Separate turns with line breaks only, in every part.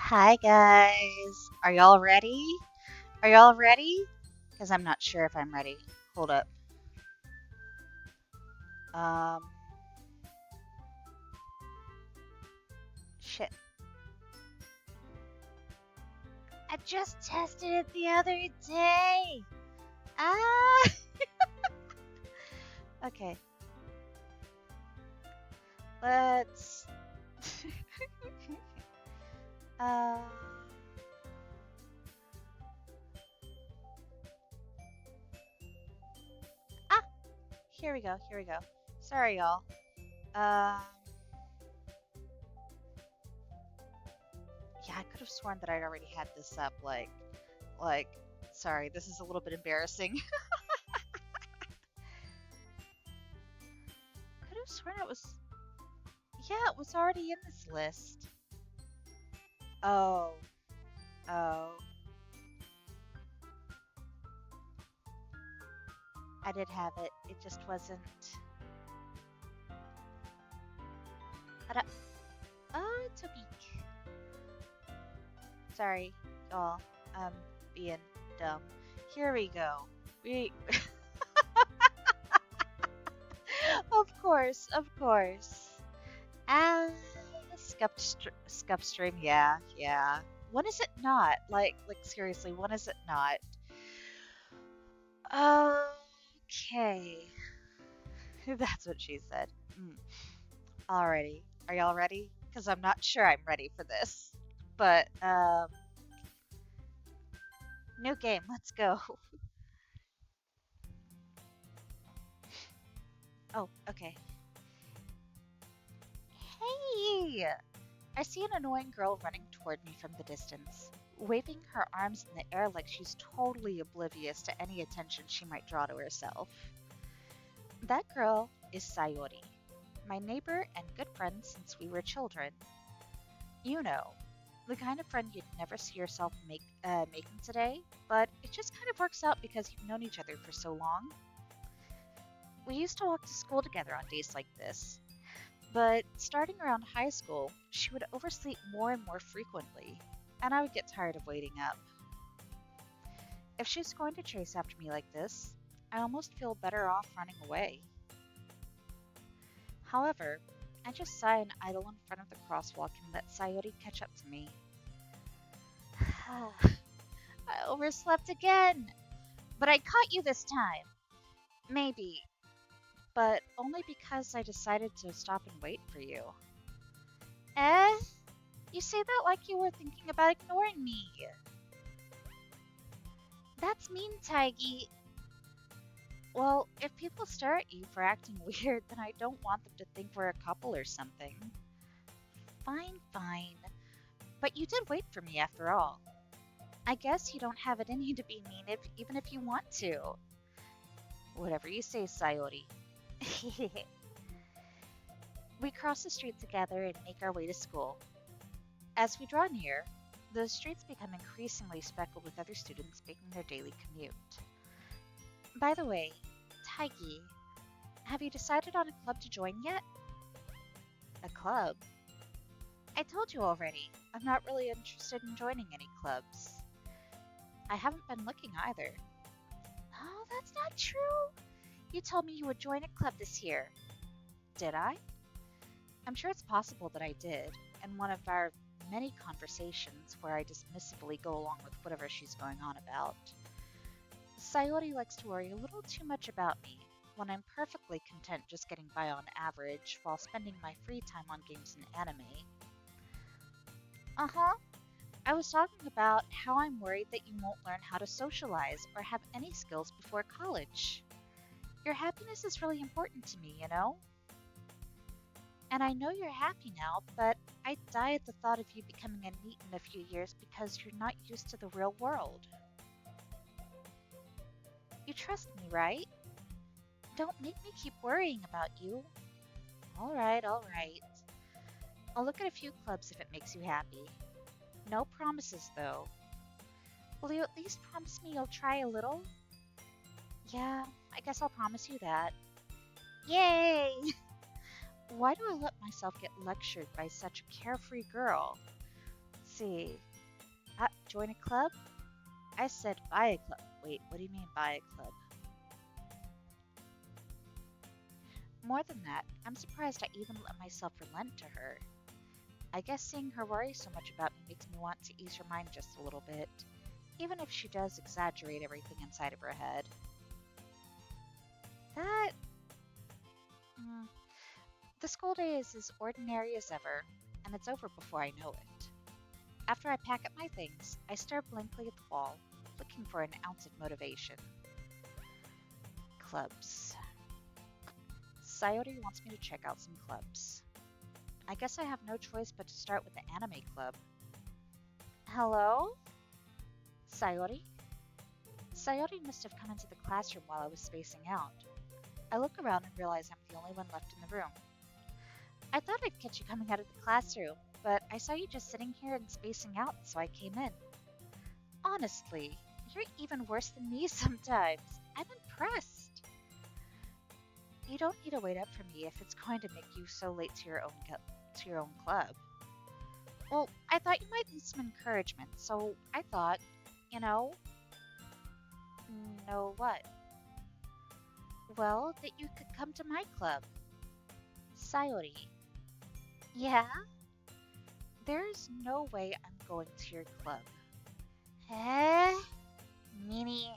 Hi guys. Are y'all ready? Are y'all ready? Because I'm not sure if I'm ready. Hold up. Um, shit. I just tested it the other day. Ah. Okay. Let's. uh. Ah. Here we go. Here we go. Sorry, y'all. Um. Yeah, I could have sworn that I'd already had this up. Like. Sorry, this is a little bit embarrassing. Could have sworn it was. Yeah, it was already in this list. Oh. Oh. I did have it. It just wasn't. Ada- Oh, it's okay. Sorry, y'all. I'm being dumb. Here we go. We, of course, of course. Ah, scup stream. Yeah, yeah. When is it not? Like seriously, when is it not? Okay, that's what she said. Alrighty, are y'all ready? Because I'm not sure I'm ready for this. But new game. Let's go. Oh, okay. Hey! I see an annoying girl running toward me from the distance, waving her arms in the air like she's totally oblivious to any attention she might draw to herself. That girl is Sayori, my neighbor and good friend since we were children. You know, the kind of friend you'd never see yourself making today, but it just kind of works out because you've known each other for so long. We used to walk to school together on days like this, but starting around high school, she would oversleep more and more frequently, and I would get tired of waiting up. If she's going to chase after me like this, I almost feel better off running away. However, I just sigh and idle in front of the crosswalk and let Sayori catch up to me. I overslept again, but I caught you this time. Maybe, but only because I decided to stop and wait for you. Eh? You say that like you were thinking about ignoring me. That's mean, Taigi. Well, if people stare at you for acting weird, then I don't want them to think we're a couple or something. Fine, fine. But you did wait for me after all. I guess you don't have it in you to be mean even if you want to. Whatever you say, Sayori. We cross the street together and make our way to school. As we draw near, the streets become increasingly speckled with other students making their daily commute. By the way, Taigi, have you decided on a club to join yet? A club? I told you already. I'm not really interested in joining any clubs. I haven't been looking either. Oh, that's not true. You told me you would join a club this year. Did I? I'm sure it's possible that I did, in one of our many conversations where I dismissively go along with whatever she's going on about. Sayori likes to worry a little too much about me when I'm perfectly content just getting by on average while spending my free time on games and anime. Uh-huh. I was talking about how I'm worried that you won't learn how to socialize or have any skills before college. Your happiness is really important to me, you know? And I know you're happy now, but I'd die at the thought of you becoming a NEET in a few years because you're not used to the real world. You trust me, right? Don't make me keep worrying about you. Alright, alright. I'll look at a few clubs if it makes you happy. No promises, though. Will you at least promise me you'll try a little? Yeah, I guess I'll promise you that. Yay! Why do I let myself get lectured by such a carefree girl? See, join a club? I said buy a club. Wait, what do you mean buy a club? More than that, I'm surprised I even let myself relent to her. I guess seeing her worry so much about me makes me want to ease her mind just a little bit, even if she does exaggerate everything inside of her head. That. Mm, the school day is as ordinary as ever, and it's over before I know it. After I pack up my things, I stare blankly at the wall, looking for an ounce of motivation. Clubs. Sayori wants me to check out some clubs. I guess I have no choice but to start with the anime club. Hello? Sayori? Sayori must have come into the classroom while I was spacing out. I look around and realize I'm the only one left in the room. I thought I'd catch you coming out of the classroom, but I saw you just sitting here and spacing out, so I came in. Honestly, you're even worse than me sometimes. I'm impressed. You don't need to wait up for me if it's going to make you so late to your own club. Well, I thought you might need some encouragement, so I thought, you know, know what? Well, that you could come to my club. Sayori. Yeah? There's no way I'm going to your club. Eh? Meanie.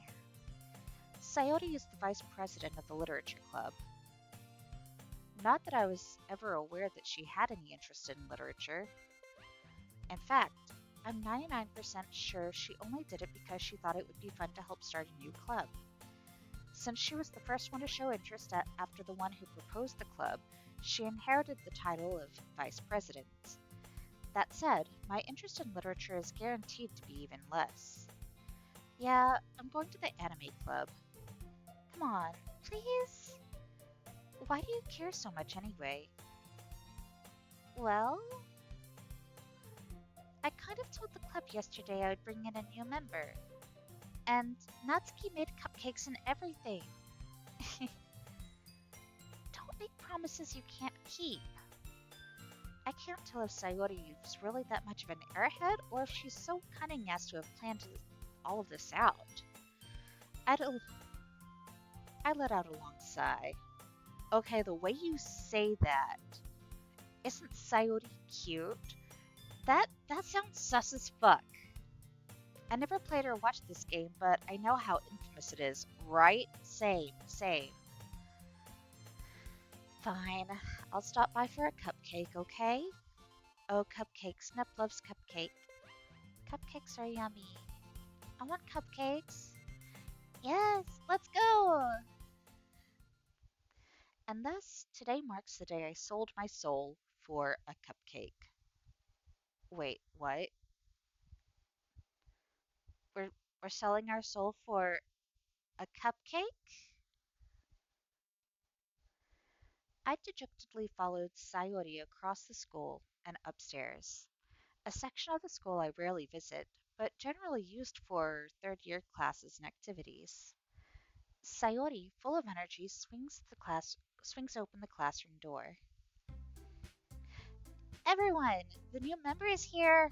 Sayori is the vice president of the literature club. Not that I was ever aware that she had any interest in literature. In fact, I'm 99% sure she only did it because she thought it would be fun to help start a new club. Since she was the first one to show interest after the one who proposed the club, she inherited the title of vice president. That said, my interest in literature is guaranteed to be even less. Yeah, I'm going to the anime club. Come on, please? Why do you care so much anyway? Well, I kind of told the club yesterday I would bring in a new member. And Natsuki made cupcakes and everything. Don't make promises you can't keep. I can't tell if Sayori is really that much of an airhead or if she's so cunning as to have planned all of this out. I'd, I let out a long sigh. Okay, the way you say that. Isn't Sayori cute? That sounds sus as fuck. I never played or watched this game, but I know how infamous it is, right? Same, same. Fine, I'll stop by for a cupcake, okay? Oh, cupcake. Snap loves cupcake. Cupcakes are yummy. I want cupcakes. Yes, let's go! And thus, today marks the day I sold my soul for a cupcake. Wait, what? We're, we're selling our soul for a cupcake? I dejectedly followed Sayori across the school and upstairs, a section of the school I rarely visit, but generally used for third year classes and activities. Sayori, full of energy, swings open the classroom door. Everyone, the new member is here.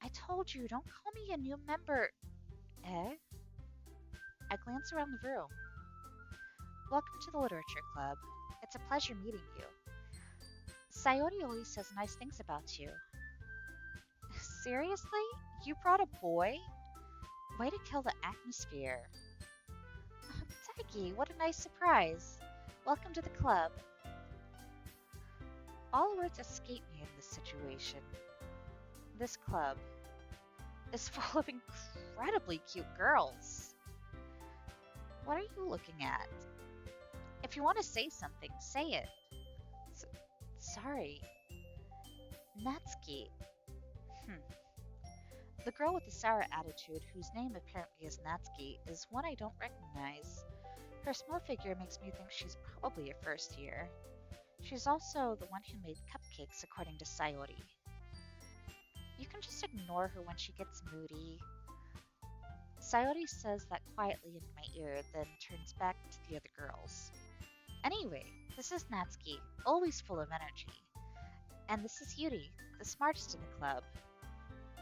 I told you, don't call me a new member. Eh? I glance around the room. Welcome to the Literature Club. It's a pleasure meeting you. Sayori always says nice things about you. Seriously? You brought a boy? Way to kill the atmosphere. Taigi, what a nice surprise. Welcome to the club. All words escape me in this situation. This club is full of incredibly cute girls. What are you looking at? If you want to say something, say it. S- Sorry. Natsuki. Hmm. The girl with the sour attitude, whose name apparently is Natsuki, is one I don't recognize. Her small figure makes me think she's probably a first year. She's also the one who made cupcakes, according to Sayori. You can just ignore her when she gets moody. Sayori says that quietly in my ear, then turns back to the other girls. Anyway, this is Natsuki, always full of energy. And this is Yuri, the smartest in the club.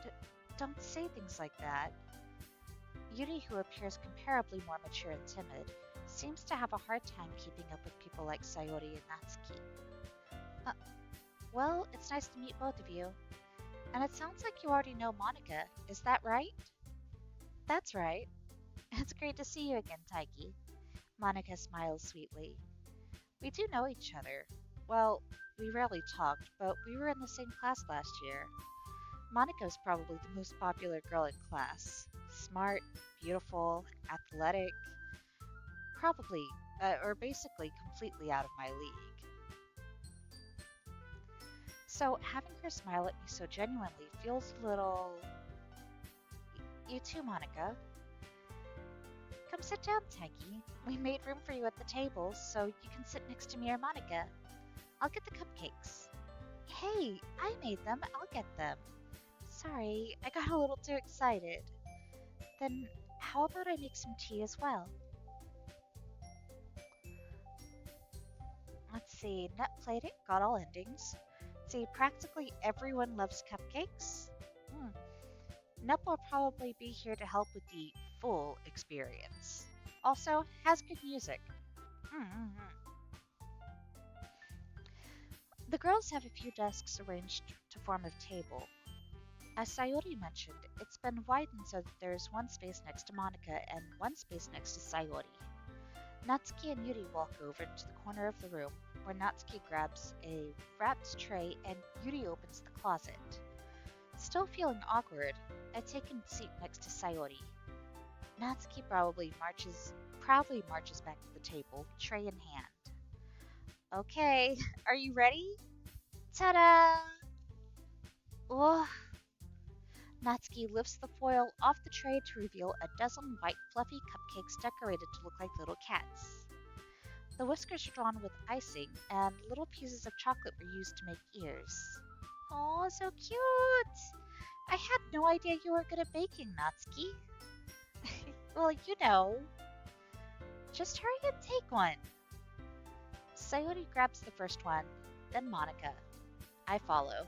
D- don't say things like that. Yuri, who appears comparably more mature and timid, seems to have a hard time keeping up with people like Sayori and Natsuki. Uh, well, it's nice to meet both of you. And it sounds like you already know Monica, is that right? That's right. It's great to see you again, Taiki. Monica smiles sweetly. We do know each other. Well, we rarely talked, but we were in the same class last year. Monica's probably the most popular girl in class. Smart, beautiful, athletic, probably, or basically completely out of my league. So having her smile at me so genuinely feels a little. You too, Monica. Come sit down, Taiki. We made room for you at the table, so you can sit next to me or Monica. I'll get the cupcakes. Hey, I made them. I'll get them. Sorry, I got a little too excited. Then how about I make some tea as well? Let's see, Nut played it, got all endings. See, practically everyone loves cupcakes. Hmm. Nut will probably be here to help with the full experience. Also, has good music. Mm-hmm. The girls have a few desks arranged to form a table. As Sayori mentioned, it's been widened so that there's one space next to Monica and one space next to Sayori. Natsuki and Yuri walk over to the corner of the room, where Natsuki grabs a wrapped tray and Yuri opens the closet. Still feeling awkward, I take a seat next to Sayori. Natsuki proudly marches back to the table, tray in hand. Okay, are you ready? Ta-da! Oh, Natsuki lifts the foil off the tray to reveal a dozen white fluffy cupcakes decorated to look like little cats. The whiskers are drawn with icing, and little pieces of chocolate were used to make ears. Oh, so cute! I had no idea you were good at baking, Natsuki. Well, just hurry and take one. Sayori grabs the first one, then Monica. I follow.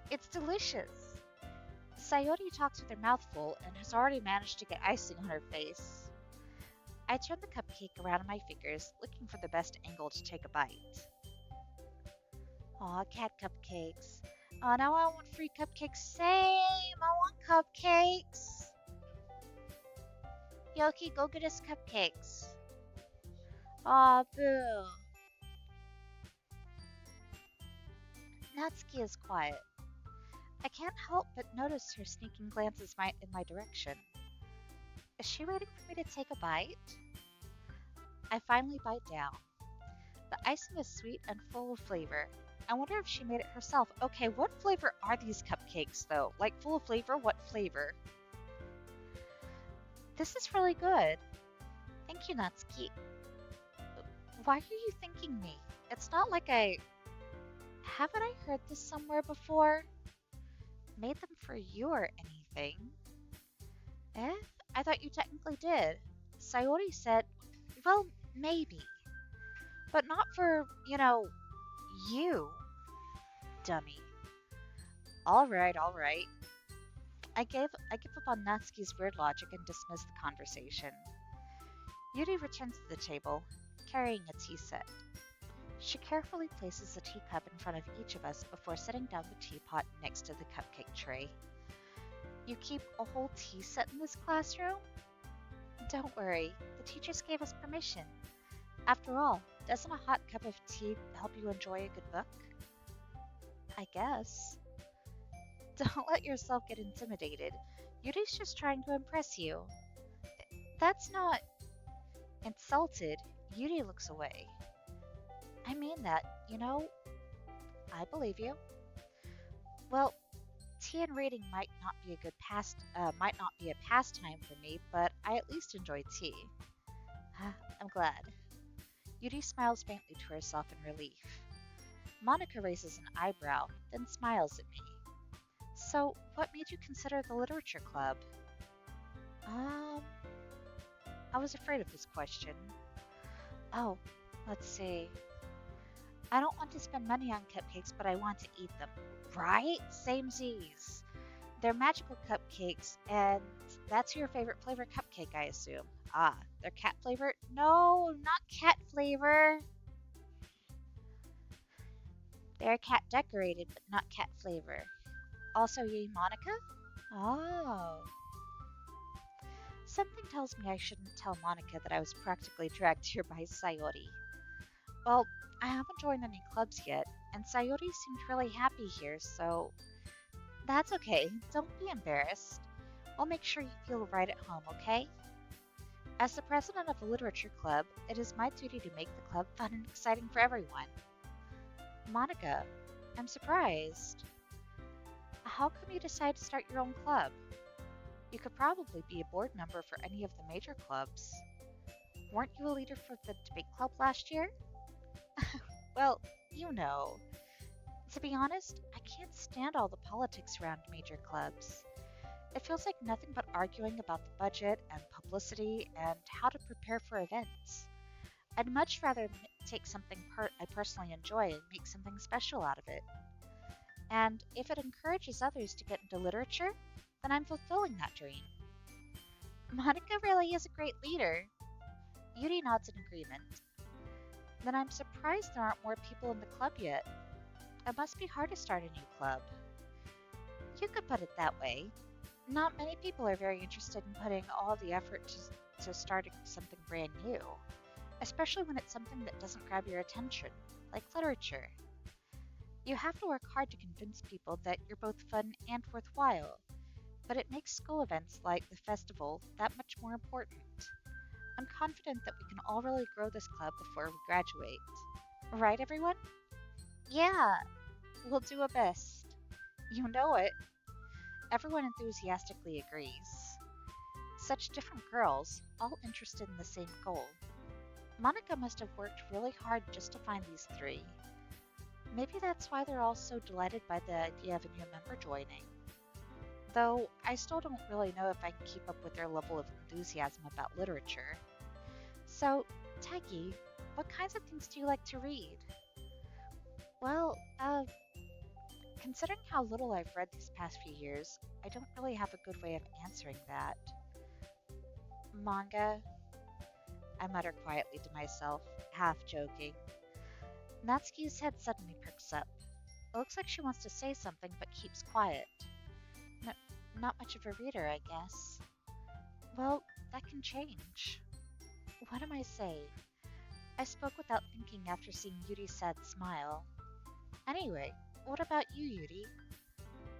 It's delicious. Sayori talks with her mouth full and has already managed to get icing on her face. I turn the cupcake around in my fingers, looking for the best angle to take a bite. Aw, cat cupcakes. Oh, now I want free cupcakes. Same! I want cupcakes! Yoki, go get us cupcakes. Aw, boo. Natsuki is quiet. I can't help but notice her sneaking glances in my direction. Is she waiting for me to take a bite? I finally bite down. The icing is sweet and full of flavor. I wonder if she made it herself. Okay, what flavor are these cupcakes, though? Like, full of flavor? What flavor? This is really good. Thank you, Natsuki. Why are you thanking me? It's not like Haven't I heard this somewhere before? Made them for you or anything? Eh? I thought you technically did. Sayori said, well, maybe. But not for, you, dummy. All right. I give up on Natsuki's weird logic and dismiss the conversation. Yuri returns to the table, carrying a tea set. She carefully places a teacup in front of each of us before setting down the teapot next to the cupcake tray. You keep a whole tea set in this classroom? Don't worry, the teachers gave us permission. After all, doesn't a hot cup of tea help you enjoy a good book? I guess. Don't let yourself get intimidated. Yuri's just trying to impress you. That's not. Insulted, Yuri looks away. I mean that, I believe you. Well, tea and reading might not be a pastime for me, but I at least enjoy tea. I'm glad. Yuri smiles faintly to herself in relief. Monica raises an eyebrow, then smiles at me. So, what made you consider the literature club? I was afraid of this question. Oh, let's see. I don't want to spend money on cupcakes, but I want to eat them. Right? Same Z's. They're magical cupcakes, and that's your favorite flavor cupcake, I assume. Ah, they're cat flavored? No, not cat flavor. They're cat decorated, but not cat flavor. Also, yay, Monica? Oh. Something tells me I shouldn't tell Monica that I was practically dragged here by Sayori. Well, I haven't joined any clubs yet, and Sayori seemed really happy here, so that's okay. Don't be embarrassed. I'll make sure you feel right at home, okay? As the president of the literature club, it is my duty to make the club fun and exciting for everyone. Monica, I'm surprised. How come you decided to start your own club? You could probably be a board member for any of the major clubs. Weren't you a leader for the debate club last year? Well, you know. To be honest, I can't stand all the politics around major clubs. It feels like nothing but arguing about the budget and publicity and how to prepare for events. I'd much rather take something I personally enjoy and make something special out of it. And if it encourages others to get into literature, then I'm fulfilling that dream. Monica really is a great leader. Yuri nods in agreement. Then I'm surprised there aren't more people in the club yet. It must be hard to start a new club. You could put it that way. Not many people are very interested in putting all the effort to starting something brand new, especially when it's something that doesn't grab your attention, like literature. You have to work hard to convince people that you're both fun and worthwhile, but it makes school events like the festival that much more important. I'm confident that we can all really grow this club before we graduate. Right, everyone? Yeah, we'll do our best. You know it. Everyone enthusiastically agrees. Such different girls, all interested in the same goal. Monica must have worked really hard just to find these three. Maybe that's why they're all so delighted by the idea of a new member joining. Though I still don't really know if I can keep up with their level of enthusiasm about literature. So, Taigi, what kinds of things do you like to read? Well, considering how little I've read these past few years, I don't really have a good way of answering that. Manga, I mutter quietly to myself, half joking. Natsuki's head suddenly perks up. It looks like she wants to say something but keeps quiet. No, not much of a reader, I guess. Well, that can change. What am I saying? I spoke without thinking after seeing Yuri's sad smile. Anyway, what about you, Yuri?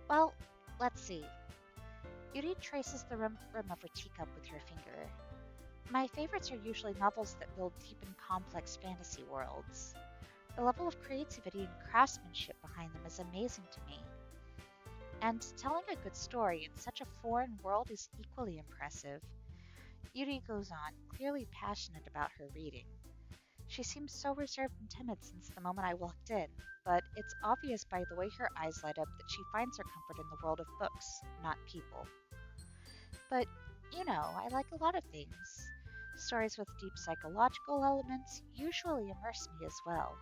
Well, let's see. Yuri traces the rim of her teacup with her finger. My favorites are usually novels that build deep and complex fantasy worlds. The level of creativity and craftsmanship behind them is amazing to me. And telling a good story in such a foreign world is equally impressive. Yuri goes on, clearly passionate about her reading. She seems so reserved and timid since the moment I walked in, but it's obvious by the way her eyes light up that she finds her comfort in the world of books, not people. But, I like a lot of things. Stories with deep psychological elements usually immerse me as well.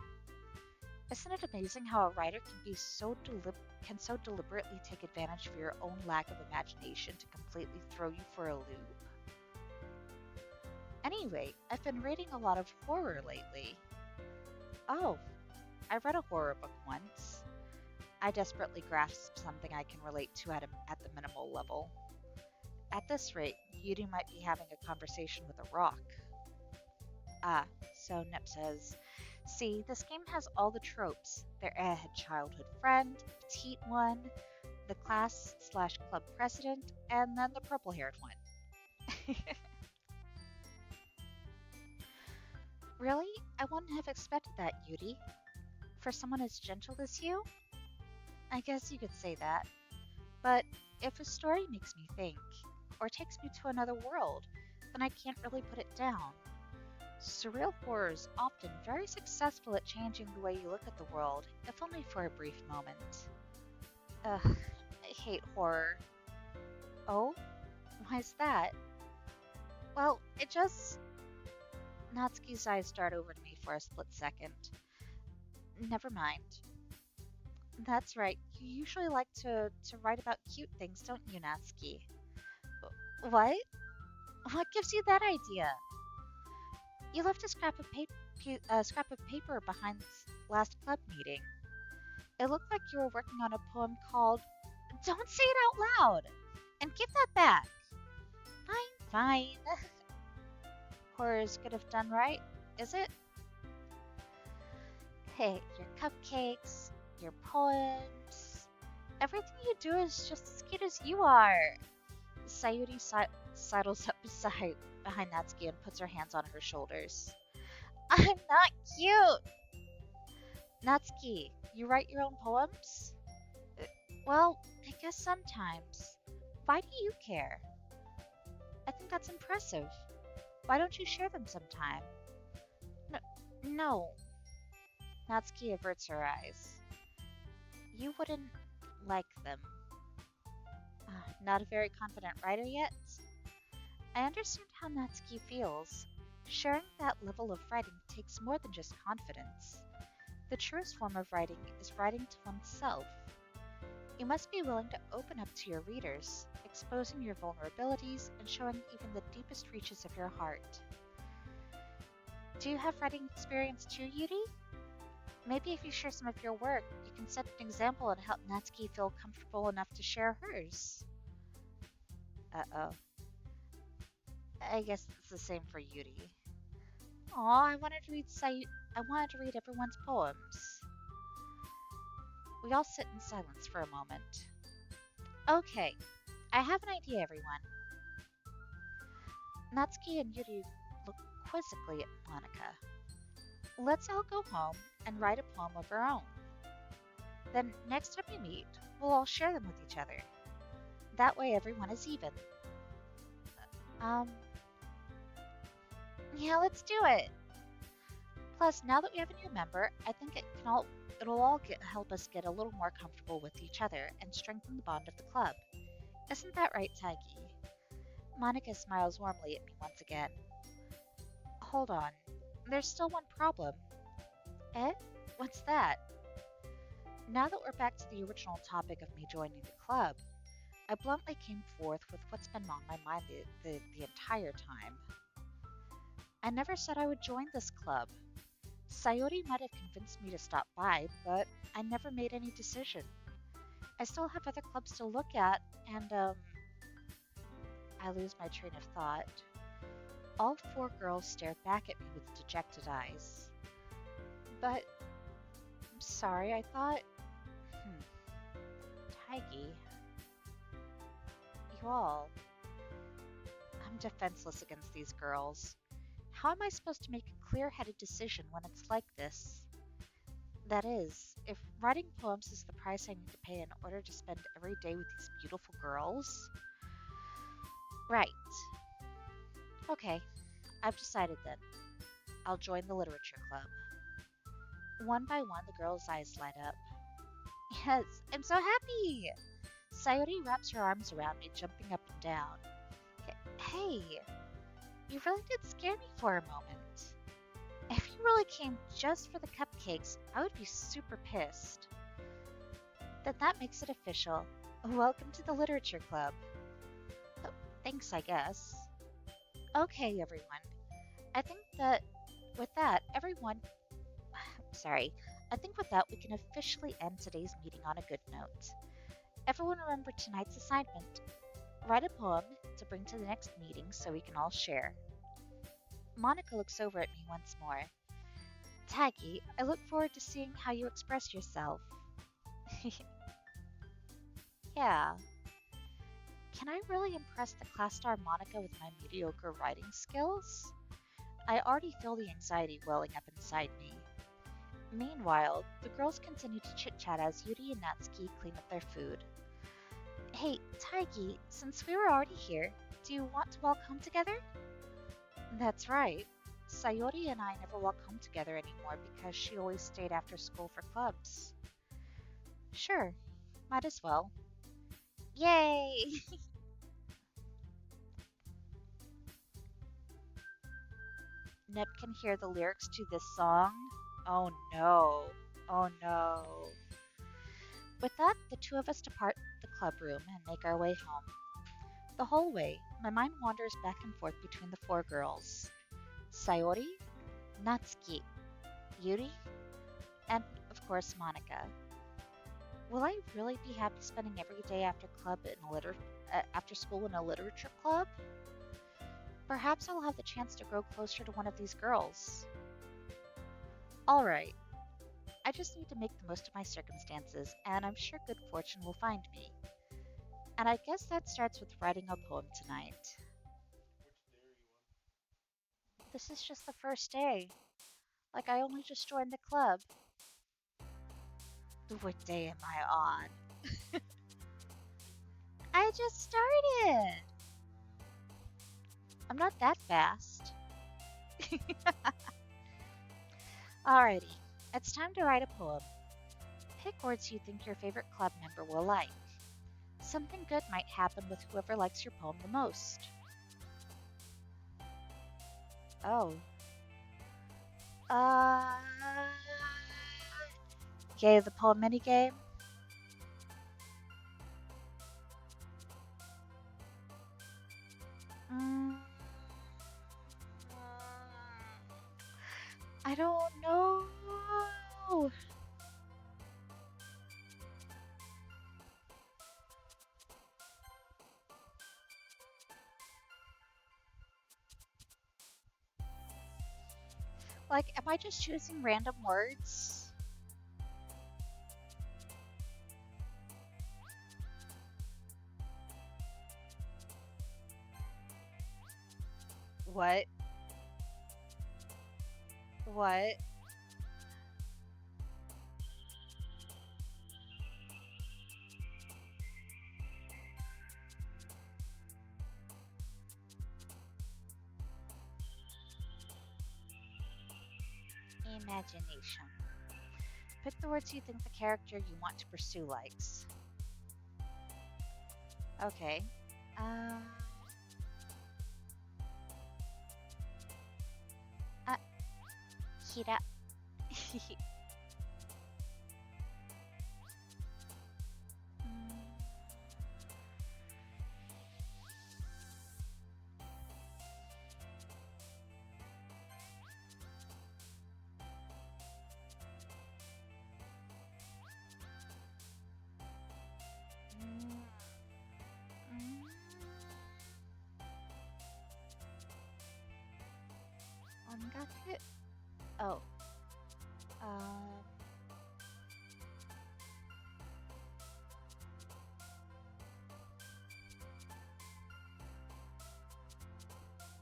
Isn't it amazing how a writer can so deliberately take advantage of your own lack of imagination to completely throw you for a loop? Anyway, I've been reading a lot of horror lately. Oh, I read a horror book once. I desperately grasped something I can relate to at the minimal level. At this rate, Yuri might be having a conversation with a rock. Ah, so Nip says, see, this game has all the tropes. Their childhood friend, petite one, the class/club president, and then the purple-haired one. Really? I wouldn't have expected that, Yuri. For someone as gentle as you? I guess you could say that. But if a story makes me think, or takes me to another world, then I can't really put it down. Surreal horror is often very successful at changing the way you look at the world, if only for a brief moment. Ugh, I hate horror. Oh? Why's that? Well, it just... Natsuki's eyes dart over to me for a split second. Never mind. That's right. You usually like to write about cute things, don't you, Natsuki? What? What gives you that idea? You left a scrap of paper behind last club meeting. It looked like you were working on a poem called Don't Say It Out Loud! And give that back! Fine, fine. Horrors could have done right, is it? Hey, your cupcakes, your poems. Everything you do is just as cute as you are. Sayuri sidles up behind Natsuki and puts her hands on her shoulders. I'm not cute! Natsuki, you write your own poems? Uh, Well, I guess sometimes. Why do you care? I think that's impressive. Why don't you share them sometime? No, no. Natsuki averts her eyes. You wouldn't like them. Not a very confident writer yet? I understand how Natsuki feels. Sharing that level of writing takes more than just confidence. The truest form of writing is writing to oneself. You must be willing to open up to your readers, exposing your vulnerabilities and showing even the deepest reaches of your heart. Do you have writing experience too, Yuri? Maybe if you share some of your work, you can set an example and help Natsuki feel comfortable enough to share hers. Uh-oh. I guess it's the same for Yuri. Aw, I wanted to read everyone's poems. We all sit in silence for a moment. Okay, I have an idea, everyone. Natsuki and Yuri look quizzically at Monica. Let's all go home and write a poem of our own. Then, next time we meet, we'll all share them with each other. That way, everyone is even. Um, yeah, let's do it. Plus, now that we have a new member, I think it'll all help us get a little more comfortable with each other and strengthen the bond of the club. Isn't that right, Taigi? Monica smiles warmly at me once again. Hold on. There's still one problem. Eh? What's that? Now that we're back to the original topic of me joining the club, I bluntly came forth with what's been on my mind the entire time. I never said I would join this club. Sayori might have convinced me to stop by, but I never made any decision. I still have other clubs to look at, and, I lose my train of thought. All four girls stared back at me with dejected eyes. But, I'm sorry, I thought. Taigi. You all. I'm defenseless against these girls. How am I supposed to make a clear-headed decision when it's like this? That is, if writing poems is the price I need to pay in order to spend every day with these beautiful girls. Right. Okay, I've decided then. I'll join the literature club. One by one, the girls' eyes light up. Yes, I'm so happy! Sayori wraps her arms around me, jumping up and down. Hey, you really did scare me for a moment. If you really came just for the cupcakes, I would be super pissed. Then that makes it official. Welcome to the literature club. Oh, thanks, I guess. Okay, everyone. I think that with that, everyone. Sorry. I think with that, we can officially end today's meeting on a good note. Everyone remember tonight's assignment. Write a poem to bring to the next meeting so we can all share. Monica looks over at me once more. Taigi, I look forward to seeing how you express yourself. Yeah. Can I really impress the class star Monica with my mediocre writing skills? I already feel the anxiety welling up inside me. Meanwhile, the girls continue to chit-chat as Yuri and Natsuki clean up their food. Hey, Taigi, since we were already here, do you want to walk home together? That's right. Sayori and I never walk home together anymore because she always stayed after school for clubs. Sure, might as well. Yay! Neb can hear the lyrics to this song. Oh no. Oh no. With that, the two of us depart the club room and make our way home. The whole way, my mind wanders back and forth between the four girls: Sayori, Natsuki, Yuri, and of course Monica. Will I really be happy spending every day after school in a literature club? Perhaps I'll have the chance to grow closer to one of these girls. All right, I just need to make the most of my circumstances, and I'm sure good fortune will find me. And I guess that starts with writing a poem tonight. This is just the first day. Like I only just joined the club. What day am I on? I just started. I'm not that fast. Alrighty, it's time to write a poem. Pick words you think your favorite club member will like. Something good might happen with whoever likes your poem the most. Oh. Uh. Yay, the poem minigame? Mm, I don't know. Like, am I just choosing random words? What? What? Imagination. Pick the words you think the character you want to pursue likes. Okay. Uh, uh, Hira. Mm, mm, Ongaku? Oh. Um.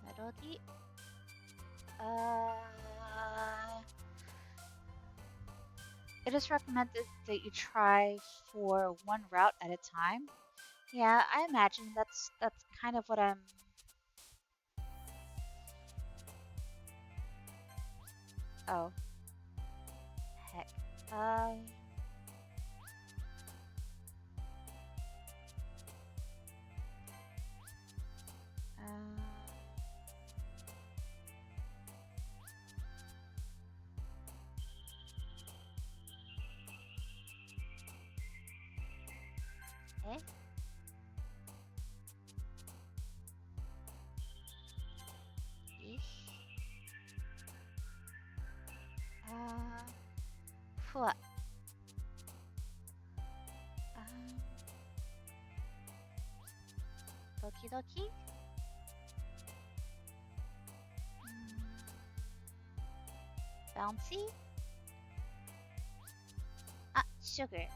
Melody? Uh. It is recommended that you try for one route at a time. Yeah, I imagine that's kind of what I'm. Oh, heck. Um. Uh, eh? Ish. Uh. Fua. Um. Doki Doki? Bouncy? Ah, sugar.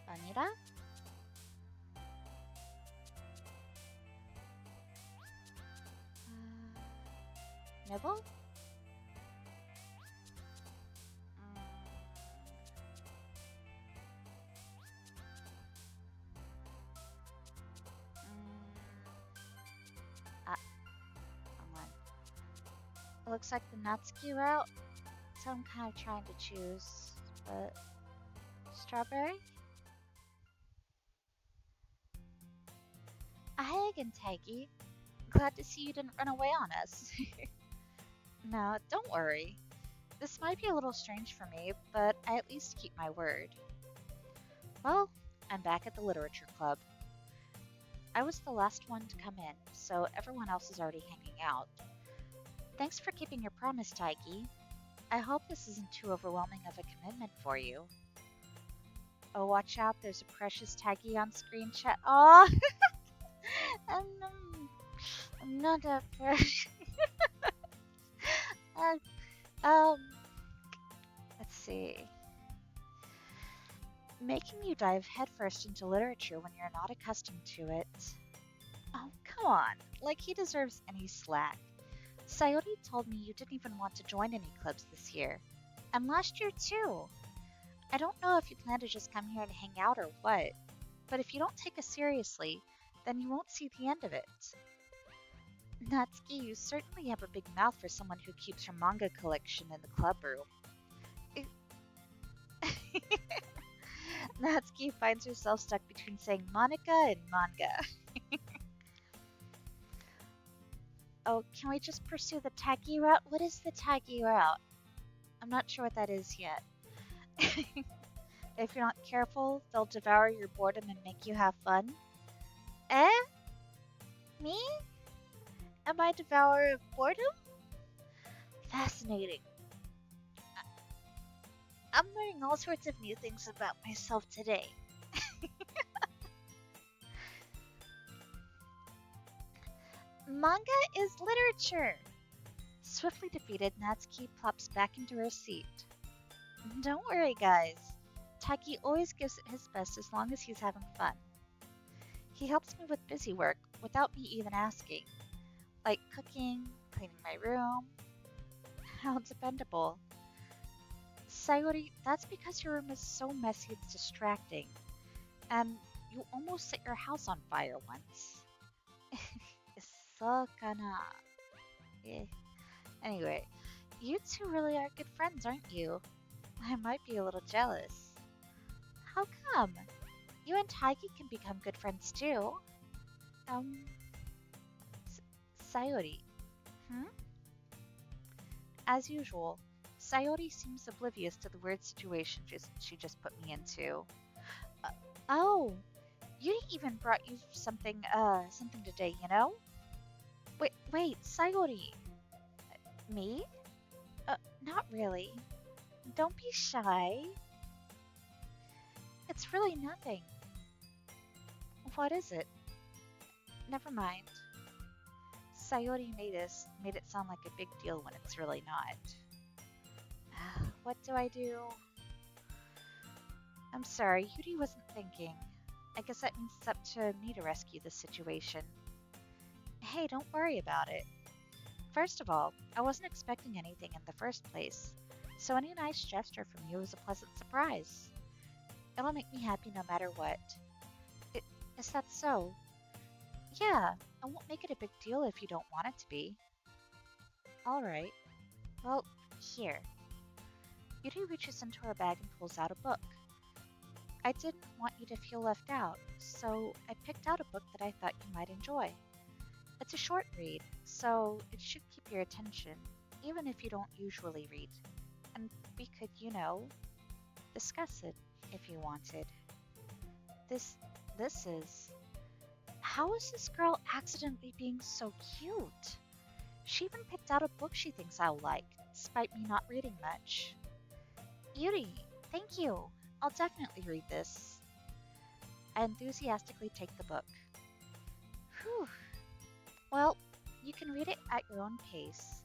Vanilla? Nibble? Mm, ah, wrong one. It looks like the Natsuki route, so I'm kind of trying to choose, but strawberry? Hi again, Taigi. Glad to see you didn't run away on us. No, don't worry. This might be a little strange for me, but I at least keep my word. Well, I'm back at the literature club. I was the last one to come in, so everyone else is already hanging out. Thanks for keeping your promise, Taiki. I hope this isn't too overwhelming of a commitment for you. Oh, watch out, there's a precious Taiki on screen chat. Oh, I'm, I'm not that precious. Uh, um, let's see. Making you dive headfirst into literature when you're not accustomed to it. Oh, come on. Like he deserves any slack. Sayori told me you didn't even want to join any clubs this year. And last year, too. I don't know if you plan to just come here and hang out or what, but if you don't take us seriously, then you won't see the end of it. Natsuki, you certainly have a big mouth for someone who keeps her manga collection in the club room. It- Natsuki finds herself stuck between saying Monica and manga. Oh, can we just pursue the Taki route? What is the Taki route? I'm not sure what that is yet. If you're not careful, they'll devour your boredom and make you have fun. Eh? Me? Am I devourer of boredom? Fascinating. I'm learning all sorts of new things about myself today. Manga is literature. Swiftly defeated, Natsuki plops back into her seat. Don't worry, guys. Taki always gives it his best as long as he's having fun. He helps me with busy work without me even asking, like cooking, cleaning my room. How dependable. Sayori, that's because your room is so messy it's distracting, and you almost set your house on fire once. So kana. Eh. Anyway, you two really are good friends, aren't you? I might be a little jealous. How come? You and Taiki can become good friends too. Um, S- Sayori. Hmm? As usual, Sayori seems oblivious to the weird situation she just put me into. Uh, oh, Yuri even brought you something today, you know? Wait, Sayori. Me? Not really. Don't be shy. It's really nothing. What is it? Never mind. Sayori made it sound like a big deal when it's really not. What do I do? I'm sorry, Yuri wasn't thinking. I guess that means it's up to me to rescue this situation. Hey, don't worry about it. First of all, I wasn't expecting anything in the first place, so any nice gesture from you is a pleasant surprise. It'll make me happy no matter what. I- Is that so? Yeah, I won't make it a big deal if you don't want it to be. Alright. Well, here. Yuri reaches into her bag and pulls out a book. I didn't want you to feel left out, so I picked out a book that I thought you might enjoy. It's a short read, so it should keep your attention, even if you don't usually read. And we could, discuss it if you wanted. This, this is. How is this girl accidentally being so cute? She even picked out a book she thinks I'll like, despite me not reading much. Yuri, thank you. I'll definitely read this. I enthusiastically take the book. Whew. Well, you can read it at your own pace.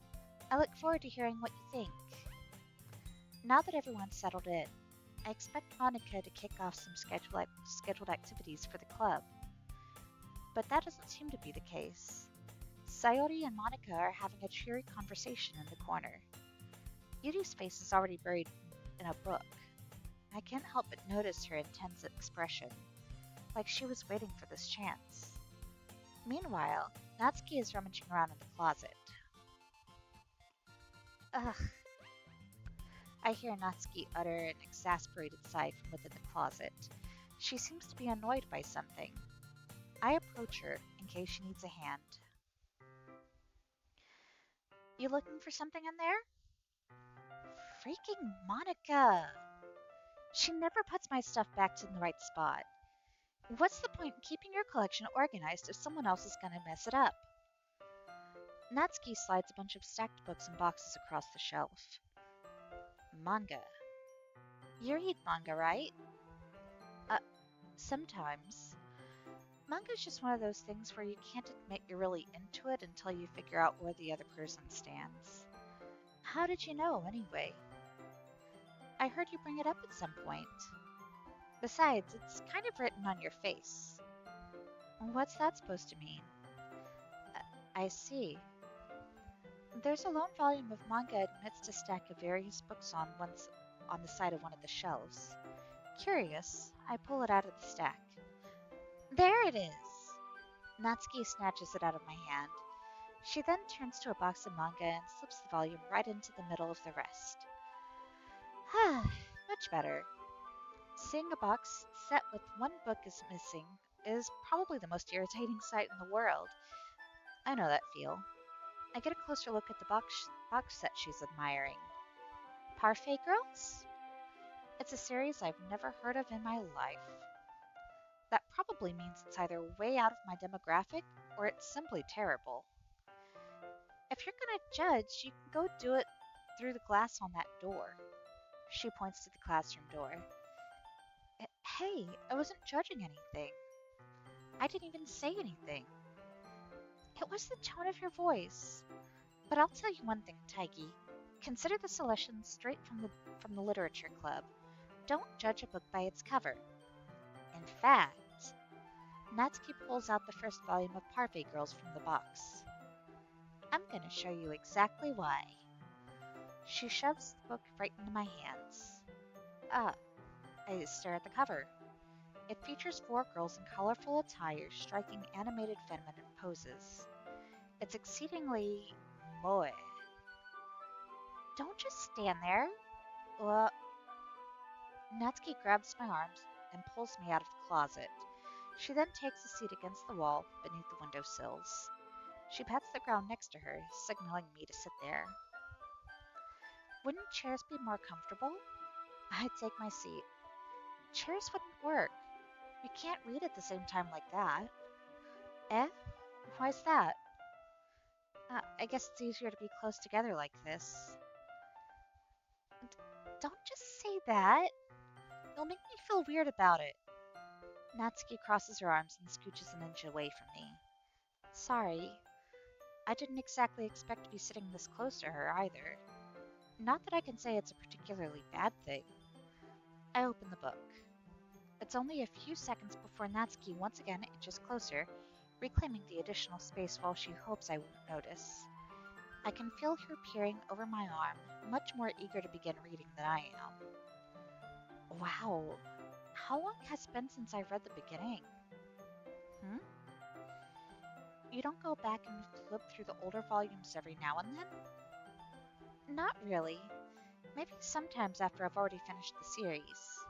I look forward to hearing what you think. Now that everyone's settled in, I expect Monica to kick off some scheduled activities for the club. But that doesn't seem to be the case. Sayori and Monica are having a cheery conversation in the corner. Yuri's face is already buried in a book. I can't help but notice her intense expression, like she was waiting for this chance. Meanwhile, Natsuki is rummaging around in the closet. Ugh. I hear Natsuki utter an exasperated sigh from within the closet. She seems to be annoyed by something. I approach her in case she needs a hand. You looking for something in there? Freaking Monica! She never puts my stuff back in the right spot. What's the point in keeping your collection organized if someone else is gonna mess it up? Natsuki slides a bunch of stacked books and boxes across the shelf. Manga. You read manga, right? Uh, sometimes. Manga's just one of those things where you can't admit you're really into it until you figure out where the other person stands. How did you know, anyway? I heard you bring it up at some point. Besides, it's kind of written on your face. What's that supposed to mean? I see. There's a lone volume of manga amidst a stack of various books on the side of one of the shelves. Curious, I pull it out of the stack. There it is! Natsuki snatches it out of my hand. She then turns to a box of manga and slips the volume right into the middle of the rest. Much better. Seeing a box set with one book is missing is probably the most irritating sight in the world. I know that feel. I get a closer look at the box set she's admiring. Parfait Girls? It's a series I've never heard of in my life. That probably means it's either way out of my demographic or it's simply terrible. If you're gonna judge, you can go do it through the glass on that door. She points to the classroom door. Hey, I wasn't judging anything. I didn't even say anything. It was the tone of your voice. But I'll tell you one thing, Taigi. Consider the selection straight from the literature club. Don't judge a book by its cover. In fact, Natsuki pulls out the first volume of Parfait Girls from the box. I'm going to show you exactly why. She shoves the book right into my hands. I stare at the cover. It features 4 girls in colorful attire striking animated feminine poses. It's exceedingly moe. Don't just stand there. Natsuki grabs my arms and pulls me out of the closet. She then takes a seat against the wall beneath the windowsills. She pats the ground next to her, signaling me to sit there. Wouldn't chairs be more comfortable? I take my seat. Chairs wouldn't work. We can't read at the same time like that. Eh? Why's that? I guess it's easier to be close together like this. Don't just say that. You'll make me feel weird about it. Natsuki crosses her arms and scooches an inch away from me. Sorry. I didn't exactly expect to be sitting this close to her either. Not that I can say it's a particularly bad thing. I open the book. It's only a few seconds before Natsuki once again inches closer, reclaiming the additional space while she hopes I won't notice. I can feel her peering over my arm, much more eager to begin reading than I am. Wow, how long has it been since I read the beginning? You don't go back and flip through the older volumes every now and then? Not really. Maybe sometimes after I've already finished the series.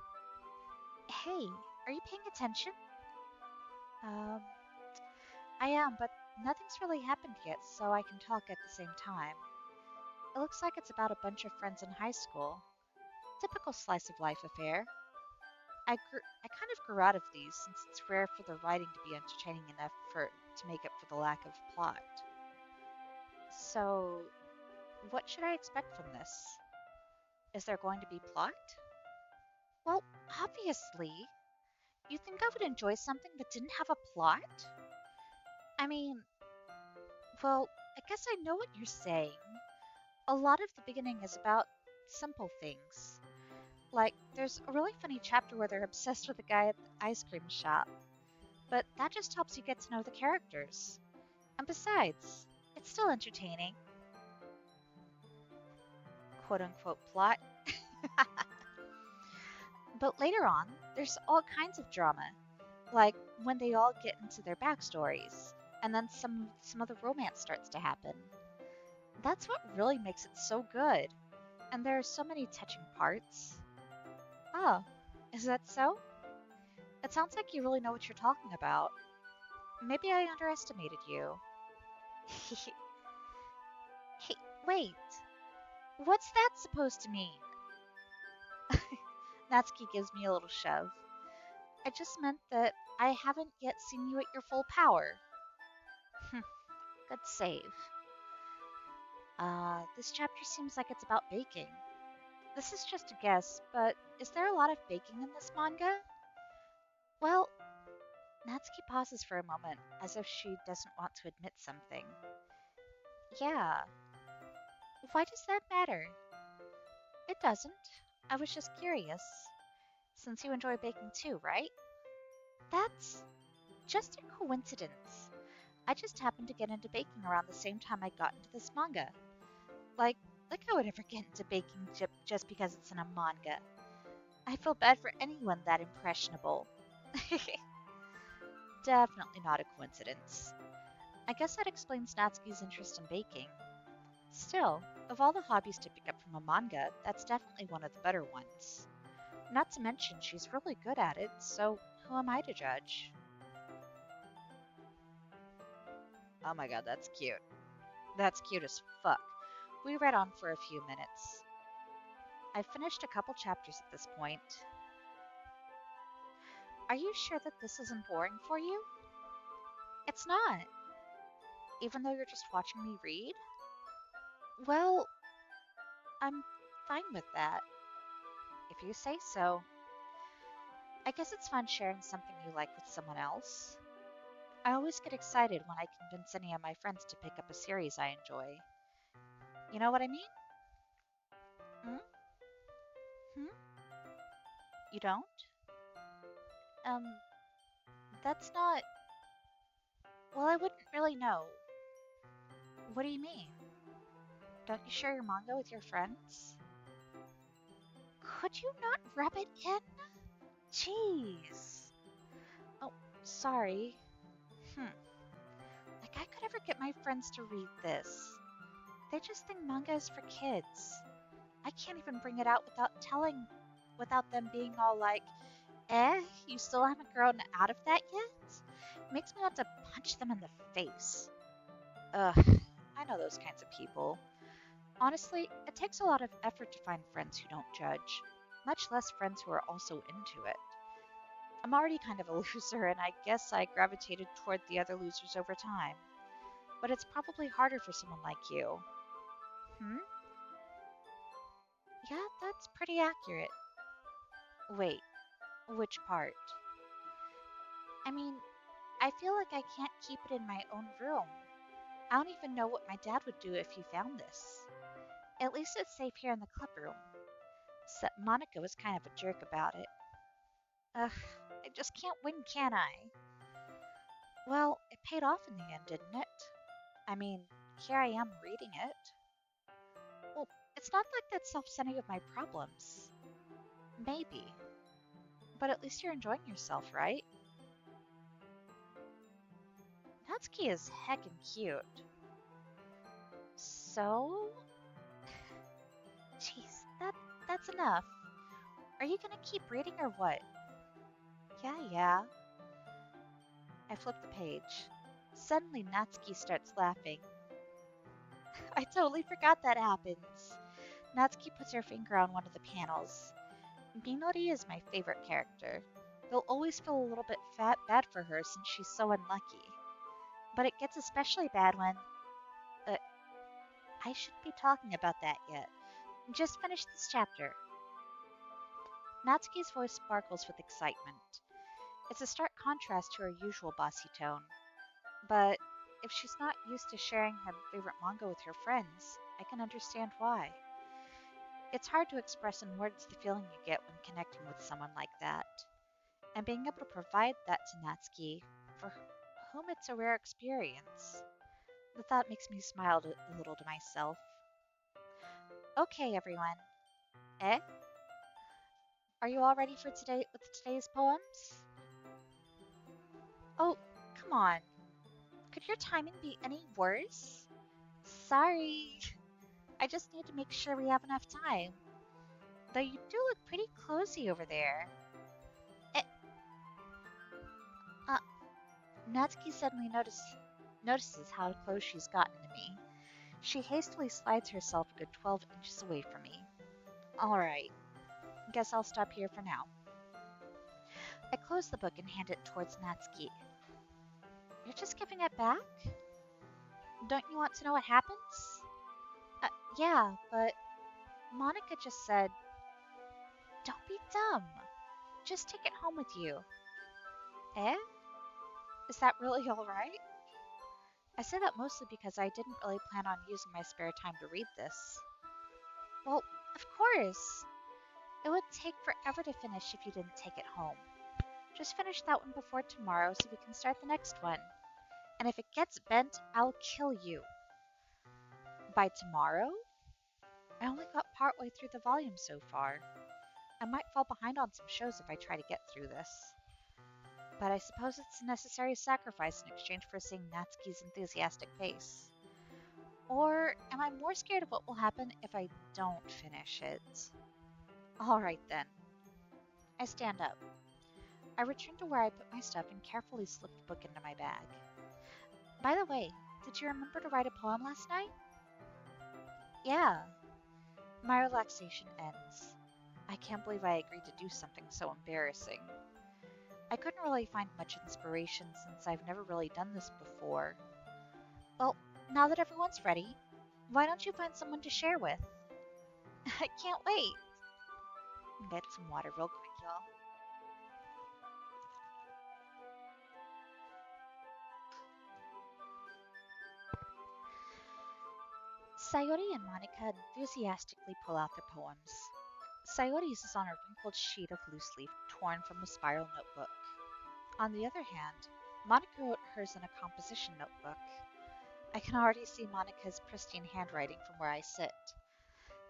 Hey, are you paying attention? I am, but nothing's really happened yet, so I can talk at the same time. It looks like it's about a bunch of friends in high school. Typical slice of life affair. I kind of grew out of these since it's rare for the writing to be entertaining enough to make up for the lack of plot. So, what should I expect from this? Is there going to be plot? Well, obviously. You think I would enjoy something that didn't have a plot? I mean, well, I guess I know what you're saying. A lot of the beginning is about simple things. Like, there's a really funny chapter where they're obsessed with a guy at the ice cream shop. But that just helps you get to know the characters. And besides, it's still entertaining. Quote-unquote plot. But later on, there's all kinds of drama. Like when they all get into their backstories, and then some of the romance starts to happen. That's what really makes it so good. And there are so many touching parts. Oh, is that so? It sounds like you really know what you're talking about. Maybe I underestimated you. Hey, Wait, what's that supposed to mean? Natsuki gives me a little shove. I just meant that I haven't yet seen you at your full power. Good save. This chapter seems like it's about baking. This is just a guess, but is there a lot of baking in this manga? Well, Natsuki pauses for a moment, as if she doesn't want to admit something. Yeah. Why does that matter? It doesn't. I was just curious. Since you enjoy baking too, right? That's just a coincidence. I just happened to get into baking around the same time I got into this manga. Like, like I would ever get into baking just because it's in a manga. I feel bad for anyone that impressionable. Definitely not a coincidence. I guess that explains Natsuki's interest in baking. Still, of all the hobbies to pick up from a manga, that's definitely one of the better ones. Not to mention, she's really good at it, so who am I to judge? Oh my god, that's cute. That's cute as fuck. We read on for a few minutes. I've finished a couple chapters at this point. Are you sure that this isn't boring for you? It's not. Even though you're just watching me read? Well, I'm fine with that. If you say so. I guess it's fun sharing something you like with someone else. I always get excited when I convince any of my friends to pick up a series I enjoy. You know what I mean? Hmm? Hmm? You don't? Um, that's not. Well, I wouldn't really know. What do you mean? Don't you share your manga with your friends? Could you not rub it in? Jeez. Oh, sorry. Hmm. Like I could ever get my friends to read this. They just think manga is for kids. I can't even bring it out without them being all like, you still haven't grown out of that yet? Makes me want to punch them in the face. Ugh, I know those kinds of people. Honestly, it takes a lot of effort to find friends who don't judge, much less friends who are also into it. I'm already kind of a loser, and I guess I gravitated toward the other losers over time. But it's probably harder for someone like you. Hmm? Yeah, that's pretty accurate. Wait, which part? I mean, I feel like I can't keep it in my own room. I don't even know what my dad would do if he found this. At least it's safe here in the club room. Except Monica was kind of a jerk about it. Ugh, I just can't win, can I? Well, it paid off in the end, didn't it? I mean, here I am reading it. Well, it's not like that solves any of my problems. Maybe. But at least you're enjoying yourself, right? Natsuki is heckin' cute. So? Jeez, that's enough. Are you gonna keep reading or what? Yeah. I flip the page. Suddenly Natsuki starts laughing. I totally forgot that happens. Natsuki puts her finger on one of the panels. Minori is my favorite character. They'll always feel a little bit bad for her since she's so unlucky. But it gets especially bad when... Uh, I shouldn't be talking about that yet. Just finish this chapter. Natsuki's voice sparkles with excitement. It's a stark contrast to her usual bossy tone. But if she's not used to sharing her favorite manga with her friends, I can understand why. It's hard to express in words the feeling you get when connecting with someone like that. And being able to provide that to Natsuki, for whom it's a rare experience. The thought makes me smile a little to myself. Okay, everyone. Eh? Are you all ready for today's poems? Oh, come on. Could your timing be any worse? Sorry. I just need to make sure we have enough time. Though you do look pretty cozy over there. Eh, Natsuki suddenly notices how close she's gotten to me. She hastily slides herself a good 12 inches away from me. All right, guess I'll stop here for now. I close the book and hand it towards Natsuki. You're just giving it back? Don't you want to know what happens? Uh, yeah, but Monica just said, don't be dumb. Just take it home with you. Eh? Is that really alright? I say that mostly because I didn't really plan on using my spare time to read this. Well, of course. It would take forever to finish if you didn't take it home. Just finish that one before tomorrow so we can start the next one. And if it gets bent, I'll kill you. By tomorrow? I only got partway through the volume so far. I might fall behind on some shows if I try to get through this. But I suppose it's a necessary sacrifice in exchange for seeing Natsuki's enthusiastic face. Or am I more scared of what will happen if I don't finish it? Alright then. I stand up. I return to where I put my stuff and carefully slip the book into my bag. By the way, did you remember to write a poem last night? Yeah. My relaxation ends. I can't believe I agreed to do something so embarrassing. I couldn't really find much inspiration since I've never really done this before. Well, now that everyone's ready, why don't you find someone to share with? I can't wait. Get some water real quick, y'all. Sayori and Monica enthusiastically pull out their poems. Sayori's is on a wrinkled sheet of loose leaf torn from a spiral notebook. On the other hand, Monica wrote hers in a composition notebook. I can already see Monica's pristine handwriting from where I sit.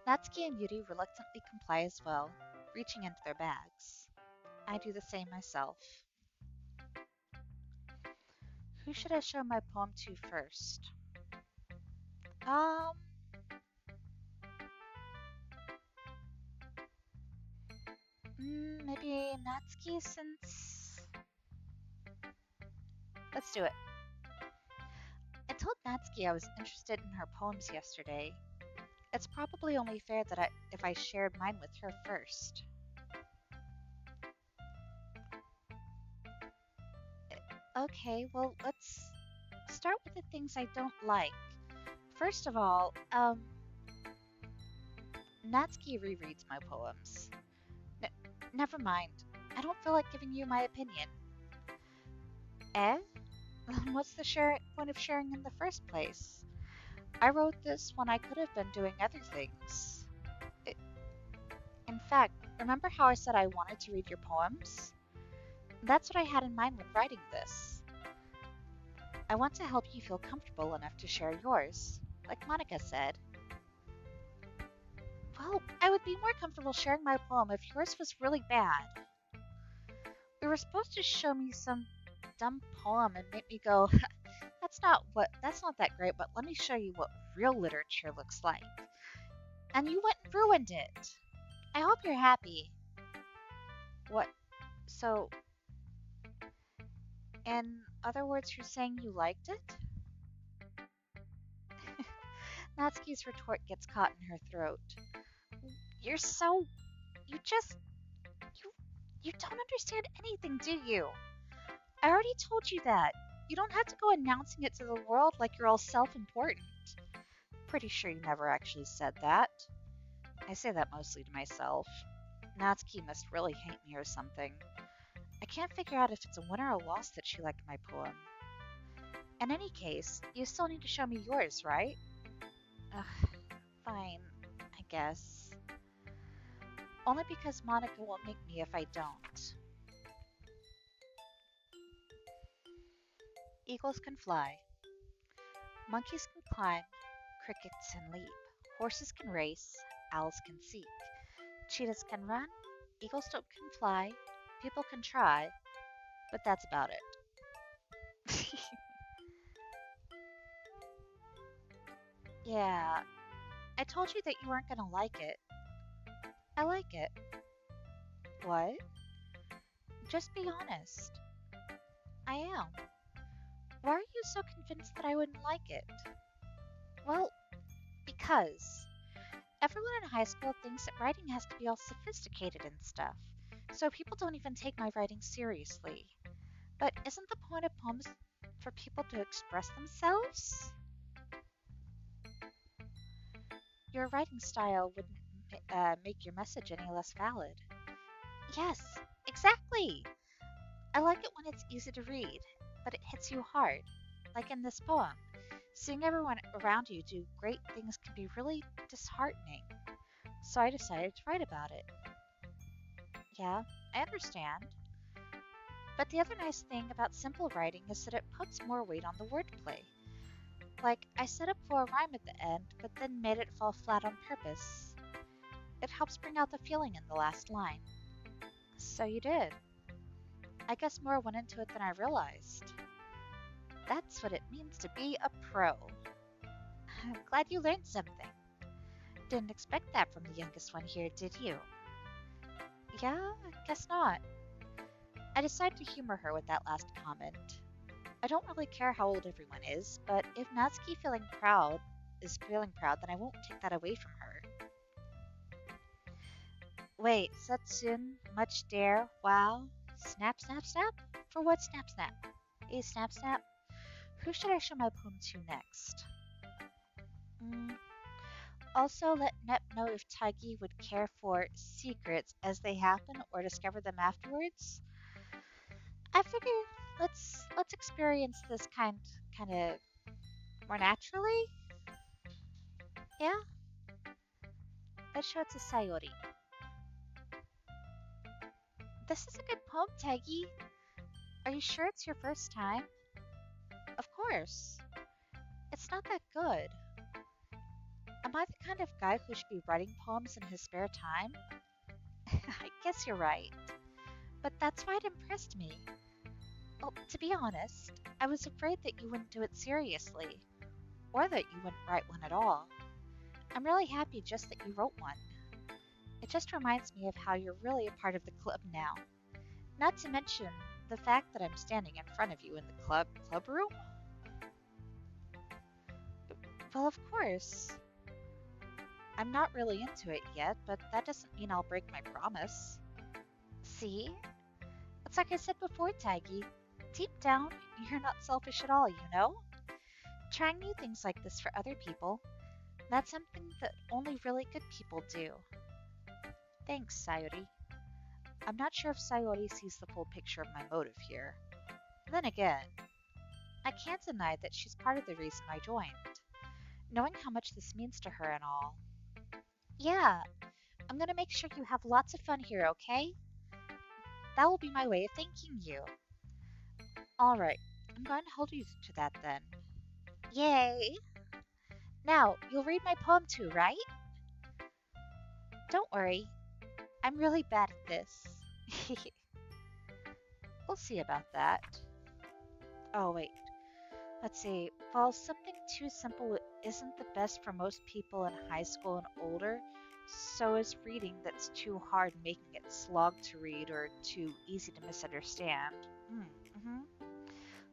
Natsuki and Yuri reluctantly comply as well, reaching into their bags. I do the same myself. Who should I show my poem to first? Um, maybe Natsuki since... Let's do it. I told Natsuki I was interested in her poems yesterday. It's probably only fair that if I shared mine with her first. Okay, well, let's start with the things I don't like. First of all, Natsuki rereads my poems. N- Never mind. I don't feel like giving you my opinion. Eh? What's the point of sharing in the first place? I wrote this when I could have been doing other things. I In fact, remember how I said I wanted to read your poems? That's what I had in mind when writing this. I want to help you feel comfortable enough to share yours, like Monica said. Well, I would be more comfortable sharing my poem if yours was really bad. You were supposed to show me some dumb poem and make me go, that's not that great, but let me show you what real literature looks like. And you went and ruined it. I hope you're happy. What? So, in other words, you're saying you liked it? Natsuki's retort gets caught in her throat. You're so... You just... You... You don't understand anything, do you? I already told you that. You don't have to go announcing it to the world like you're all self-important. Pretty sure you never actually said that. I say that mostly to myself. Natsuki must really hate me or something. I can't figure out if it's a win or a loss that she liked my poem. In any case, you still need to show me yours, right? Ugh, fine, I guess. Only because Monica won't make me if I don't. Eagles can fly. Monkeys can climb. Crickets can leap. Horses can race. Owls can seek. Cheetahs can run. Eagles don't can fly. People can try. But that's about it. Yeah, I told you that you weren't gonna like it. I like it. What? Just be honest. I am. Why are you so convinced that I wouldn't like it? Well, Because everyone in high school thinks that writing has to be all sophisticated and stuff, so people don't even take my writing seriously. But isn't the point of poems for people to express themselves? Your writing style wouldn't make your message any less valid. Yes, exactly. I like it when it's easy to read, but it hits you hard. Like in this poem, seeing everyone around you do great things can be really disheartening. So I decided to write about it. Yeah, I understand. But the other nice thing about simple writing is that it puts more weight on the wordplay. Like, I set up for a rhyme at the end, but then made it fall flat on purpose. It helps bring out the feeling in the last line. So you did. I guess more went into it than I realized. That's what it means to be a pro. I'm glad you learned something. Didn't expect that from the youngest one here, did you? Yeah, guess not. I decided to humor her with that last comment. I don't really care how old everyone is, but if Natsuki is feeling proud, then I won't take that away from her. Wait, Setsune, much dare, wow, snap, snap, snap? For what snap, snap? Hey, snap, snap? Who should I show my poem to next? Mm. Also, let Nep know if Taigi would care for secrets as they happen or discover them afterwards. I figured let's experience this kind of more naturally. Yeah, let's show it to Sayori. This is a good poem, Taigi. Are you sure it's your first time? Of course. It's not that good. Am I the kind of guy who should be writing poems in his spare time? I guess you're right. But that's why it impressed me. Well, to be honest, I was afraid that you wouldn't do it seriously, or that you wouldn't write one at all. I'm really happy just that you wrote one. It just reminds me of how you're really a part of the club now. Not to mention the fact that I'm standing in front of you in the club room. Well, of course. I'm not really into it yet, but that doesn't mean I'll break my promise. See? It's like I said before, Taigi. Deep down, you're not selfish at all, you know? Trying new things like this for other people, that's something that only really good people do. Thanks, Sayori. I'm not sure if Sayori sees the full picture of my motive here. Then again, I can't deny that she's part of the reason I joined, knowing how much this means to her and all. Yeah, I'm gonna make sure you have lots of fun here, okay? That will be my way of thanking you. Alright, I'm going to hold you to that then. Yay! Now, you'll read my poem too, right? Don't worry, I'm really bad at this. We'll see about that. Oh, wait. Let's see. While something too simple isn't the best for most people in high school and older, so is reading that's too hard, making it slog to read or too easy to misunderstand. Mm-hmm.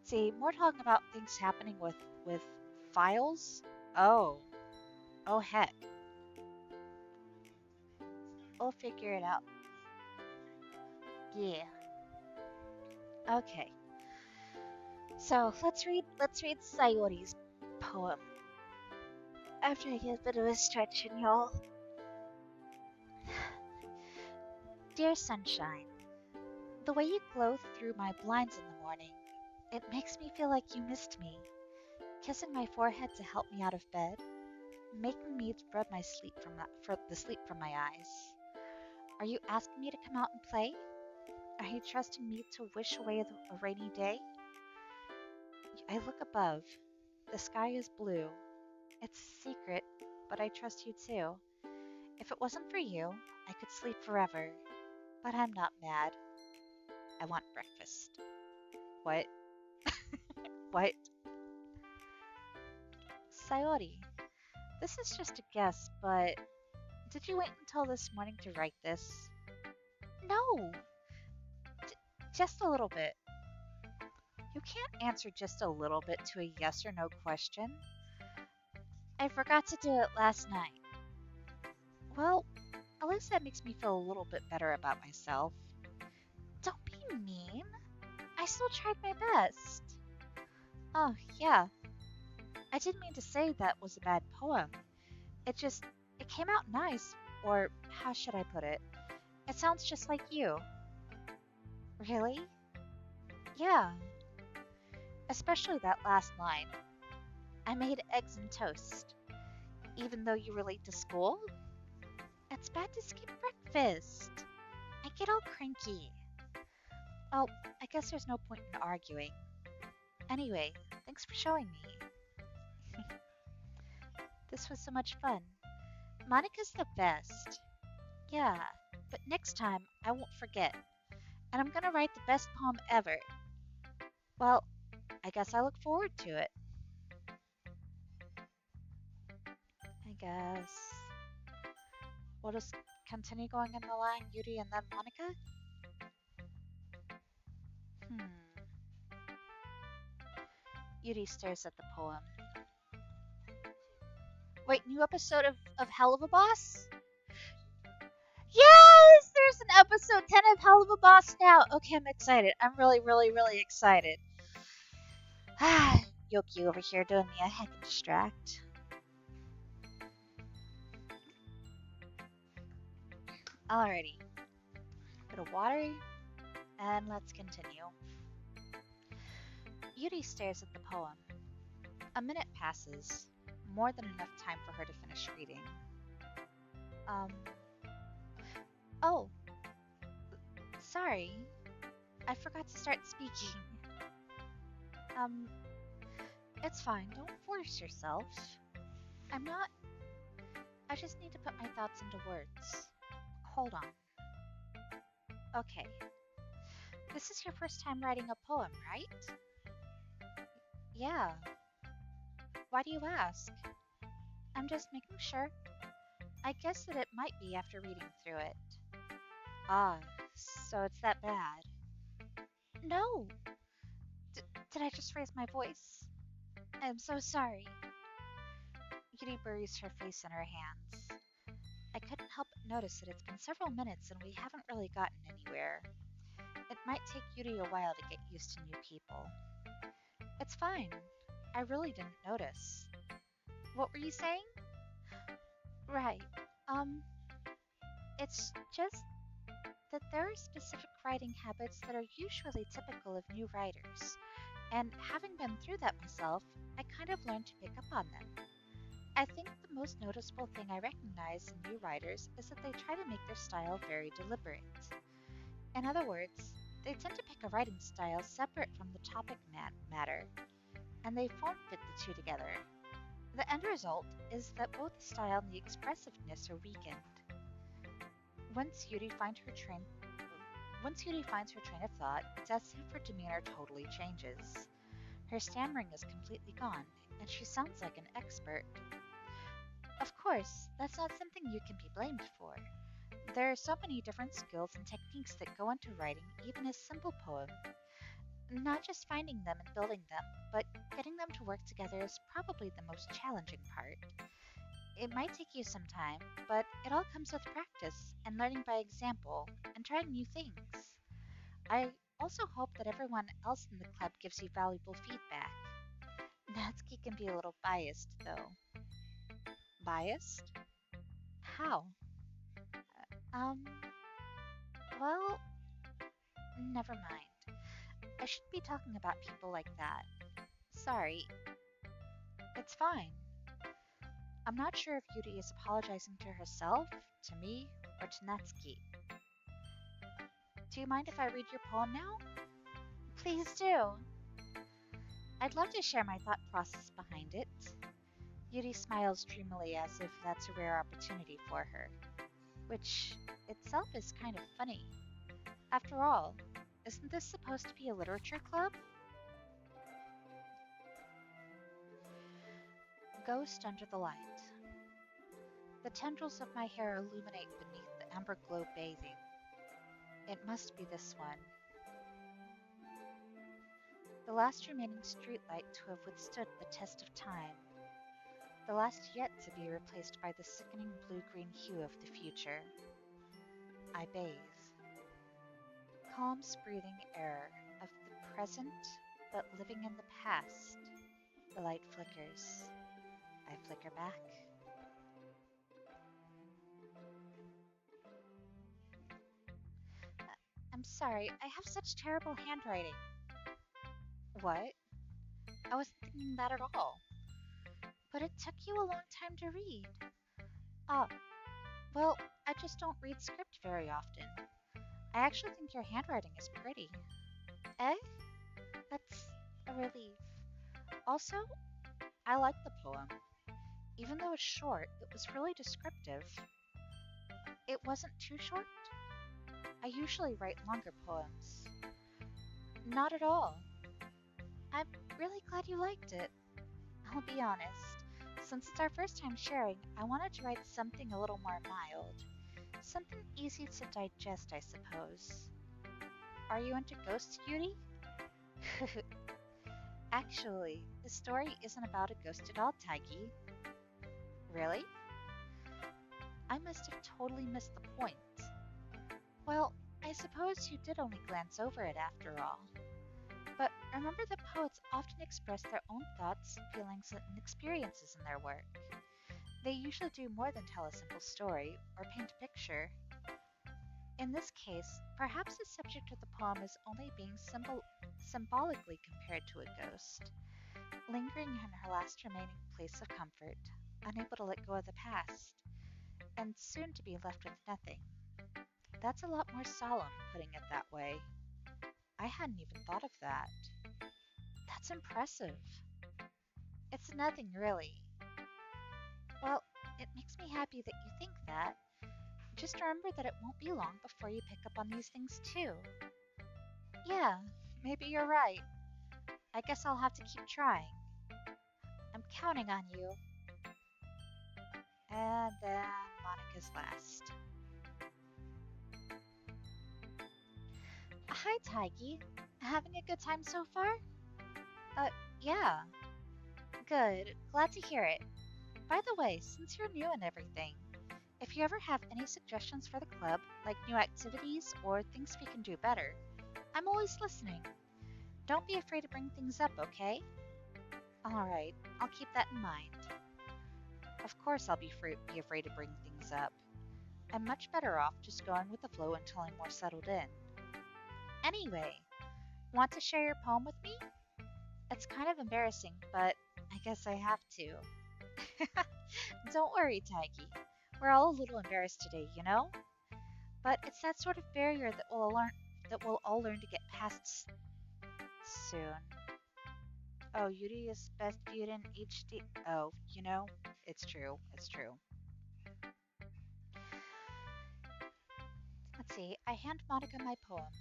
See, more talking about things happening with files. Oh, oh heck, we'll figure it out. Yeah. Okay. So let's read Sayori's poem. After I get a bit of a stretching, y'all. Dear sunshine, the way you glow through my blinds in the morning, it makes me feel like you missed me, kissing my forehead to help me out of bed, making me rub my sleep for the sleep from my eyes. Are you asking me to come out and play? Are you trusting me to wish away a rainy day? I look above. The sky is blue. It's a secret, but I trust you too. If it wasn't for you, I could sleep forever. But I'm not mad. I want breakfast. What? What? Sayori, this is just a guess, but did you wait until this morning to write this? No, just a little bit. You can't answer just a little bit to a yes or no question. I forgot to do it last night. Well, at least that makes me feel a little bit better about myself. Don't be mean. I still tried my best. Oh, yeah. I didn't mean to say that was a bad poem. It just, it came out nice. Or, how should I put it? It sounds just like you. Really? Yeah. Especially that last line. I made eggs and toast. Even though you were late to school? It's bad to skip breakfast. I get all cranky. Oh, I guess there's no point in arguing. Anyway, thanks for showing me. This was so much fun. Monica's the best. Yeah, but next time I won't forget. And I'm gonna write the best poem ever. Well, I guess I look forward to it. I guess. We'll just continue going in the line, Yuri and then Monica? Hmm. Yuri stares at the poem. Wait, new episode of Hell of a Boss? Yes! There's an episode 10 of Hell of a Boss now. Okay, I'm excited. I'm really, really, really excited. Yoki over here doing me a heckin' distract. Alrighty. Bit of water, and let's continue. Yuri stares at the poem. A minute passes, more than enough time for her to finish reading. Um. Oh, sorry. I forgot to start speaking. Um, it's fine. Don't force yourself. I'm not. I just need to put my thoughts into words. Hold on. Okay. This is your first time writing a poem, right? Yeah. Why do you ask? I'm just making sure. I guess that it might be after reading through it. Ah, so it's that bad. No! Did I just raise my voice? I'm so sorry. Yuri buries her face in her hands. I couldn't help but notice that it's been several minutes and we haven't really gotten anywhere. It might take Yuri a while to get used to new people. It's fine. I really didn't notice. What were you saying? Right. Um, it's just that there are specific writing habits that are usually typical of new writers. And having been through that myself, I kind of learned to pick up on them. I think the most noticeable thing I recognize in new writers is that they try to make their style very deliberate. In other words, they tend to pick a writing style separate from the topic matter, and they form fit the two together. The end result is that both the style and the expressiveness are weakened. Once Yuri finds her train Once Yuri finds her train of thought, it's as if her demeanor totally changes. Her stammering is completely gone, and she sounds like an expert. Of course, that's not something you can be blamed for. There are so many different skills and techniques that go into writing even a simple poem. Not just finding them and building them, but getting them to work together is probably the most challenging part. It might take you some time, but it all comes with practice and learning by example and trying new things. I also hope that everyone else in the club gives you valuable feedback. Natsuki can be a little biased, though. Biased? How? Um, well, never mind. I shouldn't be talking about people like that. Sorry, it's fine. I'm not sure if Yuri is apologizing to herself, to me, or to Natsuki. Do you mind if I read your poem now? Please do. I'd love to share my thought process behind it. Yuri smiles dreamily as if that's a rare opportunity for her, which itself is kind of funny. After all, isn't this supposed to be a literature club? Ghost under the light. The tendrils of my hair illuminate beneath the amber glow bathing. It must be this one. The last remaining streetlight to have withstood the test of time. the last yet to be replaced by the sickening blue-green hue of the future. I bathe. Calm, breathing air of the present, but living in the past. The light flickers. I flicker back. I'm sorry, I have such terrible handwriting. What? I wasn't thinking that at all. But it took you a long time to read. Oh, well, I just don't read script very often. I actually think your handwriting is pretty. Eh? That's a relief. Also, I like the poem. Even though it's short, it was really descriptive. It wasn't too short? I usually write longer poems. Not at all. I'm really glad you liked it. I'll be honest. Since it's our first time sharing, I wanted to write something a little more mild. Something easy to digest, I suppose. Are you into ghosts, Yuri? Actually, the story isn't about a ghost at all, Taigi. Really? I must have totally missed the point. Well, I suppose you did only glance over it after all. But remember that poets often express their own thoughts, feelings, and experiences in their work. They usually do more than tell a simple story or paint a picture. In this case, perhaps the subject of the poem is only being symbolically compared to a ghost, lingering in her last remaining place of comfort, unable to let go of the past, and soon to be left with nothing. That's a lot more solemn, putting it that way. I hadn't even thought of that. That's impressive. It's nothing, really. Well, it makes me happy that you think that. Just remember that it won't be long before you pick up on these things too. Yeah, maybe you're right. I guess I'll have to keep trying. I'm counting on you. And then Monica's last. Hi, Taigi. Having a good time so far? Yeah. Good. Glad to hear it. By the way, since you're new and everything, if you ever have any suggestions for the club, like new activities or things we can do better, I'm always listening. Don't be afraid to bring things up, okay? Alright, I'll keep that in mind. Of course I'll be afraid to bring things up. I'm much better off just going with the flow until I'm more settled in. Anyway, want to share your poem with me? It's kind of embarrassing, but I guess I have to. Don't worry, Taigi. We're all a little embarrassed today, you know? But it's that sort of barrier that we'll all learn to get past soon. Oh, Yuri is best viewed in HD. Oh, it's true. It's true. Let's see. I hand Monica my poem.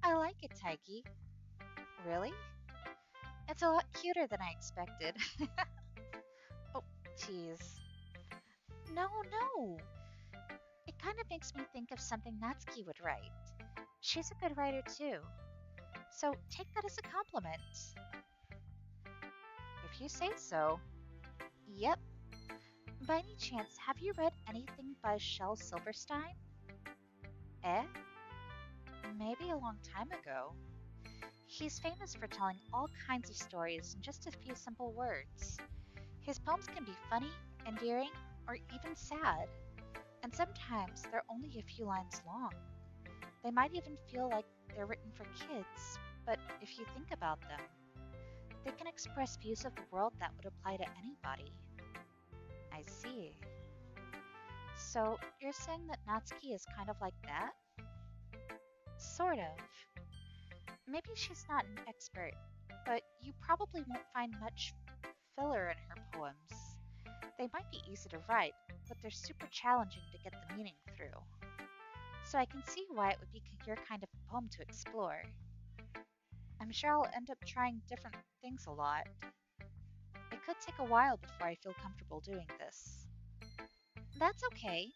I like it, Taigi. Really? It's a lot cuter than I expected. Oh, jeez. No, no. It kind of makes me think of something Natsuki would write. She's a good writer too. So take that as a compliment. If you say so. Yep. By any chance, have you read anything by Shel Silverstein? Eh? Maybe a long time ago. He's famous for telling all kinds of stories in just a few simple words. His poems can be funny, endearing, or even sad. And sometimes they're only a few lines long. They might even feel like they're written for kids, but if you think about them, they can express views of the world that would apply to anybody. I see. So you're saying that Natsuki is kind of like that? Sort of. Maybe she's not an expert, but you probably won't find much filler in her poems. They might be easy to write, but they're super challenging to get the meaning through. So I can see why it would be your kind of poem to explore. I'm sure I'll end up trying different things a lot. It could take a while before I feel comfortable doing this. That's okay.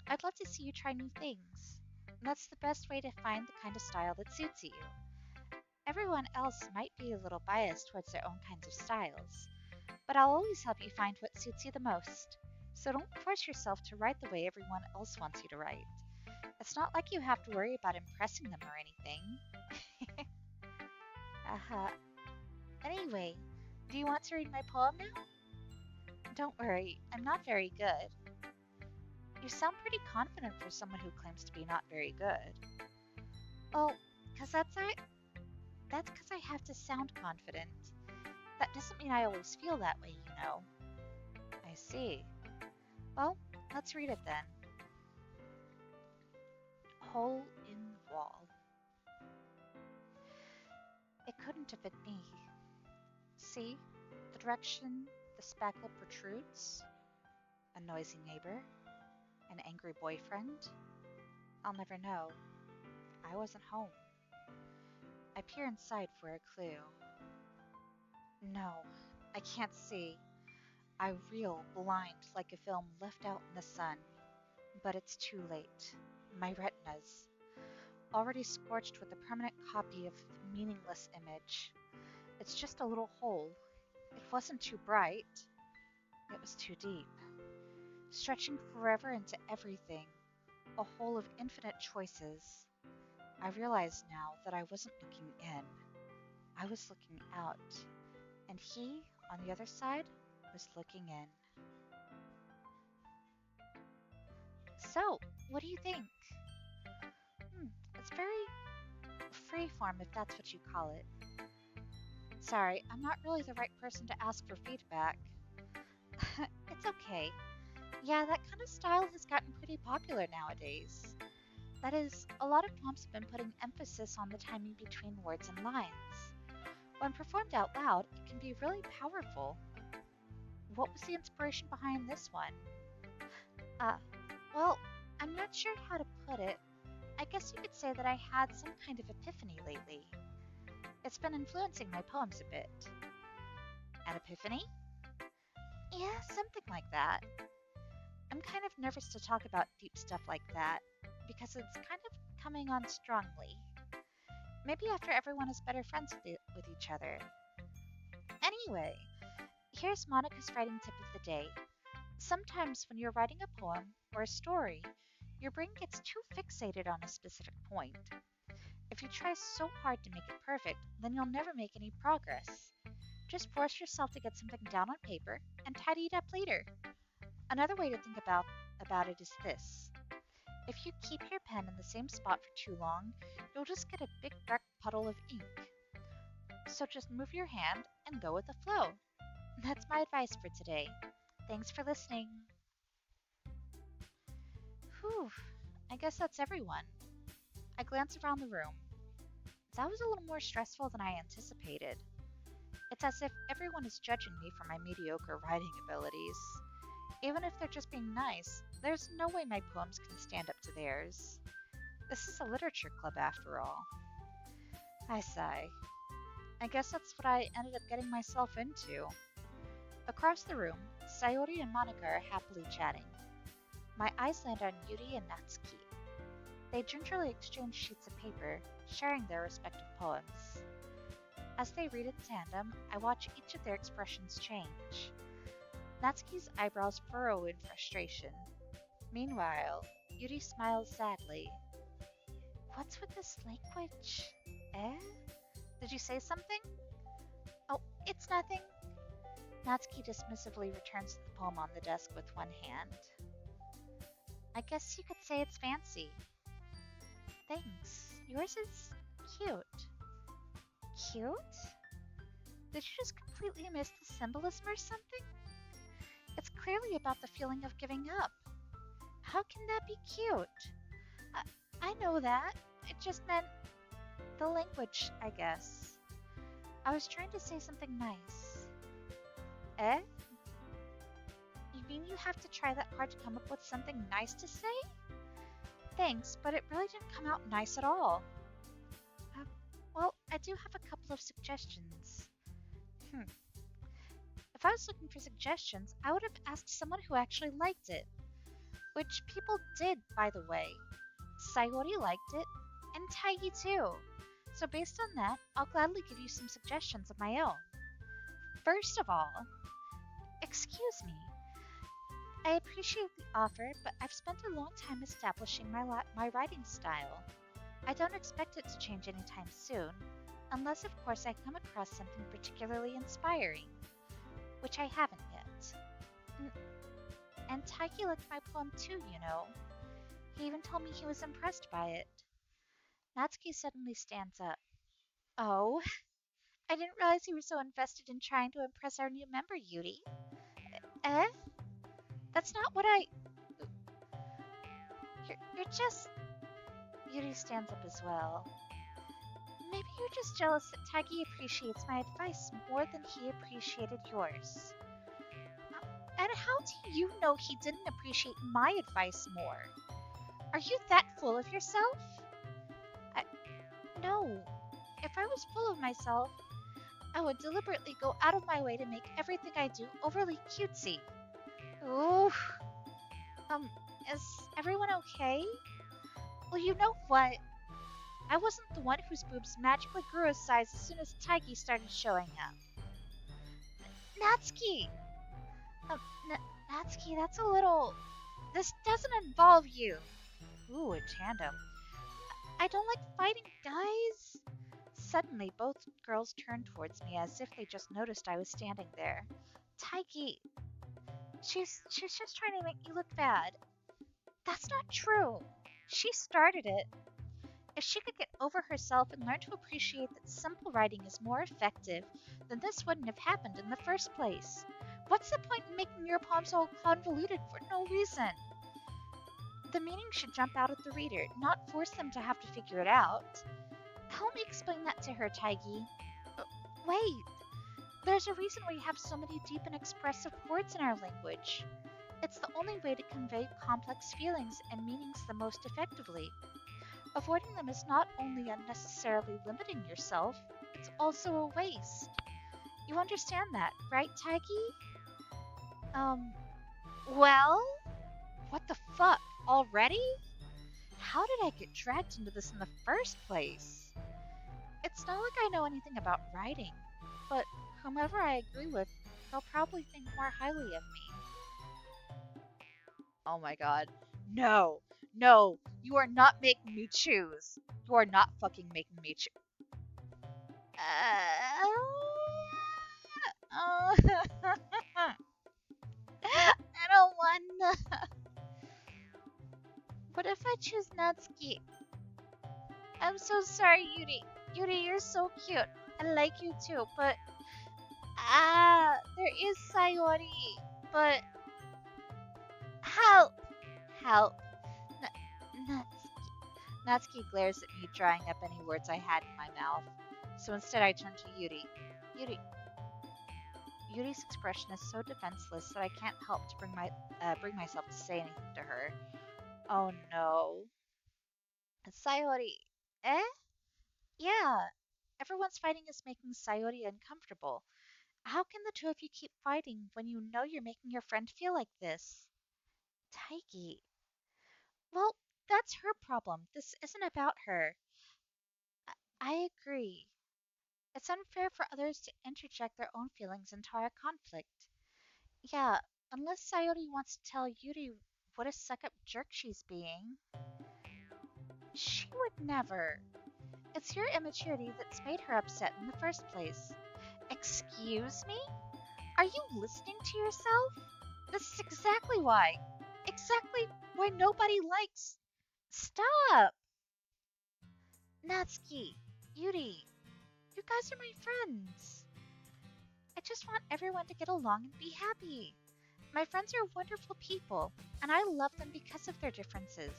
I'd love to see you try new things. That's the best way to find the kind of style that suits you. Everyone else might be a little biased towards their own kinds of styles, but I'll always help you find what suits you the most. So don't force yourself to write the way everyone else wants you to write. It's not like you have to worry about impressing them or anything. Uh-huh. Anyway, do you want to read my poem now? Don't worry, I'm not very good. You sound pretty confident for someone who claims to be not very good. Oh, cause that's because I have to sound confident. That doesn't mean I always feel that way, you know. I see. Well, let's read it then. Hole in wall. It couldn't have been me. See, the direction the spackle protrudes? A noisy neighbor? An angry boyfriend? I'll never know. I wasn't home. I peer inside for a clue. No, I can't see. I reel blind like a film left out in the sun. But it's too late. My retinas, already scorched with a permanent copy of the meaningless image. It's just a little hole. It wasn't too bright. It was too deep. Stretching forever into everything. A hole of infinite choices. I realize now that I wasn't looking in. I was looking out. And he, on the other side, was looking in. So, what do you think? It's very freeform, if that's what you call it. Sorry, I'm not really the right person to ask for feedback. It's okay. Yeah, that kind of style has gotten pretty popular nowadays. That is, a lot of poems have been putting emphasis on the timing between words and lines. When performed out loud, it can be really powerful. What was the inspiration behind this one? Uh, well, I'm not sure how to put it. I guess you could say that I had some kind of epiphany lately. It's been influencing my poems a bit. An epiphany? Yeah, something like that. I'm kind of nervous to talk about deep stuff like that, because it's kind of coming on strongly. Maybe after everyone is better friends with each other. Anyway, here's Monica's writing tip of the day. Sometimes when you're writing a poem or a story, your brain gets too fixated on a specific point. If you try so hard to make it perfect, then you'll never make any progress. Just force yourself to get something down on paper and tidy it up later. Another way to think about it is this. If you keep your pen in the same spot for too long, you'll just get a big dark puddle of ink. So just move your hand and go with the flow. That's my advice for today. Thanks for listening. Whew, I guess that's everyone. I glance around the room. That was a little more stressful than I anticipated. It's as if everyone is judging me for my mediocre writing abilities. Even if they're just being nice, there's no way my poems can stand up to theirs. This is a literature club after all. I sigh. I guess that's what I ended up getting myself into. Across the room, Sayori and Monica are happily chatting. My eyes land on Yuri and Natsuki. They gingerly exchange sheets of paper, sharing their respective poems. As they read in tandem, I watch each of their expressions change. Natsuki's eyebrows furrow in frustration. Meanwhile, Yuri smiles sadly. What's with this language? Eh? Did you say something? Oh, it's nothing. Natsuki dismissively returns the poem on the desk with one hand. I guess you could say it's fancy. Thanks. Yours is cute. Cute? Did you just completely miss the symbolism or something? It's clearly about the feeling of giving up. How can that be cute? I know that. It just meant the language, I guess. I was trying to say something nice. Eh? You mean you have to try that hard to come up with something nice to say? Thanks, but it really didn't come out nice at all. Well, I do have a couple of suggestions. If I was looking for suggestions, I would have asked someone who actually liked it. Which people did, by the way. Sayori liked it, and Taigi too. So based on that, I'll gladly give you some suggestions of my own. First of all, excuse me. I appreciate the offer, but I've spent a long time establishing my writing style. I don't expect it to change anytime soon, unless of course I come across something particularly inspiring, which I haven't yet. N- And Taiki liked my poem too, you know. He even told me he was impressed by it. Natsuki suddenly stands up. Oh, I didn't realize you were so invested in trying to impress our new member, Yuri. Eh? That's not what I. You're just. Yuri stands up as well. Maybe you're just jealous that Taiki appreciates my advice more than he appreciated yours. And how do you know he didn't appreciate my advice more? Are you that full of yourself? I, no. If I was full of myself, I would deliberately go out of my way to make everything I do overly cutesy. Ooh. Um, is everyone okay? Well, you know what? I wasn't the one whose boobs magically grew a size as soon as Taiki started showing up. Natsuki! Um, N- Natsuki, that's a little... This doesn't involve you. Ooh, a tandem. I don't like fighting, guys. Suddenly, both girls turned towards me as if they just noticed I was standing there. Taiki, she's just trying to make you look bad. That's not true. She started it. If she could get over herself and learn to appreciate that simple writing is more effective, then this wouldn't have happened in the first place. What's the point in making your poems all convoluted for no reason? The meaning should jump out at the reader, not force them to have to figure it out. Help me explain that to her, Taigi. Wait, there's a reason we have so many deep and expressive words in our language. It's the only way to convey complex feelings and meanings the most effectively. Avoiding them is not only unnecessarily limiting yourself, it's also a waste. You understand that, right, Taiki? Um, well? What the fuck? Already? How did I get dragged into this in the first place? It's not like I know anything about writing, but whomever I agree with, they'll probably think more highly of me. Oh my god. No, no, you are not making me choose. You are not fucking making me choose. I don't want to. What if I choose Natsuki? I'm so sorry, Yuri. Yuri, you're so cute. I like you too, but there is Sayori. But help, help. Natsuki. Natsuki glares at me, drying up any words I had in my mouth. So instead, I turn to Yuri. Yuri. Yuri's expression is so defenseless that I can't help to bring myself to say anything to her. Oh no. Sayori. Eh? Yeah. Everyone's fighting is making Sayori uncomfortable. How can the two of you keep fighting when you know you're making your friend feel like this? Taiki. Well, that's her problem. This isn't about her. I agree. It's unfair for others to interject their own feelings into our conflict. Yeah, unless Sayori wants to tell Yuri what a suck up jerk she's being. She would never. It's your immaturity that's made her upset in the first place. Excuse me? Are you listening to yourself? This is exactly why. Exactly why nobody likes. Stop! Natsuki, Yuri, you guys are my friends. I just want everyone to get along and be happy. My friends are wonderful people, and I love them because of their differences.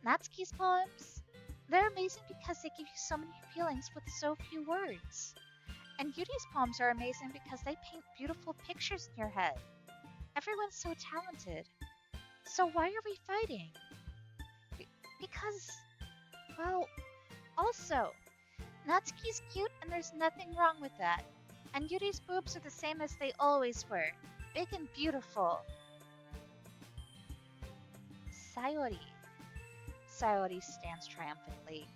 Natsuki's poems, they're amazing because they give you so many feelings with so few words. And Yuri's poems are amazing because they paint beautiful pictures in your head. Everyone's so talented. So why are we fighting? Because, well, also, Natsuki's cute and there's nothing wrong with that. And Yuri's boobs are the same as they always were. Big and beautiful. Sayori. Sayori stands triumphantly.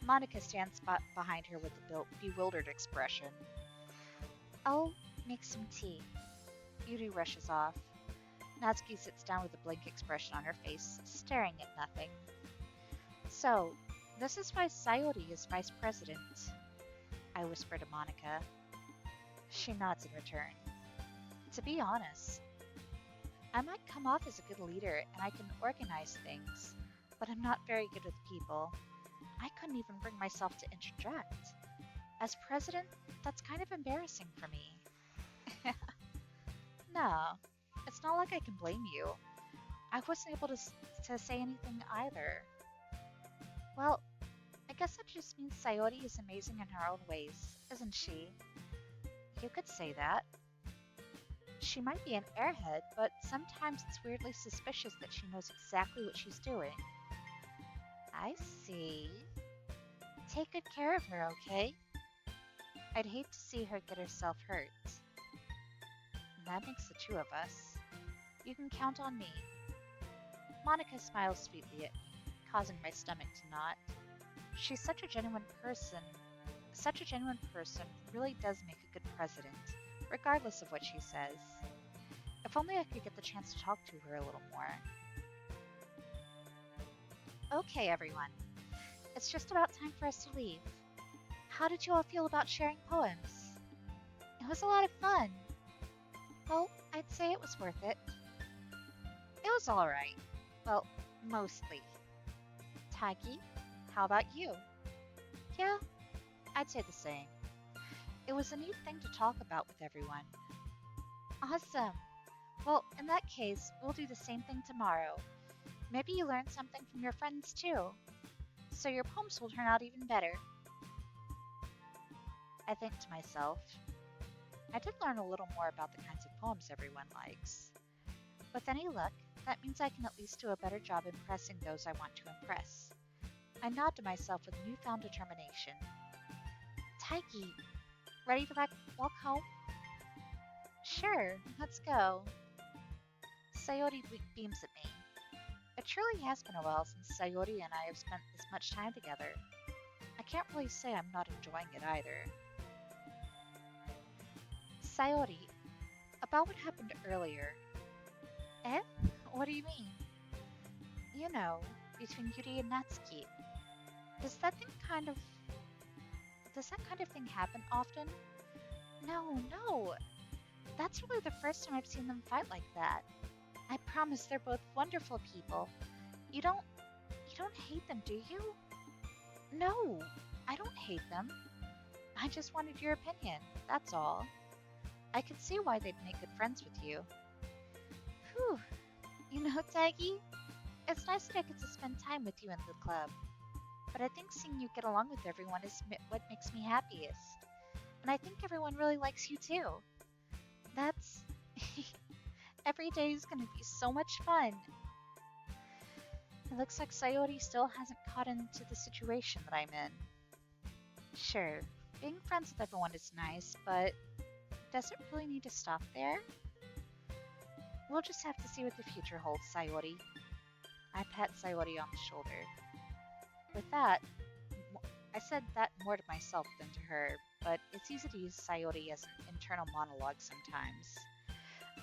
Monica stands behind her with a bewildered expression. I'll make some tea. Yuri rushes off. Natsuki sits down with a blank expression on her face, staring at nothing. So, this is why Sayori is vice president, I whisper to Monica. She nods in return. To be honest, I might come off as a good leader and I can organize things, but I'm not very good with people. I couldn't even bring myself to interject. As president, that's kind of embarrassing for me. No, it's not like I can blame you. I wasn't able to say anything either. Well, I guess that just means Sayori is amazing in her own ways, isn't she? You could say that. She might be an airhead, but sometimes it's weirdly suspicious that she knows exactly what she's doing. I see. Take good care of her, okay? I'd hate to see her get herself hurt. That makes the two of us. You can count on me. Monica smiles sweetly at me, causing my stomach to knot. She's such a genuine person. Such a genuine person really does make a good president, regardless of what she says. If only I could get the chance to talk to her a little more. Okay, everyone. It's just about time for us to leave. How did you all feel about sharing poems? It was a lot of fun. Well, I'd say it was worth it. It was alright. Well, mostly. Taiki, how about you? Yeah, I'd say the same. It was a neat thing to talk about with everyone. Awesome. Well, in that case, we'll do the same thing tomorrow. Maybe you learned something from your friends too. So your poems will turn out even better. I think to myself. I did learn a little more about the kinds of poems everyone likes. With any luck, that means I can at least do a better job impressing those I want to impress. I nod to myself with newfound determination. Taiki, ready to walk home? Sure, let's go. Sayori beams at me. It truly has been a while since Sayori and I have spent this much time together. I can't really say I'm not enjoying it either. Sayori, about what happened earlier. Eh? What do you mean? You know, between Yuri and Natsuki. Does that thing kind of... Does that kind of thing happen often? No. That's really the first time I've seen them fight like that. I promise they're both wonderful people. You don't hate them, do you? No, I don't hate them. I just wanted your opinion, that's all. I could see why they'd make good friends with you. Whew. You know, Taggy, it's nice that I get to spend time with you in the club. But I think seeing you get along with everyone is what makes me happiest. And I think everyone really likes you too. That's... Every day is going to be so much fun. It looks like Sayori still hasn't caught into the situation that I'm in. Sure, being friends with everyone is nice, but does it really need to stop there? We'll just have to see what the future holds, Sayori. I pat Sayori on the shoulder. With that, I said that more to myself than to her, but it's easy to use Sayori as an internal monologue sometimes.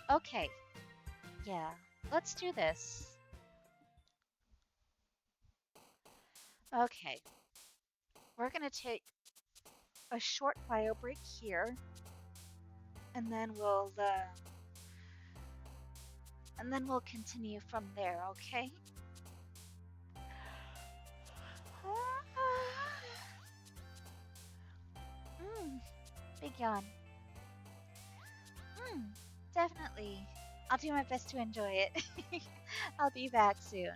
Okay, yeah, let's do this. Okay, we're gonna take a short bio break here, and then we'll continue from there. Okay. Big yawn. Definitely. I'll do my best to enjoy it. I'll be back soon.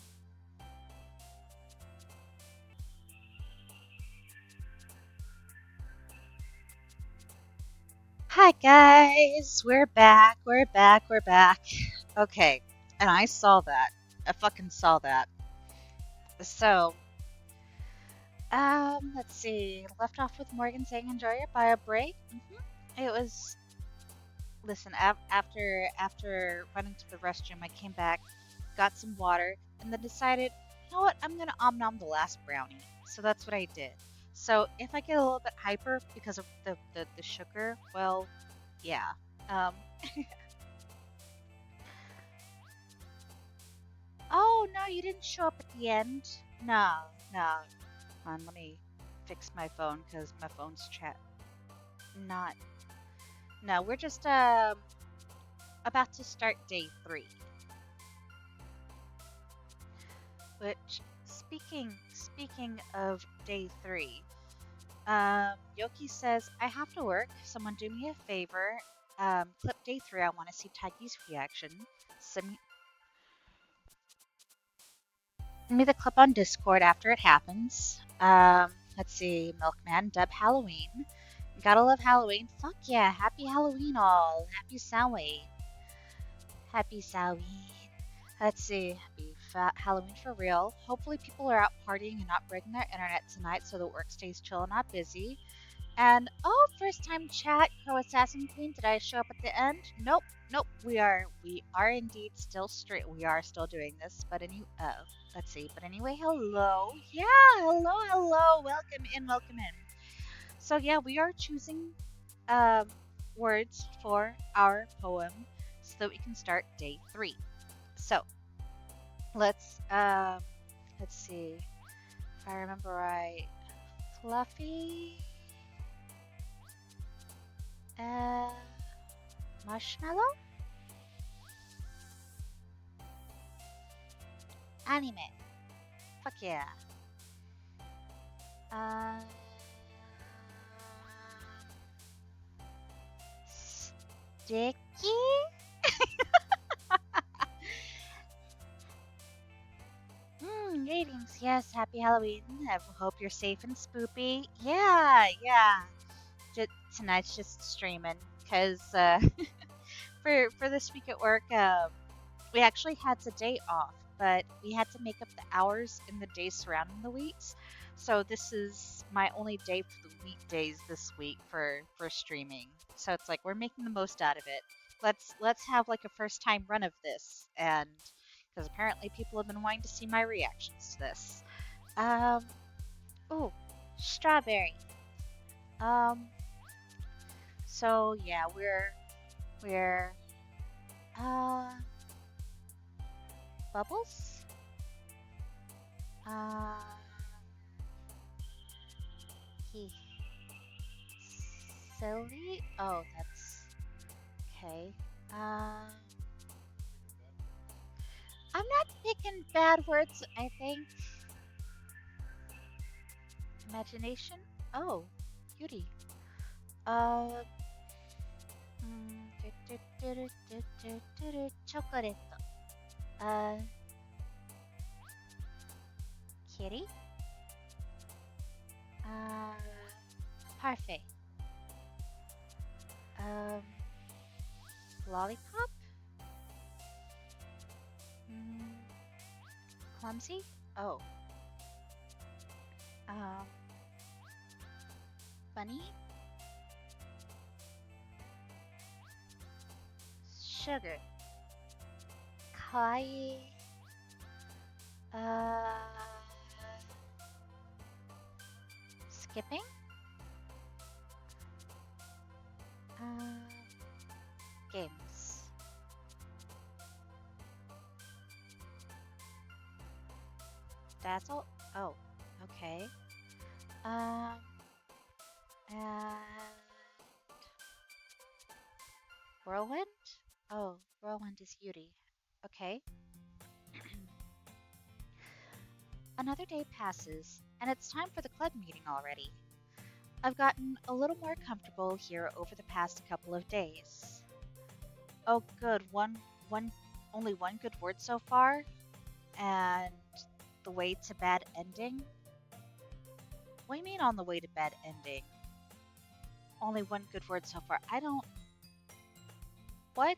Hi guys, we're back. Okay, and I saw that. I fucking saw that. So, let's see. Left off with Morgan saying enjoy your bio break. It was. Listen, after running to the restroom, I came back, got some water, and then decided, you know what? I'm gonna om nom the last brownie. So that's what I did. So if I get a little bit hyper because of the sugar, well, yeah. Um, oh no, you didn't show up at the end. No, no. Hold on, let me fix my phone because my phone's chat. Not. No, we're just about to start day 3. Which, speaking of day 3, Yoki says I have to work. Someone do me a favor. Clip day 3. I want to see Taigi's reaction. Send me the clip on Discord after it happens. Let's see, Milkman, Dub Halloween. Gotta love Halloween. Fuck yeah, happy Halloween all. Happy Samhain. Happy Samhain. Let's see, happy Halloween for real. Hopefully people are out partying and not breaking their internet tonight so the work stays chill and not busy. And oh, first time chat, Crow Assassin Queen. Did I show up at the end? Nope, nope. We are indeed still straight. We are still doing this. But let's see. But anyway, hello. Yeah, hello, hello. Welcome in, welcome in. So yeah, we are choosing um, words for our poem so that we can start day 3. So let's let's see if I remember right. Fluffy. Uh, Marshmallow? Anime. Fuck yeah. Uh, Sticky? Greetings. Yes, happy Halloween. I hope you're safe and spoopy. Yeah, yeah. Tonight's just streaming because for this week at work, we actually had a day off, but we had to make up the hours in the days surrounding the weeks. So this is my only day for the weekdays this week for streaming. So it's like we're making the most out of it. Let's have like a first time run of this, and because apparently people have been wanting to see my reactions to this. Um, ooh, strawberry. Um, so yeah, we're uh bubbles. Uh, he silly. Oh, that's okay. I'm not picking bad words. I think imagination. Oh, beauty. Uh, chocolate. Uh, kitty. Uh, parfait. Um, lollipop. Mm, clumsy. Oh. Um, bunny. Sugar. Kawaii. Uh, skipping. Um, games. That's all. Oh, okay. Um, and whirlwind. Oh, whirlwind is Yuri. Okay. Another day passes, and it's time for the club meeting already. I've gotten a little more comfortable here over the past couple of days. Oh, good. Only one good word so far, and the way to bad ending. What do you mean on the way to bad ending? Only one good word so far. I don't. What?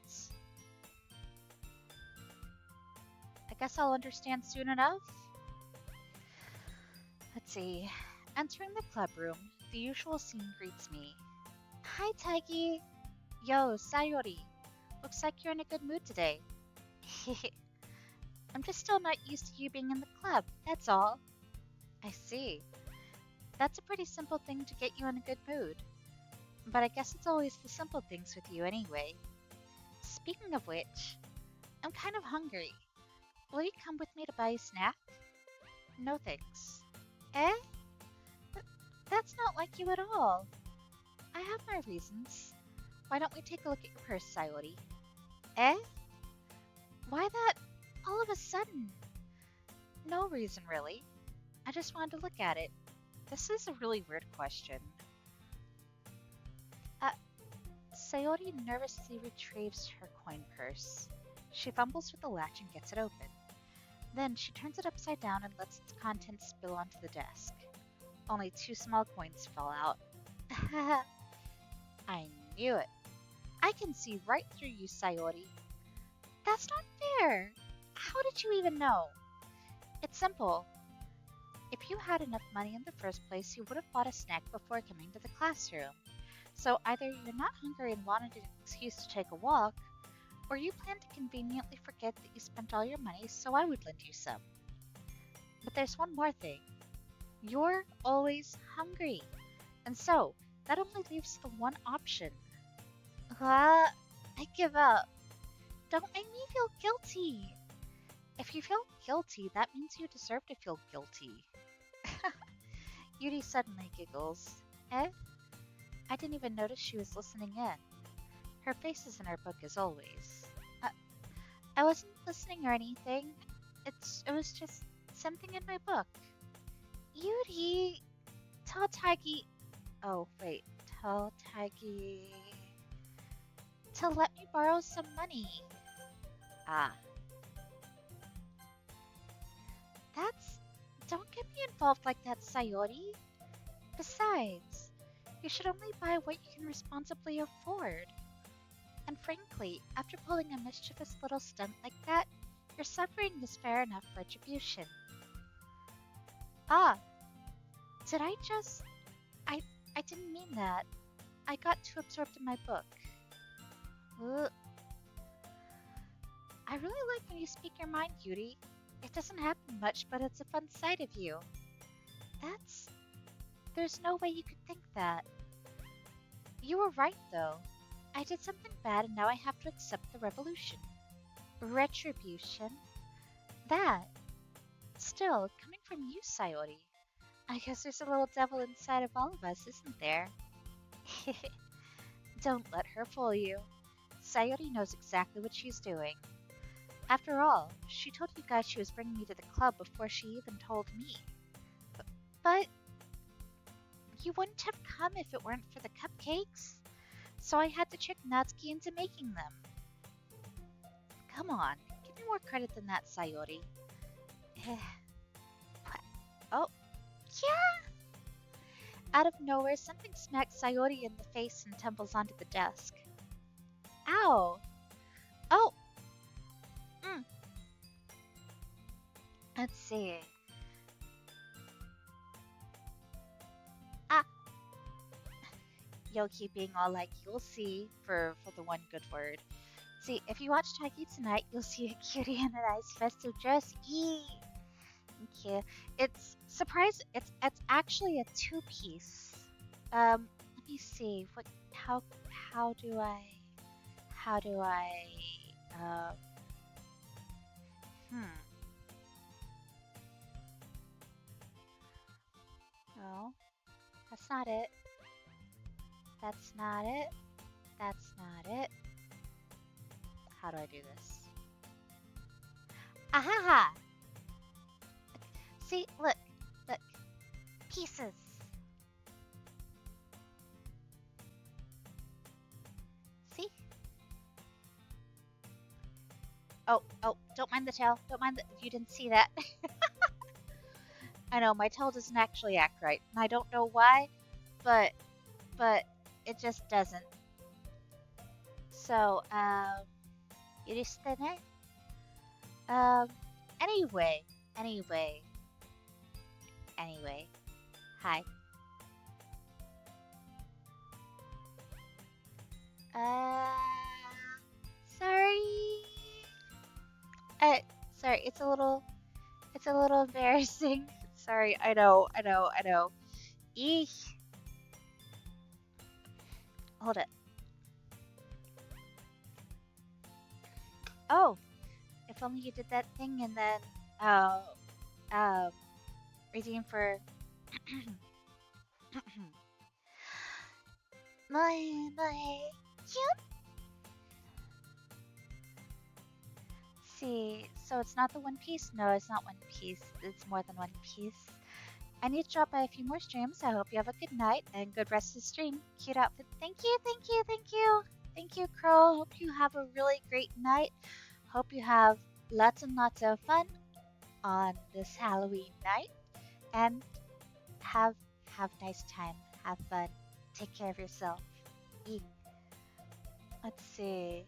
I guess I'll understand soon enough. Let's see. Entering the club room, the usual scene greets me. Hi, Taigi. Yo, Sayori. Looks like you're in a good mood today. I'm just still not used to you being in the club, that's all. I see. That's a pretty simple thing to get you in a good mood. But I guess it's always the simple things with you anyway. Speaking of which, I'm kind of hungry. Will you come with me to buy a snack? No thanks. Eh? Th- That's not like you at all. I have my reasons. Why don't we take a look at your purse, Sayori? Eh? Why that all of a sudden? No reason, really. I just wanted to look at it. This is a really weird question. Uh, Sayori nervously retrieves her coin purse. She fumbles with the latch and gets it open. Then she turns it upside down and lets its contents spill onto the desk. Only two small coins fall out. I knew it. I can see right through you, Sayori. That's not fair. How did you even know? It's simple. If you had enough money in the first place, you would have bought a snack before coming to the classroom. So either you're not hungry and wanted an excuse to take a walk, or you plan to conveniently forget that you spent all your money so I would lend you some. But there's one more thing. You're always hungry. And so, that only leaves the one option. I give up. Don't make me feel guilty. If you feel guilty, that means you deserve to feel guilty. Yuri suddenly giggles. Eh? I didn't even notice she was listening in. Her face is in her book as always. I wasn't listening or anything. It was just something in my book. Yuri, tell Taigi. Oh wait, tell Taigi to let me borrow some money. Ah, that's. Don't get me involved like that, Sayori. Besides, you should only buy what you can responsibly afford. And frankly, after pulling a mischievous little stunt like that, your suffering is fair enough retribution. Ah, did I just... I, I didn't mean that. I got too absorbed in my book. Ugh. I really like when you speak your mind, Yuri. It doesn't happen much, but it's a fun side of you. That's... There's no way you could think that. You were right, though. I did something bad and now I have to accept the revolution. Retribution? That? Still, coming from you, Sayori. I guess there's a little devil inside of all of us, isn't there? Don't let her fool you. Sayori knows exactly what she's doing. After all, she told you guys she was bringing me to the club before she even told me. But you wouldn't have come if it weren't for the cupcakes. So I had to trick Natsuki into making them. Come on, give me more credit than that, Sayori. Oh, yeah! Out of nowhere, something smacks Sayori in the face and tumbles onto the desk. Ow! Oh! Let's see. Ah! Yoki being all like, you'll see, for the one good word. See, if you watch Taiki tonight, you'll see a cutie in a nice festive dress. Yee! Thank you. It's actually a two-piece. Let me see. How how do I how do I um hmm. No, that's not it. That's not it. That's not it. How do I do this? Ahaha! See, look, pieces. See? Oh, don't mind the tail. Don't mind that you didn't see that. I know my tail doesn't actually act right, and I don't know why, but it just doesn't. So, Yurishite? Um, anyway, anyway, anyway. Hi. Uh, sorry. Uh, sorry, it's a little embarrassing. Sorry, I know. Eek. Hold it. Oh, if only you did that thing and then, uh, um, redeem for my. Yep. See, so it's not the One Piece? No, it's not One Piece. It's more than One Piece. I need to drop by a few more streams. I hope you have a good night and good rest of the stream. Cute outfit. Thank you, thank you, thank you. Thank you, Crow. Hope you have a really great night. Hope you have lots and lots of fun on this Halloween night. And have a nice time. Have fun. Take care of yourself. Eat. Let's see.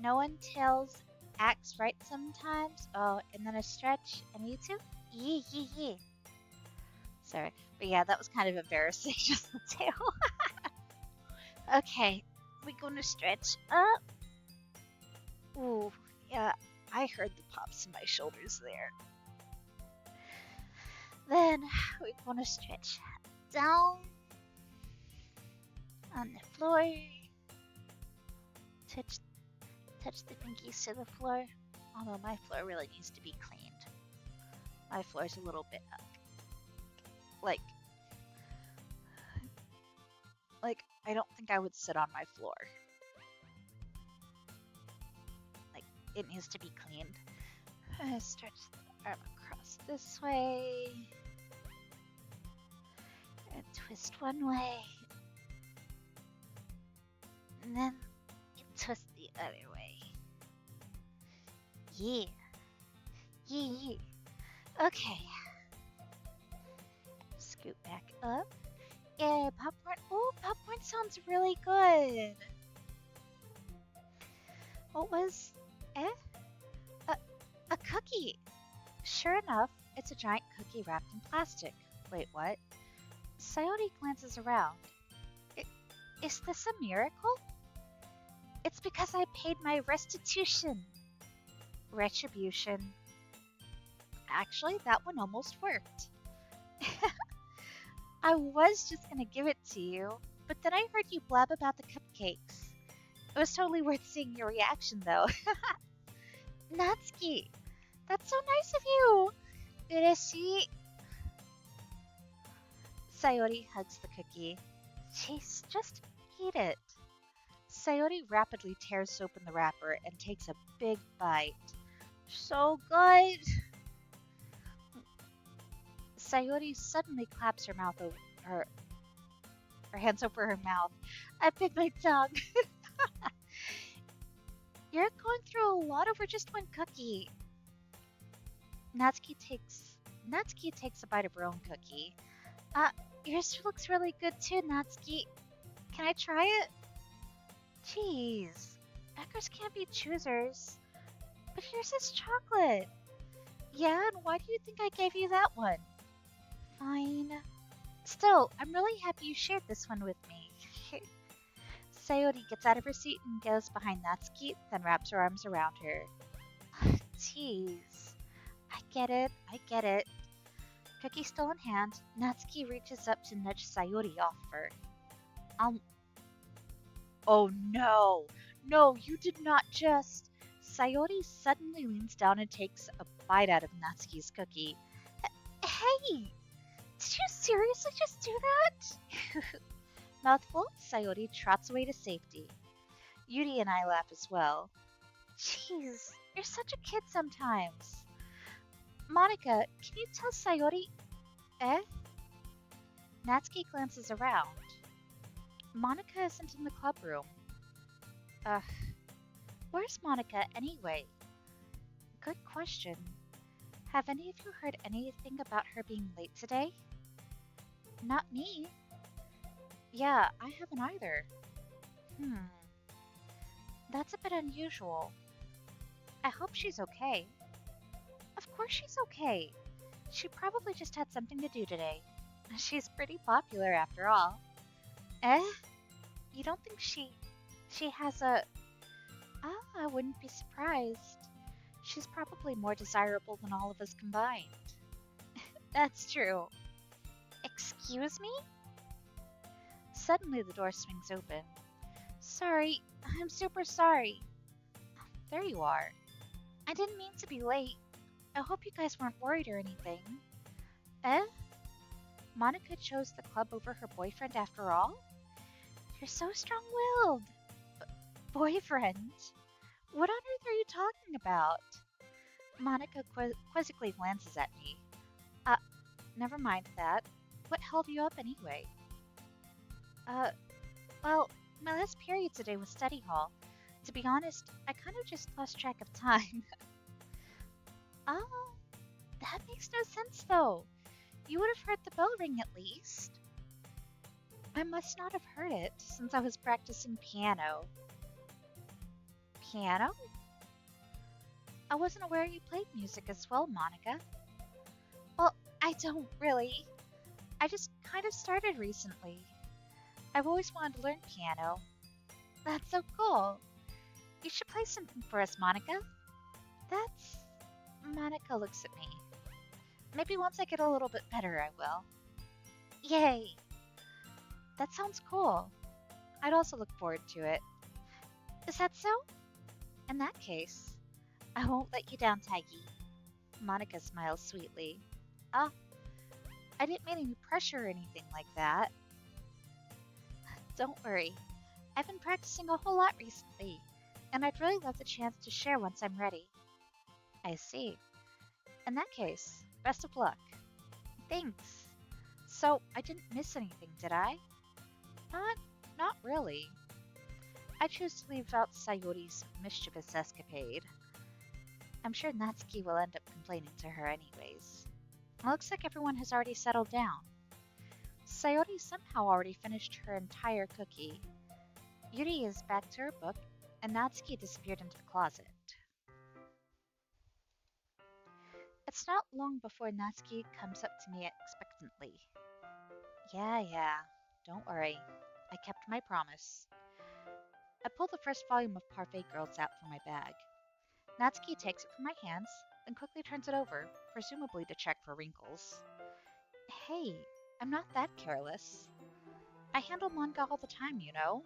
No one tells acts right sometimes. Oh, and then a stretch. And you too? Yee yee yee. Sorry. But yeah, that was kind of embarrassing, just the tail. Okay, we're gonna stretch up. Ooh, yeah, I heard the pops in my shoulders there. Then we're gonna stretch down on the floor. Touch the pinkies to the floor. Although my floor really needs to be cleaned. My floor's a little bit up. Like, I don't think I would sit on my floor. Like, it needs to be cleaned. Stretch the arm across this way. And twist one way. And then you twist the other way. Yeah. Yeah. Okay. Scoot back up. Yeah, popcorn. Oh, popcorn sounds really good. What was... Eh? A cookie. Sure enough, it's a giant cookie wrapped in plastic. Wait, what? Sayori glances around. Is this a miracle? It's because I paid my restitution. Retribution. Actually, that one almost worked. I was just gonna give it to you, but then I heard you blab about the cupcakes. It was totally worth seeing your reaction, though. Natsuki, that's so nice of you. Ureshi. Sayori hugs the cookie. Jeez, just eat it. Sayori rapidly tears open the wrapper and takes a big bite. So good. Sayori suddenly claps her mouth over her hands over her mouth. I bit my tongue. You're going through a lot over just one cookie. Natsuki takes a bite of her own cookie. Yours looks really good too, Natsuki. Can I try it? Jeez, beggars can't be choosers. But yours is chocolate. Yeah, and why do you think I gave you that one? Fine. Still, I'm really happy you shared this one with me. Sayori gets out of her seat and goes behind Natsuki, then wraps her arms around her. Jeez. I get it. Cookie still in hand, Natsuki reaches up to nudge Sayori off her. Oh no! No, you did not just... Sayori suddenly leans down and takes a bite out of Natsuki's cookie. Hey! Did you seriously just do that? Mouthful, Sayori trots away to safety. Yuri and I laugh as well. Jeez, you're such a kid sometimes. Monica, can you tell Sayori... Eh? Natsuki glances around. Monica isn't in the club room. Where's Monica anyway? Good question. Have any of you heard anything about her being late today? Not me. Yeah, I haven't either. That's a bit unusual. I hope she's okay. Of course she's okay. She probably just had something to do today. She's pretty popular after all. Eh? You don't think she has a... I wouldn't be surprised. She's probably more desirable than all of us combined. That's true. Excuse me? Suddenly, the door swings open. Sorry, I'm super sorry. There you are. I didn't mean to be late. I hope you guys weren't worried or anything. Eh? Monica chose the club over her boyfriend after all? You're so strong-willed. Boyfriend? What on earth are you talking about? Monica quizzically glances at me. Uh, Never mind that. What held you up anyway? Uh, well, my last period today was study hall. To be honest, I kind of just lost track of time. Oh, that makes no sense though. You would have heard the bell ring at least. I must not have heard it since I was practicing piano. Piano? I wasn't aware you played music as well, Monica. Well, I don't really. I just kind of started recently. I've always wanted to learn piano. That's so cool. You should play something for us, Monica. That's... Monica looks at me. Maybe once I get a little bit better, I will. Yay! That sounds cool. I'd also look forward to it. Is that so? In that case, I won't let you down, Taigi. Monica smiles sweetly. Ah, I didn't mean any pressure or anything like that. Don't worry. I've been practicing a whole lot recently, and I'd really love the chance to share once I'm ready. I see. In that case, best of luck. Thanks. So, I didn't miss anything, did I? Not, not really. I chose to leave out Sayori's mischievous escapade. I'm sure Natsuki will end up complaining to her anyways. It looks like everyone has already settled down. Sayori somehow already finished her entire cookie. Yuri is back to her book, and Natsuki disappeared into the closet. It's not long before Natsuki comes up to me expectantly. Yeah, don't worry. I kept my promise. I pull the first volume of Parfait Girls out from my bag. Natsuki takes it from my hands, then quickly turns it over, presumably to check for wrinkles. Hey, I'm not that careless. I handle manga all the time, you know.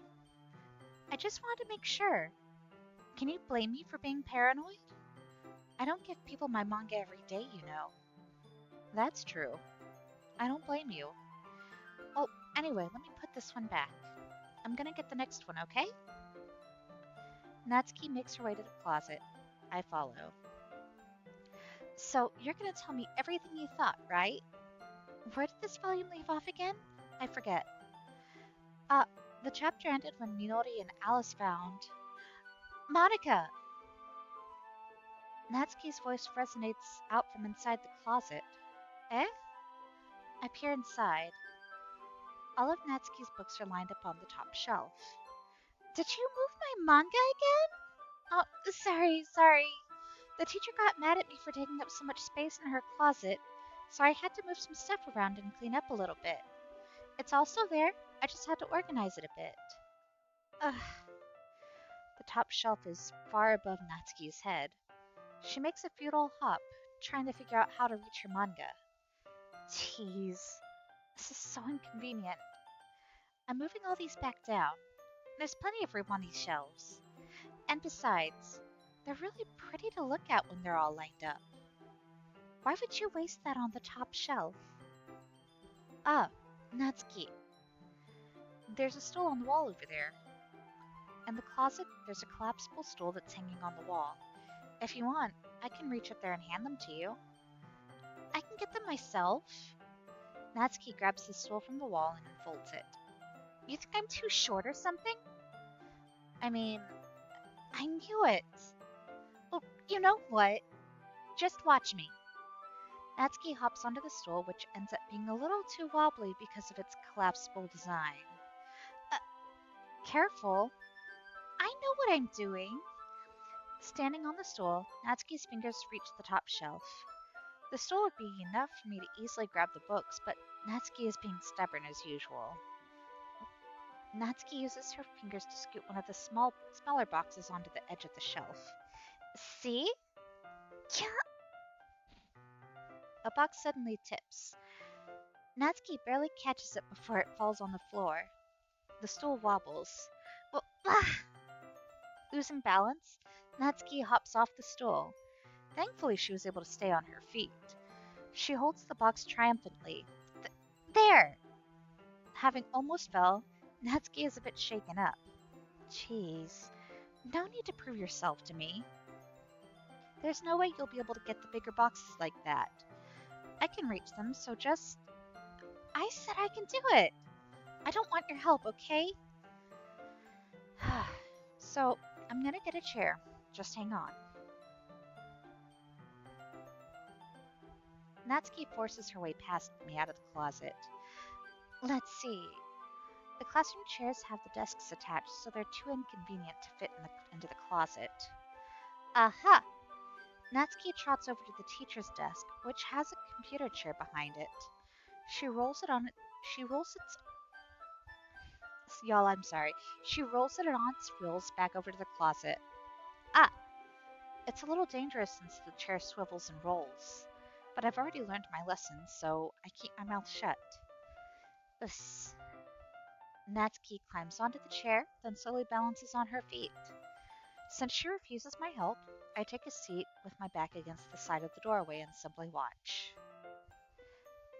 I just wanted to make sure. Can you blame me for being paranoid? I don't give people my manga every day, you know. That's true. I don't blame you. Oh, anyway, let me put this one back. I'm gonna get the next one, okay? Natsuki makes her way to the closet. I follow. So, you're gonna tell me everything you thought, right? Where did this volume leave off again? I forget. Uh, the chapter ended when Minori and Alice found... Monica! Natsuki's voice resonates out from inside the closet. Eh? I peer inside. All of Natsuki's books are lined up on the top shelf. Did you move my manga again? Oh, sorry. The teacher got mad at me for taking up so much space in her closet, so I had to move some stuff around and clean up a little bit. It's all still there, I just had to organize it a bit. Ugh. The top shelf is far above Natsuki's head. She makes a futile hop, trying to figure out how to reach her manga. Jeez, this is so inconvenient. I'm moving all these back down. There's plenty of room on these shelves. And besides, they're really pretty to look at when they're all lined up. Why would you waste that on the top shelf? Ah, Natsuki. There's a stool on the wall over there. In the closet, there's a collapsible stool that's hanging on the wall. If you want, I can reach up there and hand them to you. I can get them myself. Natsuki grabs the stool from the wall and unfolds it. You think I'm too short or something? I mean, I knew it. Well, you know what? Just watch me. Natsuki hops onto the stool, which ends up being a little too wobbly because of its collapsible design. Careful. I know what I'm doing. Standing on the stool, Natsuki's fingers reach the top shelf. The stool would be enough for me to easily grab the books, but Natsuki is being stubborn as usual. Natsuki uses her fingers to scoot one of the smaller boxes onto the edge of the shelf. See? Yeah. A box suddenly tips. Natsuki barely catches it before it falls on the floor. The stool wobbles. Well, losing balance, Natsuki hops off the stool. Thankfully, she was able to stay on her feet. She holds the box triumphantly. There! Having almost fell, Natsuki is a bit shaken up. Jeez, no need to prove yourself to me. There's no way you'll be able to get the bigger boxes like that. I can reach them, so just... I said I can do it! I don't want your help, okay? So, I'm gonna get a chair. Just hang on. Natsuki forces her way past me out of the closet. Let's see. The classroom chairs have the desks attached, so they're too inconvenient to fit into the closet. Aha! Natsuki trots over to the teacher's desk, which has a computer chair behind it. She rolls it on Y'all, I'm sorry. She rolls it on its wheels back over to the closet. Ah! It's a little dangerous since the chair swivels and rolls. But I've already learned my lesson, so I keep my mouth shut. This. Natsuki climbs onto the chair, then slowly balances on her feet. Since she refuses my help, I take a seat with my back against the side of the doorway and simply watch.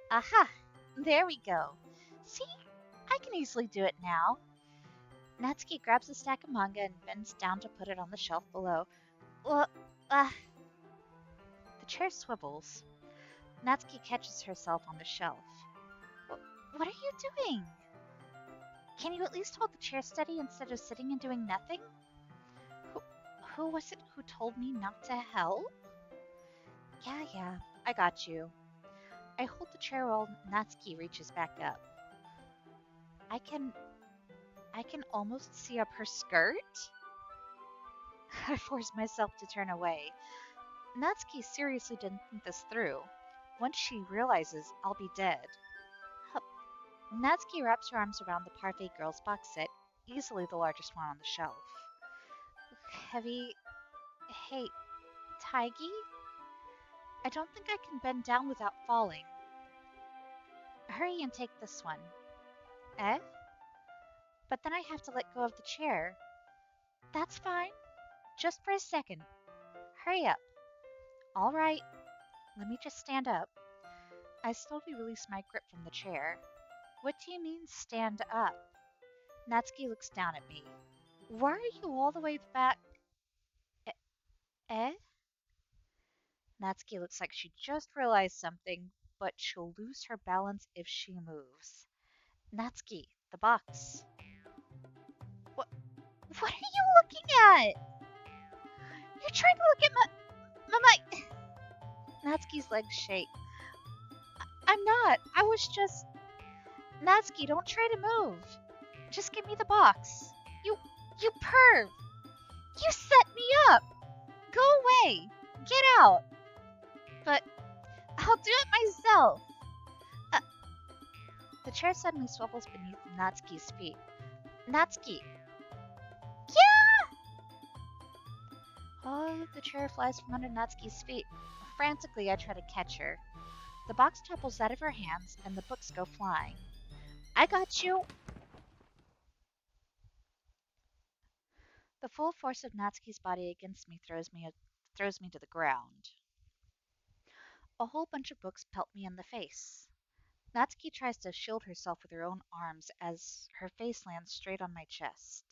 Aha! There we go. See? I can easily do it now. Natsuki grabs a stack of manga and bends down to put it on the shelf below. The chair swivels. Natsuki catches herself on the shelf. What are you doing? Can you at least hold the chair steady instead of sitting and doing nothing? Who was it who told me not to help? Yeah, I got you. I hold the chair while Natsuki reaches back up. I can almost see up her skirt? I force myself to turn away. Natsuki seriously didn't think this through. Once she realizes I'll be dead. Natsuki wraps her arms around the Parfait Girls box set, easily the largest one on the shelf. Heavy. Hey, Taigi? I don't think I can bend down without falling. Hurry and take this one. Eh? But then I have to let go of the chair. That's fine. Just for a second. Hurry up. All right. Let me just stand up. I slowly release my grip from the chair. What do you mean, stand up? Natsuki looks down at me. Why are you all the way back? Eh? Natsuki looks like she just realized something, but she'll lose her balance if she moves. Natsuki, the box. What are you looking at? You're trying to look at my... Natsuki's legs shake. I'm not. I was just... Natsuki, don't try to move. Just give me the box. You perv. You set me up. Go away. Get out. But I'll do it myself. The chair suddenly swivels beneath Natsuki's feet. Natsuki. Yeah! Oh, the chair flies from under Natsuki's feet. Frantically, I try to catch her. The box topples out of her hands, and the books go flying. I got you! The full force of Natsuki's body against me throws me to the ground. A whole bunch of books pelt me in the face. Natsuki tries to shield herself with her own arms as her face lands straight on my chest.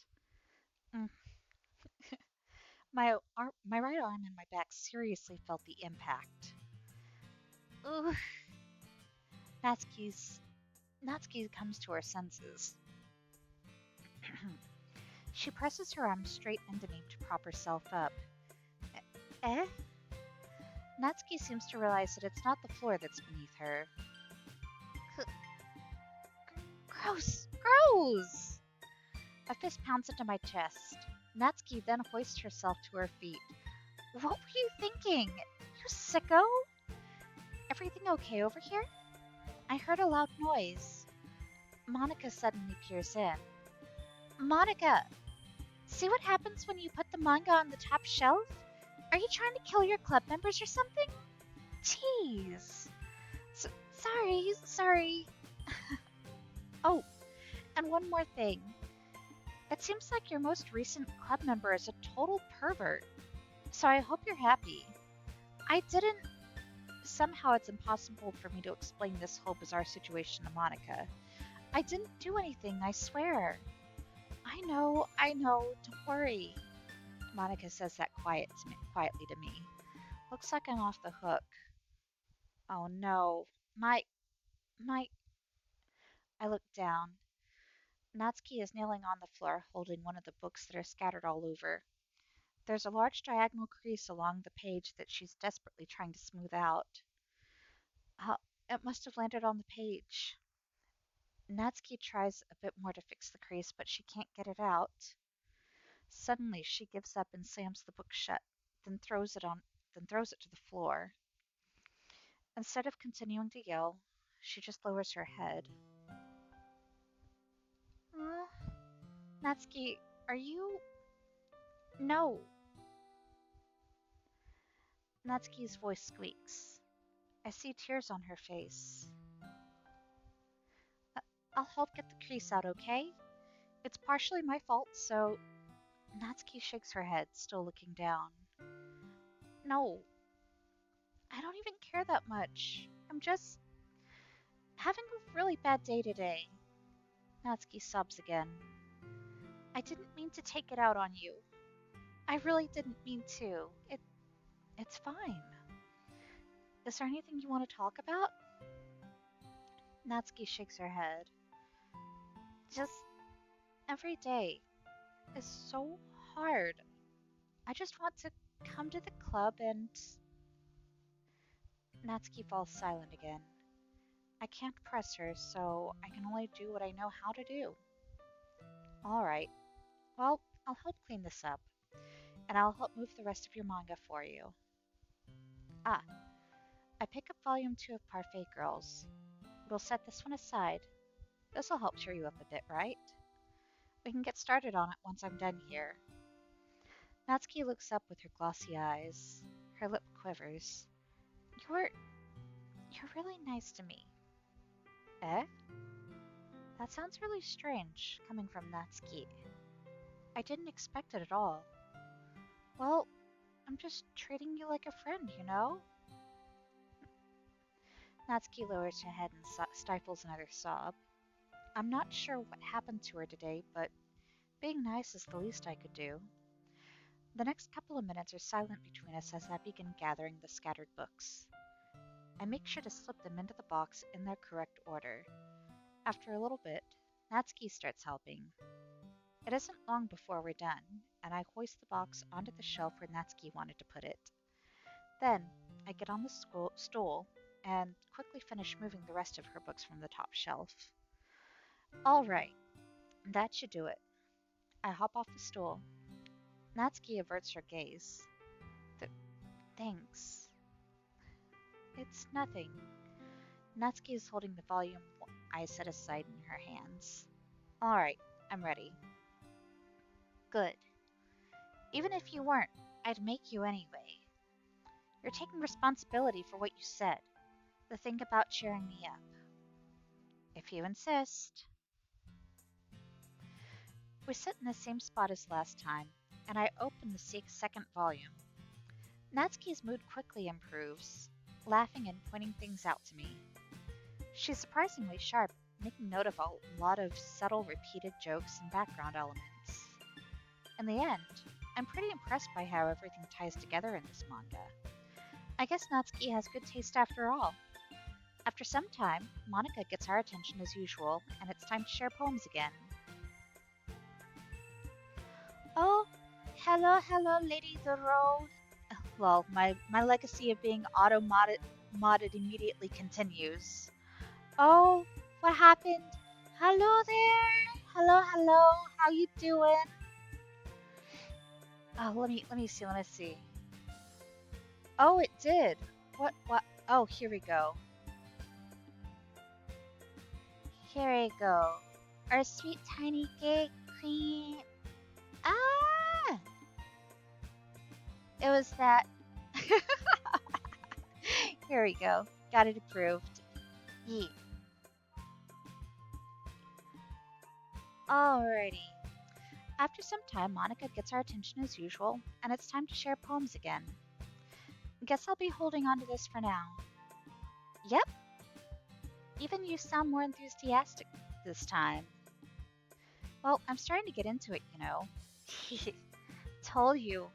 My right arm and my back seriously felt the impact. Ugh. Natsuki comes to her senses. She presses her arm straight into me to prop herself up. Eh? Natsuki seems to realize that it's not the floor that's beneath her. Gross! A fist pounds into my chest. Natsuki then hoists herself to her feet. What were you thinking? You sicko? Everything okay over here? I heard a loud noise. Monica suddenly peers in. Monica! See what happens when you put the manga on the top shelf? Are you trying to kill your club members or something? Jeez. Sorry. Oh, and one more thing. It seems like your most recent club member is a total pervert, so I hope you're happy. I didn't. Somehow it's impossible for me to explain this whole bizarre situation to Monica. I didn't do anything, I swear. I know, don't worry. Monica says that quietly to me. Looks like I'm off the hook. Oh no. My. I look down. Natsuki is kneeling on the floor holding one of the books that are scattered all over. There's a large diagonal crease along the page that she's desperately trying to smooth out. Uh, it must have landed on the page. Natsuki tries a bit more to fix the crease, but she can't get it out. Suddenly, she gives up and slams the book shut, then throws it to the floor. Instead of continuing to yell, she just lowers her head. Uh, Natsuki, are you? No. Natsuki's voice squeaks. I see tears on her face. "I- I'll help get the crease out, okay? It's partially my fault, so. Natsuki shakes her head, still looking down. No, I don't even care that much. I'm just having a really bad day today. Natsuki sobs again. I didn't mean to take it out on you. I really didn't mean to. It's fine. Is there anything you want to talk about? Natsuki shakes her head. Just every day is so hard. I just want to come to the club and. Natsuki falls silent again. I can't press her, so I can only do what I know how to do. All right. Well, I'll help clean this up, and I'll help move the rest of your manga for you. Ah, I pick up volume 2 of Parfait Girls. We'll set this one aside. This'll help cheer you up a bit, right? We can get started on it once I'm done here. Natsuki looks up with her glossy eyes. Her lip quivers. You're you're really nice to me. Eh? That sounds really strange, coming from Natsuki. I didn't expect it at all. Well, I'm just treating you like a friend, you know? Natsuki lowers her head and stifles another sob. I'm not sure what happened to her today, but being nice is the least I could do. The next couple of minutes are silent between us as I begin gathering the scattered books. I make sure to slip them into the box in their correct order. After a little bit, Natsuki starts helping. It isn't long before we're done, and I hoist the box onto the shelf where Natsuki wanted to put it. Then, I get on the stool and quickly finish moving the rest of her books from the top shelf. All right, that should do it. I hop off the stool. Natsuki averts her gaze. Th- Thanks. It's nothing. Natsuki is holding the volume I set aside in her hands. All right, I'm ready. Good. Even if you weren't, I'd make you anyway. You're taking responsibility for what you said. The thing about cheering me up. If you insist. We sit in the same spot as last time, and I open the second volume. Natsuki's mood quickly improves, laughing and pointing things out to me. She's surprisingly sharp, making note of a lot of subtle repeated jokes and background elements. In the end, I'm pretty impressed by how everything ties together in this manga. I guess Natsuki has good taste after all. After some time, Monica gets our attention as usual, and it's time to share poems again. Oh, hello, Lady the Road. Well, my legacy of being modded immediately continues. Oh, what happened? Hello there. Hello. How you doing? Oh, let me see. Oh, it did. What? Oh, here we go. Here we go. Our sweet tiny gay queen. Ah! It was that. Here we go. Got it approved. Yeet. Alrighty. After some time, Monica gets our attention as usual, and it's time to share poems again. Guess I'll be holding on to this for now. Yep, even you sound more enthusiastic this time. Well, I'm starting to get into it, you know. Told you.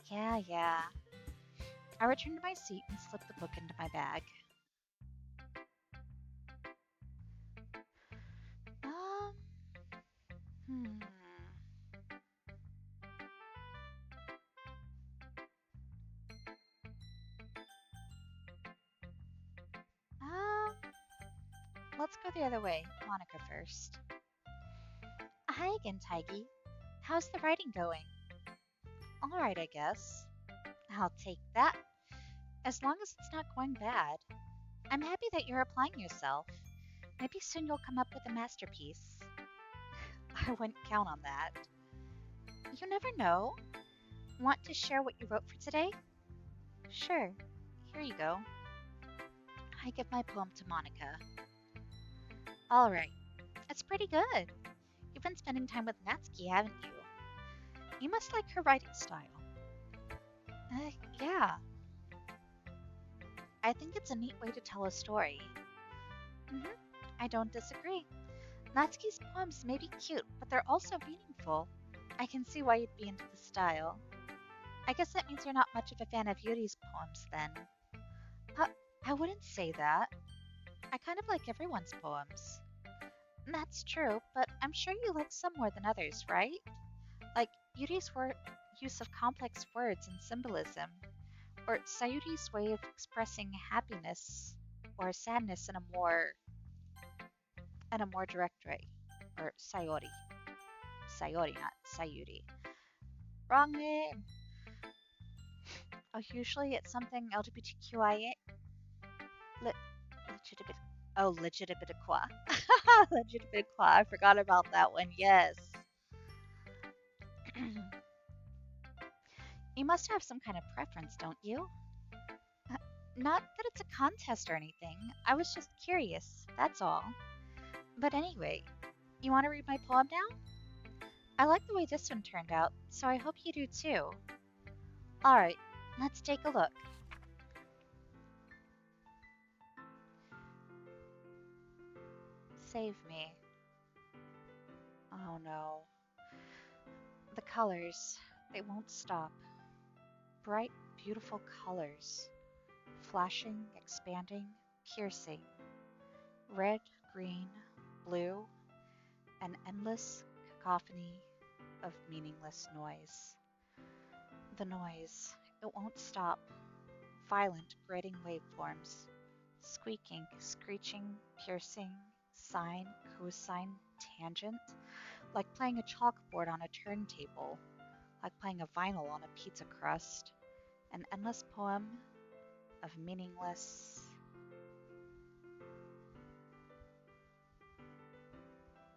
Yeah. I return to my seat and slip the book into my bag. Um, hmm. Um, let's go the other way. Monica first. Hi again, Taigi. How's the writing going? Alright, I guess. I'll take that, as long as it's not going bad. I'm happy that you're applying yourself. Maybe soon you'll come up with a masterpiece. I wouldn't count on that. You never know. Want to share what you wrote for today? Sure. Here you go. I give my poem to Monica. Alright, it's pretty good. You've been spending time with Natsuki, haven't you? You must like her writing style. Yeah. I think it's a neat way to tell a story. Mm-hmm. I don't disagree. Natsuki's poems may be cute, but they're also meaningful. I can see why you'd be into the style. I guess that means you're not much of a fan of Yuri's poems, then. Uh, I wouldn't say that. I kind of like everyone's poems. That's true, but I'm sure you like some more than others, right? Like Yuri's use of complex words and symbolism, or Sayuri's way of expressing happiness or sadness in a more direct way, or Sayori, not Sayuri. Wrong name. Oh, usually it's something LGBTQIA. Le- legitimate. Oh, legitimate qua. Legitimate qua. I forgot about that one. Yes. You must have some kind of preference, don't you? Uh, Not that it's a contest or anything. I was just curious, that's all. But anyway, you want to read my poem now? I like the way this one turned out, so I hope you do too. Alright, let's take a look. Save me. Oh no. The colors, they won't stop. Bright, beautiful colors. Flashing, expanding, piercing. Red, green, blue, an endless cacophony of meaningless noise. The noise, it won't stop. Violent, grating waveforms. Squeaking, screeching, piercing, sine, cosine, tangent. Like playing a chalkboard on a turntable. Like playing a vinyl on a pizza crust. An endless poem of meaningless.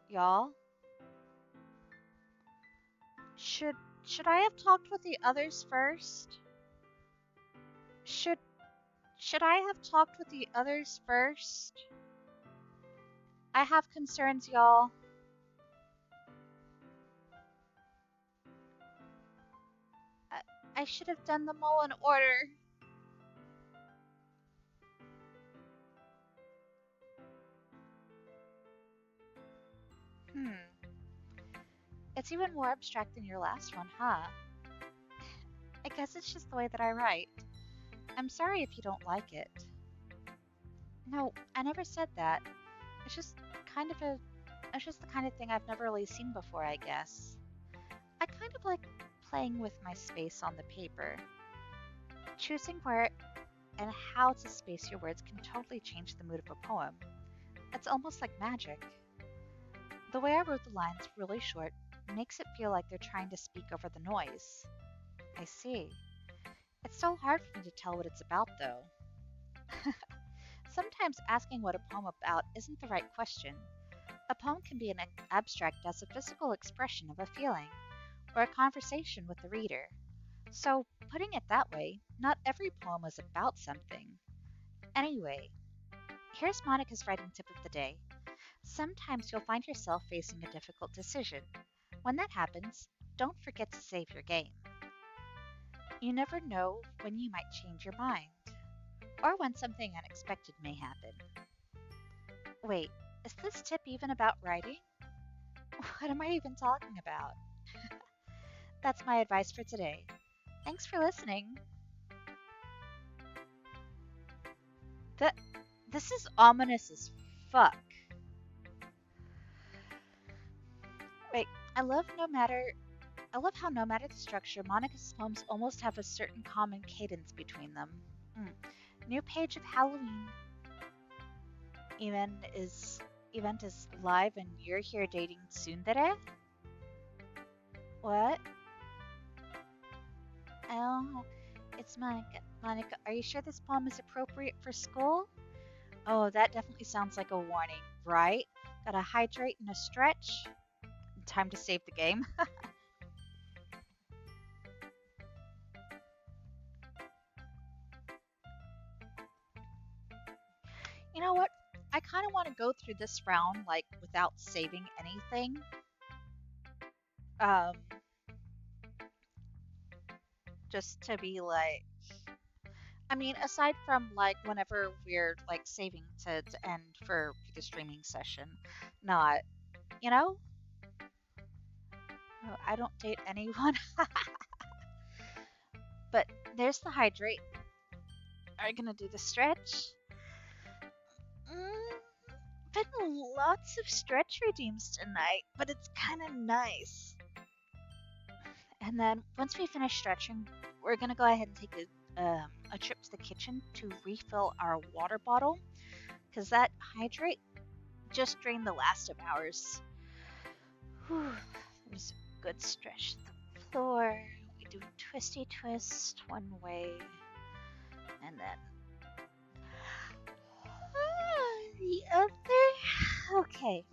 Y'all, should should I have talked with the others first? Should should I have talked with the others first? I have concerns, y'all. I, I should have done them all in order. Hmm. It's even more abstract than your last one, huh? I guess it's just the way that I write. I'm sorry if you don't like it. No, I never said that. It's just kind of a it's just the kind of thing I've never really seen before, I guess. I kind of like playing with my space on the paper. Choosing where and how to space your words can totally change the mood of a poem. It's almost like magic. The way I wrote the lines really short makes it feel like they're trying to speak over the noise. I see. It's so hard for me to tell what it's about, though. Sometimes asking what a poem about isn't the right question. A poem can be an abstract as a physical expression of a feeling or a conversation with the reader. So, putting it that way, not every poem is about something. Anyway, here's Monica's writing tip of the day. Sometimes you'll find yourself facing a difficult decision. When that happens, don't forget to save your game. You never know when you might change your mind, or when something unexpected may happen. Wait, is this tip even about writing? What am I even talking about? That's my advice for today. Thanks for listening. Th- this is ominous as fuck. Wait, I love no matter I love how no matter the structure, Monica's poems almost have a certain common cadence between them. Mm. New page of Halloween event is event is live and you're here dating tsundere? What? Oh, it's Monica. Monica, are you sure this poem is appropriate for school? Oh, that definitely sounds like a warning, right? Gotta hydrate and a stretch. Time to save the game. You know what? I kind of want to go through this round like without saving anything. Um, just to be like, I mean, aside from like whenever we're like saving to end for the streaming session, not, you know, I don't date anyone. But there's the hydrate. Are you gonna do the stretch? Mm, been lots of stretch redeems tonight, but it's kind of nice. And then once we finish stretching, we're gonna go ahead and take a trip to the kitchen to refill our water bottle because that hydrate just drained the last of ours. Whew, it was a good stretch. The floor. We do twisty twist one way, and then the other. Okay.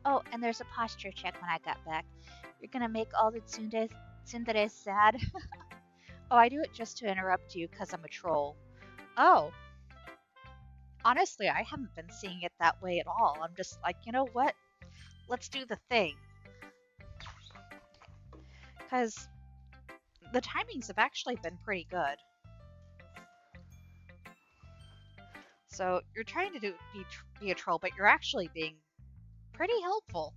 Oh, and there's a posture check when I got back. You're gonna make all the tsunderes sad. Oh, I do it just to interrupt you because I'm a troll. Oh, honestly, I haven't been seeing it that way at all. I'm just like, you know what? Let's do the thing. Because the timings have actually been pretty good. So you're trying to be a troll, but you're actually being pretty helpful.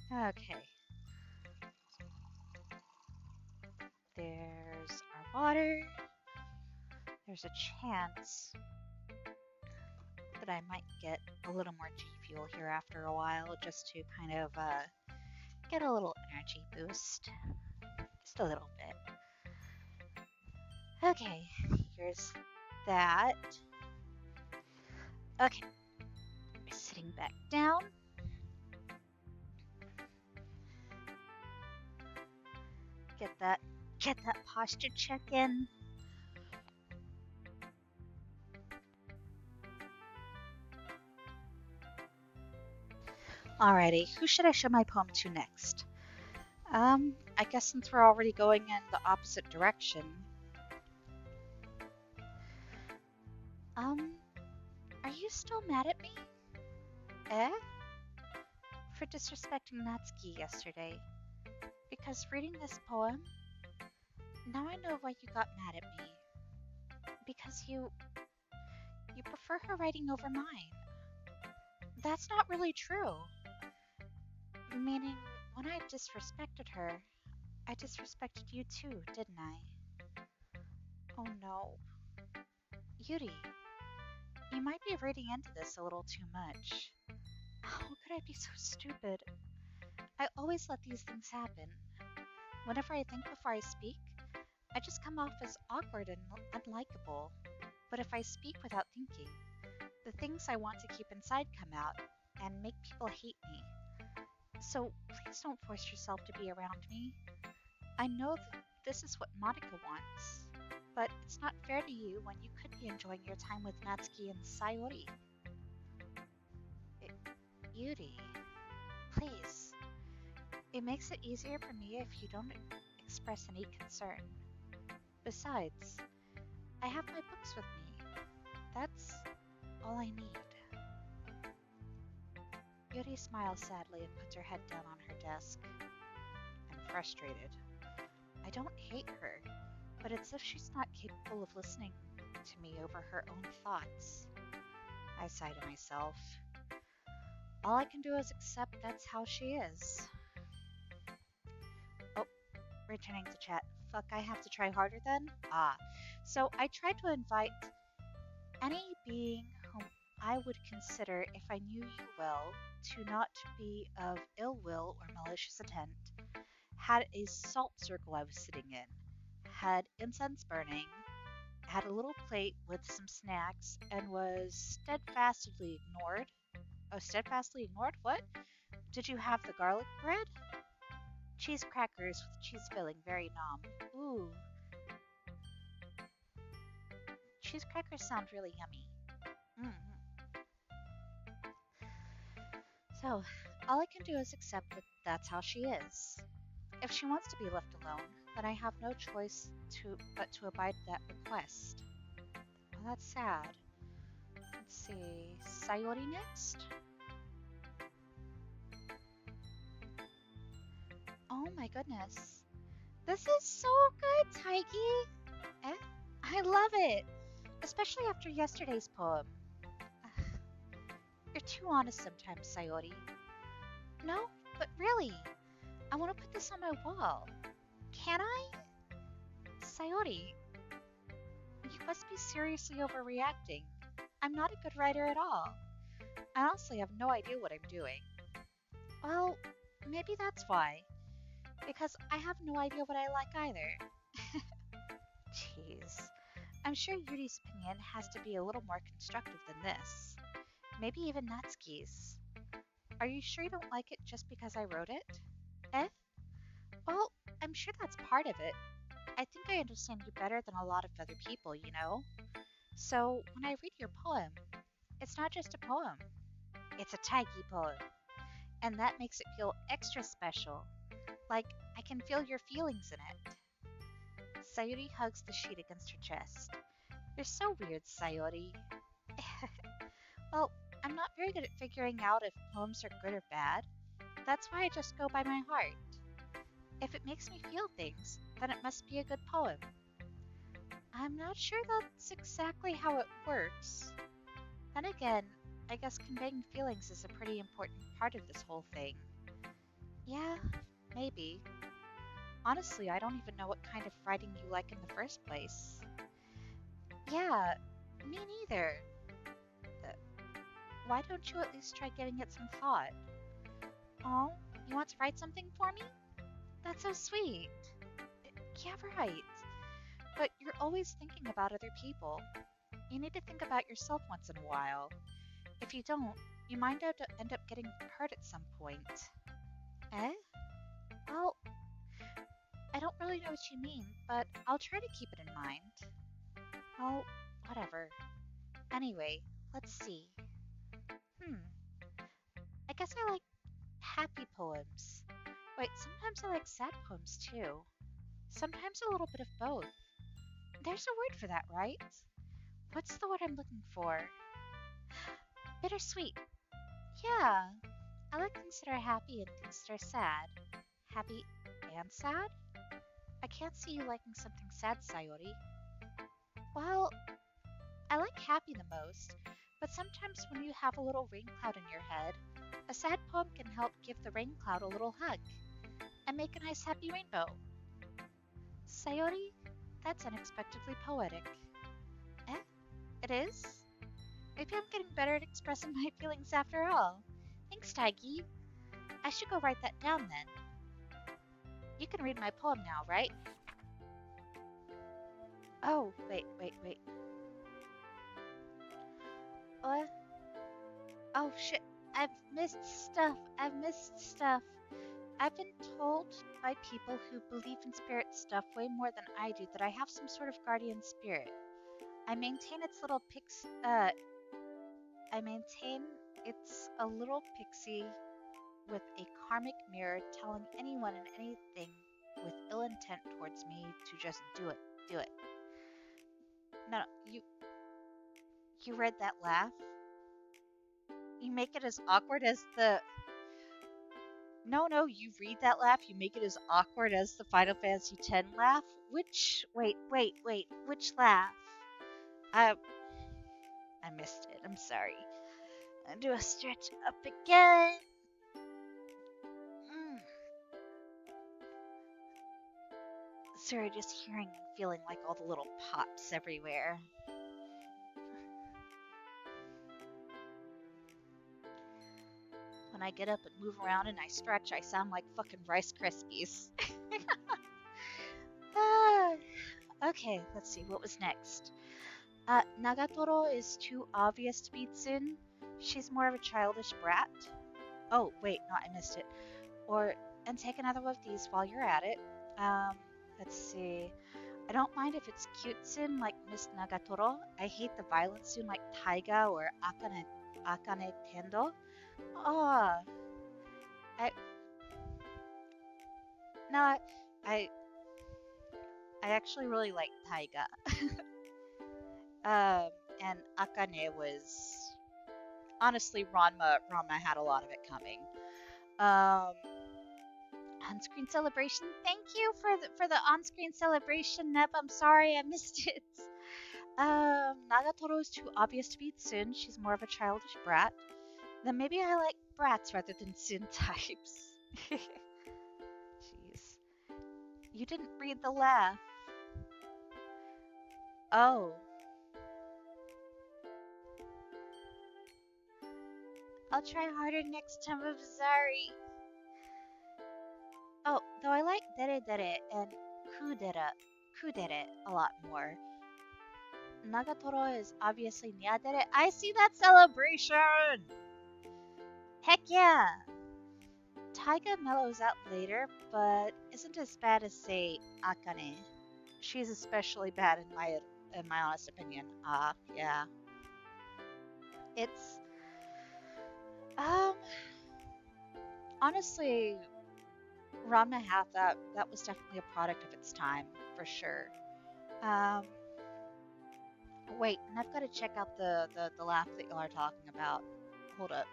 Okay, there's our water. There's a chance that I might get a little more G Fuel here after a while, just to kind of get a little energy boost. Just a little bit. Okay, here's that. Okay, sitting back down. Get that posture check in. Alrighty, who should I show my poem to next? I guess since we're already going in the opposite direction. Um, are you still mad at me? Eh? For disrespecting Natsuki yesterday. Because reading this poem, now I know why you got mad at me. Because you prefer her writing over mine. That's not really true. Meaning, when I disrespected her, I disrespected you too, didn't I? Oh no. Yuri, you might be reading into this a little too much. How could I be so stupid? I always let these things happen. Whenever I think before I speak, I just come off as awkward and unlikable. But if I speak without thinking, the things I want to keep inside come out and make people hate me. So please don't force yourself to be around me. I know that this is what Monica wants, but it's not fair to you when you could be enjoying your time with Natsuki and Sayori. Yuri, please. It makes it easier for me if you don't express any concern. Besides, I have my books with me. That's all I need. Yuri smiles sadly and puts her head down on her desk. I'm frustrated. I don't hate her, but it's as if she's not capable of listening to me over her own thoughts. I sigh to myself. All I can do is accept that's how she is. Oh, returning to chat. Fuck, I have to try harder then? So I tried to invite any being whom I would consider, if I knew you well, to not be of ill will or malicious intent, had a salt circle I was sitting in, had incense burning, had a little plate with some snacks, and was steadfastly ignored. Oh, steadfastly ignored? What? Did you have the garlic bread? Cheese crackers with cheese filling, very nom. Ooh, cheese crackers sound really yummy. Mm-hmm. So, all I can do is accept that that's how she is. If she wants to be left alone, then I have no choice but to abide that request. Well, that's sad. Let's see, Sayori next? Oh my goodness. This is so good, Taiki! Eh? I love it! Especially after yesterday's poem. You're too honest sometimes, Sayori. No, but really, I want to put this on my wall. Can I? Sayori, you must be seriously overreacting. I'm not a good writer at all. I honestly have no idea what I'm doing. Well, maybe that's why. Because I have no idea what I like either. Jeez. I'm sure Yuri's opinion has to be a little more constructive than this. Maybe even Natsuki's. Are you sure you don't like it just because I wrote it? Eh? Well, I'm sure that's part of it. I think I understand you better than a lot of other people, you know? So, when I read your poem, it's not just a poem, it's a Taigi poem. And that makes it feel extra special. Like I can feel your feelings in it. Sayori hugs the sheet against her chest. You're so weird, Sayori. Well, I'm not very good at figuring out if poems are good or bad. That's why I just go by my heart. If it makes me feel things, then it must be a good poem. I'm not sure that's exactly how it works. Then again, I guess conveying feelings is a pretty important part of this whole thing. Yeah, maybe. Honestly, I don't even know what kind of writing you like in the first place. Yeah, me neither. Uh, Why don't you at least try giving it some thought? Oh, you want to write something for me? That's so sweet. Yeah, right. But you're always thinking about other people. You need to think about yourself once in a while. If you don't, you might end up getting hurt at some point. Eh? Well, I don't really know what you mean, but I'll try to keep it in mind. Oh, whatever. Anyway, let's see. Hmm, I guess I like happy poems. Wait, sometimes I like sad poems too. Sometimes a little bit of both. There's a word for that, right? What's the word I'm looking for? Bittersweet. Yeah, I like things that are happy and things that are sad. Happy and sad? I can't see you liking something sad, Sayori. Well, I like happy the most, but sometimes when you have a little rain cloud in your head, a sad poem can help give the rain cloud a little hug and make a nice happy rainbow. Sayori, that's unexpectedly poetic. Eh? It is? Maybe I'm getting better at expressing my feelings after all. Thanks, Taiki. I should go write that down then. You can read my poem now, right? Oh, wait. What? Oh, shit. I've missed stuff. I've been told by people who believe in spirit stuff way more than I do that I have some sort of guardian spirit. I maintain its little pix. I maintain it's a little pixie with a karmic mirror telling anyone and anything with ill intent towards me to just do it. No, you read that laugh. You make it as awkward as the. No, you read that laugh. You make it as awkward as the Final Fantasy X laugh. Which? Wait. Which laugh? I I missed it. I'm sorry. I'll do a stretch up again. Mm. Sorry, just hearing and feeling like all the little pops everywhere. When I get up and move around and I stretch, I sound like fucking Rice Krispies. Ah, okay, let's see, what was next? Nagatoro is too obvious to be Tsun. She's more of a childish brat. Oh, wait, no, I missed it. Or, and take another one of these while you're at it. Um, let's see. I don't mind if it's cute Tsun like Miss Nagatoro. I hate the violent Tsun like Taiga or Akane Tendo. Ah, I no, I I actually really like Taiga. Um, and Akane was honestly Ranma had a lot of it coming. Um, on-screen celebration. Thank you for the on-screen celebration, Neb. I'm sorry I missed it. Nagatoro is too obvious to be Tsun. She's more of a childish brat. Then maybe I like brats rather than Tsun types. Jeez. You didn't read the laugh. Oh. I'll try harder next time, I'm sorry. Oh, though I like Dere Dere and Kudere a lot more. Nagatoro is obviously Nyadere. I see that celebration! Heck yeah! Taiga mellows out later, but isn't as bad as, say, Akane. She's especially bad in my honest opinion. Yeah. It's um honestly Ranma Half that was definitely a product of its time for sure. Um wait, and I've got to check out the laugh that y'all are talking about. Hold up.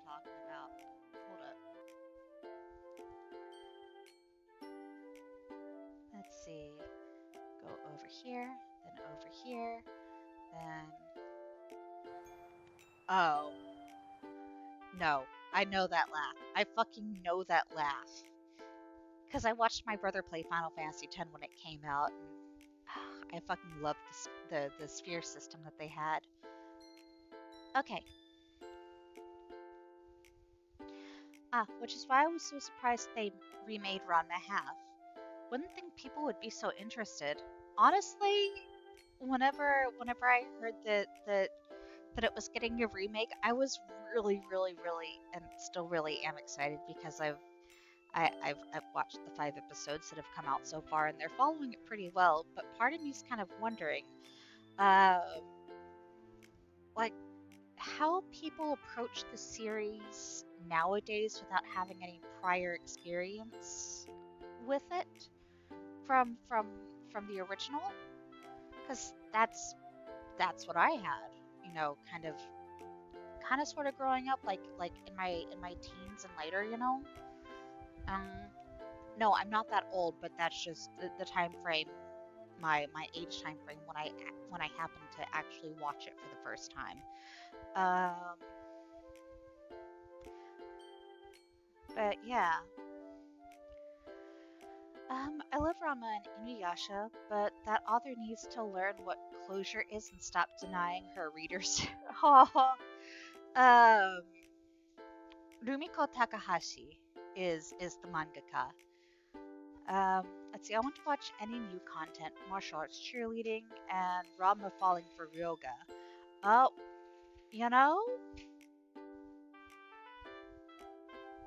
Talking about. Hold up. Let's see. Go over here, then over here, then oh, no. I know that laugh. I fucking know that laugh. Because I watched my brother play Final Fantasy X when it came out, and I fucking loved the sphere system that they had. Okay, which is why I was so surprised they remade Ranma Half. Wouldn't think people would be so interested. Honestly, whenever I heard that it was getting a remake, I was really, and still really am excited because I've watched the 5 episodes that have come out so far, and they're following it pretty well. But part of me's kind of wondering, uh, like how people approach the series nowadays without having any prior experience with it from from from the original, because that's what I had, kind of sort of growing up, like in my teens and later, Um, no, I'm not that old, but that's just the time frame, my age time frame when I happened to actually watch it for the first time. Um, but yeah, I love Rama and Inuyasha, but that author needs to learn what closure is and stop denying her readers. um, Rumiko Takahashi is the mangaka. Let's see, I want to watch any new content, martial arts cheerleading, and Rama falling for Ryoga. Oh, you know,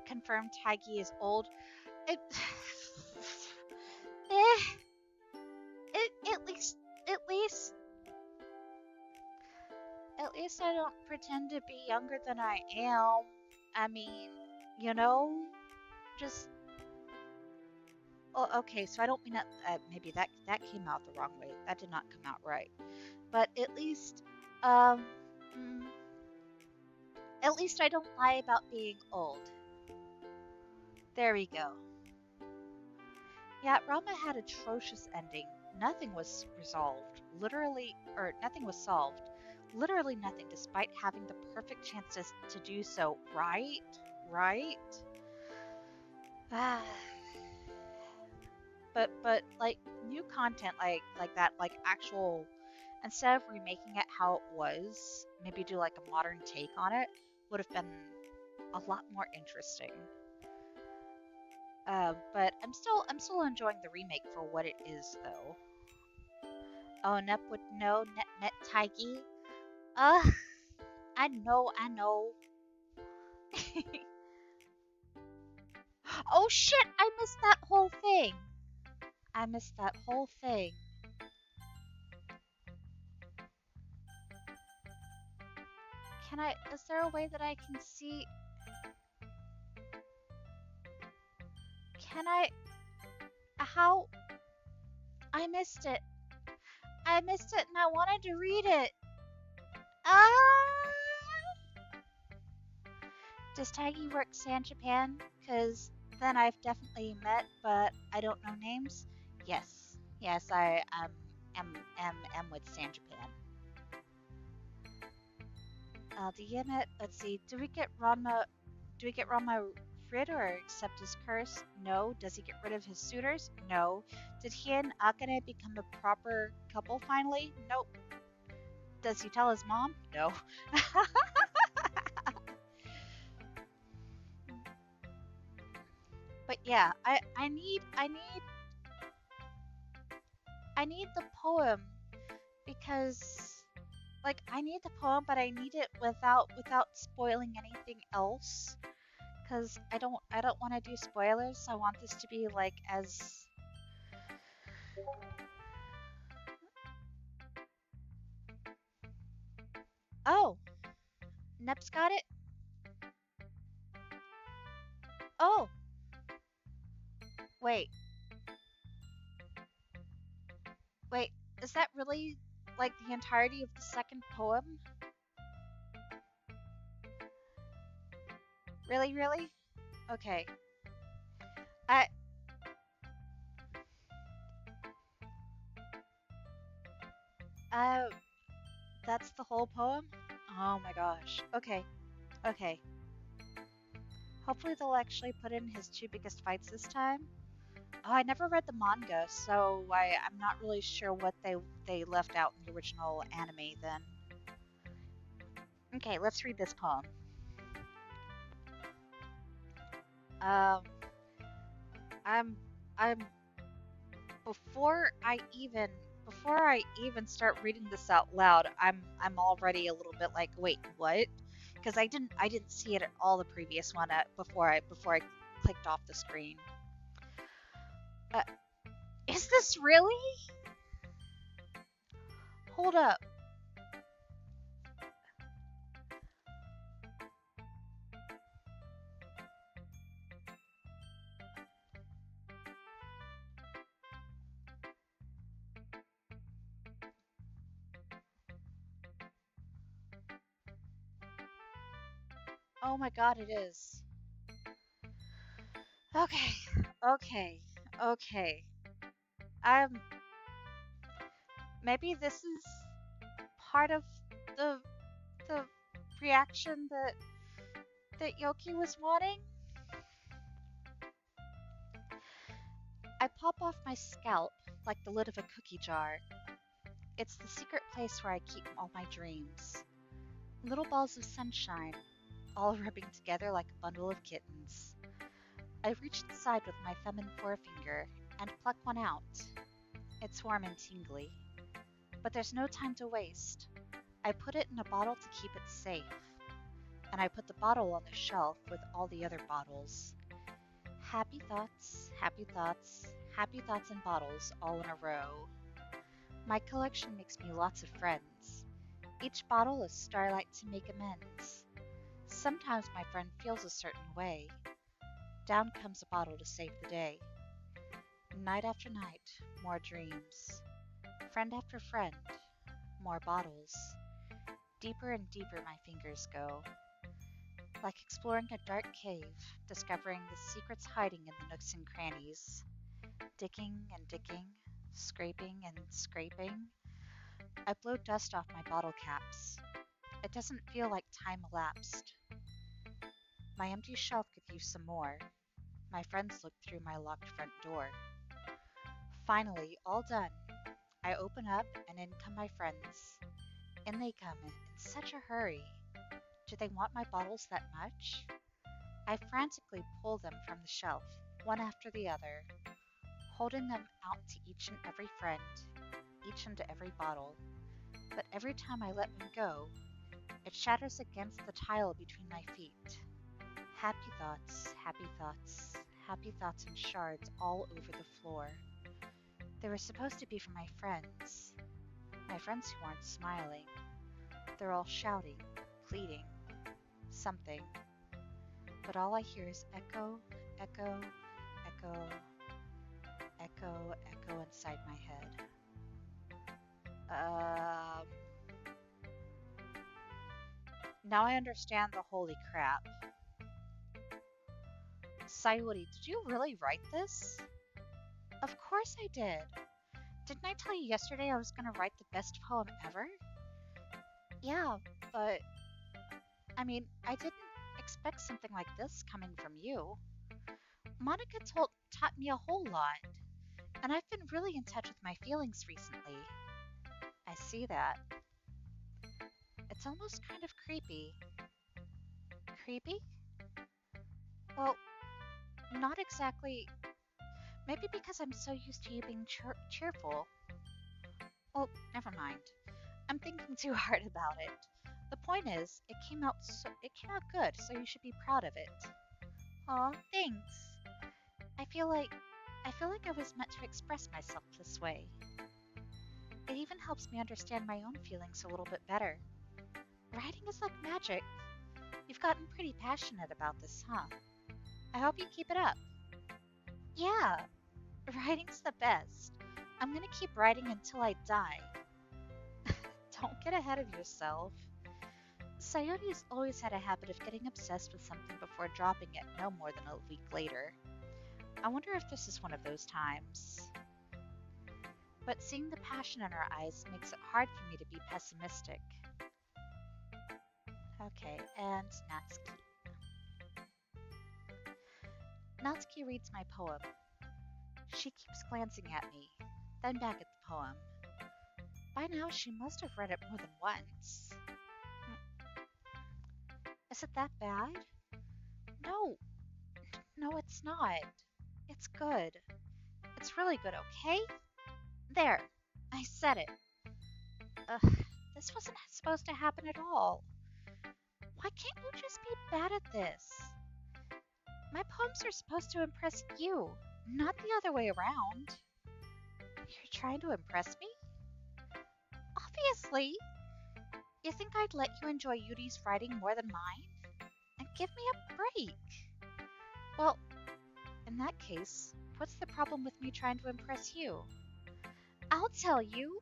confirmed Taigi is old. It, eh, at least, at least, at least I don't pretend to be younger than I am. I mean, you know, just Oh, okay, so I don't mean that. Maybe that came out the wrong way. That did not come out right. But um, mm, at least I don't lie about being old. There we go. Yeah, Rama had atrocious ending. Nothing was resolved. Literally, or nothing was solved. Literally nothing, despite having the perfect chances to do so. Right? Right? Ah. But like new content like that, like actual instead of remaking it how it was, maybe do like a modern take on it would have been a lot more interesting. But I'm still enjoying the remake for what it is though. Oh, Nep would know Net met Taiki. Ugh, I know. Oh shit, I missed that whole thing. I missed that whole thing. Is there a way that I can see, can I, how, I missed it. I missed it and I wanted to read it. Ah! Does Taggy work San Japan? Because then I've definitely met, but I don't know names. Yes. Yes, I am with San Japan. The unit, let's see, do we get Ranma rid or accept his curse? No. Does he get rid of his suitors? No. Did he and Akane become a proper couple finally? Nope. Does he tell his mom? No. But yeah, I need the poem because like I need the poem, but I need it without spoiling anything else. Because I don't want to do spoilers. I want this to be like as oh, Nep's got it. Oh, wait, wait, is that really like the entirety of the second poem? Really, really? Okay. I uh that's the whole poem? Oh my gosh. Okay. Okay. Hopefully they'll actually put in his two biggest fights this time. Oh, I never read the manga, so I'm not really sure what they left out in the original anime then. Okay, let's read this poem. Um, I'm I'm before I even start reading this out loud, I'm already a little bit like, wait, what? Because I didn't see it at all the previous one before I clicked off the screen. Uh, is this really? Hold up. Oh my god, it is. Okay, okay, okay. Um, maybe this is part of the the reaction that Yoki was wanting. I pop off my scalp like the lid of a cookie jar. It's the secret place where I keep all my dreams. Little balls of sunshine, all rubbing together like a bundle of kittens. I reach inside with my thumb and forefinger and pluck one out. It's warm and tingly, but there's no time to waste. I put it in a bottle to keep it safe, and I put the bottle on the shelf with all the other bottles. Happy thoughts, happy thoughts, happy thoughts in bottles all in a row. My collection makes me lots of friends. Each bottle is starlight to make amends. Sometimes my friend feels a certain way. Down comes a bottle to save the day. Night after night, more dreams. Friend after friend, more bottles. Deeper and deeper my fingers go, like exploring a dark cave, discovering the secrets hiding in the nooks and crannies. Digging and digging, scraping and scraping. I blow dust off my bottle caps. It doesn't feel like time elapsed. My empty shelf could use some more. My friends look through my locked front door. Finally, all done. I open up and in come my friends. In they come in such a hurry. Do they want my bottles that much? I frantically pull them from the shelf, one after the other, holding them out to each and every friend, each and every bottle. But every time I let one go, it shatters against the tile between my feet. Happy thoughts, happy thoughts, happy thoughts in shards all over the floor. They were supposed to be for my friends who aren't smiling. They're all shouting, pleading, something. But all I hear is echo, echo, echo, echo, echo inside my head. Um, Now I understand the holy crap. Sayori, did you really write this? Of course I did. Didn't I tell you yesterday I was going to write the best poem ever? Yeah, but I didn't expect something like this coming from you. Monica taught me a whole lot, and I've been really in touch with my feelings recently. I see that. It's almost kind of creepy. Creepy? Well, not exactly. Maybe because I'm so used to you being cheerful. Well, never mind. I'm thinking too hard about it. The point is, it came out good, so you should be proud of it. Aw, thanks. I feel like I feel like I was meant to express myself this way. It even helps me understand my own feelings a little bit better. Writing is like magic. You've gotten pretty passionate about this, huh? I hope you keep it up. Yeah, writing's the best. I'm gonna keep writing until I die. Don't get ahead of yourself. Sayori's always had a habit of getting obsessed with something before dropping it no more than a week later. I wonder if this is one of those times. But seeing the passion in her eyes makes it hard for me to be pessimistic. Okay, and Natsuki. Natsuki reads my poem. She keeps glancing at me, then back at the poem. By now, she must have read it more than once. Is it that bad? No, no, it's not. It's good. It's really good, okay? There, I said it. Ugh, this wasn't supposed to happen at all. Why can't you just be bad at this? My poems are supposed to impress you, not the other way around. You're trying to impress me? Obviously. You think I'd let you enjoy Yuri's writing more than mine? And give me a break. Well, in that case, what's the problem with me trying to impress you? I'll tell you.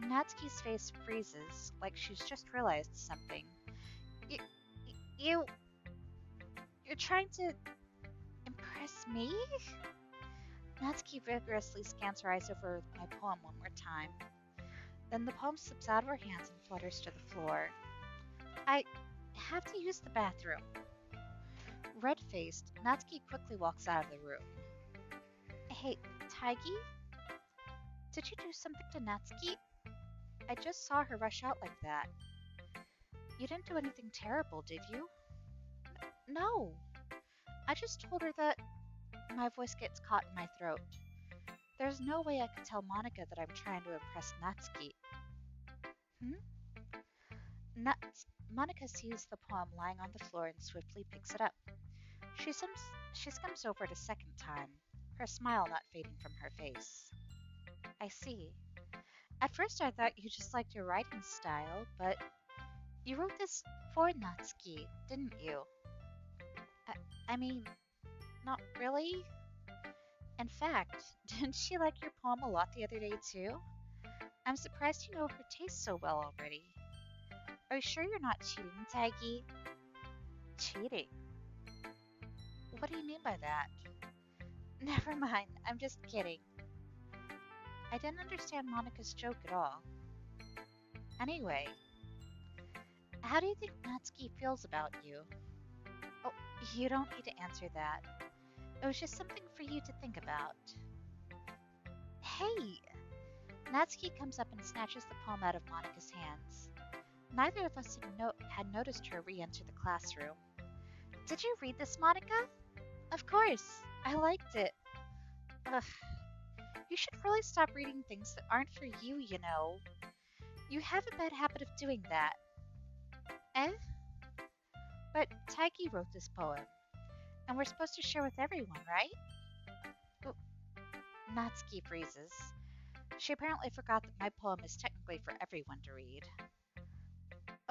Natsuki's face freezes, like she's just realized something. You, you, you're trying to impress me? Natsuki vigorously scans her eyes over my poem one more time. Then the poem slips out of her hands and flutters to the floor. I have to use the bathroom. Red-faced, Natsuki quickly walks out of the room. Hey, Taigi? Did you do something to Natsuki? I just saw her rush out like that. You didn't do anything terrible, did you? No. I just told her that my voice gets caught in my throat. There's no way I could tell Monica that I'm trying to impress Natsuki. Monica sees the poem lying on the floor and swiftly picks it up. She skims over it a second time, her smile not fading from her face. I see. At first I thought you just liked your writing style, but you wrote this for Natsuki, didn't you? I mean, not really? In fact, didn't she like your poem a lot the other day too? I'm surprised you know her taste so well already. Are you sure you're not cheating, Taigi? Cheating? What do you mean by that? Never mind, I'm just kidding. I didn't understand Monica's joke at all. Anyway, how do you think Natsuki feels about you? Oh, you don't need to answer that. It was just something for you to think about. Hey! Natsuki comes up and snatches the poem out of Monica's hands. Neither of us had noticed her re enter the classroom. Did you read this, Monica? Of course. I liked it. Ugh. You should really stop reading things that aren't for you, you know. You have a bad habit of doing that. Eh? But Taiki wrote this poem, and we're supposed to share with everyone, right? Oh, Natsuki freezes. She apparently forgot that my poem is technically for everyone to read.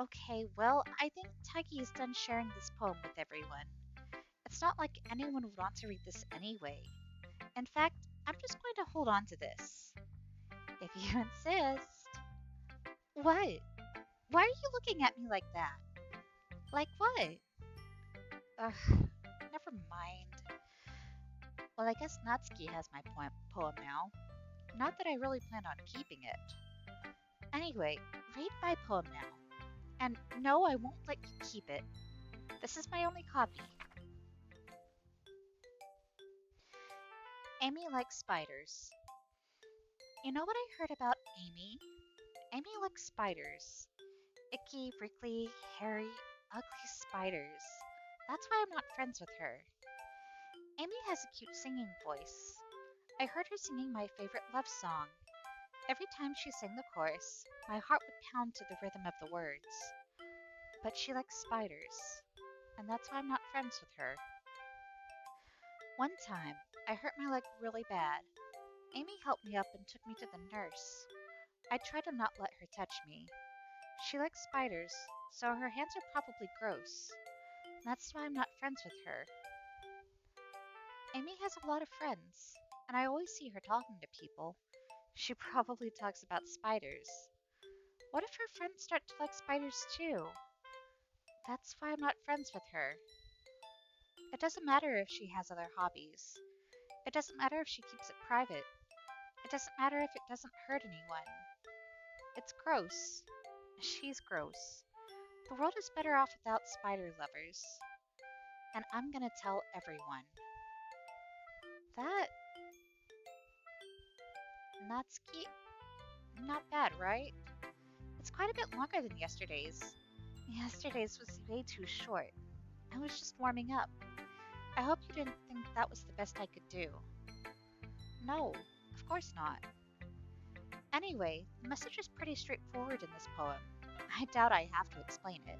Okay, well, I think Taiki is done sharing this poem with everyone. It's not like anyone would want to read this anyway. In fact, I'm just going to hold on to this. If you insist. What? Why are you looking at me like that? Like what? Ugh, never mind. Well, I guess Natsuki has my poem now. Not that I really planned on keeping it. Anyway, read my poem now. And no, I won't let you keep it. This is my only copy. Amy likes spiders. You know what I heard about Amy? Amy likes spiders. Icky, wrinkly, hairy, ugly spiders. That's why I'm not friends with her. Amy has a cute singing voice. I heard her singing my favorite love song. Every time she sang the chorus, my heart would pound to the rhythm of the words. But she likes spiders, and that's why I'm not friends with her. One time, I hurt my leg really bad. Amy helped me up and took me to the nurse. I tried to not let her touch me. She likes spiders, so her hands are probably gross. That's why I'm not friends with her. Amy has a lot of friends, and I always see her talking to people. She probably talks about spiders. What if her friends start to like spiders too? That's why I'm not friends with her. It doesn't matter if she has other hobbies. It doesn't matter if she keeps it private. It doesn't matter if it doesn't hurt anyone. It's gross. She's gross. The world is better off without spider lovers. And I'm gonna tell everyone. That Natsuki, not bad, right? It's quite a bit longer than yesterday's. Yesterday's was way too short. I was just warming up. I hope you didn't think that was the best I could do. No, of course not. Anyway, the message is pretty straightforward in this poem. I doubt I have to explain it.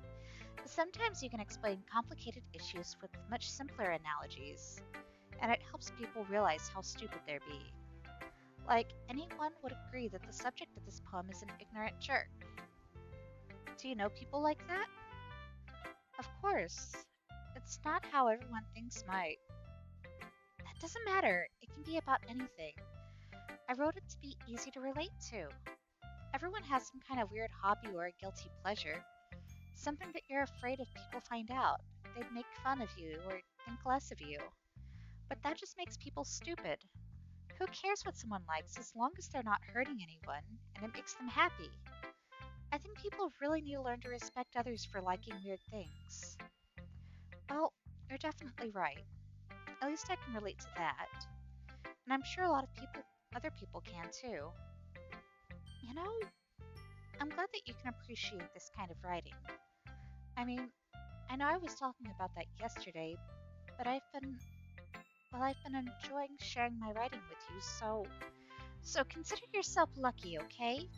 Sometimes you can explain complicated issues with much simpler analogies, and it helps people realize how stupid they're being. Like, anyone would agree that the subject of this poem is an ignorant jerk. Do you know people like that? Of course. It's not how everyone thinks might. That doesn't matter. It can be about anything. I wrote it to be easy to relate to. Everyone has some kind of weird hobby or a guilty pleasure. Something that you're afraid if people find out. They'd make fun of you or think less of you. But that just makes people stupid. Who cares what someone likes as long as they're not hurting anyone and it makes them happy? I think people really need to learn to respect others for liking weird things. Well, you're definitely right. At least I can relate to that. And I'm sure a lot of other people can too. You know, I'm glad that you can appreciate this kind of writing. I mean, I know I was talking about that yesterday, but I've been enjoying sharing my writing with you, so consider yourself lucky, okay?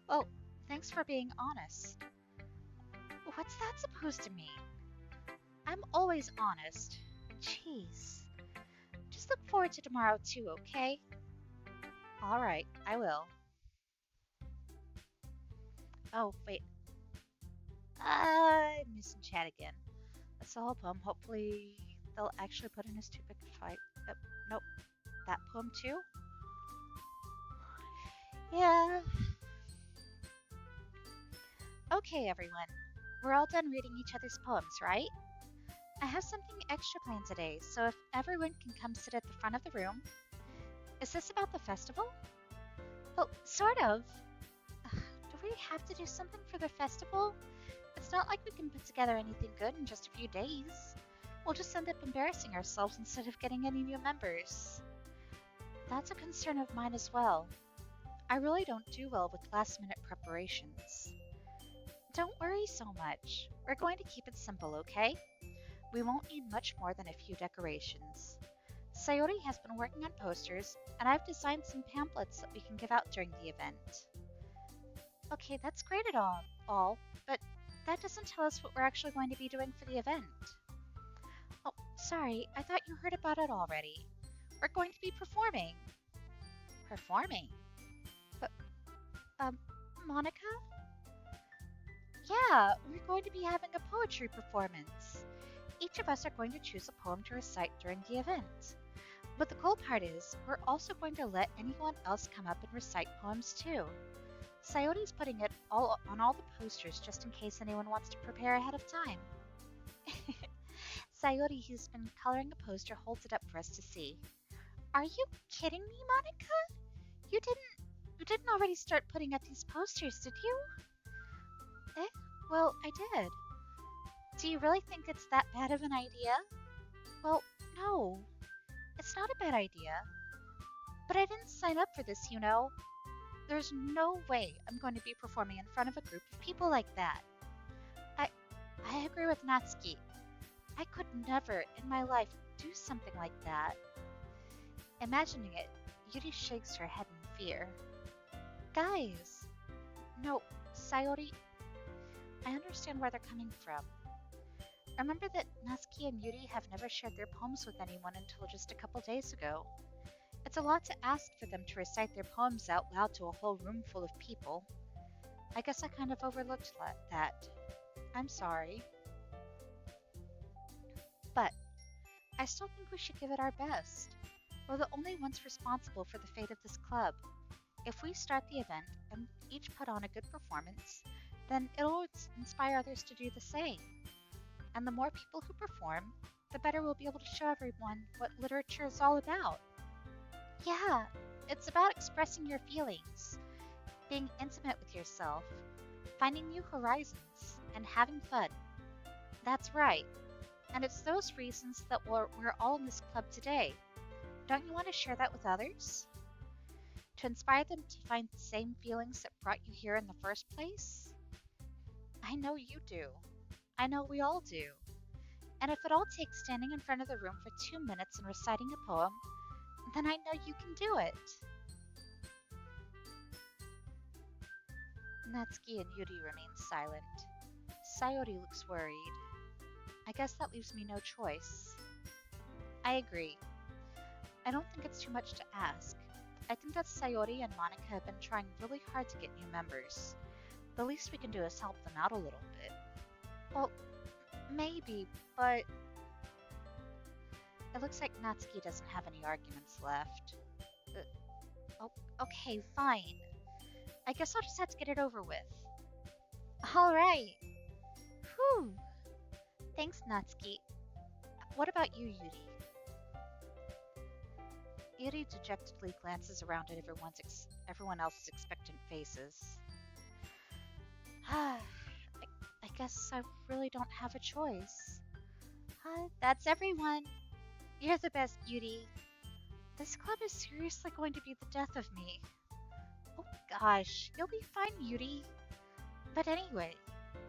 Well, thanks for being honest. What's that supposed to mean? I'm always honest. Jeez. Just look forward to tomorrow too, okay? Alright, I will. Oh, wait. I'm missing chat again. That's the whole poem. Hopefully, they'll actually put in a stupid fight. Nope, that poem too? Yeah. Okay, everyone. We're all done reading each other's poems, right? I have something extra planned today, so if everyone can come sit at the front of the room. Is this about the festival? Well, sort of. Do we have to do something for the festival? It's not like we can put together anything good in just a few days. We'll just end up embarrassing ourselves instead of getting any new members. That's a concern of mine as well. I really don't do well with last minute preparations. Don't worry so much. We're going to keep it simple, okay? We won't need much more than a few decorations. Sayori has been working on posters, and I've designed some pamphlets that we can give out during the event. Okay, that's great at all, but that doesn't tell us what we're actually going to be doing for the event. Oh, sorry, I thought you heard about it already. We're going to be performing. Performing? But, Monica? Yeah, we're going to be having a poetry performance. Each of us are going to choose a poem to recite during the event. But the cool part is, we're also going to let anyone else come up and recite poems too. Sayori's putting it all on all the posters just in case anyone wants to prepare ahead of time. Sayori, who's been coloring a poster, holds it up for us to see. Are you kidding me, Monica? You didn't already start putting up these posters, did you? Well, I did. Do you really think it's that bad of an idea? Well, no. It's not a bad idea. But I didn't sign up for this, you know. There's no way I'm going to be performing in front of a group of people like that. I agree with Natsuki. I could never in my life do something like that. Imagining it, Yuri shakes her head in fear. Guys! No, Sayori, I understand where they're coming from. Remember that Natsuki and Yuri have never shared their poems with anyone until just a couple days ago. It's a lot to ask for them to recite their poems out loud to a whole room full of people. I guess I kind of overlooked that. I'm sorry. But I still think we should give it our best. We're the only ones responsible for the fate of this club. If we start the event and each put on a good performance, then it'll inspire others to do the same. And the more people who perform, the better we'll be able to show everyone what literature is all about. Yeah, it's about expressing your feelings, being intimate with yourself, finding new horizons, and having fun. That's right. And it's those reasons that we're all in this club today. Don't you want to share that with others? To inspire them to find the same feelings that brought you here in the first place? I know you do. I know we all do. And if it all takes standing in front of the room for 2 minutes and reciting a poem, then I know you can do it. Natsuki and Yuri remain silent. Sayori looks worried. I guess that leaves me no choice. I agree. I don't think it's too much to ask. I think that Sayori and Monica have been trying really hard to get new members. The least we can do is help them out a little bit. Well, maybe, but... It looks like Natsuki doesn't have any arguments left. Okay, fine. I guess I'll just have to get it over with. Alright. Whew. Thanks, Natsuki. What about you, Yuri? Yuri dejectedly glances around at everyone else's expectant faces. I guess I really don't have a choice. That's everyone. You're the best, Yuri. This club is seriously going to be the death of me. Oh gosh, you'll be fine, Yuri. But anyway,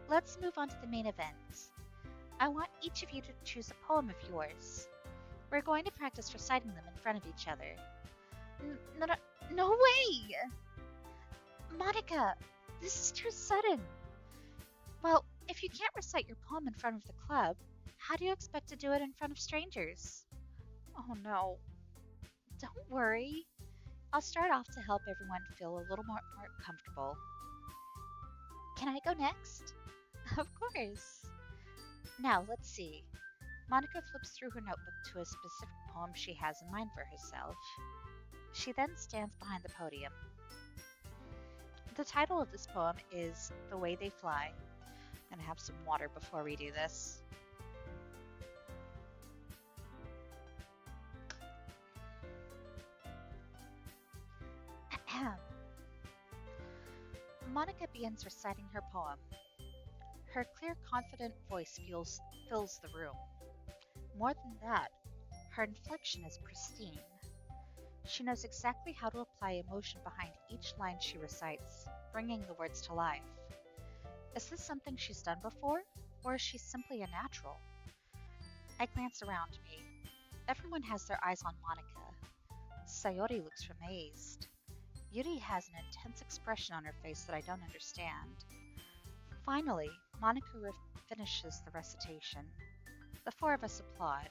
let's move on to the main event. I want each of you to choose a poem of yours. We're going to practice reciting them in front of each other. No way! Monica, this is too sudden. Well, if you can't recite your poem in front of the club, how do you expect to do it in front of strangers? Oh no. Don't worry. I'll start off to help everyone feel a little more comfortable. Can I go next? Of course. Now, let's see. Monica flips through her notebook to a specific poem she has in mind for herself. She then stands behind the podium. The title of this poem is The Way They Fly. I'm going to have some water before we do this. Monica begins reciting her poem. Her clear, confident voice fills the room. More than that, her inflection is pristine. She knows exactly how to apply emotion behind each line she recites, bringing the words to life. Is this something she's done before, or is she simply a natural? I glance around me. Everyone has their eyes on Monica. Sayori looks amazed. Yuri has an intense expression on her face that I don't understand. Finally, Monica finishes the recitation. The four of us applaud.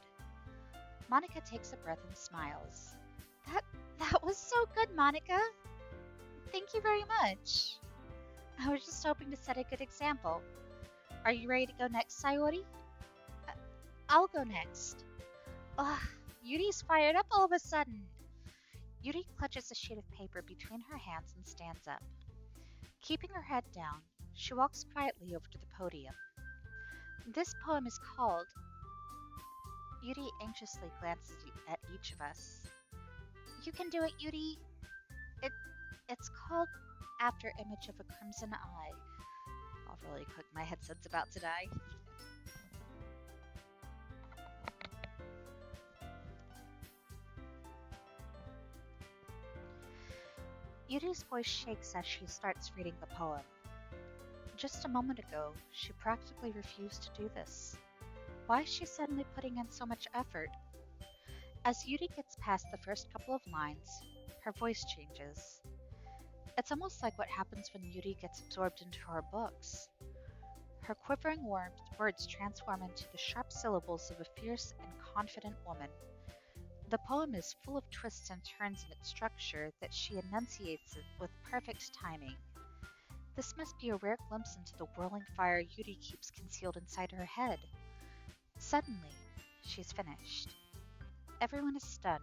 Monica takes a breath and smiles. That was so good, Monica. Thank you very much. I was just hoping to set a good example. Are you ready to go next, Sayori? I'll go next. Ugh, Yuri's fired up all of a sudden. Yuri clutches a sheet of paper between her hands and stands up. Keeping her head down, she walks quietly over to the podium. This poem is called... Yuri anxiously glances at each of us. You can do it, Yuri. It's called After Image of a Crimson Eye. Oh, really quick, my headset's about to die. Yuri's voice shakes as she starts reading the poem. Just a moment ago, she practically refused to do this. Why is she suddenly putting in so much effort? As Yuri gets past the first couple of lines, her voice changes. It's almost like what happens when Yuri gets absorbed into her books. Her quivering words transform into the sharp syllables of a fierce and confident woman. The poem is full of twists and turns in its structure that she enunciates it with perfect timing. This must be a rare glimpse into the whirling fire Yuri keeps concealed inside her head. Suddenly, she's finished. Everyone is stunned.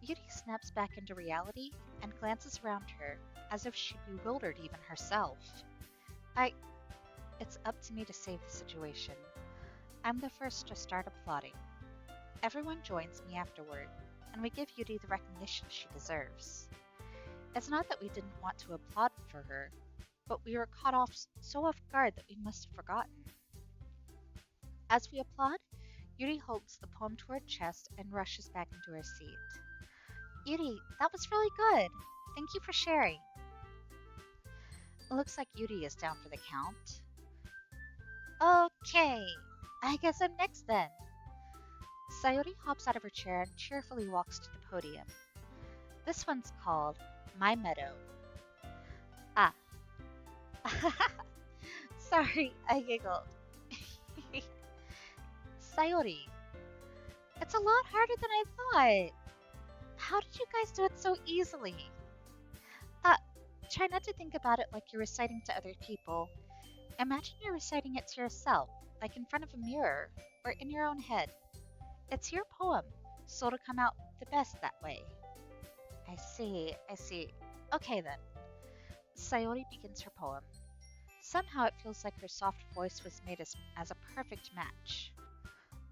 Yuri snaps back into reality and glances around her as if she'd bewildered even herself. It's up to me to save the situation. I'm the first to start applauding. Everyone joins me afterward, and we give Yuri the recognition she deserves. It's not that we didn't want to applaud for her, but we were caught so off guard that we must have forgotten. As we applaud, Yuri holds the poem to her chest and rushes back into her seat. Yuri, that was really good. Thank you for sharing. It looks like Yuri is down for the count. Okay, I guess I'm next then. Sayori hops out of her chair and cheerfully walks to the podium. This one's called My Meadow. Ah. Sorry, I giggled. Sayori, it's a lot harder than I thought. How did you guys do it so easily? Try not to think about it like you're reciting to other people. Imagine you're reciting it to yourself, like in front of a mirror, or in your own head. It's your poem, so it'll come out the best that way. I see. Okay then. Sayori begins her poem. Somehow it feels like her soft voice was made as a perfect match.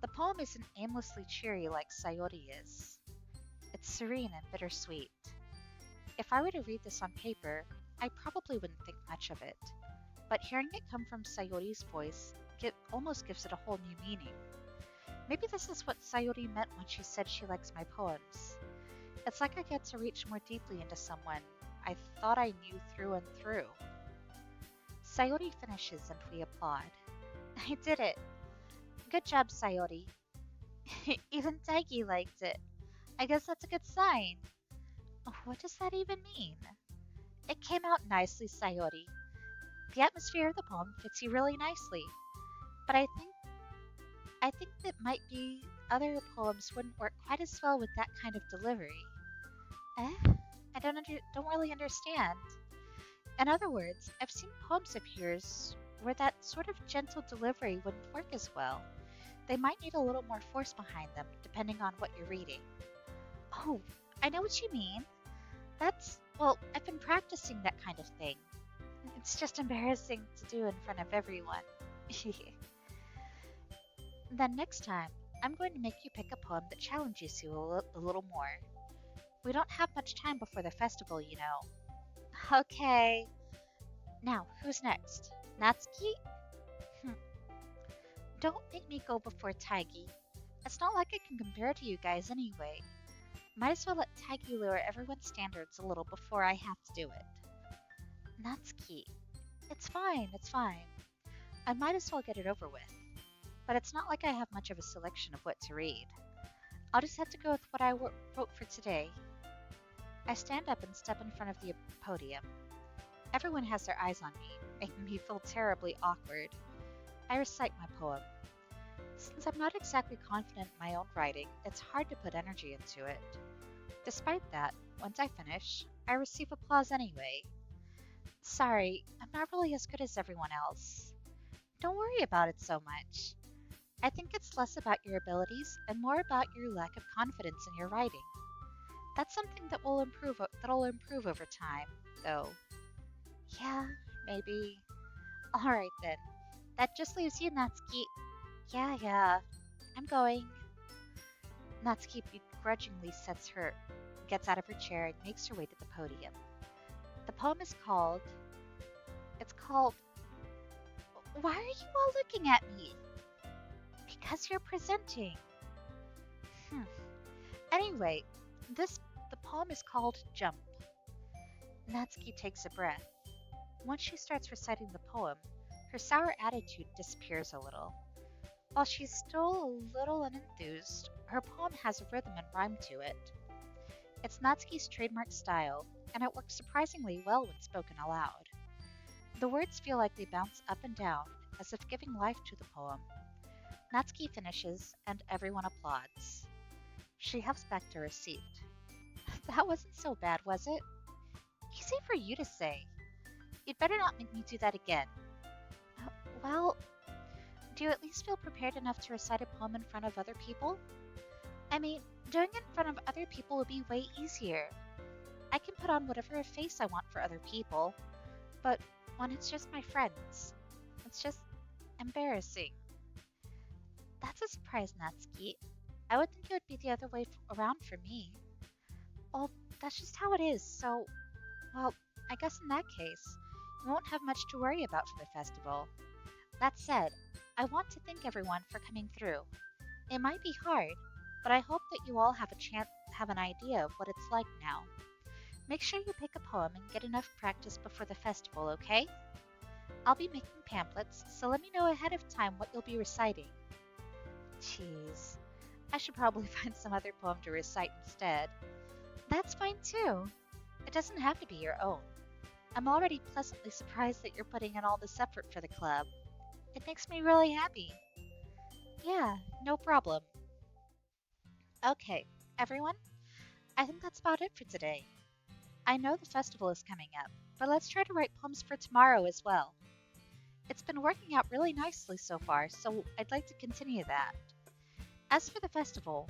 The poem isn't aimlessly cheery like Sayori is. It's serene and bittersweet. If I were to read this on paper, I probably wouldn't think much of it. But hearing it come from Sayori's voice almost gives it a whole new meaning. Maybe this is what Sayori meant when she said she likes my poems. It's like I get to reach more deeply into someone I thought I knew through and through. Sayori finishes and we applaud. I did it. Good job, Sayori. Even Taigi liked it. I guess that's a good sign. What does that even mean? It came out nicely, Sayori. The atmosphere of the poem fits you really nicely. But I think that might be other poems wouldn't work quite as well with that kind of delivery. I don't really understand. In other words, I've seen poems of yours where that sort of gentle delivery wouldn't work as well. They might need a little more force behind them, depending on what you're reading. Oh, I know what you mean. Well, I've been practicing that kind of thing. It's just embarrassing to do in front of everyone. Then next time, I'm going to make you pick a poem that challenges you a little more. We don't have much time before the festival, you know. Okay. Now, who's next? Natsuki? Hmm. Don't make me go before Taigi. It's not like I can compare to you guys anyway. Might as well let Taigi lower everyone's standards a little before I have to do it. Natsuki. It's fine. I might as well get it over with. But it's not like I have much of a selection of what to read. I'll just have to go with what I wrote for today. I stand up and step in front of the podium. Everyone has their eyes on me, making me feel terribly awkward. I recite my poem. Since I'm not exactly confident in my own writing, it's hard to put energy into it. Despite that, once I finish, I receive applause anyway. Sorry, I'm not really as good as everyone else. Don't worry about it so much. I think it's less about your abilities and more about your lack of confidence in your writing. That's something that'll improve over time, though. Yeah, maybe. All right then. That just leaves you, Natsuki. Yeah. I'm going. Natsuki begrudgingly gets out of her chair and makes her way to the podium. The poem is called. It's called. Why are you all looking at me? Because you're presenting. Hmm. Anyway, the poem is called Jump. Natsuki takes a breath. Once she starts reciting the poem, her sour attitude disappears a little. While she's still a little unenthused, her poem has a rhythm and rhyme to it. It's Natsuki's trademark style, and it works surprisingly well when spoken aloud. The words feel like they bounce up and down, as if giving life to the poem. Natsuki finishes, and everyone applauds. She huffs back to her seat. That wasn't so bad, was it? Easy for you to say. You'd better not make me do that again. Well, do you at least feel prepared enough to recite a poem in front of other people? I mean, doing it in front of other people would be way easier. I can put on whatever face I want for other people, but when it's just my friends, it's just embarrassing. That's a surprise, Natsuki. I would think it would be the other way around for me. Well, that's just how it is, so, well, I guess in that case, we won't have much to worry about for the festival. That said, I want to thank everyone for coming through. It might be hard, but I hope that you all have have an idea of what it's like now. Make sure you pick a poem and get enough practice before the festival, okay? I'll be making pamphlets, so let me know ahead of time what you'll be reciting. Jeez, I should probably find some other poem to recite instead. That's fine too. It doesn't have to be your own. I'm already pleasantly surprised that you're putting in all this effort for the club. It makes me really happy. Yeah, no problem. Okay, everyone, I think that's about it for today. I know the festival is coming up, but let's try to write poems for tomorrow as well. It's been working out really nicely so far, so I'd like to continue that. As for the festival,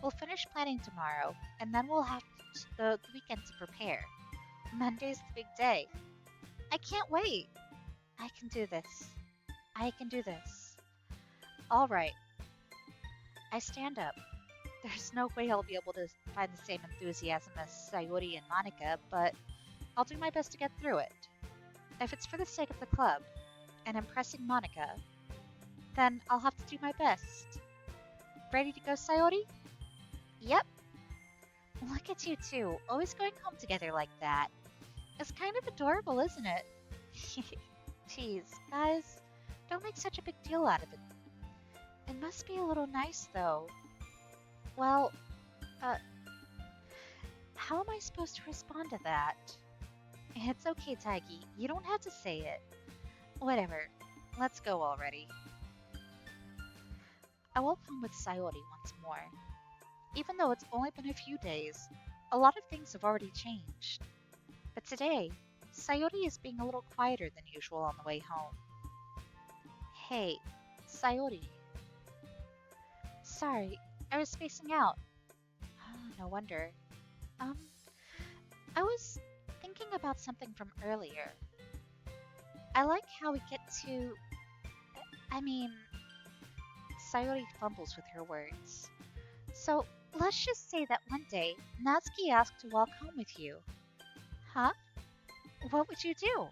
we'll finish planning tomorrow, and then we'll have the weekend to prepare. Monday's the big day. I can't wait. I can do this. I can do this. All right. I stand up. There's no way I'll be able to find the same enthusiasm as Sayori and Monica, but I'll do my best to get through it. If it's for the sake of the club and impressing Monica, then I'll have to do my best. Ready to go, Sayori? Yep. Look at you two, always going home together like that. It's kind of adorable, isn't it? Jeez, guys, don't make such a big deal out of it. It must be a little nice, though. Well, how am I supposed to respond to that? It's okay, Taigi. You don't have to say it. Whatever. Let's go already. I walk home with Sayori once more. Even though it's only been a few days, a lot of things have already changed. But today, Sayori is being a little quieter than usual on the way home. Hey, Sayori. Sorry, I was spacing out. Oh, no wonder. Um, I was thinking about something from earlier. I like how we get to. I mean, Sayori fumbles with her words. So, let's just say that one day, Natsuki asked to walk home with you. Huh? What would you do?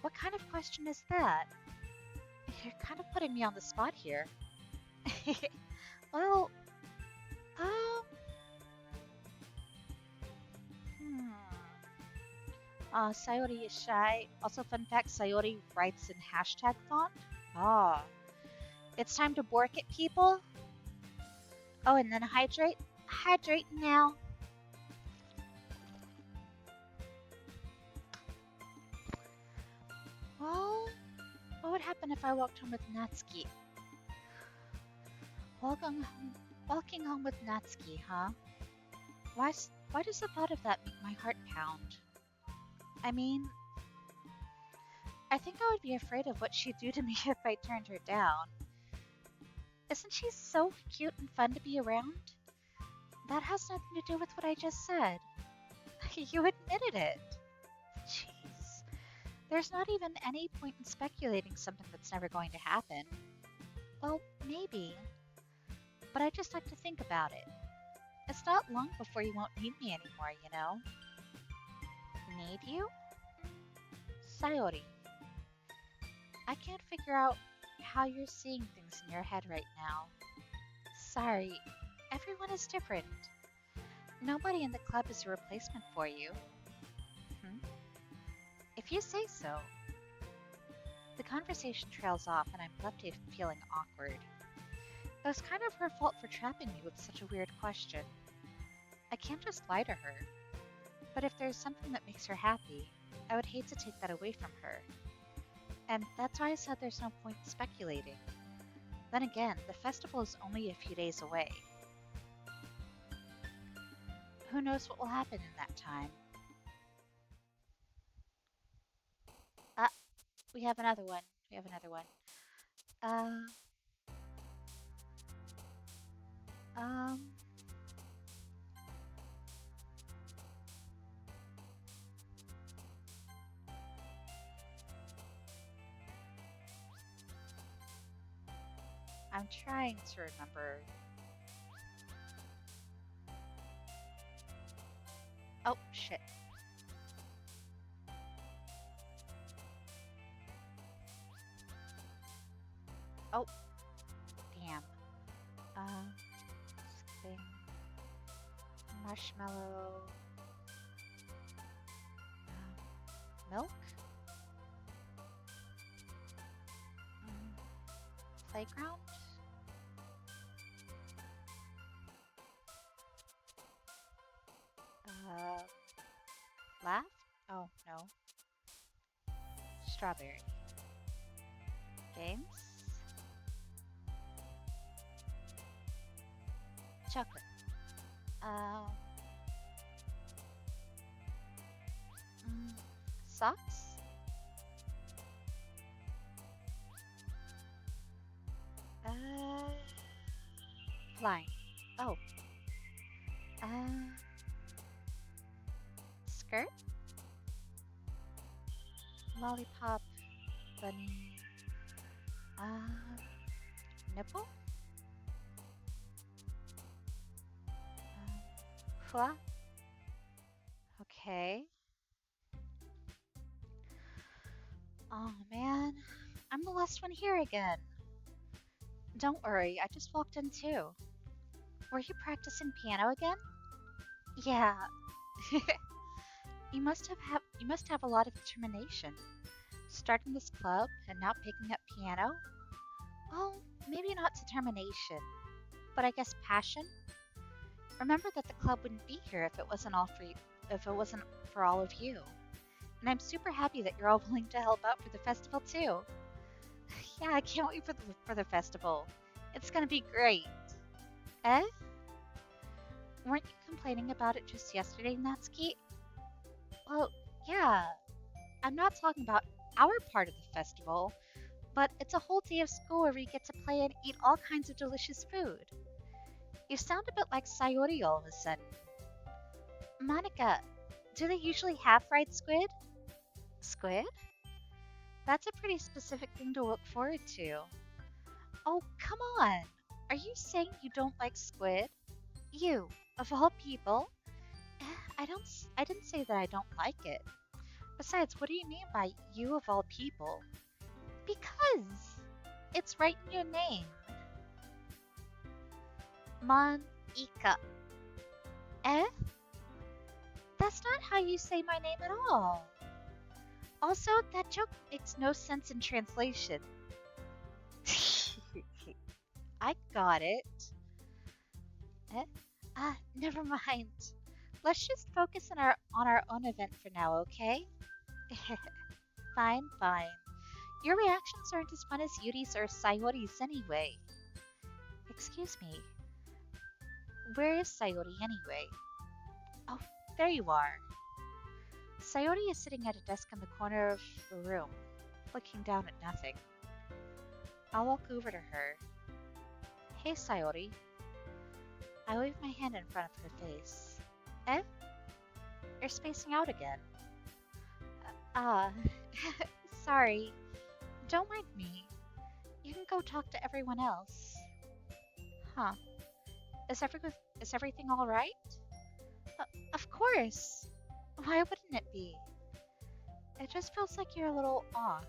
What kind of question is that? You're kind of putting me on the spot here. Well, um, hmm. Sayori is shy. Also, fun fact, Sayori writes in hashtag font. Ah, it's time to bork it, people. Oh, and then hydrate. Hydrate now. Well, what would happen if I walked home with Natsuki? Walking home with Natsuki, huh? Why does the thought of that make my heart pound? I mean, I think I would be afraid of what she'd do to me if I turned her down. Isn't she so cute and fun to be around? That has nothing to do with what I just said. You admitted it. Jeez. There's not even any point in speculating something that's never going to happen. Well, maybe. But I just like to think about it. It's not long before you won't need me anymore, you know? Need you? Sayori, I can't figure out how you're seeing things in your head right now. Sorry, everyone is different. Nobody in the club is a replacement for you. Hmm? If you say so. The conversation trails off and I'm left feeling awkward. It was kind of her fault for trapping me with such a weird question. I can't just lie to her. But if there's something that makes her happy, I would hate to take that away from her. And that's why I said there's no point in speculating. Then again, the festival is only a few days away. Who knows what will happen in that time? Ah, we have another one. We have another one. Uh, um, I'm trying to remember. Oh, shit. Oh, damn. Um, thing. Marshmallow. Milk? Playground? Uh, laugh? Oh, no. Strawberry. Games? Chocolate. Um, mm, socks? Uh, flying. Oh, uh, skirt? Lollipop. Bunny. Um, nipple? Hua? Okay. Oh man, I'm the last one here again. Don't worry, I just walked in too. Were you practicing piano again? Yeah. You must have a lot of determination. Starting this club and now picking up piano? Well, maybe not determination, but I guess passion. Remember that the club wouldn't be here if it wasn't if it wasn't for all of you. And I'm super happy that you're all willing to help out for the festival too. Yeah, I can't wait for the festival. It's gonna be great. Eh? Weren't you complaining about it just yesterday, Natsuki? Well, yeah. I'm not talking about our part of the festival, But it's a whole day of school where we get to play and eat all kinds of delicious food. You sound a bit like Sayori all of a sudden. Monica, do they usually have fried squid? Squid? That's a pretty specific thing to look forward to. Oh, come on. Are you saying you don't like squid? You, of all people? I didn't say that I don't like it. Besides, what do you mean by you of all people? Because it's right in your name. Monica. Eh? That's not how you say my name at all. Also, that joke makes no sense in translation. I got it. Eh? Never mind. Let's just focus on our own event for now, okay? Fine, fine. Your reactions aren't as fun as Yuri's or Sayori's anyway. Excuse me. Where is Sayori anyway? Oh, there you are. Sayori is sitting at a desk in the corner of the room, looking down at nothing. I'll walk over to her. Hey, Sayori. I wave my hand in front of her face. Eh? You're spacing out again. Ah, sorry. Don't mind me. You can go talk to everyone else. Huh. Is everything all right? Of course. Why wouldn't it be? It just feels like you're a little off.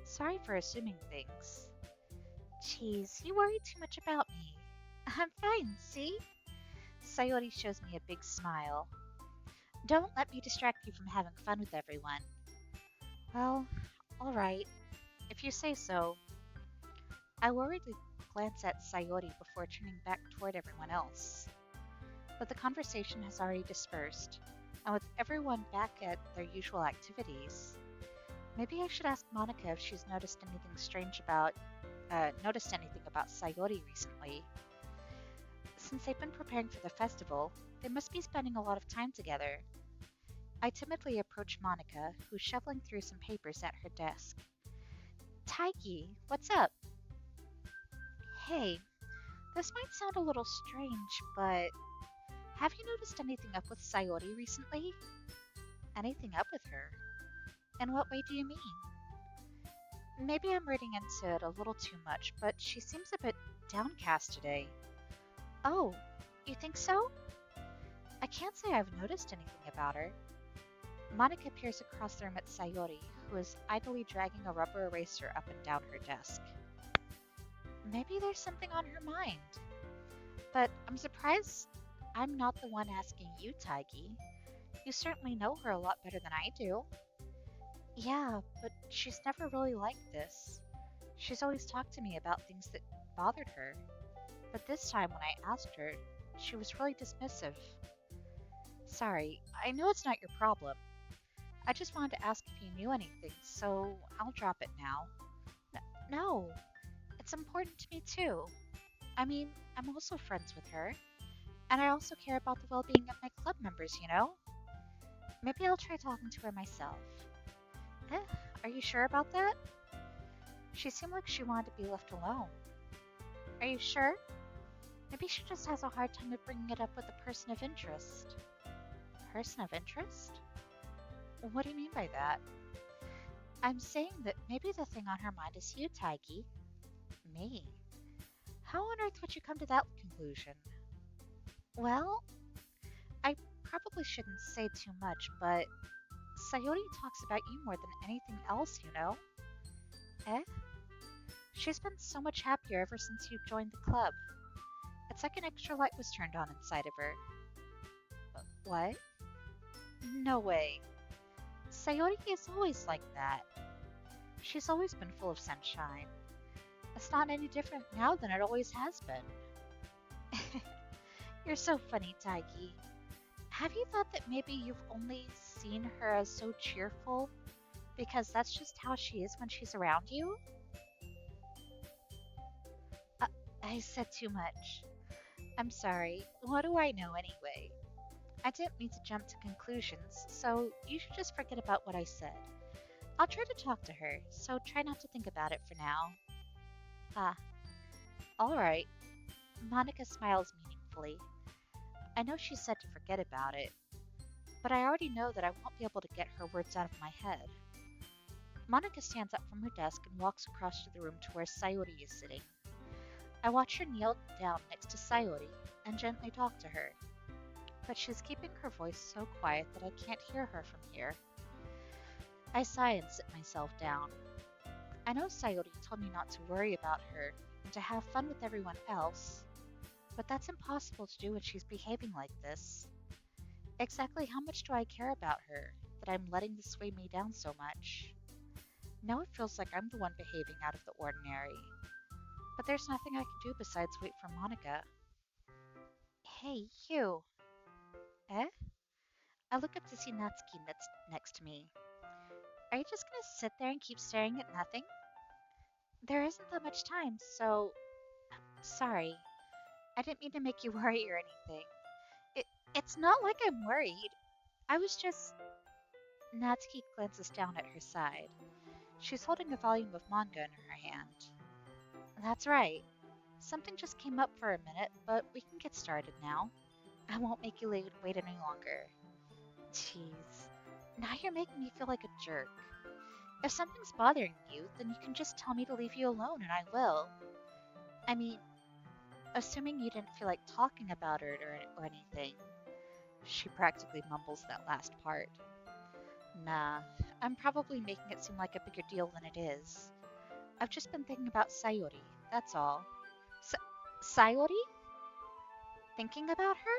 Sorry for assuming things. Jeez, you worry too much about me. I'm fine, see? Sayori shows me a big smile. Don't let me distract you from having fun with everyone. Well, alright. If you say so. I worriedly glance at Sayori before turning back toward everyone else. But the conversation has already dispersed, and with everyone back at their usual activities, maybe I should ask Monica if she's noticed anything about Sayori recently. Since they've been preparing for the festival, they must be spending a lot of time together. I timidly approach Monica, who's shoveling through some papers at her desk. Taigi, what's up? Hey, this might sound a little strange, but have you noticed anything up with Sayori recently? Anything up with her? In what way do you mean? Maybe I'm reading into it a little too much, but she seems a bit downcast today. Oh, you think so? I can't say I've noticed anything about her. Monica peers across the room at Sayori, who is idly dragging a rubber eraser up and down her desk. Maybe there's something on her mind. But I'm surprised I'm not the one asking you, Taigi. You certainly know her a lot better than I do. Yeah, but she's never really like this. She's always talked to me about things that bothered her. But this time when I asked her, she was really dismissive. Sorry, I know it's not your problem. I just wanted to ask if you knew anything, so I'll drop it now. No, it's important to me too. I mean, I'm also friends with her, and I also care about the well-being of my club members, you know? Maybe I'll try talking to her myself. Are you sure about that? She seemed like she wanted to be left alone. Are you sure? Maybe she just has a hard time of bringing it up with a person of interest. Person of interest? What do you mean by that? I'm saying that maybe the thing on her mind is you, Taigi. Me? How on earth would you come to that conclusion? Well, I probably shouldn't say too much, but Sayori talks about you more than anything else, you know? Eh? She's been so much happier ever since you joined the club. It's like an extra light was turned on inside of her. What? No way. Sayori is always like that. She's always been full of sunshine. It's not any different now than it always has been. You're so funny, Taigi. Have you thought that maybe you've only seen her as so cheerful because that's just how she is when she's around you? I said too much. I'm sorry. What do I know anyway? I didn't mean to jump to conclusions, so you should just forget about what I said. I'll try to talk to her, so try not to think about it for now. Ah, alright. Monica smiles meaningfully. I know she said to forget about it, but I already know that I won't be able to get her words out of my head. Monica stands up from her desk and walks across to the room to where Sayori is sitting. I watch her kneel down next to Sayori and gently talk to her, but she's keeping her voice so quiet that I can't hear her from here. I sigh and sit myself down. I know Sayori told me not to worry about her and to have fun with everyone else, but that's impossible to do when she's behaving like this. Exactly how much do I care about her that I'm letting this weigh me down so much? Now it feels like I'm the one behaving out of the ordinary, but there's nothing I can do besides wait for Monica. Hey, you. Eh? I look up to see Natsuki next to me. Are you just gonna sit there and keep staring at nothing? There isn't that much time, so sorry. I didn't mean to make you worry or anything. It, it's not like I'm worried. I was just. Natsuki glances down at her side. She's holding a volume of manga in her hand. That's right. Something just came up for a minute, but we can get started now. I won't make you wait any longer. Jeez. Now you're making me feel like a jerk. If something's bothering you, then you can just tell me to leave you alone and I will. I mean, assuming you didn't feel like talking about it or anything. She practically mumbles that last part. Nah, I'm probably making it seem like a bigger deal than it is. I've just been thinking about Sayori, that's all. Sayori? Thinking about her?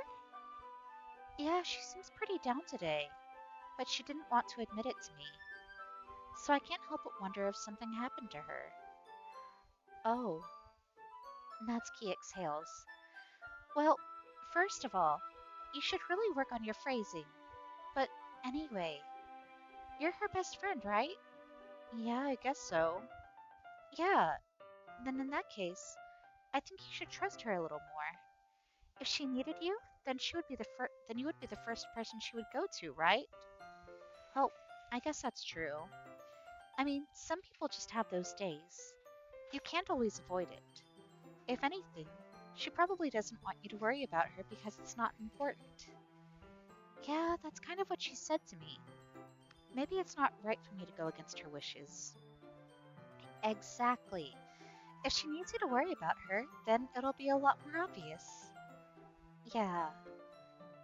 Yeah, she seems pretty down today, but she didn't want to admit it to me. So I can't help but wonder if something happened to her. Oh, Natsuki exhales. Well, first of all, you should really work on your phrasing. But anyway, you're her best friend, right? Yeah, I guess so. Yeah, then in that case, I think you should trust her a little more. If she needed you, then then you would be the first person she would go to, right? Well, I guess that's true. I mean, some people just have those days. You can't always avoid it. If anything, she probably doesn't want you to worry about her because it's not important. Yeah, that's kind of what she said to me. Maybe it's not right for me to go against her wishes. Exactly. If she needs you to worry about her, then it'll be a lot more obvious. Yeah,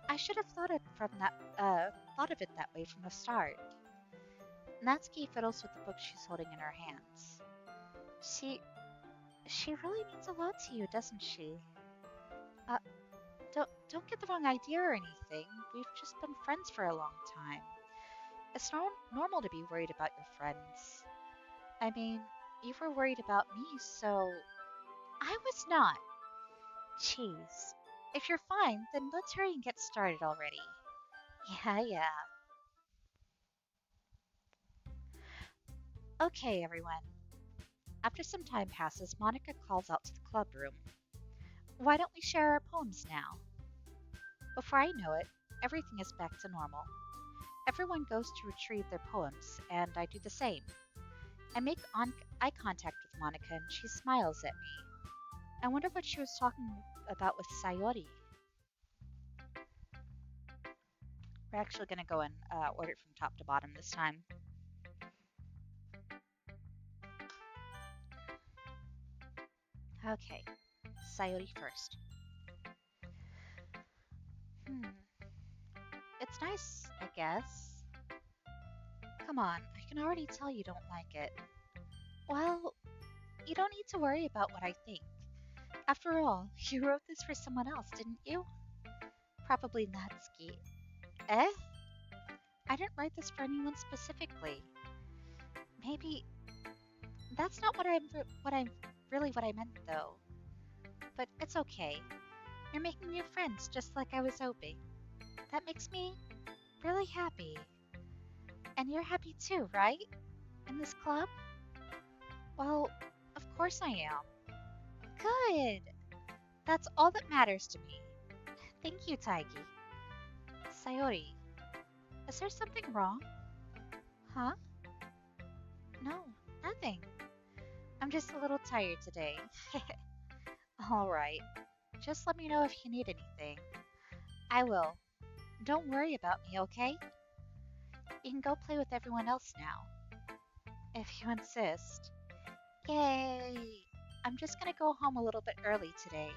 I should have thought of it that way from the start. Natsuki fiddles with the book she's holding in her hands. She she really means a lot to you, doesn't she? Uh, don't get the wrong idea or anything. We've just been friends for a long time. It's normal to be worried about your friends. I mean, you were worried about me, so I was not. Jeez. If you're fine, then let's hurry and get started already. Yeah, yeah. Okay, everyone. After some time passes, Monica calls out to the club room. Why don't we share our poems now? Before I know it, everything is back to normal. Everyone goes to retrieve their poems, and I do the same. I make eye contact with Monica, and she smiles at me. I wonder what she was talking about with Sayori. We're actually going to go and order it from top to bottom this time. Okay, Sayori first. Hmm, it's nice, I guess. Come on, I can already tell you don't like it. Well, you don't need to worry about what I think. After all, you wrote this for someone else, didn't you? Probably Natsuki. Eh? I didn't write this for anyone specifically. Maybe that's not what I meant though. But it's okay. You're making new friends just like I was hoping. That makes me really happy. And you're happy too, right? In this club? Well, of course I am. Good. That's all that matters to me. Thank you, Taigi. Sayori, is there something wrong? Huh? No, nothing. I'm just a little tired today. All right. Just let me know if you need anything. I will. Don't worry about me, okay? You can go play with everyone else now, if you insist. Yay! I'm just gonna go home a little bit early today.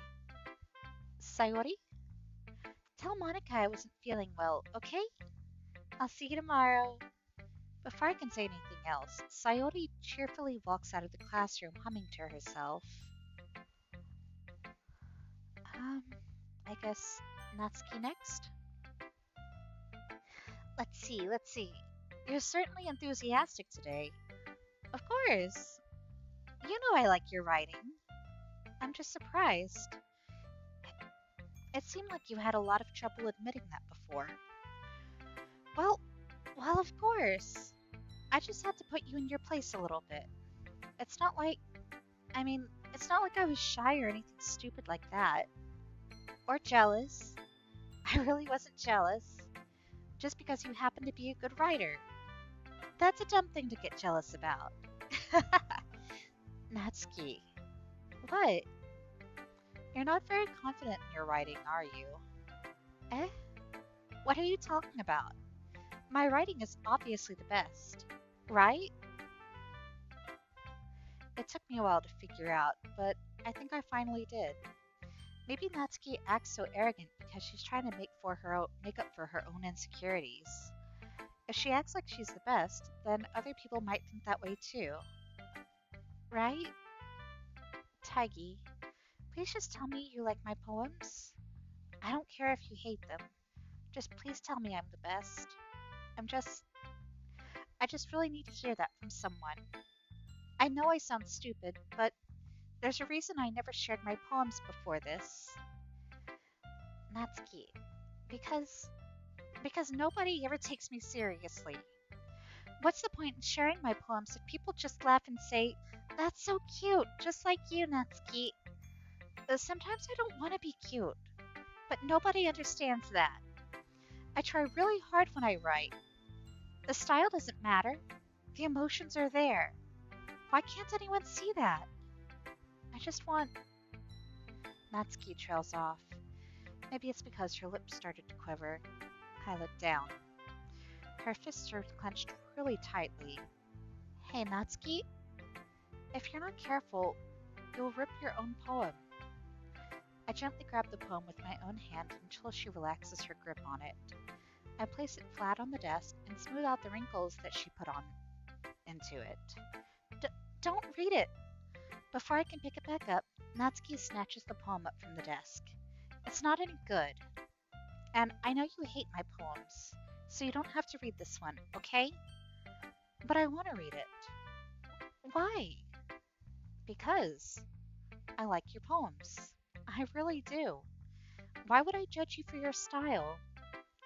Sayori, tell Monica I wasn't feeling well, okay? I'll see you tomorrow. Before I can say anything else, Sayori cheerfully walks out of the classroom humming to herself. Um, I guess Natsuki next? Let's see. You're certainly enthusiastic today. Of course. You know I like your writing. I'm just surprised. It seemed like you had a lot of trouble admitting that before. Well, well, of course. I just had to put you in your place a little bit. It's not like, I mean, it's not like I was shy or anything stupid like that. Or jealous. I really wasn't jealous. Just because you happen to be a good writer. That's a dumb thing to get jealous about. Natsuki. What? You're not very confident in your writing, are you? Eh? What are you talking about? My writing is obviously the best. Right? It took me a while to figure out, but I think I finally did. Maybe Natsuki acts so arrogant because she's trying to make up for her own insecurities. If she acts like she's the best, then other people might think that way too. Right? Taigi, please just tell me you like my poems. I don't care if you hate them. Just please tell me I'm the best. I'm just I just really need to hear that from someone. I know I sound stupid, but there's a reason I never shared my poems before this. Natsuki, because nobody ever takes me seriously. What's the point in sharing my poems if people just laugh and say, "That's so cute, just like you, Natsuki." Sometimes I don't want to be cute, but nobody understands that. I try really hard when I write. The style doesn't matter. The emotions are there. Why can't anyone see that? I just want. Natsuki trails off. Maybe it's because her lips started to quiver. I look down. Her fists are clenched really tightly. Hey, Natsuki, if you're not careful, you'll rip your own poem. I gently grab the poem with my own hand until she relaxes her grip on it. I place it flat on the desk and smooth out the wrinkles that she put on into it. D- don't read it! Before I can pick it back up, Natsuki snatches the poem up from the desk. It's not any good. And I know you hate my poems, so you don't have to read this one, okay? But I want to read it. Why? Because I like your poems. I really do. Why would I judge you for your style?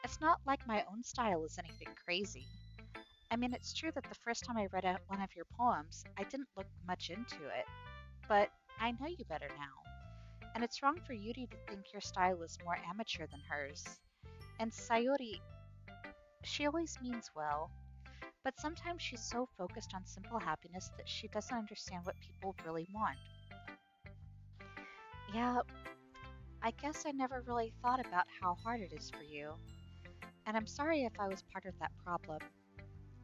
It's not like my own style is anything crazy. I mean, it's true that the first time I read one of your poems, I didn't look much into it, but I know you better now. And it's wrong for Yuri to think your style is more amateur than hers. And Sayori, she always means well, but sometimes she's so focused on simple happiness that she doesn't understand what people really want. Yeah, I guess I never really thought about how hard it is for you, and I'm sorry if I was part of that problem.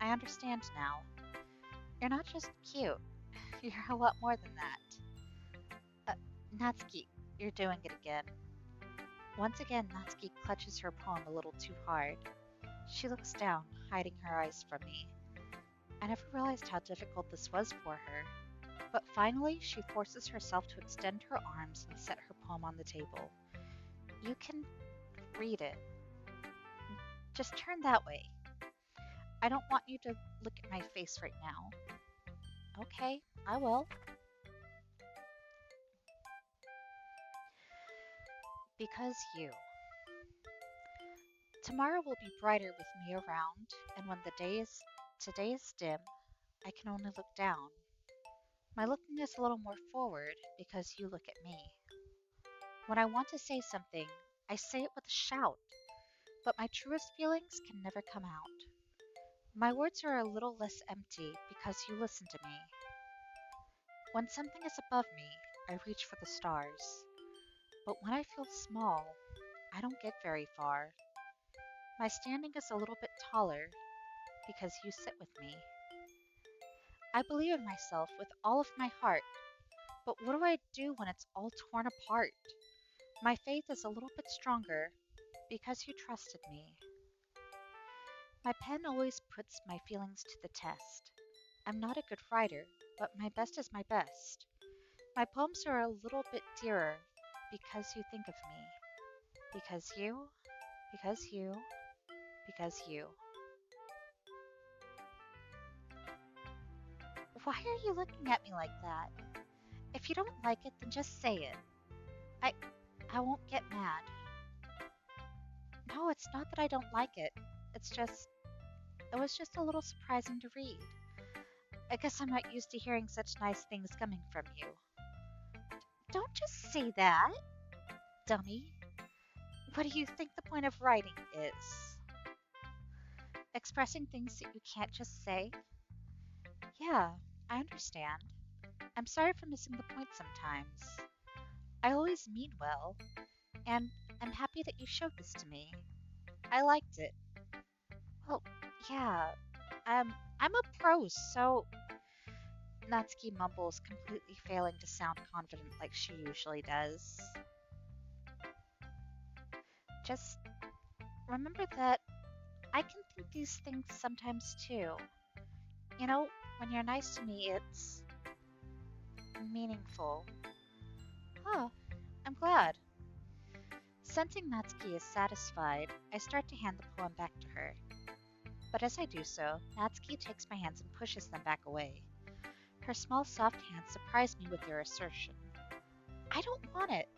I understand now. You're not just cute, you're a lot more than that. Natsuki, you're doing it again. Once again, Natsuki clutches her poem a little too hard. She looks down, hiding her eyes from me. I never realized how difficult this was for her. But finally, she forces herself to extend her arms and set her poem on the table. You can read it. Just turn that way. I don't want you to look at my face right now. Okay, I will. Because you. Tomorrow will be brighter with me around, and when today is dim, I can only look down. My looking is a little more forward because you look at me. When I want to say something, I say it with a shout, but my truest feelings can never come out. My words are a little less empty because you listen to me. When something is above me, I reach for the stars. But when I feel small, I don't get very far. My standing is a little bit taller because you sit with me. I believe in myself with all of my heart, but what do I do when it's all torn apart? My faith is a little bit stronger because you trusted me. My pen always puts my feelings to the test. I'm not a good writer, but my best is my best. My poems are a little bit dearer because you think of me. Because you, because you, because you. Why are you looking at me like that? If you don't like it, then just say it. I I won't get mad. No, it's not that I don't like it. It's just it was just a little surprising to read. I guess I'm not used to hearing such nice things coming from you. Don't just say that, dummy. What do you think the point of writing is? Expressing things that you can't just say? Yeah, I understand. I'm sorry for missing the point sometimes. I always mean well, and I'm happy that you showed this to me. I liked it. Well, yeah, I'm a pro, so Natsuki mumbles, completely failing to sound confident like she usually does. Just remember that I can think these things sometimes too. You know, when you're nice to me, it's meaningful. Oh, I'm glad. Sensing Natsuki is satisfied, I start to hand the poem back to her. But as I do so, Natsuki takes my hands and pushes them back away. Her small, soft hands surprise me with their assertion. I don't want it.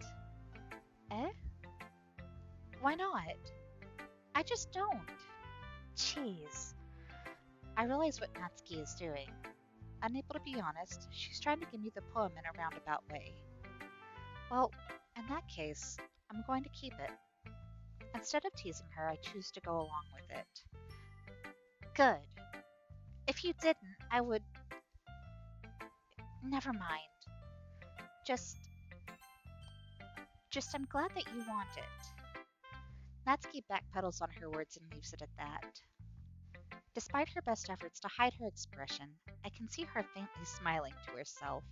Eh? Why not? I just don't. Jeez. I realize what Natsuki is doing. Unable to be honest, she's trying to give me the poem in a roundabout way. Well, in that case, I'm going to keep it. Instead of teasing her, I choose to go along with it. Good. If you didn't, I would. Never mind. Just. I'm glad that you want it. Natsuki backpedals on her words and leaves it at that. Despite her best efforts to hide her expression, I can see her faintly smiling to herself.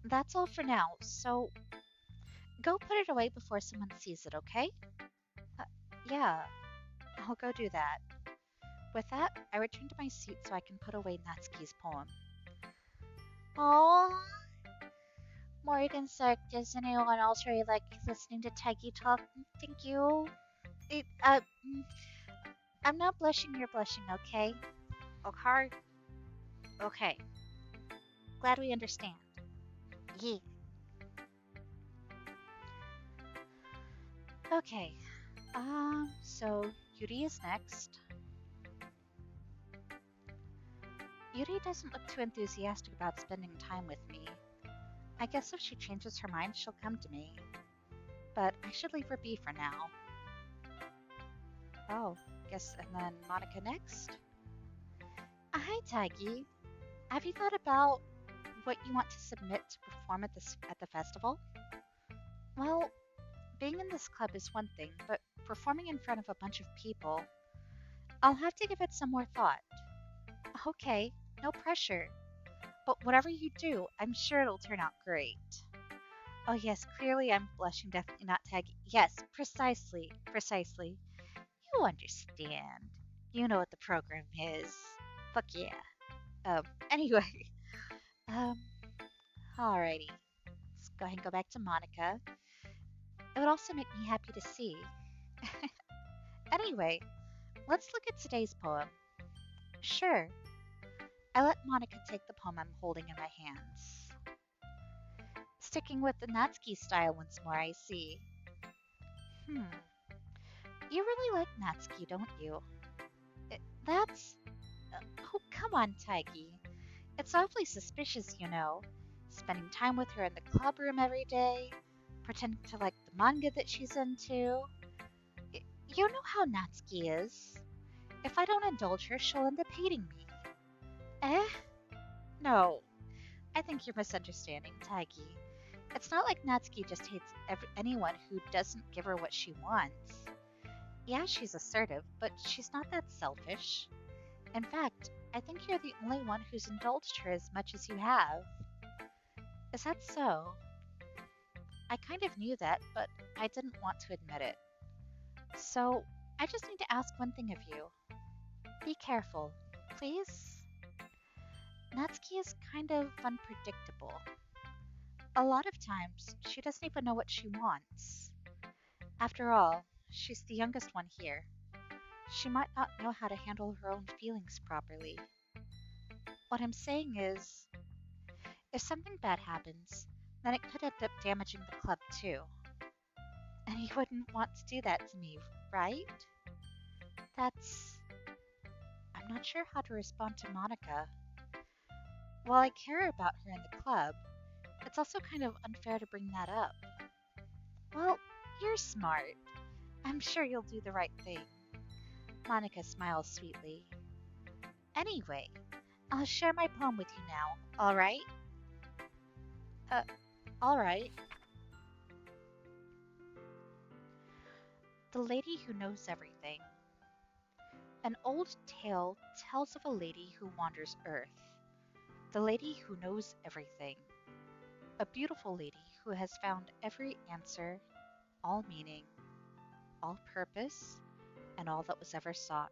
That's all for now, so go put it away before someone sees it, okay? Uh, yeah, I'll go do that. With that, I return to my seat so I can put away Natsuki's poem. Oh, Morgan said, does anyone else really like listening to Taigi talk? Thank you. It, I'm not blushing, you're blushing, okay? Okay? Okay. Glad we understand. Yeah. Okay. So Yuri is next. Yuri doesn't look too enthusiastic about spending time with me. I guess if she changes her mind, she'll come to me. But I should leave her be for now. Oh, guess, and then Monica next? Hi, Taigi. Have you thought about what you want to submit to perform at the festival? Well, being in this club is one thing, but performing in front of a bunch of people, I'll have to give it some more thought. Okay, no pressure. But whatever you do, I'm sure it'll turn out great. Oh yes, clearly I'm blushing, definitely not tagging. Yes, precisely, precisely. You understand. You know what the program is. Fuck yeah. Anyway. Um, alrighty. Let's go ahead and go back to Monica. It would also make me happy to see. Anyway, let's look at today's poem. Sure. I let Monica take the poem I'm holding in my hands. Sticking with the Natsuki style once more, I see. Hmm. You really like Natsuki, don't you? That's. Oh, come on, Taigi. It's awfully suspicious, you know. Spending time with her in the club room every day, pretending to like the manga that she's into. You know how Natsuki is. If I don't indulge her, she'll end up hating me. Eh? No, I think you're misunderstanding, Taigi. It's not like Natsuki just hates anyone who doesn't give her what she wants. Yeah, she's assertive, but she's not that selfish. In fact, I think you're the only one who's indulged her as much as you have. Is that so? I kind of knew that, but I didn't want to admit it. So, I just need to ask one thing of you. Be careful, please? Natsuki is kind of unpredictable. A lot of times, she doesn't even know what she wants. After all, she's the youngest one here. She might not know how to handle her own feelings properly. What I'm saying is, if something bad happens, then it could end up damaging the club too. And you wouldn't want to do that to me, right? That's. I'm not sure how to respond to Monica. While I care about her in the club, it's also kind of unfair to bring that up. Well, you're smart. I'm sure you'll do the right thing. Monica smiles sweetly. Anyway, I'll share my poem with you now, alright? Uh, alright. The Lady Who Knows Everything. An old tale tells of a lady who wanders Earth. The lady who knows everything. A beautiful lady who has found every answer, all meaning, all purpose, and all that was ever sought.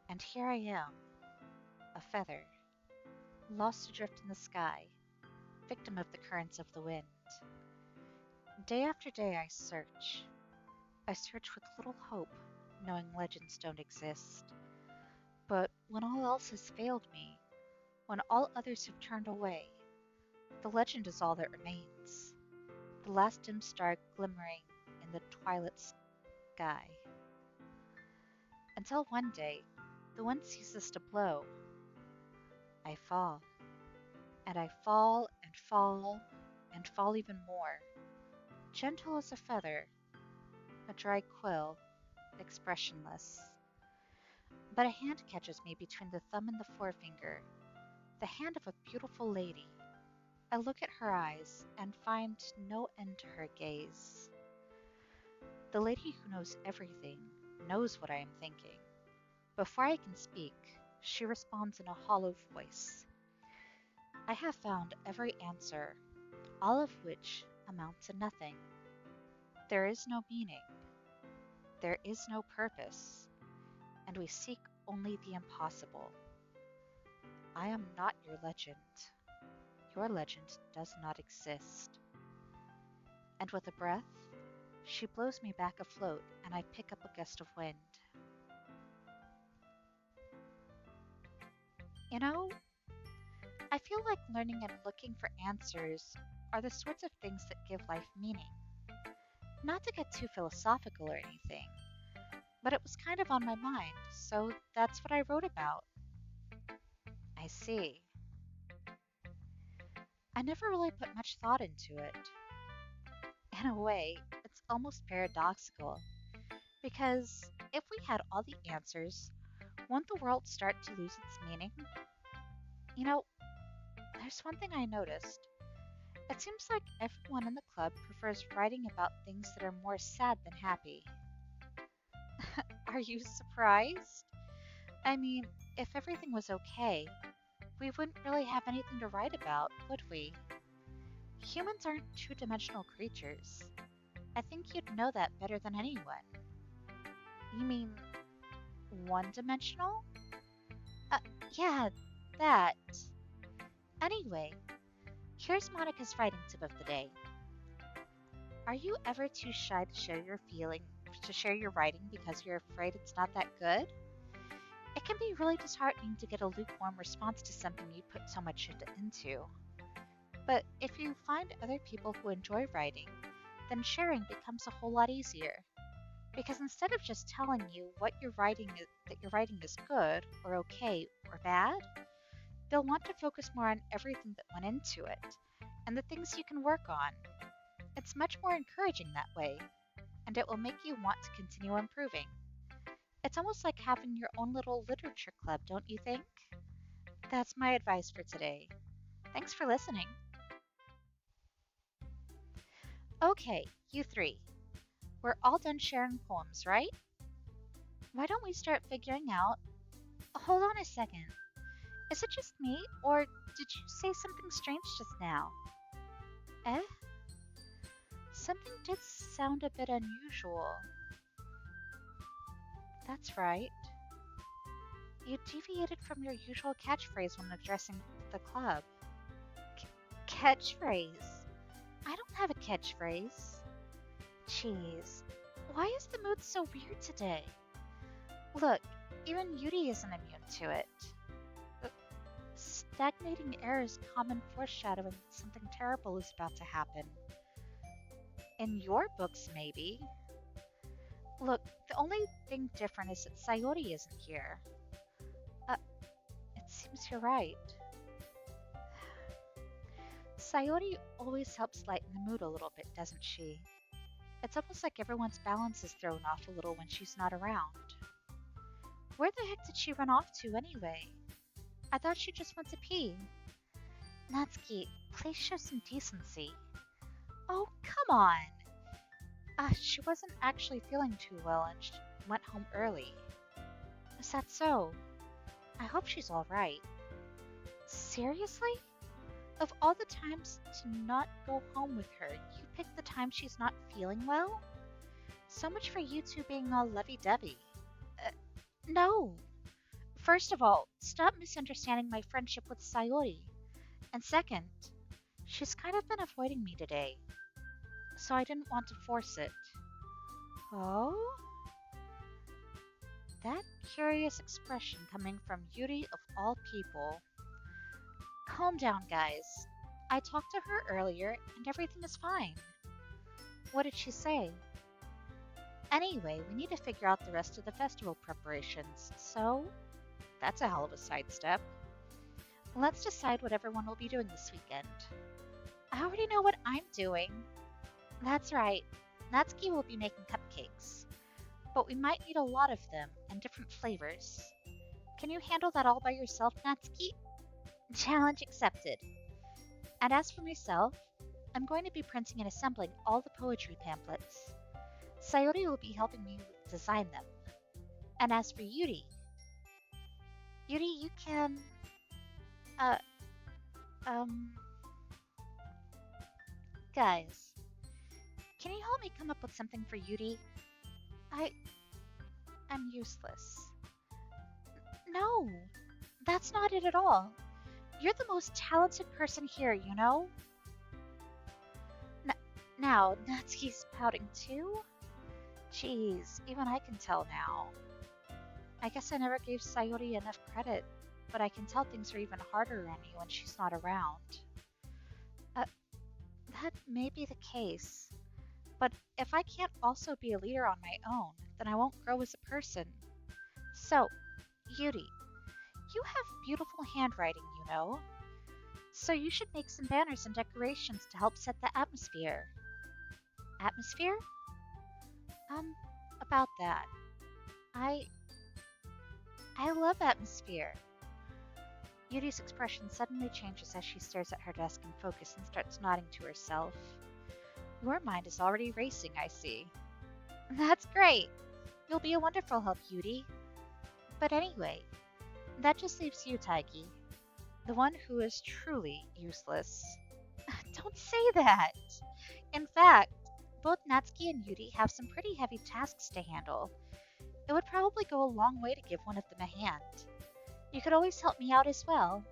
And here I am, a feather, lost adrift in the sky, victim of the currents of the wind. Day after day I search. I search with little hope, knowing legends don't exist. But when all else has failed me, when all others have turned away, the legend is all that remains. The last dim star glimmering in the twilit sky. Until one day, the wind ceases to blow. I fall, and I fall and fall and fall even more, gentle as a feather, a dry quill, expressionless. But a hand catches me between the thumb and the forefinger, the hand of a beautiful lady. I look at her eyes and find no end to her gaze. The lady who knows everything knows what I am thinking. Before I can speak, she responds in a hollow voice. I have found every answer, all of which amount to nothing. There is no meaning. There is no purpose, and we seek only the impossible. I am not your legend. Your legend does not exist. And with a breath, she blows me back afloat, and I pick up a gust of wind. You know, I feel like learning and looking for answers are the sorts of things that give life meaning. Not to get too philosophical or anything, but it was kind of on my mind, so that's what I wrote about. I see. I never really put much thought into it. In a way, it's almost paradoxical, because if we had all the answers, won't the world start to lose its meaning? You know, there's one thing I noticed. It seems like everyone in the club prefers writing about things that are more sad than happy. Are you surprised? I mean, if everything was okay, we wouldn't really have anything to write about, would we? Humans aren't two-dimensional creatures. I think you'd know that better than anyone. You mean one-dimensional? Uh, yeah, that. Anyway, here's Monica's writing tip of the day. Are you ever too shy to share your writing because you're afraid it's not that good? It can be really disheartening to get a lukewarm response to something you put so much into. But if you find other people who enjoy writing, then sharing becomes a whole lot easier. Because instead of just telling you that your writing is good or okay or bad, they'll want to focus more on everything that went into it and the things you can work on. It's much more encouraging that way, and it will make you want to continue improving. It's almost like having your own little literature club, don't you think? That's my advice for today. Thanks for listening. Okay, you three. We're all done sharing poems, right? Why don't we start figuring out? Hold on a second. Is it just me, or did you say something strange just now? Eh? Something did sound a bit unusual. That's right. You deviated from your usual catchphrase when addressing the club. C- Catchphrase? I don't have a catchphrase. Jeez, why is the mood so weird today? Look, even Yuri isn't immune to it. Uh, Stagnating air is common foreshadowing that something terrible is about to happen. In your books, maybe. Look, the only thing different is that Sayori isn't here. Uh, it seems you're right. Sayori always helps lighten the mood a little bit, doesn't she? It's almost like everyone's balance is thrown off a little when she's not around. Where the heck did she run off to anyway? I thought she just went to pee. Natsuki, please show some decency. Oh, come on! She wasn't actually feeling too well and she went home early. Is that so? I hope she's alright. Seriously? Of all the times to not go home with her, you picked the time she's not feeling well? So much for you two being all lovey-dovey. Uh, no! First of all, stop misunderstanding my friendship with Sayori. And second, she's kind of been avoiding me today, so I didn't want to force it. Oh? That curious expression coming from Yuri of all people. Calm down, guys. I talked to her earlier and everything is fine. What did she say? Anyway, we need to figure out the rest of the festival preparations, so that's a hell of a sidestep. Let's decide what everyone will be doing this weekend. I already know what I'm doing. That's right. Natsuki will be making cupcakes, but we might need a lot of them and different flavors. Can you handle that all by yourself, Natsuki? Challenge accepted. And as for myself, I'm going to be printing and assembling all the poetry pamphlets. Sayori will be helping me design them. And as for Yuri, you can, uh, um, guys, can you help me come up with something for Yuri? I, I'm useless. No, that's not it at all. You're the most talented person here, you know? N- Now, Natsuki's pouting too? Jeez, even I can tell now. I guess I never gave Sayori enough credit, but I can tell things are even harder on me when she's not around. Uh, that may be the case, but if I can't also be a leader on my own, then I won't grow as a person. So, Yuri, you have beautiful handwriting, you know? So you should make some banners and decorations to help set the atmosphere. Atmosphere? Um, about that. I I love atmosphere. Yuri's expression suddenly changes as she stares at her desk in focus and starts nodding to herself. Your mind is already racing, I see. That's great. You'll be a wonderful help, Yuri. But anyway, that just leaves you, Taigi, the one who is truly useless. Don't say that! In fact, both Natsuki and Yuri have some pretty heavy tasks to handle. It would probably go a long way to give one of them a hand. You could always help me out as well.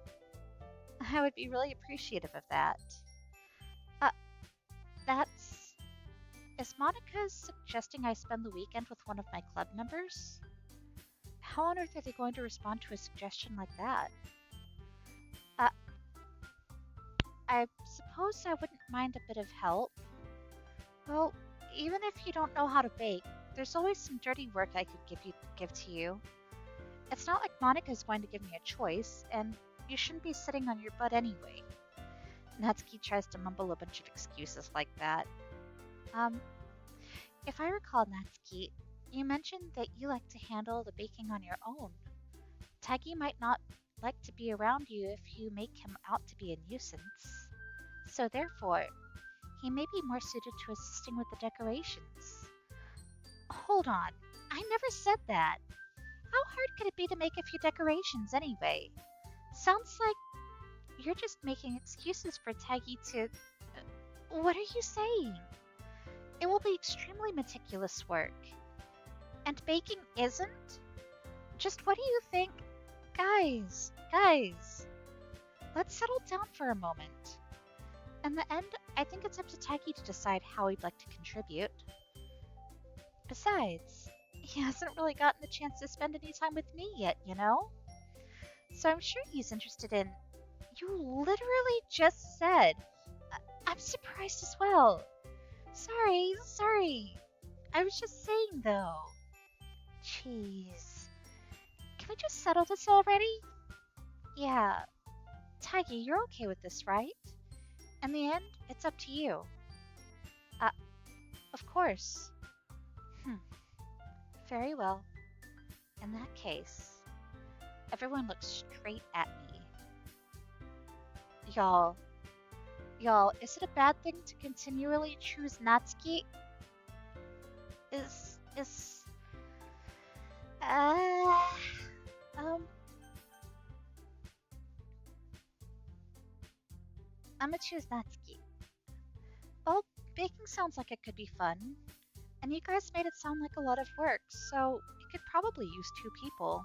I would be really appreciative of that. Uh, that's... Is Monica suggesting I spend the weekend with one of my club members? How on earth are they going to respond to a suggestion like that? Uh, I suppose I wouldn't mind a bit of help. Well, even if you don't know how to bake, there's always some dirty work I could give to you. It's not like Monica's going to give me a choice, and you shouldn't be sitting on your butt anyway. Natsuki tries to mumble a bunch of excuses like that. Um, if I recall, Natsuki, You mentioned that you like to handle the baking on your own. Taigi might not like to be around you if you make him out to be a nuisance. So therefore, he may be more suited to assisting with the decorations. Hold on, I never said that. How hard could it be to make a few decorations anyway? Sounds like you're just making excuses for Taigi to. What are you saying? It will be extremely meticulous work. And baking isn't? Just what do you think? Guys, let's settle down for a moment. In the end, I think it's up to Taiki to decide how he'd like to contribute. Besides, he hasn't really gotten the chance to spend any time with me yet, you know? So I'm sure he's interested in. You literally just said. I'm surprised as well. Sorry. I was just saying though. Jeez. Can we just settle this already? Yeah. Taigi, you're okay with this, right? In the end, it's up to you. Uh, of course. Hmm. Very well. In that case, everyone looks straight at me. Y'all, is it a bad thing to continually choose Natsuki? Is, uh, um, I'ma choose Natsuki. Well, baking sounds like it could be fun, and you guys made it sound like a lot of work, so it could probably use two people.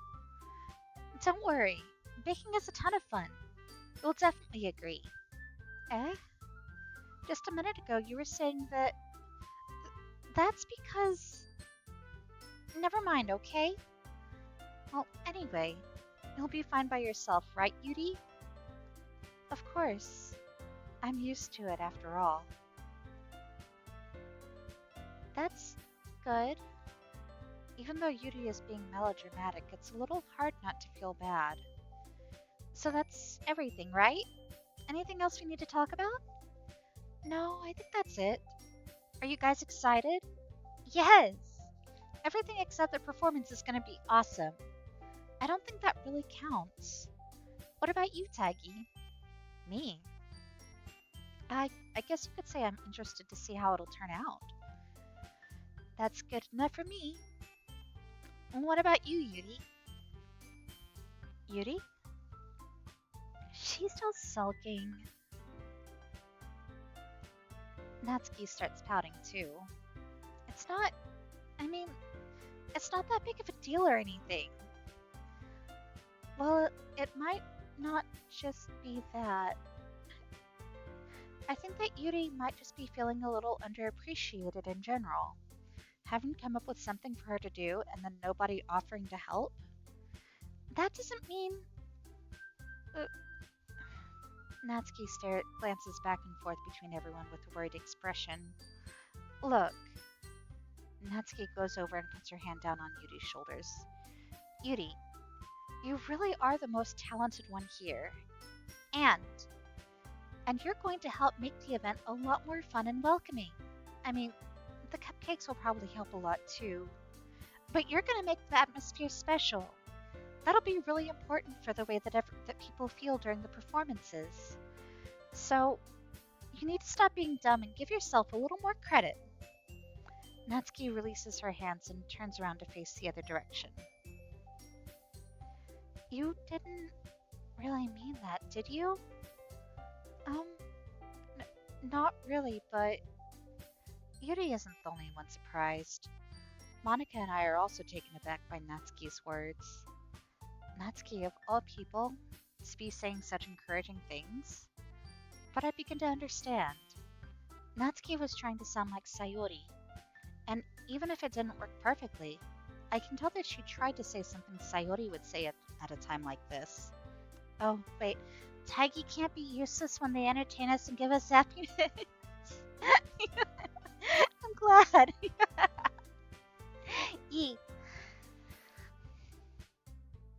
Don't worry, baking is a ton of fun. We'll definitely agree. Eh? Just a minute ago, you were saying that. That's because. Never mind, okay? Well, anyway, you'll be fine by yourself, right, Yuri? Of course. I'm used to it after all. That's good. Even though Yuri is being melodramatic, it's a little hard not to feel bad. So that's everything, right? Anything else we need to talk about? No, I think that's it. Are you guys excited? Yes! Everything except the performance is gonna be awesome. I don't think that really counts. What about you, Taigi? Me? I guess you could say I'm interested to see how it'll turn out. That's good enough for me. And what about you, Yuri? Yuri? She's still sulking. Natsuki starts pouting too. It's not, I mean, it's not that big of a deal or anything. Well, it might not just be that. I think that Yuri might just be feeling a little underappreciated in general. Having come up with something for her to do and then nobody offering to help? That doesn't mean. Uh, Natsuki glances back and forth between everyone with a worried expression. Look. Natsuki goes over and puts her hand down on Yuri's shoulders. Yuri, you really are the most talented one here. And you're going to help make the event a lot more fun and welcoming. I mean, the cupcakes will probably help a lot too. But you're going to make the atmosphere special. That'll be really important for the way that people feel during the performances. So, you need to stop being dumb and give yourself a little more credit. Natsuki releases her hands and turns around to face the other direction. You didn't really mean that, did you? Not really, but Yuri isn't the only one surprised. Monica and I are also taken aback by Natsuki's words. Natsuki, of all people, to be saying such encouraging things. But I begin to understand. Natsuki was trying to sound like Sayori, and even if it didn't work perfectly, I can tell that she tried to say something Sayori would say at a time like this. Oh, wait, Taigi can't be useless when they entertain us and give us happiness. I'm glad.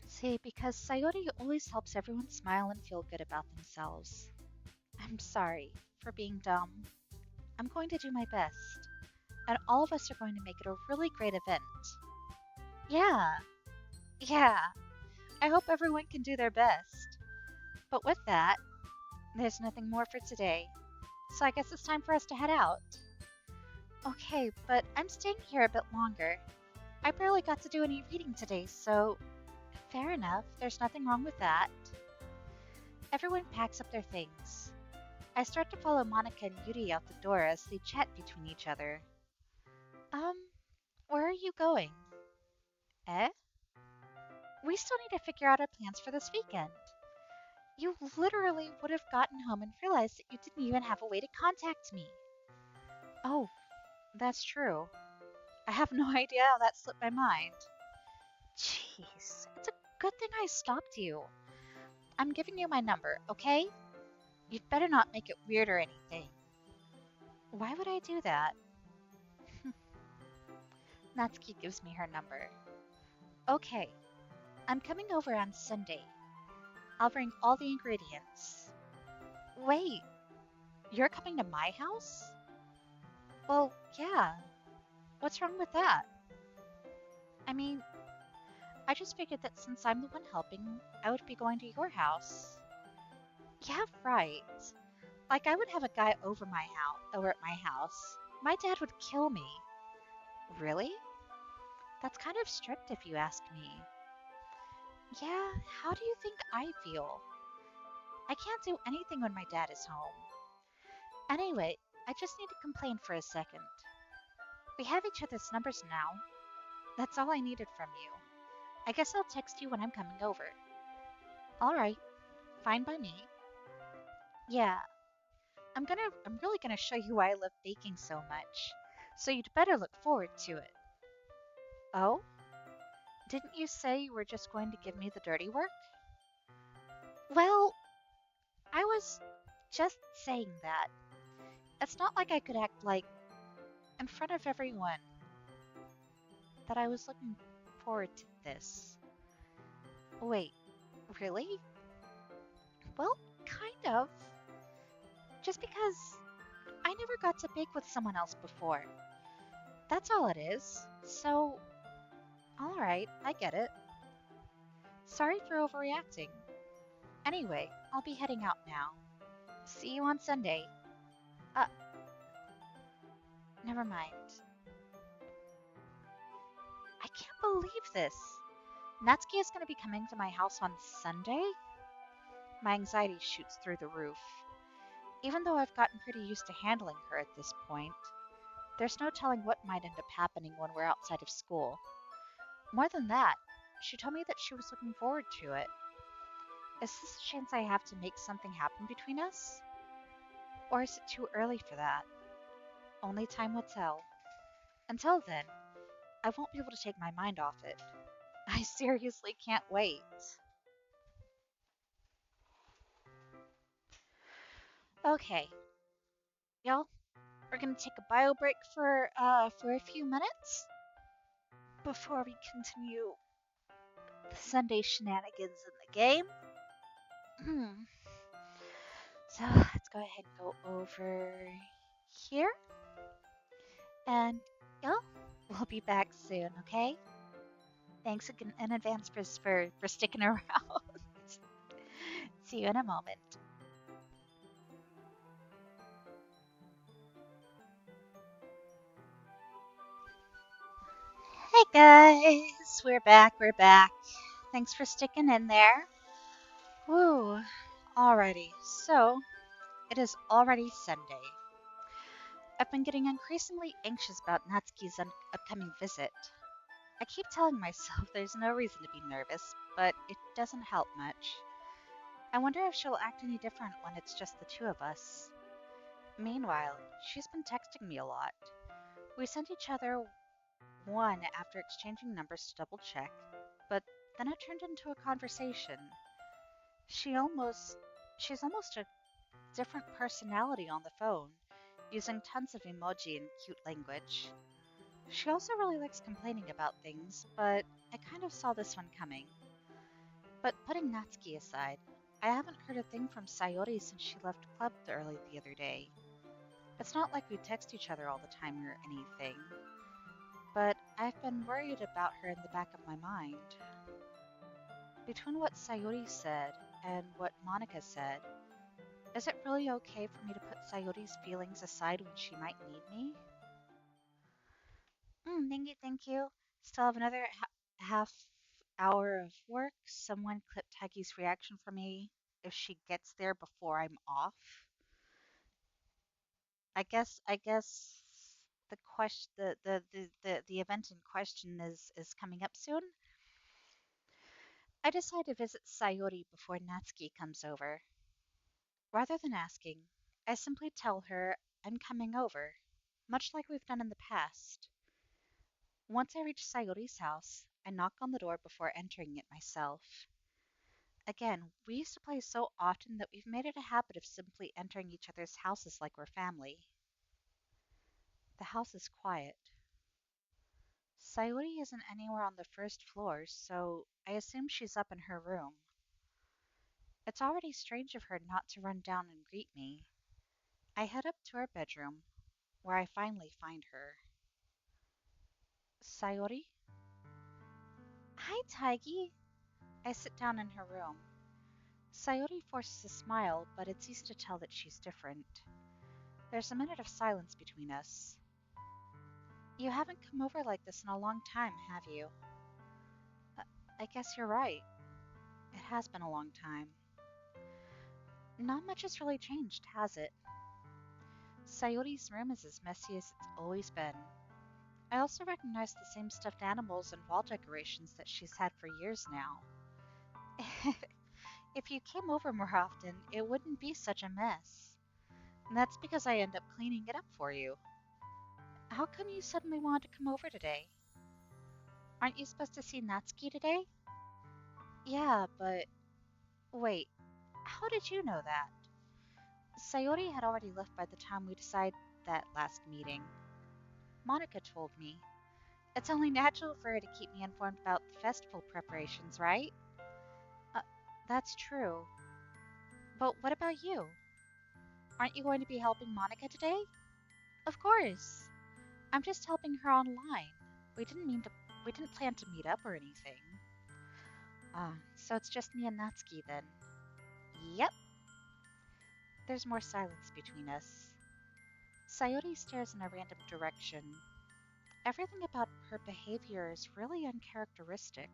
See, because Sayori always helps everyone smile and feel good about themselves. I'm sorry for being dumb. I'm going to do my best. and all of us are going to make it a really great event. Yeah, yeah, I hope everyone can do their best. But with that, there's nothing more for today, so I guess it's time for us to head out. Okay, but I'm staying here a bit longer. I barely got to do any reading today, so fair enough, there's nothing wrong with that. Everyone packs up their things. I start to follow Monica and Yuri out the door as they chat between each other. Um, where are you going? Eh? We still need to figure out our plans for this weekend. You literally would have gotten home and realized that you didn't even have a way to contact me. Oh, that's true. I have no idea how that slipped my mind. Jeez, it's a good thing I stopped you. I'm giving you my number, okay? You'd better not make it weird or anything. Why would I do that? Natsuki gives me her number. Okay, I'm coming over on Sunday. I'll bring all the ingredients. Wait, you're coming to my house? Well, yeah. What's wrong with that? I mean, I just figured that since I'm the one helping, I would be going to your house. Yeah, right. Like I would have a guy over at my house. My dad would kill me. Really? That's kind of strict if you ask me. Yeah, how do you think I feel? I can't do anything when my dad is home. Anyway, I just need to complain for a second. We have each other's numbers now. That's all I needed from you. I guess I'll text you when I'm coming over. Alright, fine by me. Yeah, I'm really gonna show you why I love baking so much. So you'd better look forward to it. Oh? Didn't you say you were just going to give me the dirty work? Well, I was just saying that. It's not like I could act like, in front of everyone, that I was looking forward to this. Wait, really? Well, kind of. Just because I never got to bake with someone else before. That's all it is. So, alright, I get it. Sorry for overreacting. Anyway, I'll be heading out now. See you on Sunday. Uh, never mind. I can't believe this. Natsuki is going to be coming to my house on Sunday? My anxiety shoots through the roof. Even though I've gotten pretty used to handling her at this point, there's no telling what might end up happening when we're outside of school. More than that, she told me that she was looking forward to it. Is this a chance I have to make something happen between us? Or is it too early for that? Only time will tell. Until then, I won't be able to take my mind off it. I seriously can't wait. Okay, y'all, we're gonna take a bio break for a few minutes before we continue the Sunday shenanigans in the game. So let's go ahead and go over here, and y'all, we'll be back soon. Okay? Thanks again in advance for sticking around. See you in a moment. Hey guys, we're back. We're back. Thanks for sticking in there. Woo. Alrighty, so it is already Sunday. I've been getting increasingly anxious about Natsuki's upcoming visit. I keep telling myself there's no reason to be nervous, but it doesn't help much. I wonder if she'll act any different when it's just the two of us. Meanwhile, she's been texting me a lot. We sent each other one after exchanging numbers to double check, but then it turned into a conversation. She almost she's almost a different personality on the phone, using tons of emoji and cute language. She also really likes complaining about things, but I kind of saw this one coming. But putting Natsuki aside, I haven't heard a thing from Sayori since she left club early the other day. It's not like we text each other all the time or anything, but I've been worried about her in the back of my mind. Between what Sayori said and what Monica said, is it really okay for me to put Sayori's feelings aside when she might need me? Thank you, thank you. Still have another half hour of work. Someone clip Taggy's reaction for me if she gets there before I'm off. I guess the question the event in question is coming up soon. I decide to visit Sayori before Natsuki comes over. Rather than asking, I simply tell her I'm coming over, much like we've done in the past. Once I reach Sayori's house, I knock on the door before entering it myself. Again, we used to play so often that we've made it a habit of simply entering each other's houses like we're family. The house is quiet. Sayori isn't anywhere on the first floor, so I assume she's up in her room. It's already strange of her not to run down and greet me. I head up to her bedroom, where I finally find her. Sayori? Hi, Taigi. I sit down in her room. Sayori forces a smile, but it's easy to tell that she's different. There's a minute of silence between us. You haven't come over like this in a long time, have you? Uh, I guess you're right. It has been a long time. Not much has really changed, has it? Sayori's room is as messy as it's always been. I also recognize the same stuffed animals and wall decorations that she's had for years now. If you came over more often, it wouldn't be such a mess. And that's because I end up cleaning it up for you. How come you suddenly wanted to come over today? Aren't you supposed to see Natsuki today? Yeah, but wait, how did you know that? Sayori had already left by the time we decided that last meeting. Monica told me. It's only natural for her to keep me informed about the festival preparations, right? Uh, that's true. But what about you? Aren't you going to be helping Monica today? Of course. I'm just helping her online. We didn't mean to we didn't plan to meet up or anything. So it's just me and Natsuki then. Yep. There's more silence between us. Sayori stares in a random direction. Everything about her behavior is really uncharacteristic.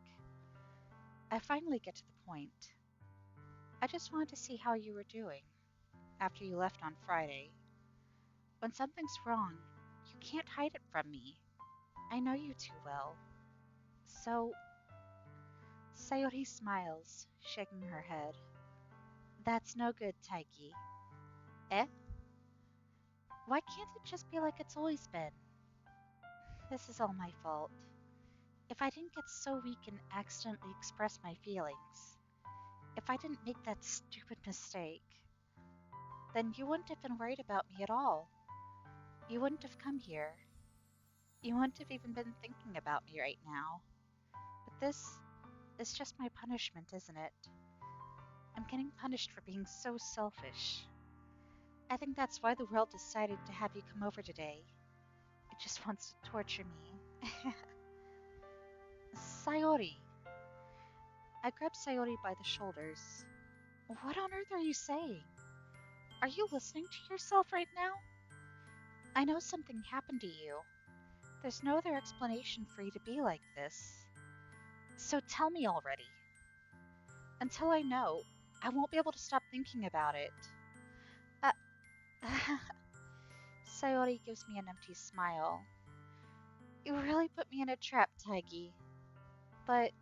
I finally get to the point. I just wanted to see how you were doing after you left on Friday. When something's wrong, you can't hide it from me. I know you too well. So, Sayori smiles, shaking her head. That's no good, Taiki. Eh? Why can't it just be like it's always been? This is all my fault. If I didn't get so weak and accidentally express my feelings, if I didn't make that stupid mistake, then you wouldn't have been worried about me at all. You wouldn't have come here. You wouldn't have even been thinking about me right now. But this is just my punishment, isn't it? I'm getting punished for being so selfish. I think that's why the world decided to have you come over today. It just wants to torture me. Sayori. I grab Sayori by the shoulders. What on earth are you saying? Are you listening to yourself right now? I know something happened to you. There's no other explanation for you to be like this. So tell me already. Until I know, I won't be able to stop thinking about it. Uh, Sayori gives me an empty smile. You really put me in a trap, Taigi. But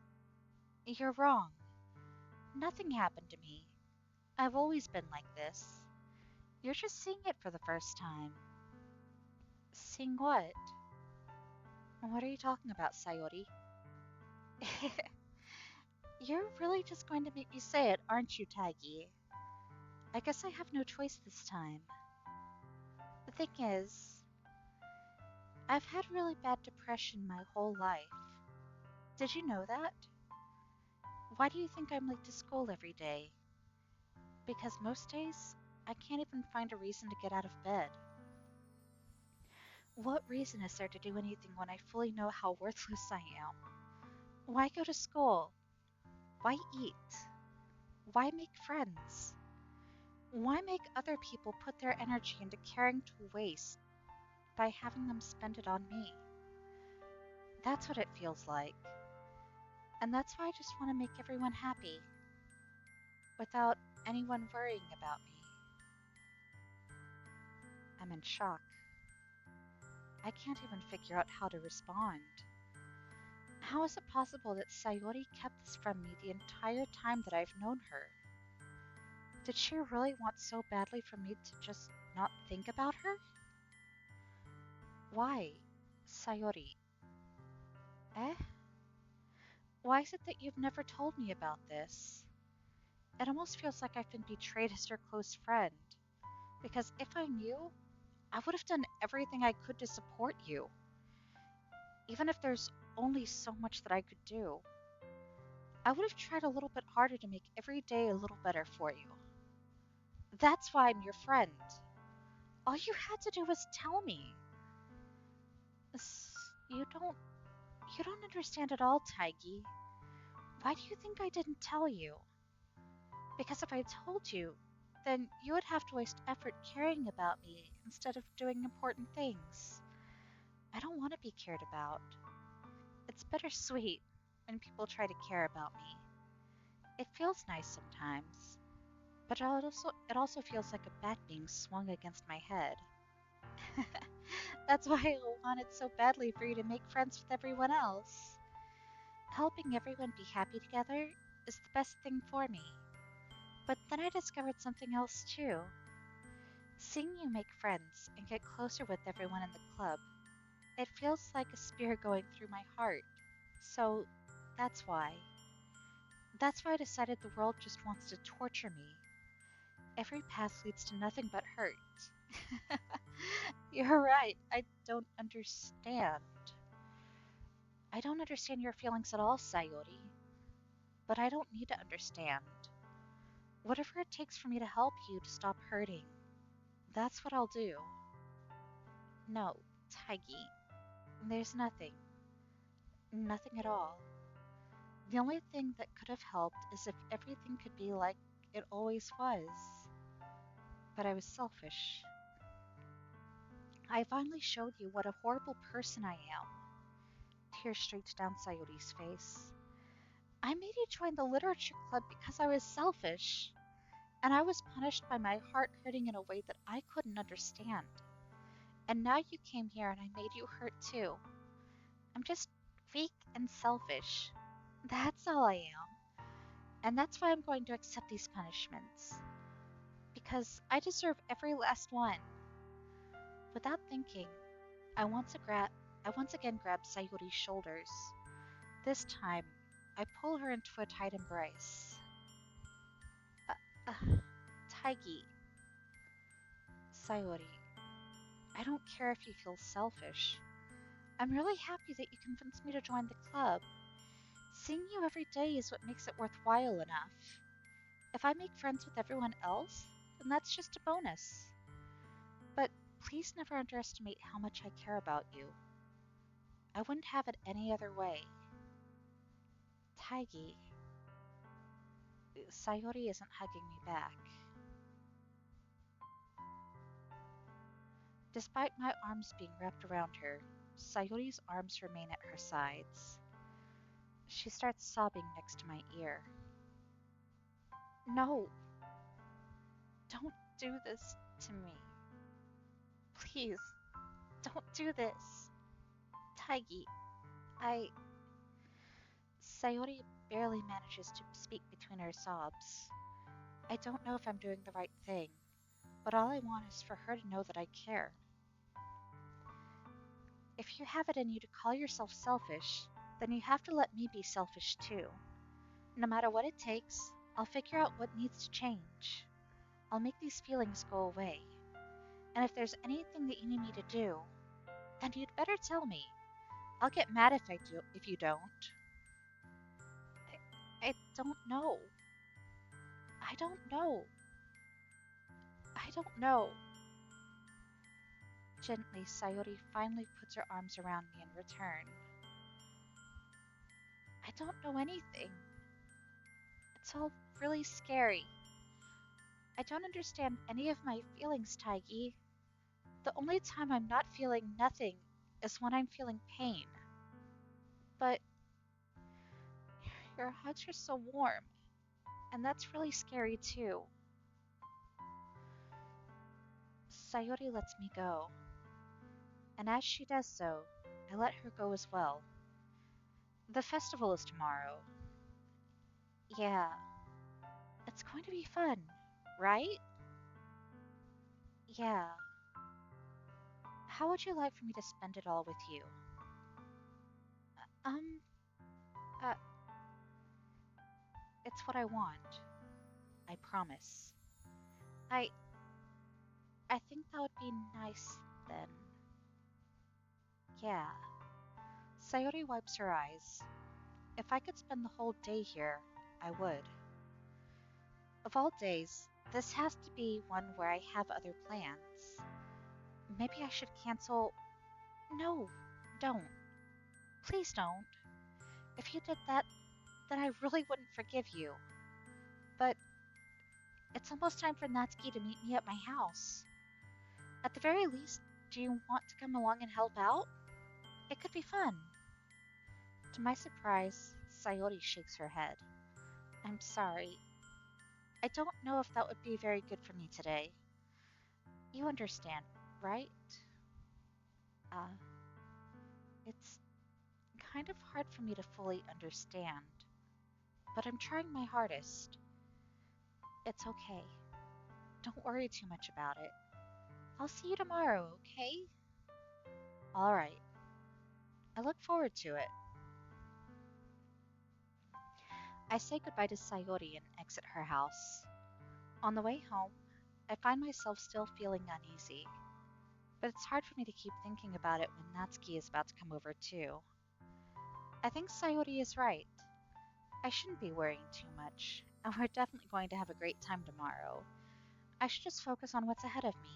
you're wrong. Nothing happened to me. I've always been like this. You're just seeing it for the first time. Seeing what? What are you talking about, Sayori? You're really just going to make me say it, aren't you, Taigi? I guess I have no choice this time. The thing is, I've had really bad depression my whole life. Did you know that? Why do you think I'm late to school every day? Because most days, I can't even find a reason to get out of bed. What reason is there to do anything when I fully know how worthless I am? Why go to school? Why eat? Why make friends? Why make other people put their energy into caring to waste by having them spend it on me? That's what it feels like. And that's why I just want to make everyone happy without anyone worrying about me. I'm in shock. I can't even figure out how to respond. How is it possible that Sayori kept this from me the entire time that I've known her? Did she really want so badly for me to just not think about her? Why, Sayori? Eh? Why is it that you've never told me about this? It almost feels like I've been betrayed as your close friend. Because if I knew, I would have done everything I could to support you. Even if there's only so much that I could do. I would have tried a little bit harder to make every day a little better for you. That's why I'm your friend. All you had to do was tell me. You don't understand at all, Taigi. Why do you think I didn't tell you? Because if I told you, then you would have to waste effort caring about me instead of doing important things. I don't want to be cared about. It's bittersweet when people try to care about me. It feels nice sometimes, but it also feels like a bat being swung against my head. That's why I wanted so badly for you to make friends with everyone else. Helping everyone be happy together is the best thing for me. But then I discovered something else too. Seeing you make friends and get closer with everyone in the club, it feels like a spear going through my heart. So that's why. That's why I decided the world just wants to torture me. Every path leads to nothing but hurt. You're right, I don't understand. I don't understand your feelings at all, Sayori. But I don't need to understand. Whatever it takes for me to help you to stop hurting, that's what I'll do. No, Taigi, there's nothing. Nothing at all. The only thing that could have helped is if everything could be like it always was. But I was selfish. I finally showed you what a horrible person I am. Tears streaked down Sayori's face. I made you join the literature club because I was selfish. And I was punished by my heart hurting in a way that I couldn't understand. And now you came here and I made you hurt too. I'm just weak and selfish. That's all I am. And that's why I'm going to accept these punishments. Because I deserve every last one. Without thinking, I once again grab Sayori's shoulders. This time, I pull her into a tight embrace. Uh, uh, Taigi, Sayori, I don't care if you feel selfish. I'm really happy that you convinced me to join the club. Seeing you every day is what makes it worthwhile enough. If I make friends with everyone else, then that's just a bonus. But please never underestimate how much I care about you. I wouldn't have it any other way. Taigi, Sayori isn't hugging me back. Despite my arms being wrapped around her, Sayori's arms remain at her sides. She starts sobbing next to my ear. No, don't do this to me. Please, don't do this. Taigi, I. Sayori barely manages to speak between her sobs. I don't know if I'm doing the right thing, but all I want is for her to know that I care. If you have it in you to call yourself selfish, then you have to let me be selfish too. No matter what it takes, I'll figure out what needs to change. I'll make these feelings go away. And if there's anything that you need me to do, then you'd better tell me. I'll get mad if you don't. I don't know. I don't know. I don't know. Gently, Sayori finally puts her arms around me in return. I don't know anything. It's all really scary. I don't understand any of my feelings, Taigi. The only time I'm not feeling nothing is when I'm feeling pain. But your hugs are so warm, and that's really scary too. Sayori lets me go, and as she does so, I let her go as well. The festival is tomorrow. Yeah, it's going to be fun, right? Yeah. How would you like for me to spend it all with you? Um, uh, it's what I want. I promise. I I think that would be nice then. Yeah. Sayori wipes her eyes. If I could spend the whole day here, I would. Of all days, this has to be one where I have other plans. Maybe I should cancel. No, don't. Please don't. If you did that, then I really wouldn't forgive you. But it's almost time for Natsuki to meet me at my house. At the very least, do you want to come along and help out? It could be fun. To my surprise, Sayori shakes her head. I'm sorry. I don't know if that would be very good for me today. You understand, right? Uh, it's kind of hard for me to fully understand, but I'm trying my hardest. It's okay. Don't worry too much about it. I'll see you tomorrow, okay? Alright. I look forward to it. I say goodbye to Sayori and exit her house. On the way home, I find myself still feeling uneasy, but it's hard for me to keep thinking about it when Natsuki is about to come over too. I think Sayori is right. I shouldn't be worrying too much, and we're definitely going to have a great time tomorrow. I should just focus on what's ahead of me.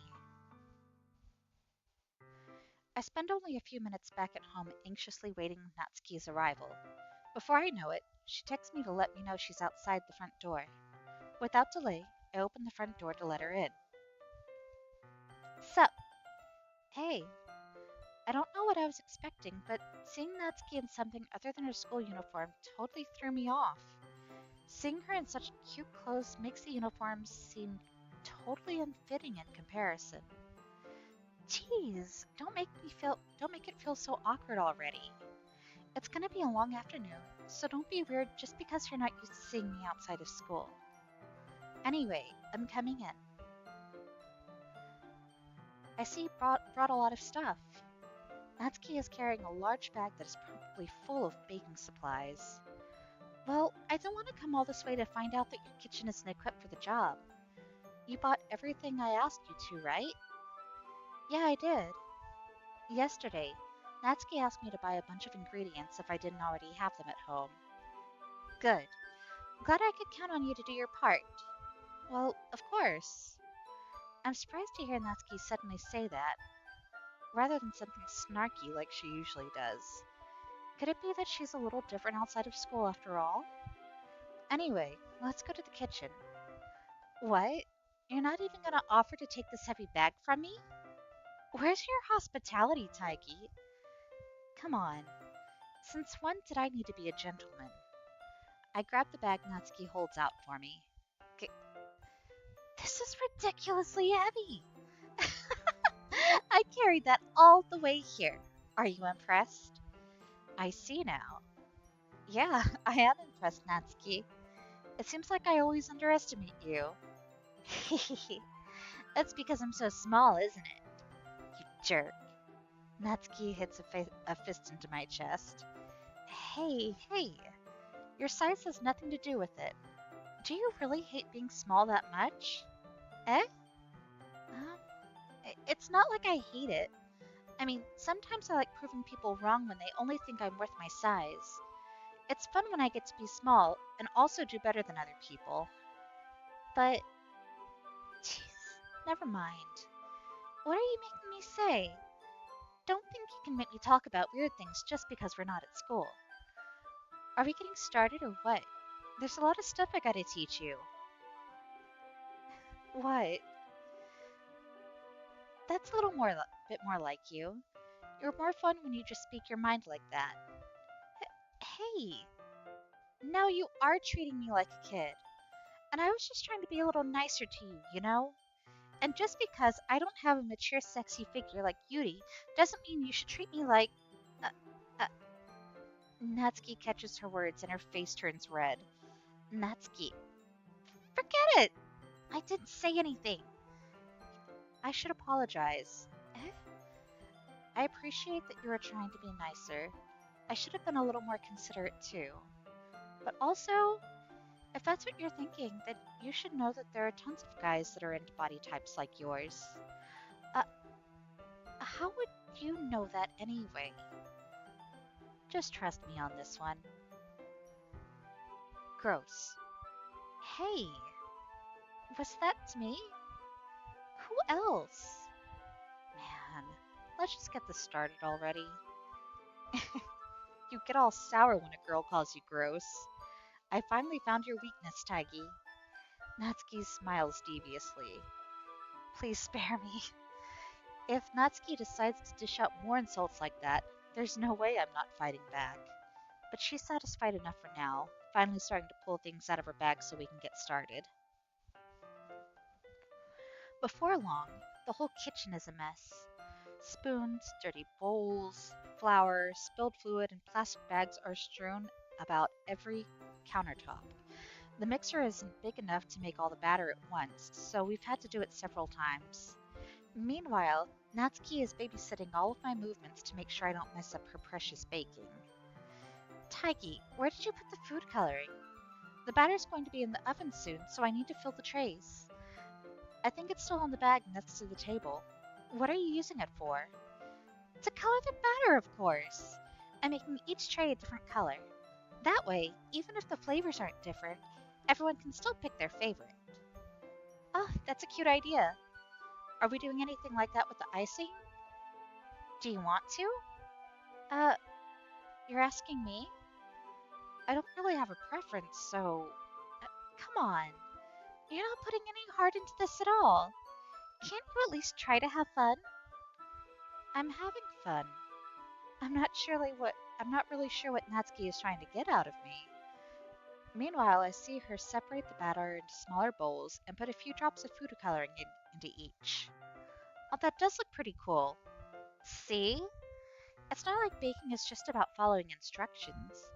I spend only a few minutes back at home anxiously waiting Natsuki's arrival. Before I know it, she texts me to let me know she's outside the front door. Without delay, I open the front door to let her in. Sup? Hey. I don't know what I was expecting, but seeing Natsuki in something other than her school uniform totally threw me off. Seeing her in such cute clothes makes the uniform seem totally unfitting in comparison. Jeez, don't make it feel so awkward already. It's gonna be a long afternoon, so don't be weird just because you're not used to seeing me outside of school. Anyway, I'm coming in. I see you brought a lot of stuff. Natsuki is carrying a large bag that is probably full of baking supplies. Well, I don't want to come all this way to find out that your kitchen isn't equipped for the job. You bought everything I asked you to, right? Yeah, I did. Yesterday, Natsuki asked me to buy a bunch of ingredients if I didn't already have them at home. Good. Glad I could count on you to do your part. Well, of course. I'm surprised to hear Natsuki suddenly say that, rather than something snarky like she usually does. Could it be that she's a little different outside of school after all? Anyway, let's go to the kitchen. What? You're not even gonna offer to take this heavy bag from me? Where's your hospitality, Taigi? Come on. Since when did I need to be a gentleman? I grab the bag Natsuki holds out for me. This is ridiculously heavy. I carried that all the way here. Are you impressed? I see now. Yeah, I am impressed, Natsuki. It seems like I always underestimate you. That's because I'm so small, isn't it? You jerk. Natsuki hits a fist into my chest. Hey, your size has nothing to do with it. Do you really hate being small that much? Eh? It's not like I hate it. I mean, sometimes I like proving people wrong when they only think I'm worth my size. It's fun when I get to be small and also do better than other people. But, jeez, never mind. What are you making me say? Don't think you can make me talk about weird things just because we're not at school. Are we getting started or what? There's a lot of stuff I gotta teach you. What? That's a little more bit more like you. You're more fun when you just speak your mind like that. Hey, now you are treating me like a kid. And I was just trying to be a little nicer to you, you know? And just because I don't have a mature, sexy figure like Yuri doesn't mean you should treat me like. Uh, uh, Natsuki catches her words and her face turns red. Natsuki, forget it! I didn't say anything. I should apologize. Eh? I appreciate that you are trying to be nicer. I should have been a little more considerate too. But also, if that's what you're thinking, then you should know that there are tons of guys that are into body types like yours. Uh, how would you know that anyway? Just trust me on this one. Gross. Hey, was that me? Who else? Man, let's just get this started already. You get all sour when a girl calls you gross. I finally found your weakness, Taigi. Natsuki smiles deviously. Please spare me. If Natsuki decides to dish out more insults like that, there's no way I'm not fighting back. But she's satisfied enough for now, finally starting to pull things out of her bag so we can get started. Before long, the whole kitchen is a mess. Spoons, dirty bowls, flour, spilled fluid, and plastic bags are strewn about every countertop. The mixer isn't big enough to make all the batter at once, so we've had to do it several times. Meanwhile, Natsuki is babysitting all of my movements to make sure I don't mess up her precious baking. Taigi, where did you put the food coloring? The batter's going to be in the oven soon, so I need to fill the trays. I think it's still in the bag next to the table. What are you using it for? To color the batter, of course. I'm making each tray a different color. That way, even if the flavors aren't different, everyone can still pick their favorite. Oh, that's a cute idea. Are we doing anything like that with the icing? Do you want to? Uh, you're asking me? I don't really have a preference, so. Come on. You're not putting any heart into this at all. Can't you at least try to have fun? I'm having fun. I'm not really sure what Natsuki is trying to get out of me. Meanwhile, I see her separate the batter into smaller bowls and put a few drops of food coloring into each. Oh, that does look pretty cool. See? It's not like baking is just about following instructions.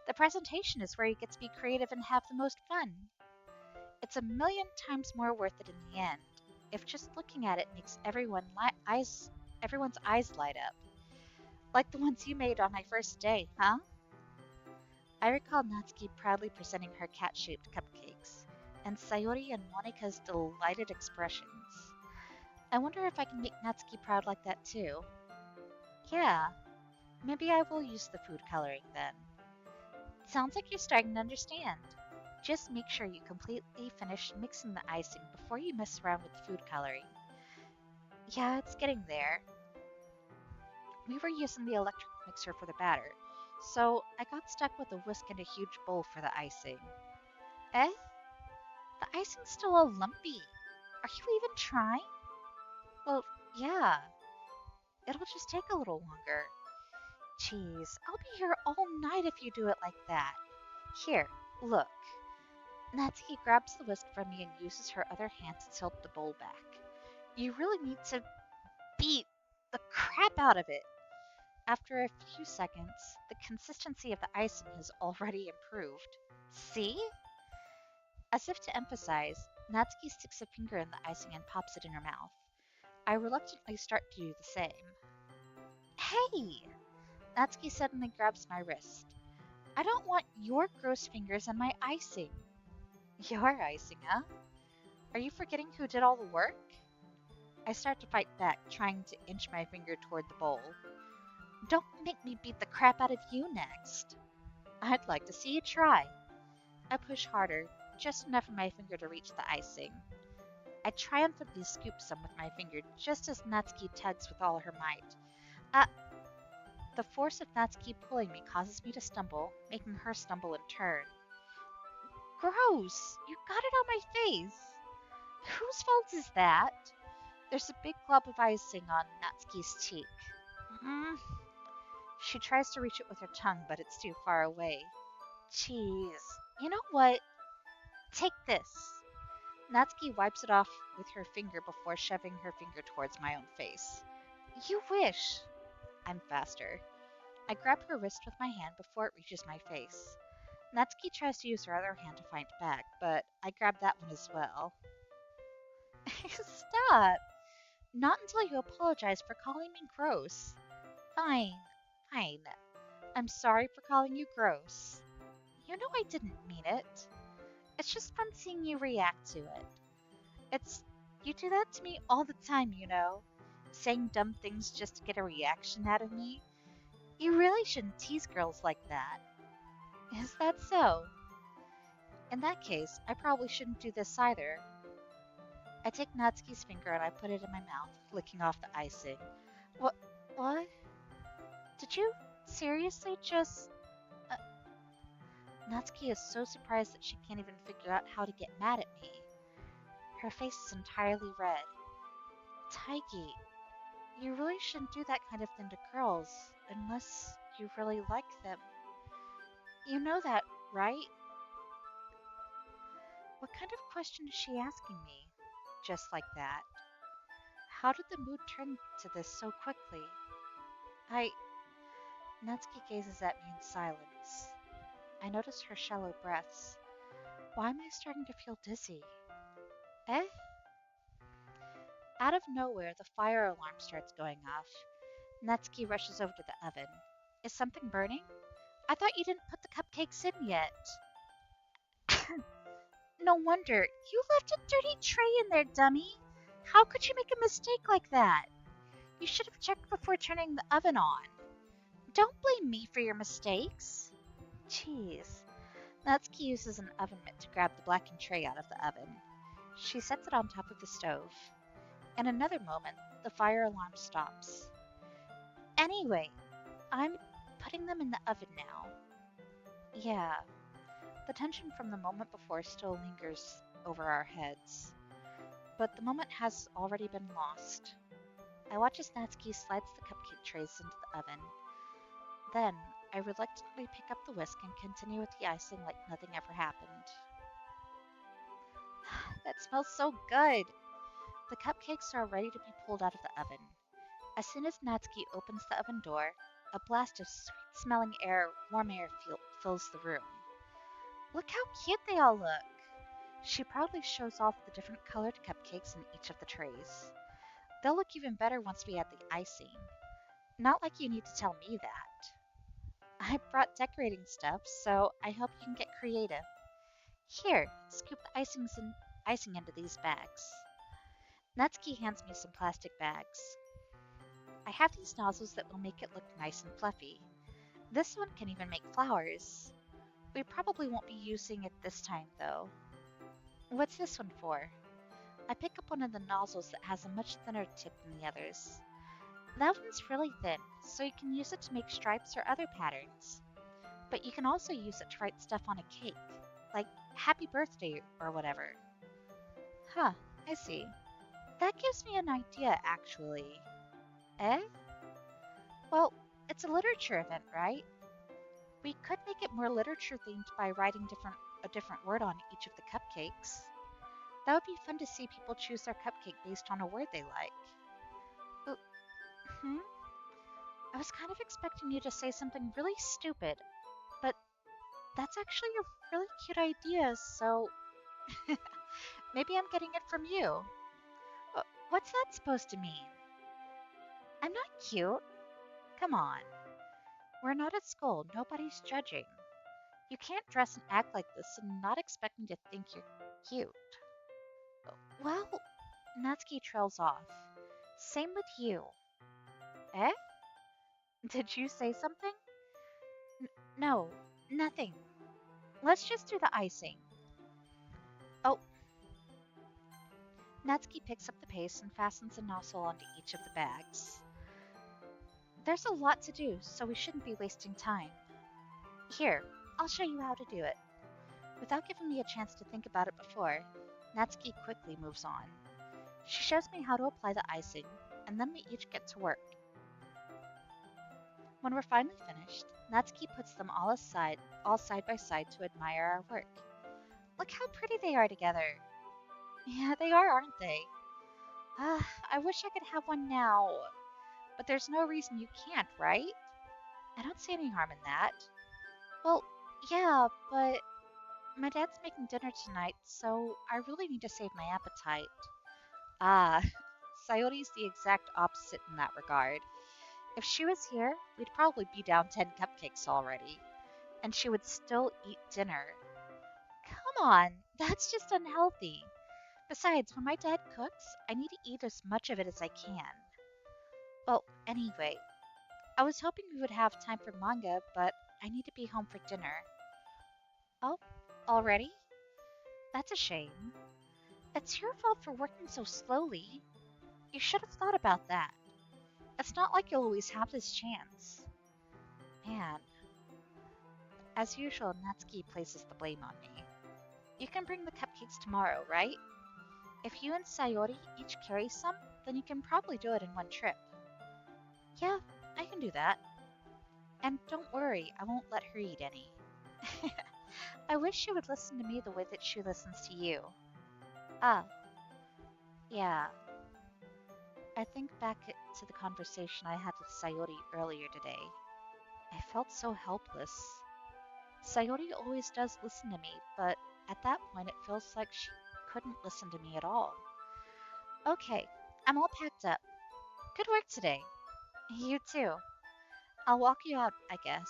The presentation is where you get to be creative and have the most fun. It's a million times more worth it in the end, if just looking at it makes everyone's eyes light up. Like the ones you made on my first day, huh? I recall Natsuki proudly presenting her cat-shaped cupcakes, and Sayori and Monika's delighted expressions. I wonder if I can make Natsuki proud like that too. Yeah, maybe I will use the food coloring then. Sounds like you're starting to understand. Just make sure you completely finish mixing the icing before you mess around with the food coloring. Yeah, it's getting there. We were using the electric mixer for the batter, so I got stuck with a whisk and a huge bowl for the icing. Eh? The icing's still all lumpy. Are you even trying? Well, yeah. It'll just take a little longer. Jeez, I'll be here all night if you do it like that. Here, look. Natsuki grabs the whisk from me and uses her other hand to tilt the bowl back. You really need to beat the crap out of it. After a few seconds, the consistency of the icing has already improved. See? As if to emphasize, Natsuki sticks a finger in the icing and pops it in her mouth. I reluctantly start to do the same. Hey! Natsuki suddenly grabs my wrist. I don't want your gross fingers in my icing. Your icing, huh? Are you forgetting who did all the work? I start to fight back, trying to inch my finger toward the bowl. Don't make me beat the crap out of you next. I'd like to see you try. I push harder, just enough for my finger to reach the icing. I triumphantly scoop some with my finger just as Natsuki tugs with all her might. Uh, the force of Natsuki pulling me causes me to stumble, making her stumble in turn. Gross! You got it on my face! Whose fault is that? There's a big glob of icing on Natsuki's cheek. Mm. She tries to reach it with her tongue, but it's too far away. Jeez. You know what? Take this. Natsuki wipes it off with her finger before shoving her finger towards my own face. You wish. I'm faster. I grab her wrist with my hand before it reaches my face. Natsuki tries to use her other hand to fight back, but I grab that one as well. Stop! Not until you apologize for calling me gross. Fine, fine. I'm sorry for calling you gross. You know I didn't mean it. It's just fun seeing you react to it. You do that to me all the time, you know. Saying dumb things just to get a reaction out of me. You really shouldn't tease girls like that. Is that so? In that case, I probably shouldn't do this either. I take Natsuki's finger and I put it in my mouth, licking off the icing. What? What? Did you seriously just... Uh, Natsuki is so surprised that she can't even figure out how to get mad at me. Her face is entirely red. Taigi, you really shouldn't do that kind of thing to girls, unless you really like them. You know that, right? What kind of question is she asking me? Just like that. How did the mood turn to this so quickly? Natsuki gazes at me in silence. I notice her shallow breaths. Why am I starting to feel dizzy? Eh? Out of nowhere, the fire alarm starts going off. Natsuki rushes over to the oven. Is something burning? I thought you didn't put the cupcakes in yet. No wonder. You left a dirty tray in there, dummy. How could you make a mistake like that? You should have checked before turning the oven on. Don't blame me for your mistakes. Jeez. Natsuki uses an oven mitt to grab the blackened tray out of the oven. She sets it on top of the stove. In another moment, the fire alarm stops. Anyway, I'm putting them in the oven now. Yeah, the tension from the moment before still lingers over our heads. But the moment has already been lost. I watch as Natsuki slides the cupcake trays into the oven. Then, I reluctantly pick up the whisk and continue with the icing like nothing ever happened. That smells so good! The cupcakes are ready to be pulled out of the oven. As soon as Natsuki opens the oven door, a blast of sweet-smelling warm air fills the room. Look how cute they all look! She proudly shows off the different colored cupcakes in each of the trays. They'll look even better once we add the icing. Not like you need to tell me that. I brought decorating stuff, so I hope you can get creative. Here, scoop the icing into these bags. Natsuki hands me some plastic bags. I have these nozzles that will make it look nice and fluffy. This one can even make flowers. We probably won't be using it this time, though. What's this one for? I pick up one of the nozzles that has a much thinner tip than the others. That one's really thin, so you can use it to make stripes or other patterns. But you can also use it to write stuff on a cake, like happy birthday or whatever. Huh, I see. That gives me an idea, actually. Eh? Well, it's a literature event, right? We could make it more literature-themed by writing a different word on each of the cupcakes. That would be fun to see people choose their cupcake based on a word they like. I was kind of expecting you to say something really stupid, but that's actually a really cute idea, so maybe I'm getting it from you. What's that supposed to mean? I'm not cute. Come on. We're not at school. Nobody's judging. You can't dress and act like this and not expect me to think you're cute. Well, Natsuki trails off. Same with you. Eh? Did you say something? No, nothing. Let's just do the icing. Oh. Natsuki picks up the paste and fastens a nozzle onto each of the bags. There's a lot to do, so we shouldn't be wasting time. Here, I'll show you how to do it. Without giving me a chance to think about it before, Natsuki quickly moves on. She shows me how to apply the icing, and then we each get to work. When we're finally finished, Natsuki puts them all aside, all side by side to admire our work. Look how pretty they are together. Yeah, they are, aren't they? I wish I could have one now. But there's no reason you can't, right? I don't see any harm in that. Well, yeah, but my dad's making dinner tonight, so I really need to save my appetite. Ah, Sayori's the exact opposite in that regard. If she was here, we'd probably be down 10 cupcakes already, and she would still eat dinner. Come on, that's just unhealthy. Besides, when my dad cooks, I need to eat as much of it as I can. Well, anyway, I was hoping we would have time for manga, but I need to be home for dinner. Oh, already? That's a shame. It's your fault for working so slowly. You should have thought about that. It's not like you'll always have this chance. Man, as usual, Natsuki places the blame on me. You can bring the cupcakes tomorrow, right? If you and Sayori each carry some, then you can probably do it in one trip. Yeah, I can do that. And don't worry, I won't let her eat any. I wish she would listen to me the way that she listens to you. Ah, yeah. I think back to the conversation I had with Sayori earlier today. I felt so helpless. Sayori always does listen to me, but at that point it feels like she couldn't listen to me at all. Okay, I'm all packed up. Good work today. You too. I'll walk you out, I guess.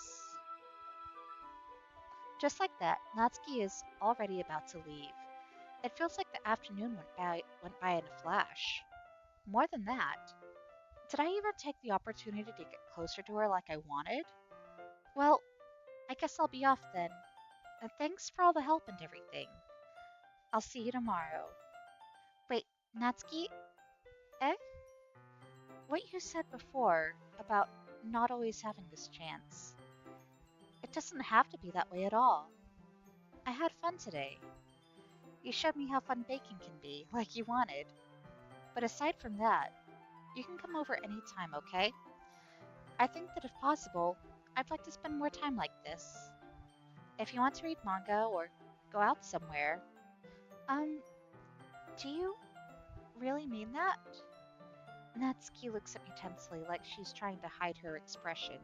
Just like that, Natsuki is already about to leave. It feels like the afternoon went by in a flash. More than that, did I even take the opportunity to get closer to her like I wanted? Well, I guess I'll be off then. And thanks for all the help and everything. I'll see you tomorrow. Wait, Natsuki? Eh? What you said before about not always having this chance. It doesn't have to be that way at all. I had fun today. You showed me how fun baking can be, like you wanted. But aside from that, you can come over anytime, okay? I think that if possible, I'd like to spend more time like this. If you want to read manga or go out somewhere, um, do you really mean that? Natsuki looks at me tensely like she's trying to hide her expression.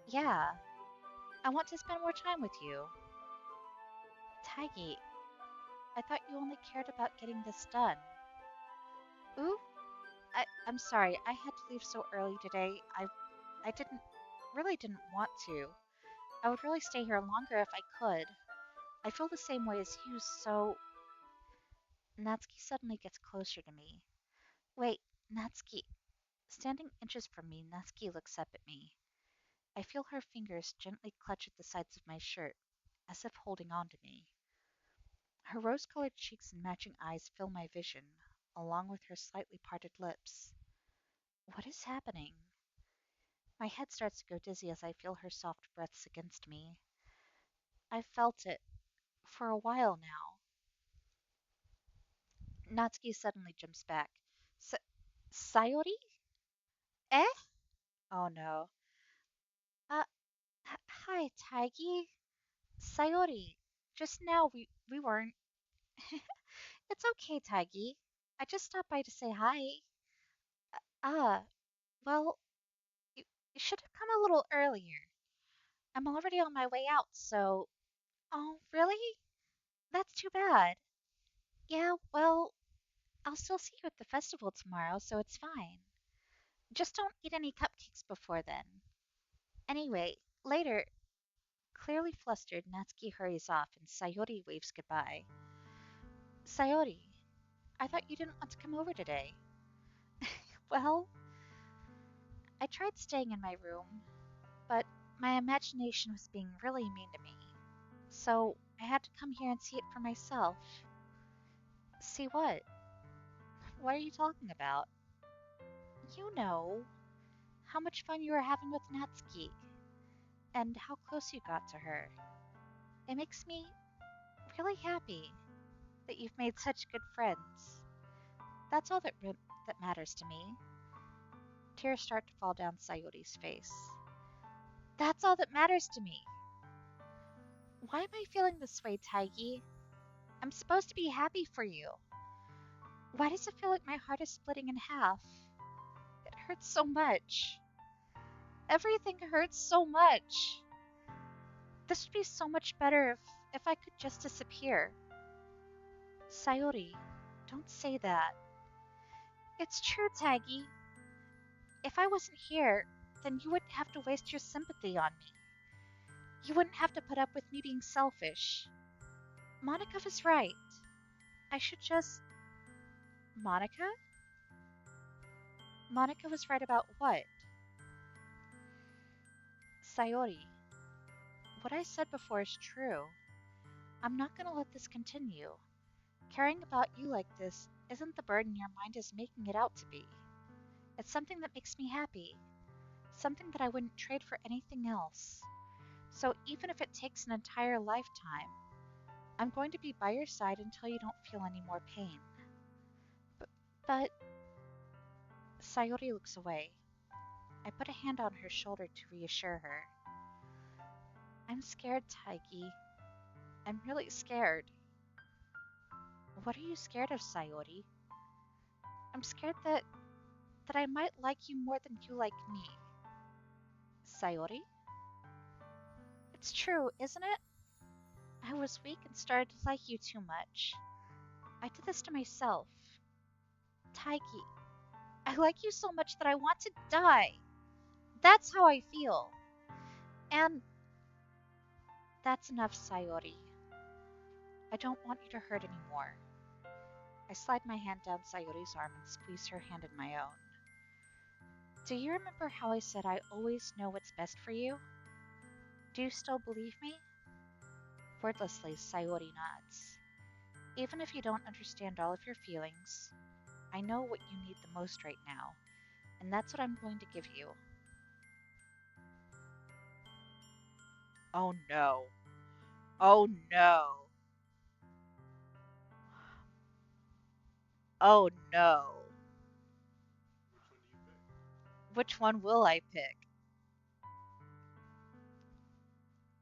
Yeah, I want to spend more time with you. Taigi, I thought you only cared about getting this done. Ooh, I'm sorry, I had to leave so early today. I really didn't want to. I would really stay here longer if I could. I feel the same way as you, so Natsuki suddenly gets closer to me. Wait, Natsuki. Standing inches from me, Natsuki looks up at me. I feel her fingers gently clutch at the sides of my shirt, as if holding on to me. Her rose-colored cheeks and matching eyes fill my vision, along with her slightly parted lips. What is happening? My head starts to go dizzy as I feel her soft breaths against me. I've felt it for a while now. Natsuki suddenly jumps back. S- Sayori? Eh? Oh no. Uh, hi, Taigi. Sayori. Just now we weren't. It's okay, Taigi. I just stopped by to say hi. Ah, well, you, you should have come a little earlier. I'm already on my way out, so. Oh, really? That's too bad. Yeah, well, I'll still see you at the festival tomorrow, so it's fine. Just don't eat any cupcakes before then. Anyway, later, clearly flustered, Natsuki hurries off and Sayori waves goodbye. Sayori, I thought you didn't want to come over today. Well, I tried staying in my room, but my imagination was being really mean to me. So I had to come here and see it for myself. See what? What are you talking about? You know, how much fun you were having with Natsuki, and how close you got to her. It makes me really happy that you've made such good friends. That's all that matters to me. Tears start to fall down Sayori's face. That's all that matters to me. Why am I feeling this way, Taigi? I'm supposed to be happy for you. Why does it feel like my heart is splitting in half? It hurts so much. Everything hurts so much. This would be so much better if I could just disappear. Sayori, don't say that. It's true, Taigi. If I wasn't here, then you wouldn't have to waste your sympathy on me. You wouldn't have to put up with me being selfish. Monica was right. I should just... Monica? Monica was right about what? Sayori, what I said before is true. I'm not gonna let this continue. Caring about you like this isn't the burden your mind is making it out to be. It's something that makes me happy. Something that I wouldn't trade for anything else. So even if it takes an entire lifetime, I'm going to be by your side until you don't feel any more pain. But Sayori looks away. I put a hand on her shoulder to reassure her. I'm scared, Taigi. I'm really scared. What are you scared of, Sayori? I'm scared that I might like you more than you like me. Sayori? It's true, isn't it? I was weak and started to like you too much. I did this to myself. Taigi, I like you so much that I want to die. That's how I feel. And that's enough, Sayori. I don't want you to hurt anymore. I slide my hand down Sayori's arm and squeeze her hand in my own. Do you remember how I said I always know what's best for you? Do you still believe me? Wordlessly, Sayori nods. Even if you don't understand all of your feelings, I know what you need the most right now, and that's what I'm going to give you. Oh no. Oh no. Oh no. Which one will I pick?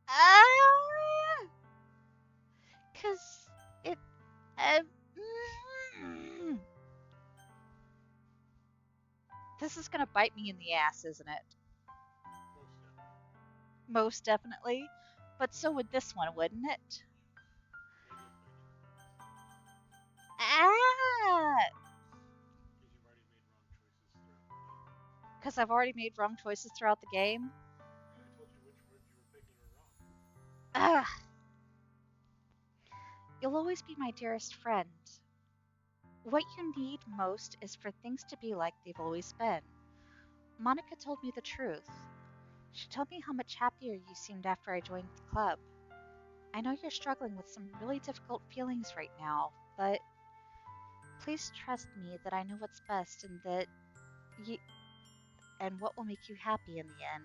Ah! 'Cause it... Uh, mm, this is gonna bite me in the ass, isn't it? Most definitely. But so would this one, wouldn't it? Ah! Because I've already made wrong choices throughout the game. Ah! You'll always be my dearest friend. What you need most is for things to be like they've always been. Monica told me the truth. She told me how much happier you seemed after I joined the club. I know you're struggling with some really difficult feelings right now, but please trust me that I know what's best and that you and what will make you happy in the end.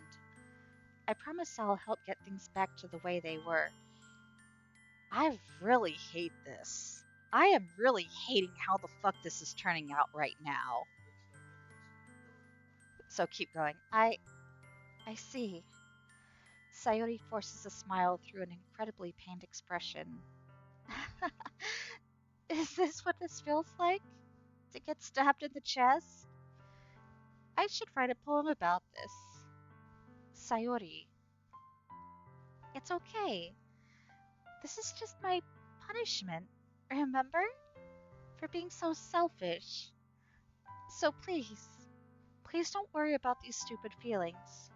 I promise I'll help get things back to the way they were. I really hate this. I am really hating how the fuck this is turning out right now. So keep going. I see. Sayori forces a smile through an incredibly pained expression. Is this what this feels like? To get stabbed in the chest? I should write a poem about this. Sayori. It's okay. This is just my punishment, remember? For being so selfish. So please don't worry about these stupid feelings.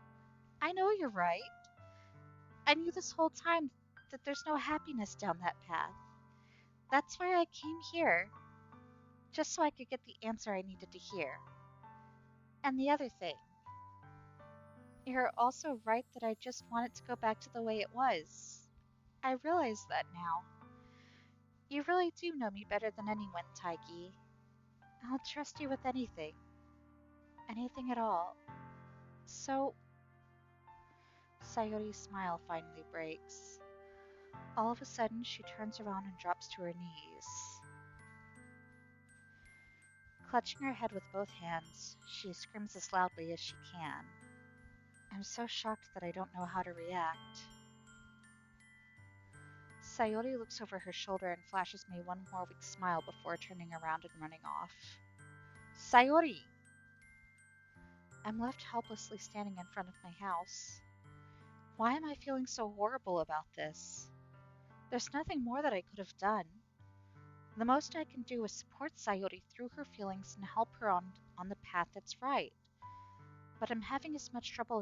I know you're right. I knew this whole time that there's no happiness down that path. That's why I came here. Just so I could get the answer I needed to hear. And the other thing. You're also right that I just want it to go back to the way it was. I realize that now. You really do know me better than anyone, Taigi. I'll trust you with anything, anything at all. So, Sayori's smile finally breaks. All of a sudden, she turns around and drops to her knees. Clutching her head with both hands, she screams as loudly as she can. I'm so shocked that I don't know how to react. Sayori looks over her shoulder and flashes me one more weak smile before turning around and running off. Sayori! I'm left helplessly standing in front of my house. Why am I feeling so horrible about this? There's nothing more that I could have done. The most I can do is support Sayori through her feelings and help her on the path that's right. But I'm having as much trouble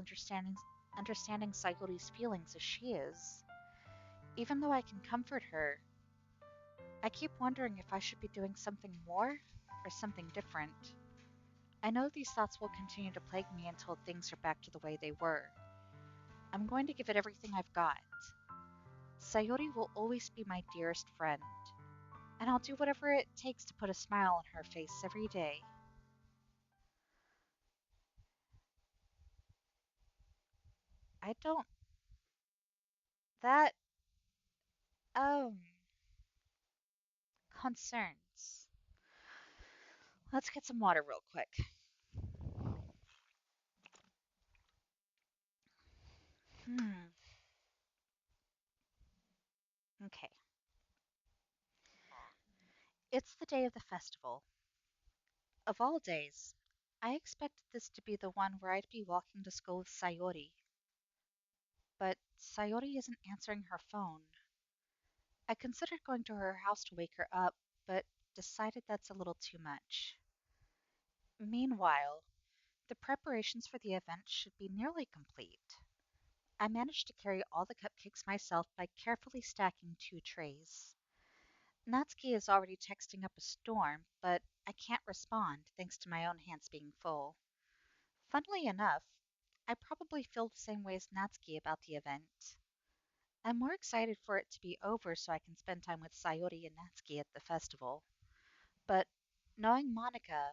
understanding Sayori's feelings as she is. Even though I can comfort her, I keep wondering if I should be doing something more or something different. I know these thoughts will continue to plague me until things are back to the way they were. I'm going to give it everything I've got. Sayori will always be my dearest friend, and I'll do whatever it takes to put a smile on her face every day. I don't. That, um, concerns. Let's get some water real quick. Hmm, okay. It's the day of the festival. Of all days, I expected this to be the one where I'd be walking to school with Sayori, but Sayori isn't answering her phone. I considered going to her house to wake her up, but decided that's a little too much. Meanwhile, the preparations for the event should be nearly complete. I managed to carry all the cupcakes myself by carefully stacking 2 trays. Natsuki is already texting up a storm, but I can't respond thanks to my own hands being full. Funnily enough, I probably feel the same way as Natsuki about the event. I'm more excited for it to be over so I can spend time with Sayori and Natsuki at the festival. But knowing Monica,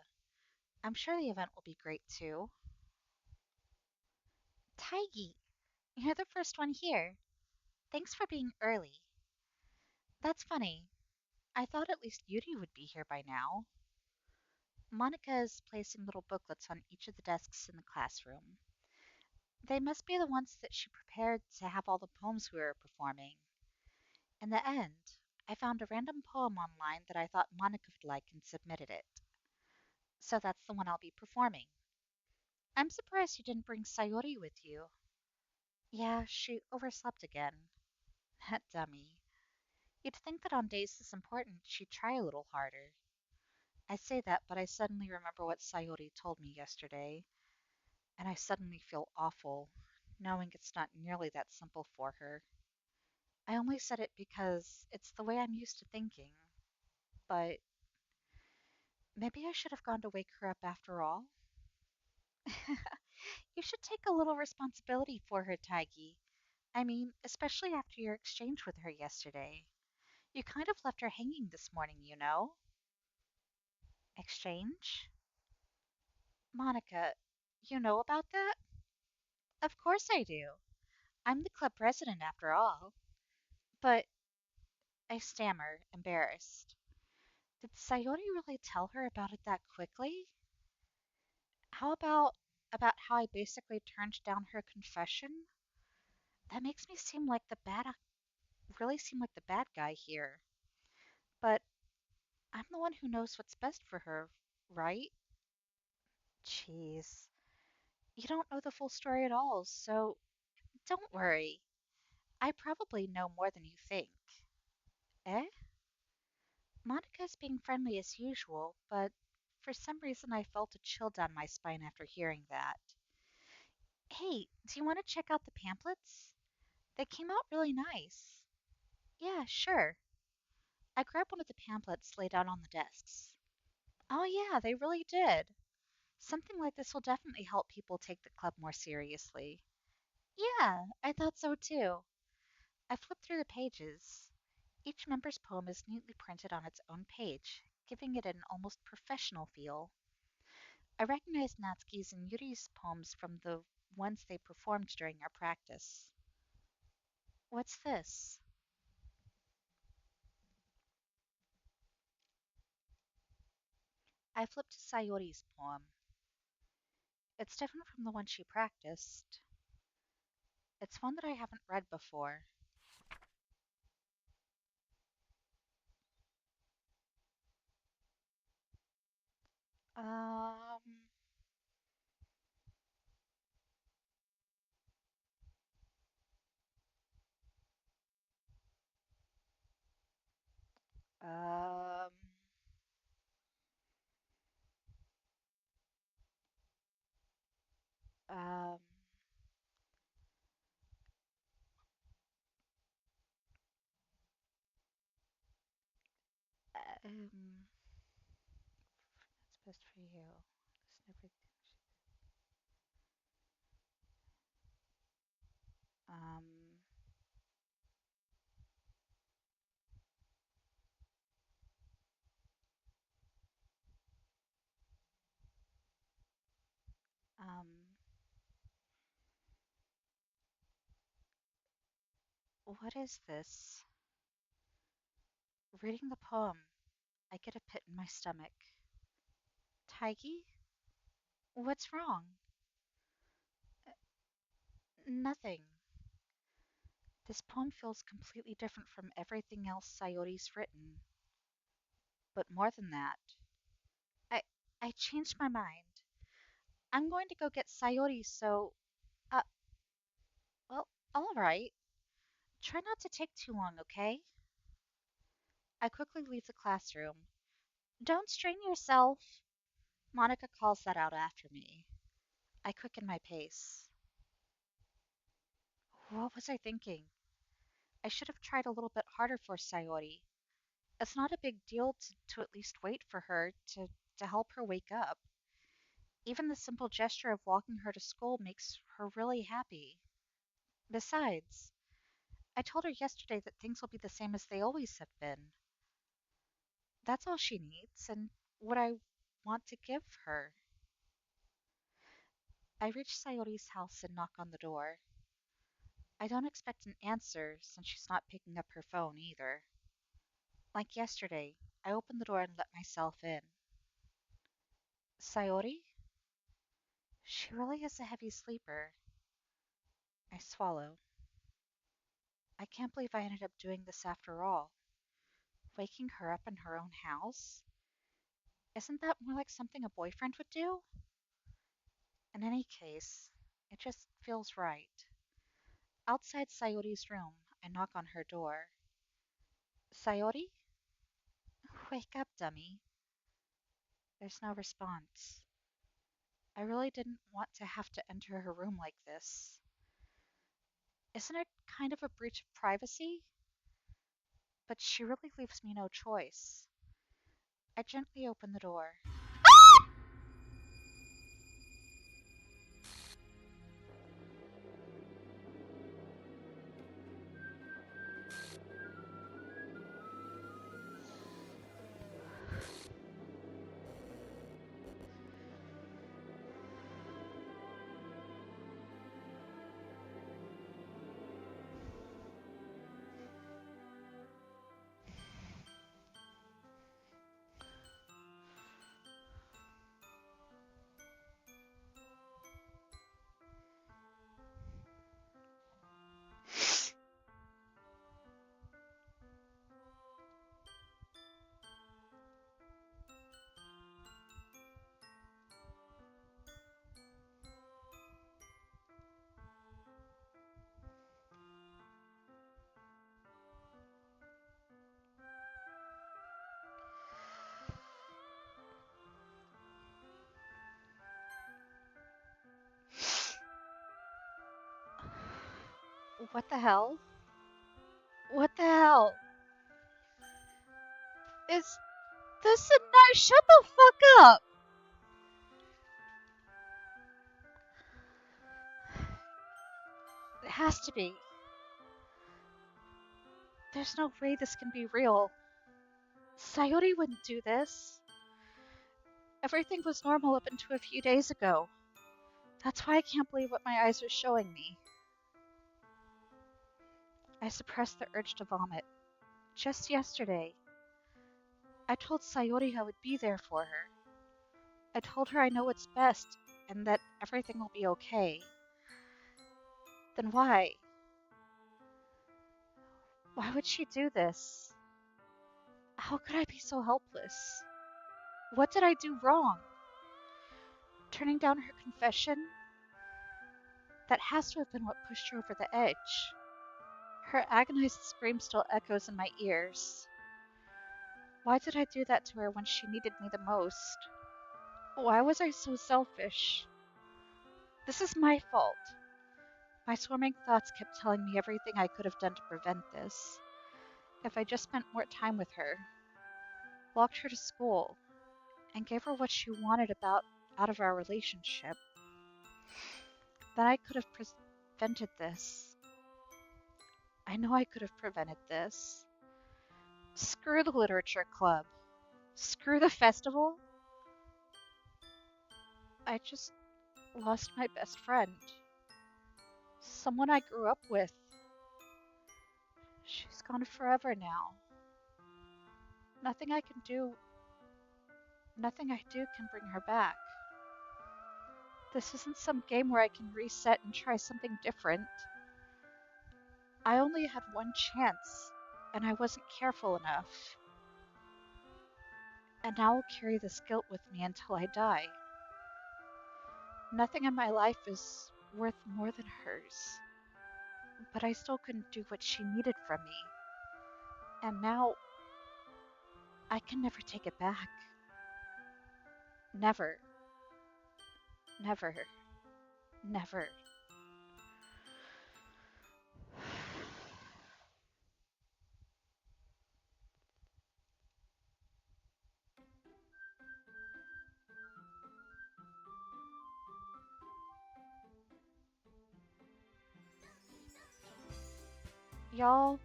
I'm sure the event will be great too. Taigi, you're the first one here. Thanks for being early. That's funny. I thought at least Yuri would be here by now. Monica is placing little booklets on each of the desks in the classroom. They must be the ones that she prepared to have all the poems we were performing. In the end, I found a random poem online that I thought Monica would like and submitted it. So that's the one I'll be performing. I'm surprised you didn't bring Sayori with you. Yeah, she overslept again. That dummy. You'd think that on days this important she'd try a little harder. I say that, but I suddenly remember what Sayori told me yesterday, and I suddenly feel awful, knowing it's not nearly that simple for her. I only said it because it's the way I'm used to thinking, but maybe I should have gone to wake her up after all. You should take a little responsibility for her, Taigi. I mean, especially after your exchange with her yesterday. You kind of left her hanging this morning, you know? Exchange? Monica, you know about that? Of course I do. I'm the club president after all. But I stammer, embarrassed. Did Sayori really tell her about it that quickly? How about how I basically turned down her confession? That makes me seem like the really seem like the bad guy here. But I'm the one who knows what's best for her, right? Jeez. You don't know the full story at all, so don't worry. I probably know more than you think. Eh? Monica's being friendly as usual, but for some reason I felt a chill down my spine after hearing that. Hey, do you want to check out the pamphlets? They came out really nice. Yeah, sure. I grabbed one of the pamphlets laid out on the desks. Oh, yeah, they really did. Something like this will definitely help people take the club more seriously. Yeah, I thought so too. I flipped through the pages. Each member's poem is neatly printed on its own page, giving it an almost professional feel. I recognized Natsuki's and Yuri's poems from the ones they performed during our practice. What's this? I flipped to Sayori's poem. It's different from the one she practiced. It's one that I haven't read before. Um, um, um, um, that's best for you. Listen everything. Um, um, what is this? Reading the poem, I get a pit in my stomach. Taigi? What's wrong? Nothing. This poem feels completely different from everything else Sayori's written. But more than that, I I changed my mind. I'm going to go get Sayori, so uh well, all right. Try not to take too long, okay? I quickly leave the classroom. Don't strain yourself. Monica calls that out after me. I quicken my pace. What was I thinking? I should have tried a little bit harder for Sayori. It's not a big deal to at least wait for her, to help her wake up. Even the simple gesture of walking her to school makes her really happy. Besides, I told her yesterday that things will be the same as they always have been. That's all she needs, and what I want to give her. I reach Sayori's house and knock on the door. I don't expect an answer since she's not picking up her phone either. Like yesterday, I open the door and let myself in. Sayori? She really is a heavy sleeper. I swallow. I can't believe I ended up doing this after all. Waking her up in her own house? Isn't that more like something a boyfriend would do? In any case, it just feels right. Outside Sayori's room, I knock on her door. Sayori? Wake up, dummy. There's no response. I really didn't want to have to enter her room like this. Isn't it kind of a breach of privacy? But she really leaves me no choice. I gently open the door. What the hell? What the hell? Is this a night? Shut the fuck up! It has to be. There's no way this can be real. Sayori wouldn't do this. Everything was normal up until a few days ago. That's why I can't believe what my eyes are showing me. I suppressed the urge to vomit. Just yesterday, I told Sayori I would be there for her. I told her I know what's best and that everything will be okay. Then why? Why would she do this? How could I be so helpless? What did I do wrong? Turning down her confession? That has to have been what pushed her over the edge. Her agonized scream still echoes in my ears. Why did I do that to her when she needed me the most? Why was I so selfish? This is my fault. My swarming thoughts kept telling me everything I could have done to prevent this. If I just spent more time with her, walked her to school, and gave her what she wanted out of our relationship, then I could have prevented this. I know I could have prevented this. Screw the literature club. Screw the festival. I just lost my best friend. Someone I grew up with. She's gone forever now. Nothing I can do, nothing I do can bring her back. This isn't some game where I can reset and try something different. I only had one chance, and I wasn't careful enough. And now I'll carry this guilt with me until I die. Nothing in my life is worth more than hers. But I still couldn't do what she needed from me. And now, I can never take it back. Never. Never. Never. Y'all,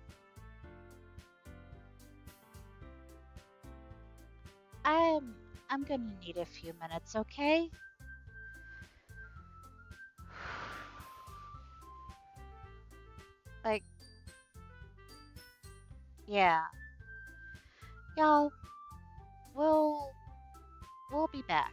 I'm I'm gonna need a few minutes, okay? Like, yeah. Y'all, we'll we'll be back.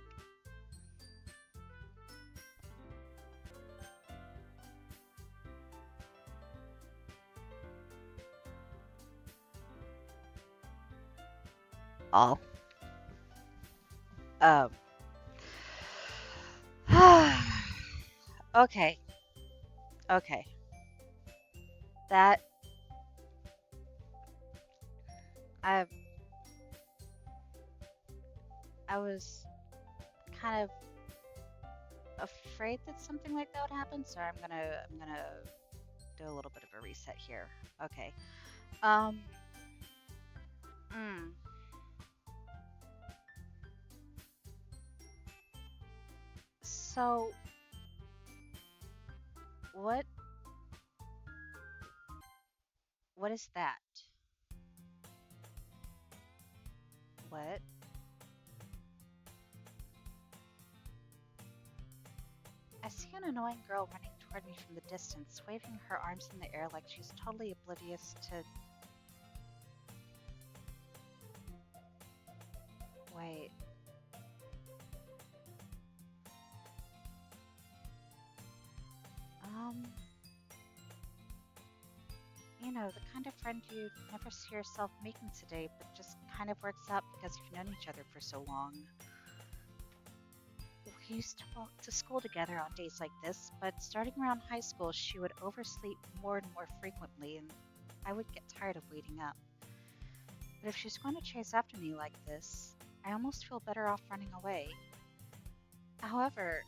All. Um. Okay. Okay. That I I was kind of afraid that something like that would happen, so I'm gonna do a little bit of a reset here. Okay. Um. Mm, so what what is that? What? I see an annoying girl running toward me from the distance, waving her arms in the air like she's totally oblivious to. Wait. Um. The kind of friend you never see yourself making today, but just kind of works out because you've known each other for so long. We used to walk to school together on days like this, but starting around high school, she would oversleep more and more frequently, and I would get tired of waiting up. But if she's going to chase after me like this, I almost feel better off running away. However,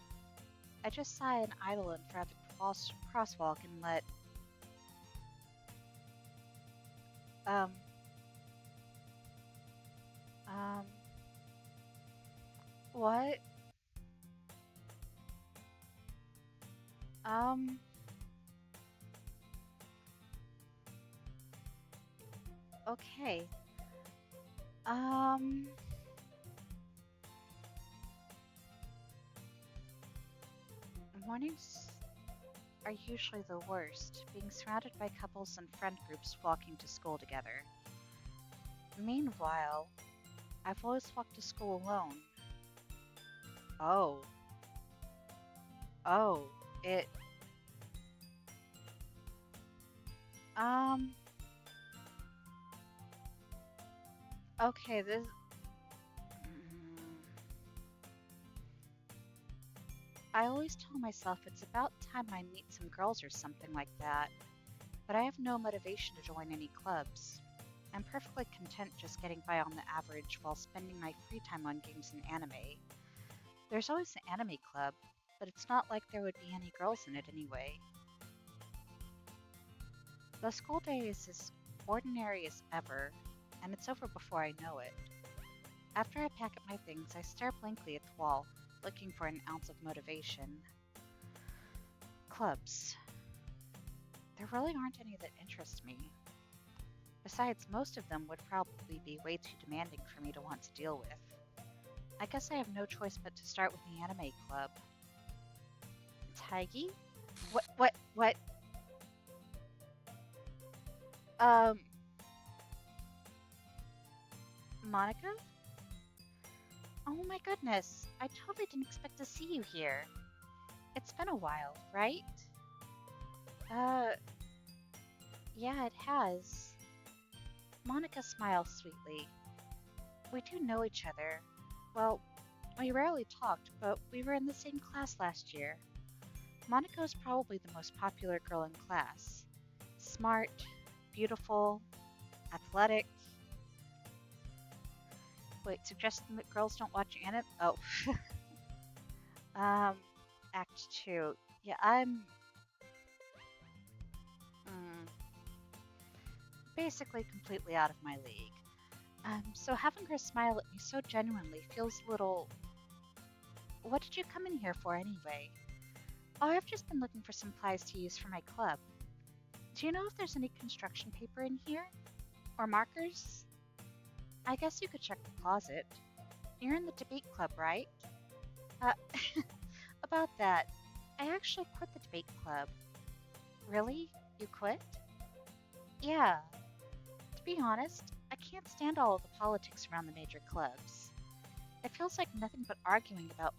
I just sigh and idle in front of the crosswalk and let, um, um, what? Um, okay. Um, Mornings are usually the worst, being surrounded by couples and friend groups walking to school together. Meanwhile, I've always walked to school alone. Oh, oh, it, um, okay, mm, I always tell myself it's about time I meet some girls or something like that, but I have no motivation to join any clubs. I'm perfectly content just getting by on the average while spending my free time on games and anime. There's always the anime club, but it's not like there would be any girls in it anyway. The school day is as ordinary as ever, and it's over before I know it. After I pack up my things, I stare blankly at the wall, looking for an ounce of motivation. Clubs. There really aren't any that interest me. Besides, most of them would probably be way too demanding for me to want to deal with. I guess I have no choice but to start with the anime club. Taigi? What? Um, Monica? Oh my goodness, I totally didn't expect to see you here. It's been a while, right? Uh, yeah, it has. Monica smiles sweetly. We do know each other. Well, we rarely talked, but we were in the same class last year. Monica is probably the most popular girl in class. Smart, beautiful, athletic. Wait, suggesting that girls don't watch anime? Oh, um, Act 2. Yeah, I'm mm, basically completely out of my league. So having her smile at me so genuinely feels a little. What did you come in here for anyway? Oh, I've just been looking for supplies to use for my club. Do you know if there's any construction paper in here? Or markers? I guess you could check the closet. You're in the debate club, right? Uh, about that, I actually quit the debate club. Really? You quit? Yeah. To be honest, I can't stand all of the politics around the major clubs. It feels like nothing but arguing about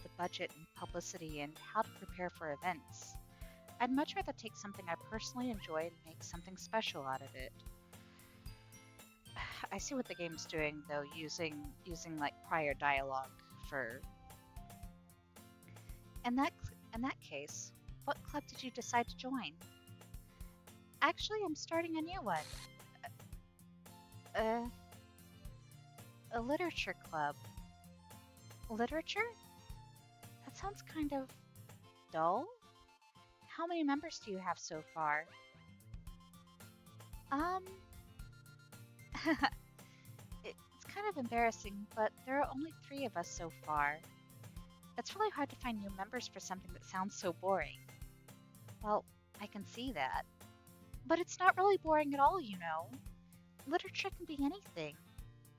the budget and publicity and how to prepare for events. I'd much rather take something I personally enjoy and make something special out of it. I see what the game's doing though, using like prior dialogue for. In that in that case, what club did you decide to join? Actually, I'm starting a new one. Uh, a literature club. Literature? That sounds kind of dull. How many members do you have so far? Um, it's kind of embarrassing, but there are only 3 of us so far. It's really hard to find new members for something that sounds so boring. Well, I can see that. But it's not really boring at all, you know. Literature can be anything.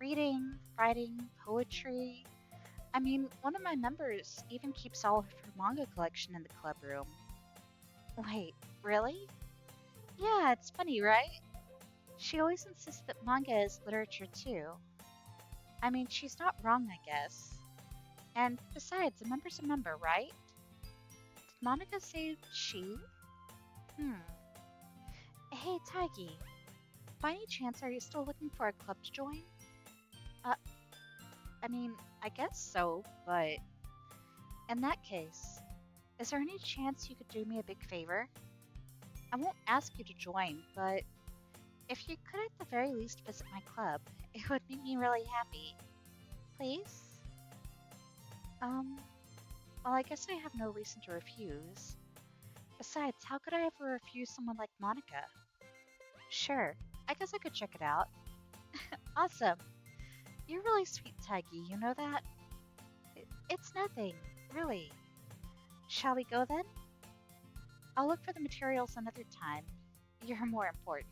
Reading, writing, poetry. I mean, one of my members even keeps all of her manga collection in the club room. Wait, really? Yeah, it's funny, right? She always insists that manga is literature too. I mean, she's not wrong, I guess. And besides, a member's a member, right? Did Monica say she? Hmm. Hey, Taigi, by any chance, are you still looking for a club to join? Uh, I mean, I guess so, but in that case, is there any chance you could do me a big favor? I won't ask you to join, but if you could at the very least visit my club, it would make me really happy. Please? Um, well, I guess I have no reason to refuse. Besides, how could I ever refuse someone like Monica? Sure, I guess I could check it out. Awesome. You're really sweet, Taigi, you know that? It's nothing, really. Shall we go then? I'll look for the materials another time. You're more important.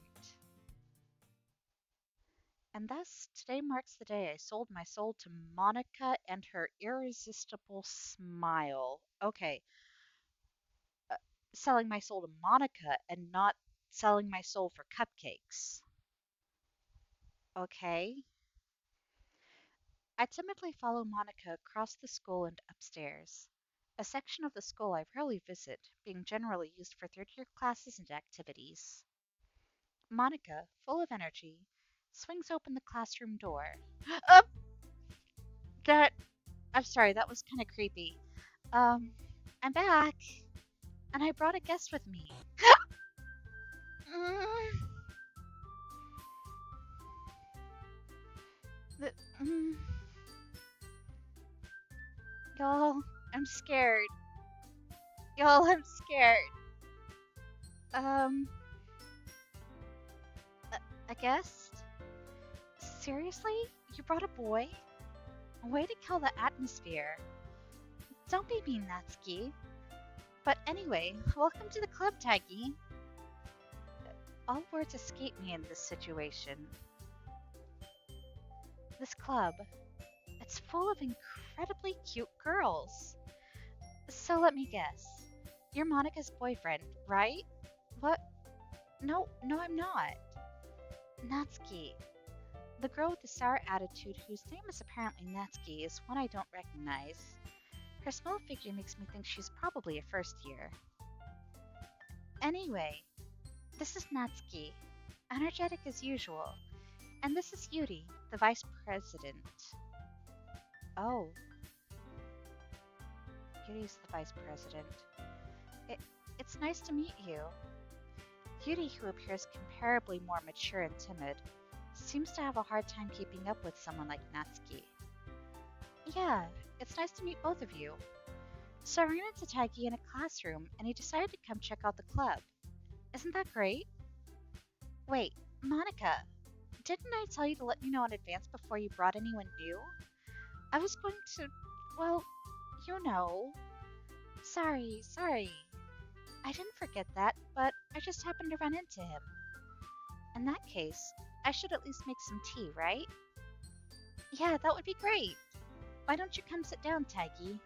And thus, today marks the day I sold my soul to Monica and her irresistible smile. Okay, uh, selling my soul to Monica and not selling my soul for cupcakes. Okay. I timidly follow Monica across the school and upstairs, a section of the school I rarely visit, being generally used for third year classes and activities. Monica, full of energy, swings open the classroom door. Up! That. I'm sorry, that was kind of creepy. Um, I'm back, and I brought a guest with me. Mm, the, mm, y'all, I'm scared. Y'all, I'm scared. Um, a, a guest? Seriously? You brought a boy? Way to kill the atmosphere. Don't be mean, Natsuki. But anyway, welcome to the club, Taigi. All words escape me in this situation. This club, it's full of incredibly cute girls. So let me guess. You're Monica's boyfriend, right? What? No, no, I'm not. Natsuki. The girl with the sour attitude, whose name is apparently Natsuki, is one I don't recognize. Her small figure makes me think she's probably a first year. Anyway, this is Natsuki, energetic as usual. And this is Yuri, the vice president. Oh, Yuri's the vice president. It, it's nice to meet you. Yuri, who appears comparably more mature and timid, seems to have a hard time keeping up with someone like Natsuki. Yeah, it's nice to meet both of you. So I ran into Taigi in a classroom, and he decided to come check out the club. Isn't that great? Wait, Monica, didn't I tell you to let me know in advance before you brought anyone new? I was going to, well, you know. Sorry. I didn't forget that, but I just happened to run into him. In that case, I should at least make some tea, right? Yeah, that would be great. Why don't you come sit down, Taigi?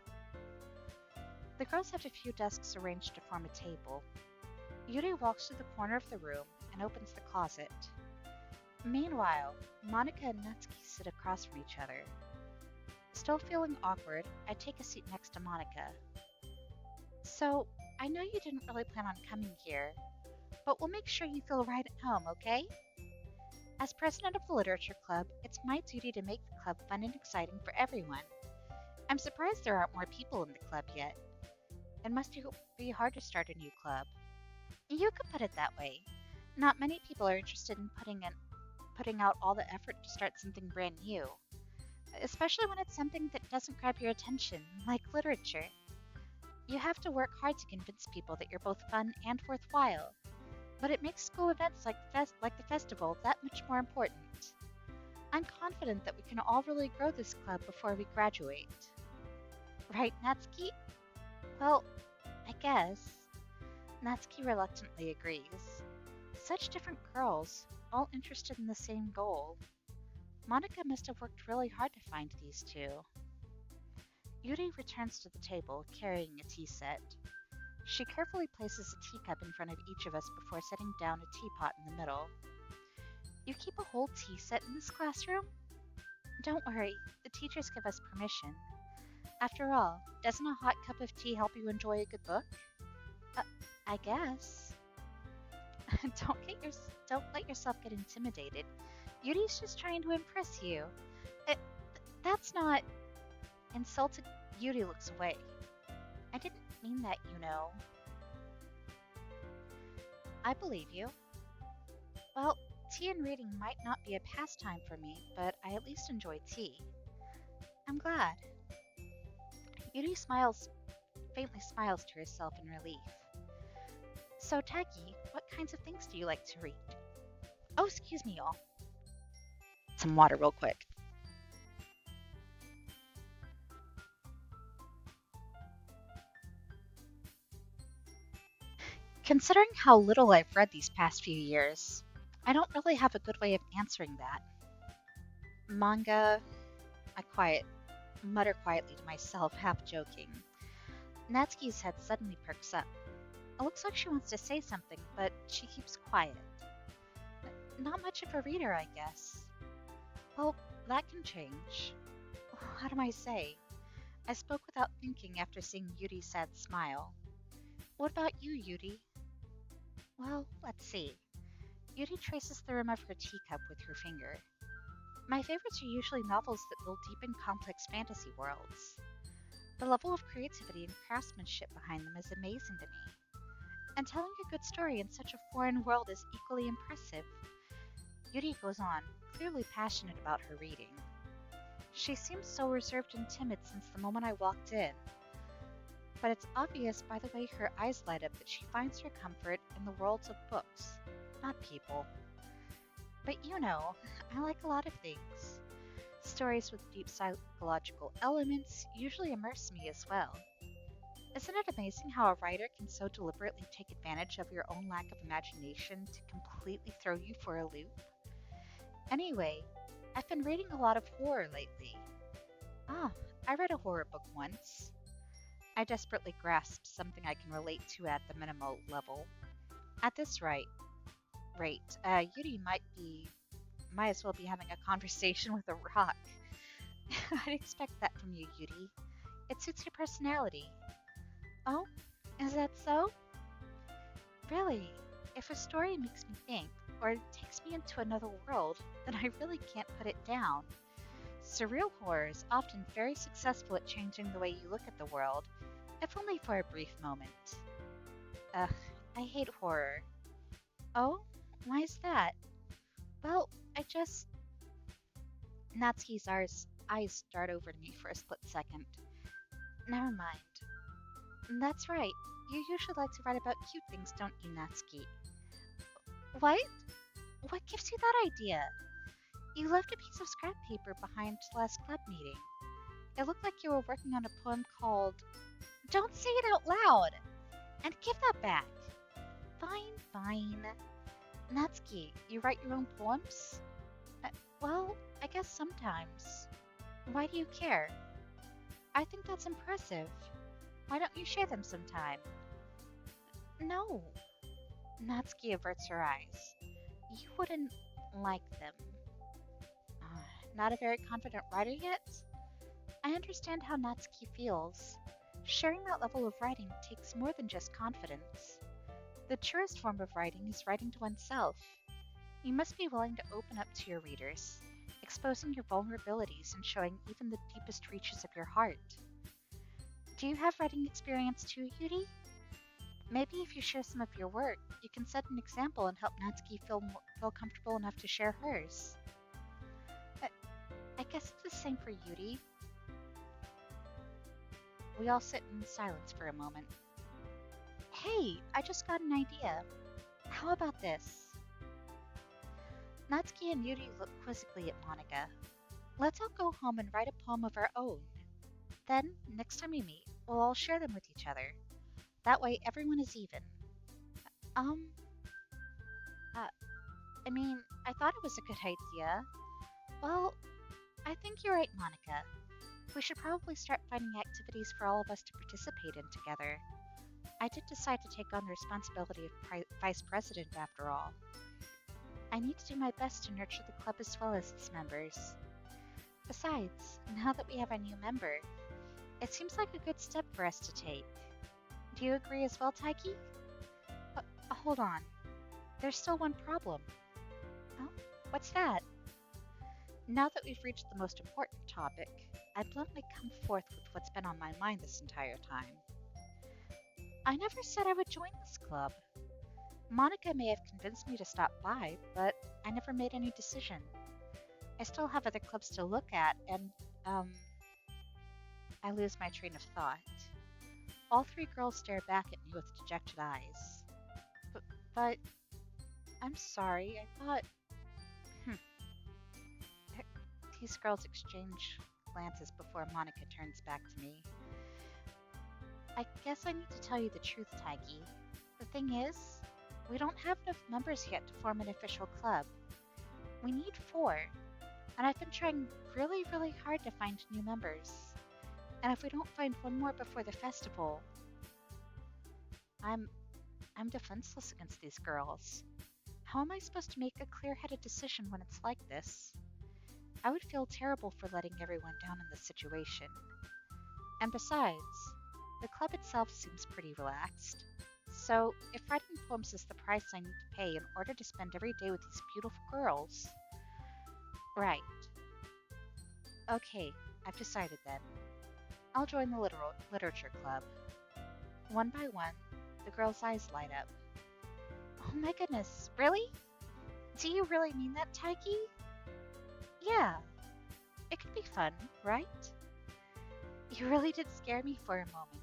The girls have a few desks arranged to form a table. Yuri walks to the corner of the room and opens the closet. Meanwhile, Monica and Natsuki sit across from each other. Still feeling awkward, I take a seat next to Monica. So, I know you didn't really plan on coming here, but we'll make sure you feel right at home, okay? As president of the Literature Club, it's my duty to make the club fun and exciting for everyone. I'm surprised there aren't more people in the club yet. It must be hard to start a new club. You could put it that way. Not many people are interested in putting out all the effort to start something brand new, especially when it's something that doesn't grab your attention, like literature. You have to work hard to convince people that you're both fun and worthwhile, but it makes school events like the festival that much more important. I'm confident that we can all really grow this club before we graduate. Right, Natsuki? Well, I guess. Natsuki reluctantly agrees. Such different girls, all interested in the same goal. Monica must have worked really hard to find these two. Yuri returns to the table, carrying a tea set. She carefully places a teacup in front of each of us before setting down a teapot in the middle. You keep a whole tea set in this classroom? Don't worry, the teachers give us permission. After all, doesn't a hot cup of tea help you enjoy a good book? Uh, I guess. Don't let yourself get intimidated. Yuri's just trying to impress you. It, that's not... Insulted, Yuri looks away. I didn't mean that, you know. I believe you. Well, tea and reading might not be a pastime for me, but I at least enjoy tea. I'm glad. Yuri faintly smiles to herself in relief. So, Taigi, what kinds of things do you like to read? Oh, excuse me, y'all. Some water real quick. Considering how little I've read these past few years, I don't really have a good way of answering that. Manga, I mutter quietly to myself, half joking. Natsuki's head suddenly perks up. It looks like she wants to say something, but she keeps quiet. Not much of a reader, I guess. Well, that can change. How do I say? I spoke without thinking after seeing Yuri's sad smile. What about you, Yuri? Well, let's see. Yuri traces the rim of her teacup with her finger. My favorites are usually novels that build deep and complex fantasy worlds. The level of creativity and craftsmanship behind them is amazing to me. And telling a good story in such a foreign world is equally impressive. Yuri goes on, clearly passionate about her reading. She seems so reserved and timid since the moment I walked in. But it's obvious by the way her eyes light up that she finds her comfort in the worlds of books, not people. But you know, I like a lot of things. Stories with deep psychological elements usually immerse me as well. Isn't it amazing how a writer can so deliberately take advantage of your own lack of imagination to completely throw you for a loop? Anyway, I've been reading a lot of horror lately. Ah, I read a horror book once. I desperately grasped something I can relate to at the minimal level. At this Yuri might as well be having a conversation with a rock. I'd expect that from you, Yuri. It suits your personality. Oh, is that so? Really, if a story makes me think, or takes me into another world, then I really can't put it down. Surreal horror is often very successful at changing the way you look at the world, if only for a brief moment. Ugh, I hate horror. Oh, why is that? Well, I just... eyes start over to me for a split second. Never mind. That's right. You usually like to write about cute things, don't you, Natsuki? What? What gives you that idea? You left a piece of scrap paper behind last club meeting. It looked like you were working on a poem called... Don't say it out loud! And give that back! Fine, fine. Natsuki, you write your own poems? Well, I guess sometimes. Why do you care? I think that's impressive. Why don't you share them sometime? No. Natsuki averts her eyes. You wouldn't like them. Not a very confident writer yet? I understand how Natsuki feels. Sharing that level of writing takes more than just confidence. The truest form of writing is writing to oneself. You must be willing to open up to your readers, exposing your vulnerabilities and showing even the deepest reaches of your heart. Do you have writing experience too, Yuri? Maybe if you share some of your work, you can set an example and help Natsuki feel comfortable enough to share hers. I guess it's the same for Yuri. We all sit in silence for a moment. Hey, I just got an idea. How about this? Natsuki and Yuri look quizzically at Monica. Let's all go home and write a poem of our own. Then, next time we meet, we'll all share them with each other. That way, everyone is even. Um, I thought it was a good idea. Well, I think you're right, Monica. We should probably start finding activities for all of us to participate in together. I did decide to take on the responsibility of vice president after all. I need to do my best to nurture the club as well as its members. Besides, now that we have a new member, it seems like a good step for us to take. Do you agree as well, Taiki? Hold on. There's still one problem. Oh, what's that? Now that we've reached the most important topic, I bluntly come forth with what's been on my mind this entire time. I never said I would join this club. Monica may have convinced me to stop by, but I never made any decision. I still have other clubs to look at, and, I lose my train of thought. All three girls stare back at me with dejected eyes. But I'm sorry, I thought... These girls exchange glances before Monica turns back to me. I guess I need to tell you the truth, Taigi. The thing is, we don't have enough members yet to form an official club. We need 4. And I've been trying really, really hard to find new members. And if we don't find one more before the festival, I'm I'm defenseless against these girls. How am I supposed to make a clear-headed decision when it's like this? I would feel terrible for letting everyone down in this situation. And besides, the club itself seems pretty relaxed. So, if writing poems is the price I need to pay in order to spend every day with these beautiful girls. Right. Okay, I've decided then. I'll join the literature club. One by one, the girls' eyes light up. Oh my goodness, really? Do you really mean that, Taiki? Yeah, it could be fun, right? You really did scare me for a moment.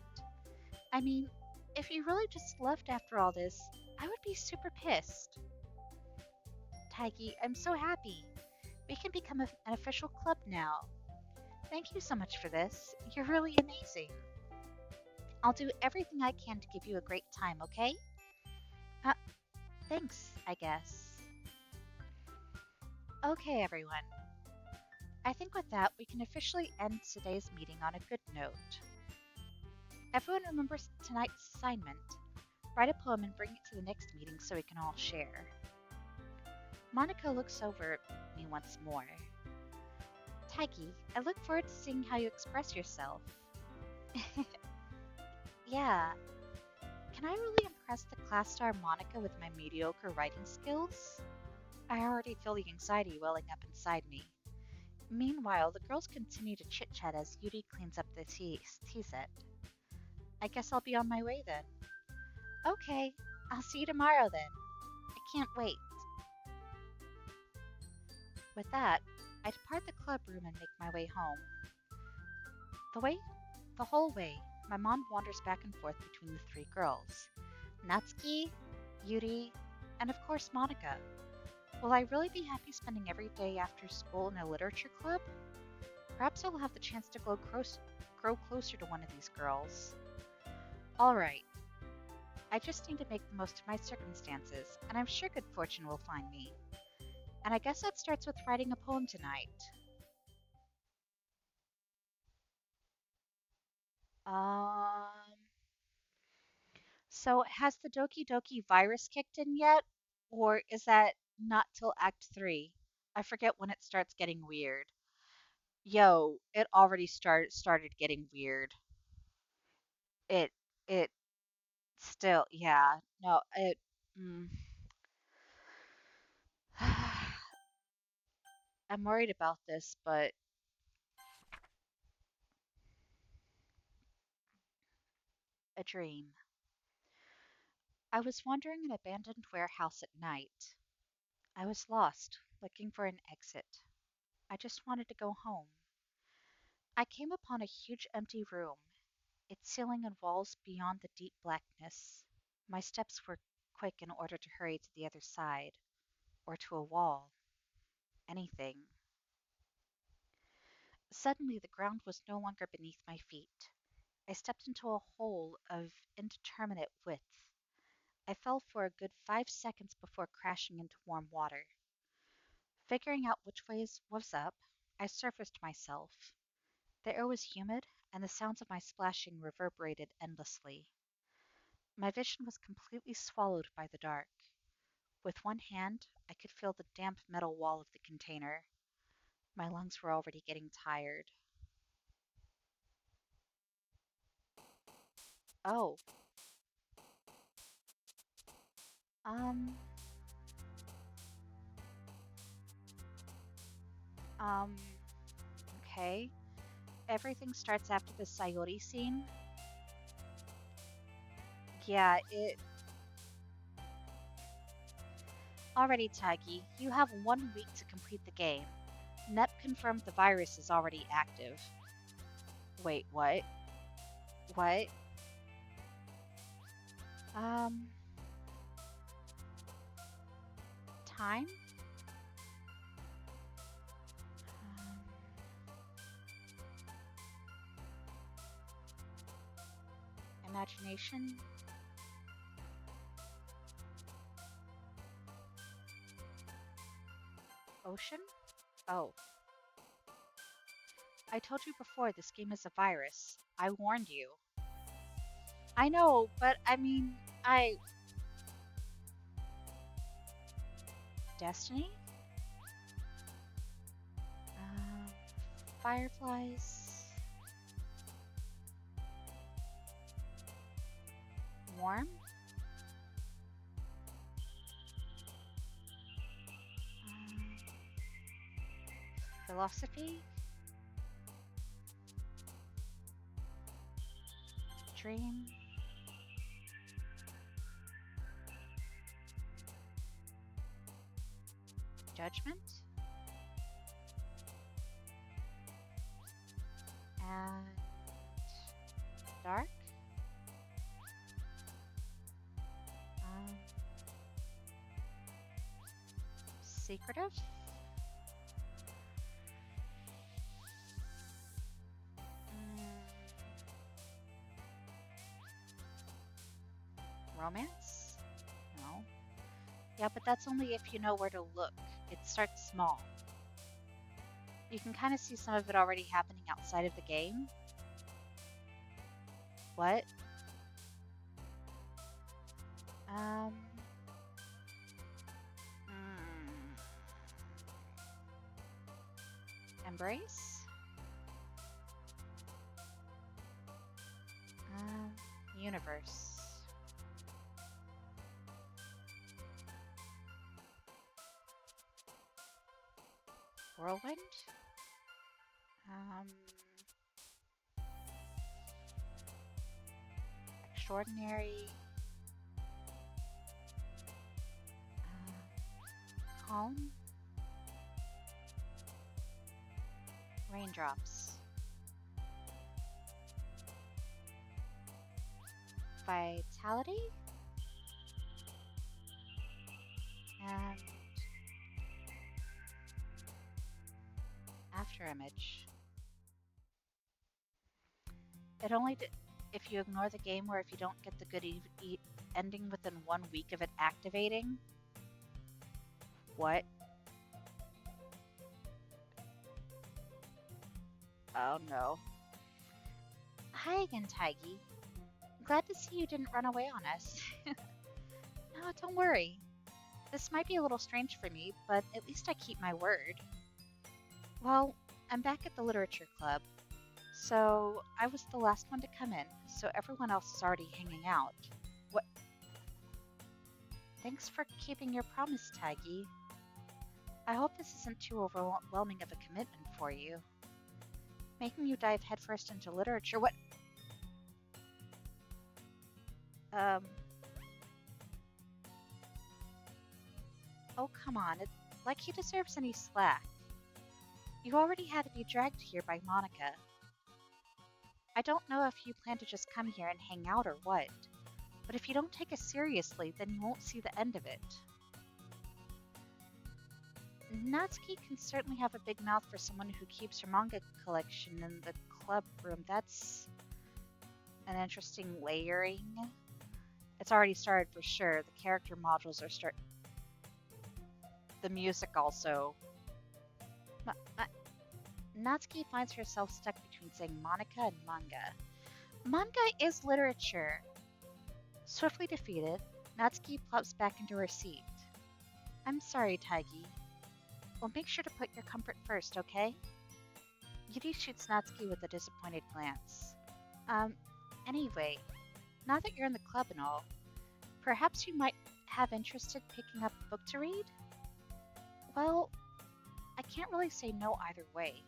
I mean, if you really just left after all this, I would be super pissed. Taiki, I'm so happy. We can become an official club now. Thank you so much for this. You're really amazing. I'll do everything I can to give you a great time, okay? Uh, thanks, I guess. Okay, everyone. I think with that, we can officially end today's meeting on a good note. Everyone remembers tonight's assignment. Write a poem and bring it to the next meeting so we can all share. Monica looks over at me once more. Taiki, I look forward to seeing how you express yourself. Yeah, can I really impress the class star Monica with my mediocre writing skills? I already feel the anxiety welling up inside me. Meanwhile, the girls continue to chit-chat as Yuri cleans up the tea set. I guess I'll be on my way then. Okay, I'll see you tomorrow then. I can't wait. With that, I depart the club room and make my way home. The way, the whole way, my mom wanders back and forth between the three girls. Natsuki, Yuri, and of course Monica. Will I really be happy spending every day after school in a literature club? Perhaps I will have the chance to grow closer to one of these girls. Alright, I just need to make the most of my circumstances, and I'm sure good fortune will find me. And I guess that starts with writing a poem tonight. Um, so has the Doki Doki virus kicked in yet? Or is that not till Act 3? I forget when it starts getting weird. Yo, it already started getting weird. It it still, yeah. No, it mm. I'm worried about this, but a dream. I was wandering an abandoned warehouse at night. I was lost, looking for an exit. I just wanted to go home. I came upon a huge empty room, its ceiling and walls beyond the deep blackness. My steps were quick in order to hurry to the other side, or to a wall, anything. Suddenly, the ground was no longer beneath my feet. I stepped into a hole of indeterminate width. I fell for a good 5 seconds before crashing into warm water. Figuring out which was up, I surfaced myself. The air was humid, and the sounds of my splashing reverberated endlessly. My vision was completely swallowed by the dark. With one hand, I could feel the damp metal wall of the container. My lungs were already getting tired. Oh, um, um, okay. Everything starts after the Sayori scene. Yeah, it. Already, Taggy, you have 1 week to complete the game. NEP confirmed the virus is already active. Wait, what? What? Um, time? Um, imagination? Ocean? Oh. I told you before this game is a virus. I warned you. I know, but I mean, I. Destiny? Um, Fireflies. Warm? Um, Philosophy? Dream? Judgment? And dark? Um, Secretive? Mm, Romance? No. Yeah, but that's only if you know where to look. It starts small. You can kind of see some of it already happening outside of the game. What? Um, mm, Embrace? Um, Universe. Whirlwind? Um, Extraordinary. Calm? Raindrops. Vitality? And Afterimage. It only if you ignore the game or if you don't get the good ending within 1 week of it activating. What? Oh no. Hi again, Taigi. Glad to see you didn't run away on us. No, don't worry. This might be a little strange for me, but at least I keep my word. Well, I'm back at the literature club. So I was the last one to come in, so everyone else is already hanging out. What? Thanks for keeping your promise, Taigi. I hope this isn't too overwhelming of a commitment for you. Making you dive headfirst into literature, what? Um, oh come on, it's like he deserves any slack. You already had to be dragged here by Monica. I don't know if you plan to just come here and hang out or what, but if you don't take us seriously, then you won't see the end of it. Natsuki can certainly have a big mouth for someone who keeps her manga collection in the club room. That's an interesting layering. It's already started for sure. The character modules are start. The music also. Natsuki finds herself stuck between saying Monica and manga. Manga is literature. Swiftly defeated, Natsuki plops back into her seat. I'm sorry, Taigi. We'll make sure to put your comfort first, okay? Yuri shoots Natsuki with a disappointed glance. Anyway, now that you're in the club and all, perhaps you might have interest in picking up a book to read? Well, I can't really say no either way.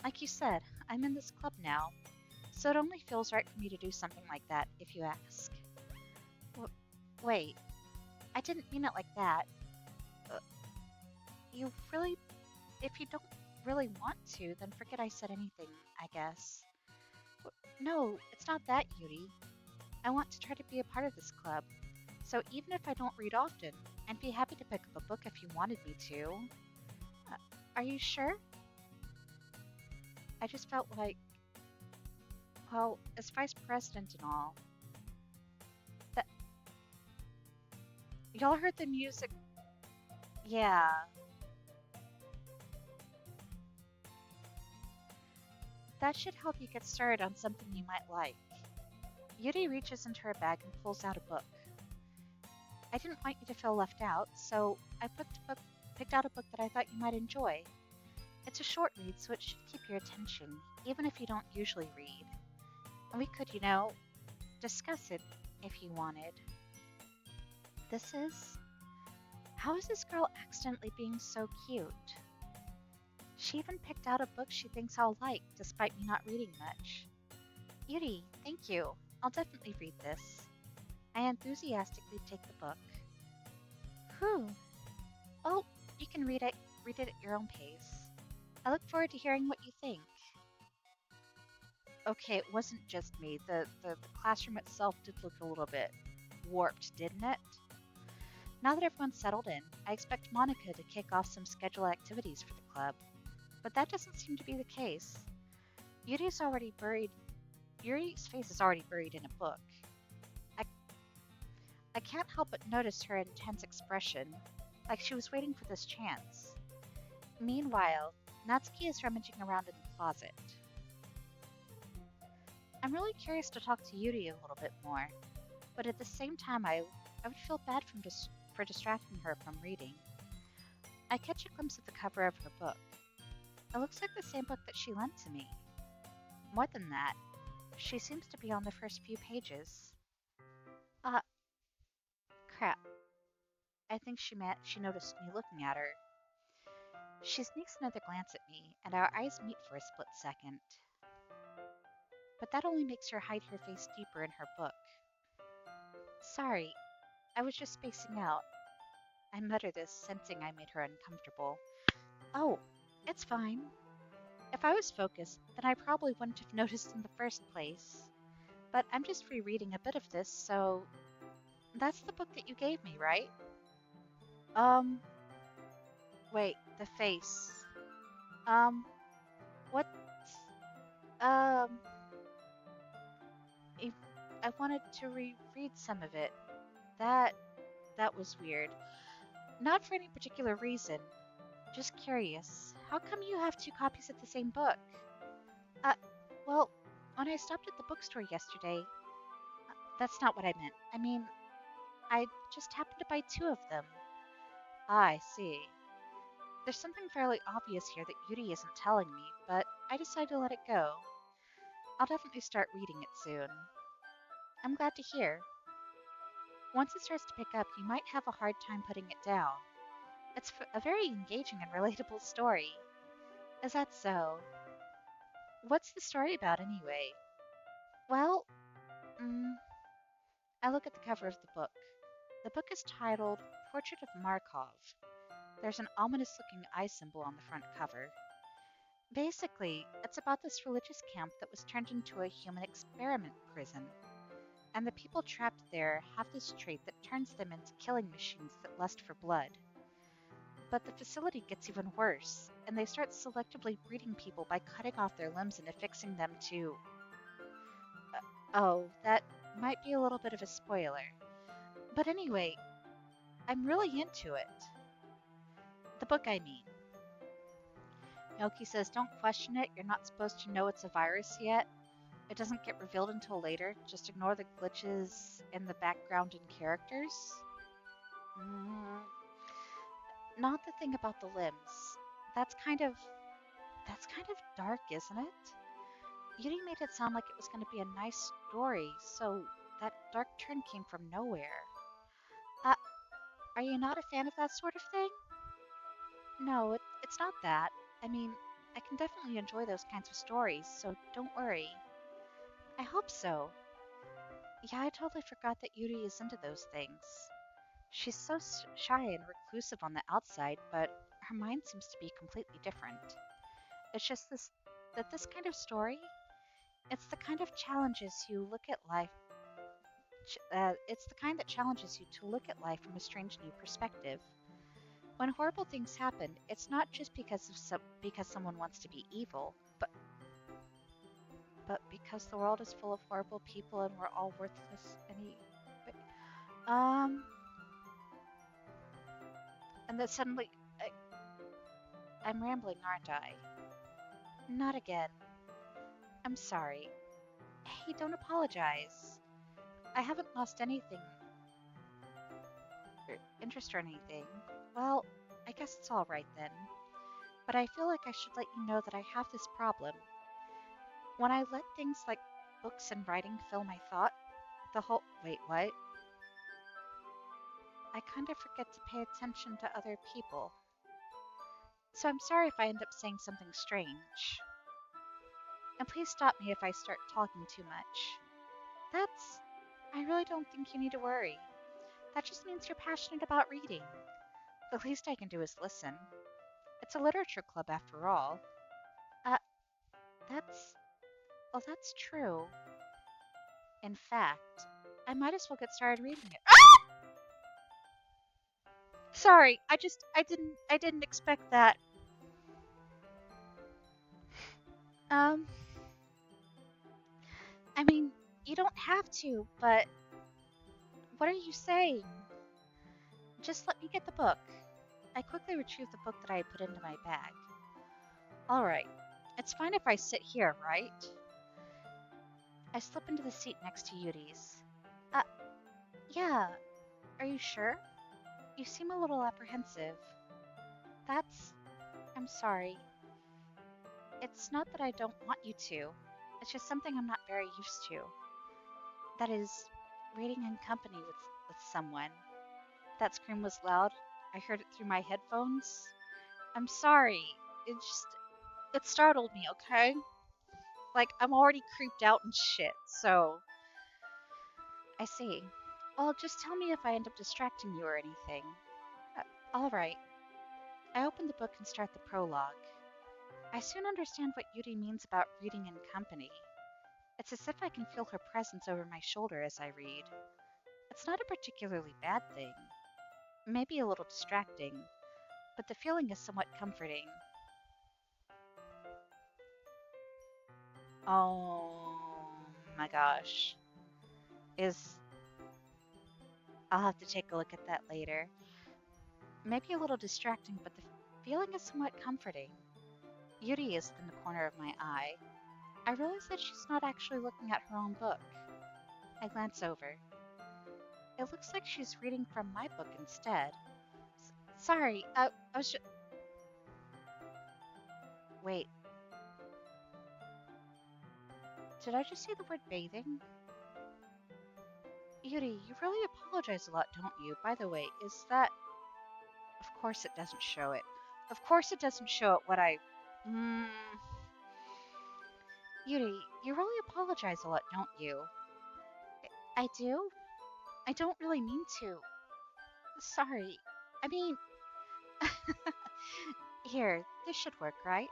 Like you said, I'm in this club now, so it only feels right for me to do something like that, if you ask. Wait, I didn't mean it like that. You really... If you don't really want to, then forget I said anything, I guess. No, it's not that, Yuri. I want to try to be a part of this club, so even if I don't read often, I'd be happy to pick up a book if you wanted me to. Are you sure? I just felt like... Well, as vice president and all... That... Y'all heard the music... Yeah... That should help you get started on something you might like. Yuri reaches into her bag and pulls out a book. I didn't want you to feel left out, so picked out a book that I thought you might enjoy. It's a short read, so it should keep your attention, even if you don't usually read. And we could, discuss it if you wanted. This is. How is this girl accidentally being so cute? She even picked out a book she thinks I'll like, despite me not reading much. Yuri, thank you. I'll definitely read this. I enthusiastically take the book. Whew. Well, you can read it at your own pace. I look forward to hearing what you think. Okay, it wasn't just me. The classroom itself did look a little bit warped, didn't it? Now that everyone's settled in, I expect Monica to kick off some scheduled activities for the club. But that doesn't seem to be the case. Yuri's face is already buried in a book. I, I can't help but notice her intense expression, like she was waiting for this chance. Meanwhile, Natsuki is rummaging around in the closet. I'm really curious to talk to Yuri a little bit more, but at the same time I would feel bad for distracting her from reading. I catch a glimpse of the cover of her book. It looks like the same book that she lent to me. More than that, she seems to be on the first few pages. Uh, crap. I think she noticed me looking at her. She sneaks another glance at me, and our eyes meet for a split second. But that only makes her hide her face deeper in her book. Sorry, I was just spacing out. I mutter this, sensing I made her uncomfortable. Oh, it's fine. If I was focused, then I probably wouldn't have noticed in the first place. But I'm just rereading a bit of this, so that's the book that you gave me, right? Um, wait, the face. Um, what? Um, if I wanted to reread some of it. That that was weird. Not for any particular reason. Just curious. How come you have two copies of the same book? Uh, well, when I stopped at the bookstore yesterday, that's not what I meant. I mean, I just happened to buy two of them. Ah, I see. There's something fairly obvious here that Yuri isn't telling me, but I decided to let it go. I'll definitely start reading it soon. I'm glad to hear. Once it starts to pick up, you might have a hard time putting it down. It's a very engaging and relatable story. Is that so? What's the story about anyway? Well, mm, I look at the cover of the book. The book is titled Portrait of Markov. There's an ominous looking eye symbol on the front cover. Basically, it's about this religious camp that was turned into a human experiment prison. And the people trapped there have this trait that turns them into killing machines that lust for blood. But the facility gets even worse, and they start selectively breeding people by cutting off their limbs and affixing them to. Oh, that might be a little bit of a spoiler. But anyway, I'm really into it. The book, I mean. Yoki says, don't question it, you're not supposed to know it's a virus yet. It doesn't get revealed until later, just ignore the glitches in the background and characters. Mm, not the thing about the limbs. That's kind of dark, isn't it? Yuri made it sound like it was going to be a nice story, so that dark turn came from nowhere. Uh, are you not a fan of that sort of thing? No, it's not that. I mean, I can definitely enjoy those kinds of stories, so don't worry. I hope so. Yeah, I totally forgot that Yuri is into those things. She's so shy and reclusive on the outside, but her mind seems to be completely different. It's just this kind of story, it's the kind of challenges you look at life. It's the kind that challenges you to look at life from a strange new perspective. When horrible things happen, it's not just because someone wants to be evil, but because the world is full of horrible people and we're all worthless. Um, and then suddenly, I'm rambling, aren't I? Not again. I'm sorry. Hey, don't apologize. I haven't lost anything, or interest or anything. Well, I guess it's all right then. But I feel like I should let you know that I have this problem. When I let things like books and writing fill my thought, the whole. Wait, what? I kind of forget to pay attention to other people. So I'm sorry if I end up saying something strange. And please stop me if I start talking too much. That's. I really don't think you need to worry. That just means you're passionate about reading. The least I can do is listen. It's a literature club after all. Uh, that's. Well, that's true. In fact, I might as well get started reading it. Sorry, I didn't expect that. Um, I mean, you don't have to, but what are you saying? Just let me get the book. I quickly retrieved the book that I had put into my bag. Alright, it's fine if I sit here, right? I slip into the seat next to Yudi's. Uh, yeah, are you sure? You seem a little apprehensive. That's. I'm sorry. It's not that I don't want you to. It's just something I'm not very used to. That is, reading in company with someone. That scream was loud. I heard it through my headphones. I'm sorry. It just. It startled me, okay? Like, I'm already creeped out and shit, so. I see. Well, just tell me if I end up distracting you or anything. Alright. I open the book and start the prologue. I soon understand what Yuri means about reading in company. It's as if I can feel her presence over my shoulder as I read. It's not a particularly bad thing. Maybe a little distracting, but the feeling is somewhat comforting. Oh my gosh. Is. I'll have to take a look at that later. Maybe a little distracting, but the feeling is somewhat comforting. Yuri is in the corner of my eye. I realize that she's not actually looking at her own book. I glance over. It looks like she's reading from my book instead. Sorry, I was just. Wait, did I just say the word bathing? Yuri, you really apologize a lot, don't you? By the way, is that. Of course it doesn't show it. Of course it doesn't show it what I. Mm. Yuri, you really apologize a lot, don't you? I do? I don't really mean to. Sorry. I mean. Here, this should work, right?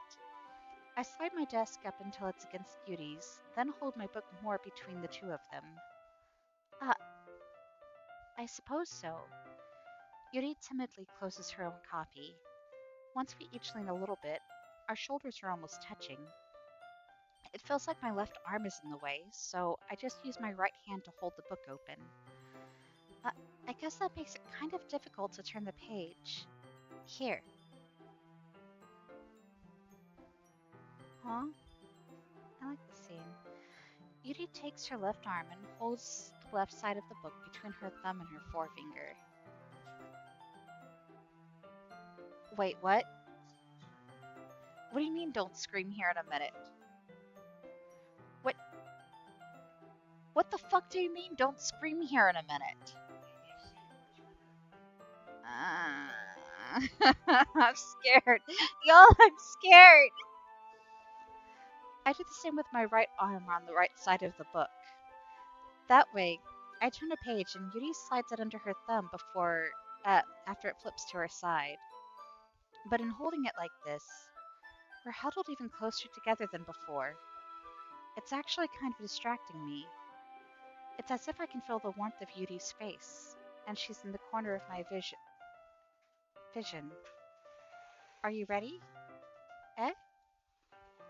I slide my desk up until it's against Yuri's, then hold my book more between the two of them. Uh, I suppose so. Yuri timidly closes her own copy. Once we each lean a little bit, our shoulders are almost touching. It feels like my left arm is in the way, so I just use my right hand to hold the book open. Uh, I guess that makes it kind of difficult to turn the page. Here. Huh? I like the scene. Yuri takes her left arm and holds the left side of the book between her thumb and her forefinger. Wait, what? What do you mean don't scream here in a minute? What what the fuck do you mean don't scream here in a minute? I'm scared. Y'all, I'm scared. I do the same with my right arm on the right side of the book. That way, I turn a page and Yuri slides it under her thumb after it flips to her side. But in holding it like this, we're huddled even closer together than before. It's actually kind of distracting me. It's as if I can feel the warmth of Yuri's face, and she's in the corner of my vision. Are you ready? Eh?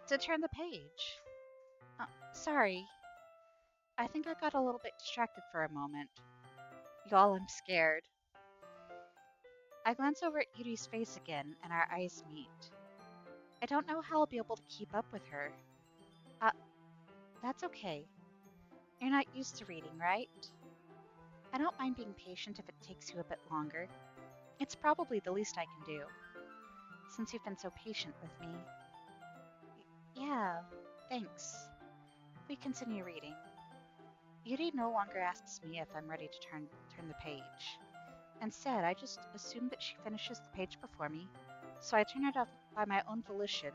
To turn the page. Sorry. I think I got a little bit distracted for a moment. Y'all, I'm scared. I glance over at Yuri's face again, and our eyes meet. I don't know how I'll be able to keep up with her. That's okay. You're not used to reading, right? I don't mind being patient if it takes you a bit longer. It's probably the least I can do, since you've been so patient with me. Yeah, thanks. We continue reading. Yuri no longer asks me if I'm ready to turn the page. Instead, I just assume that she finishes the page before me, so I turn it up by my own volition.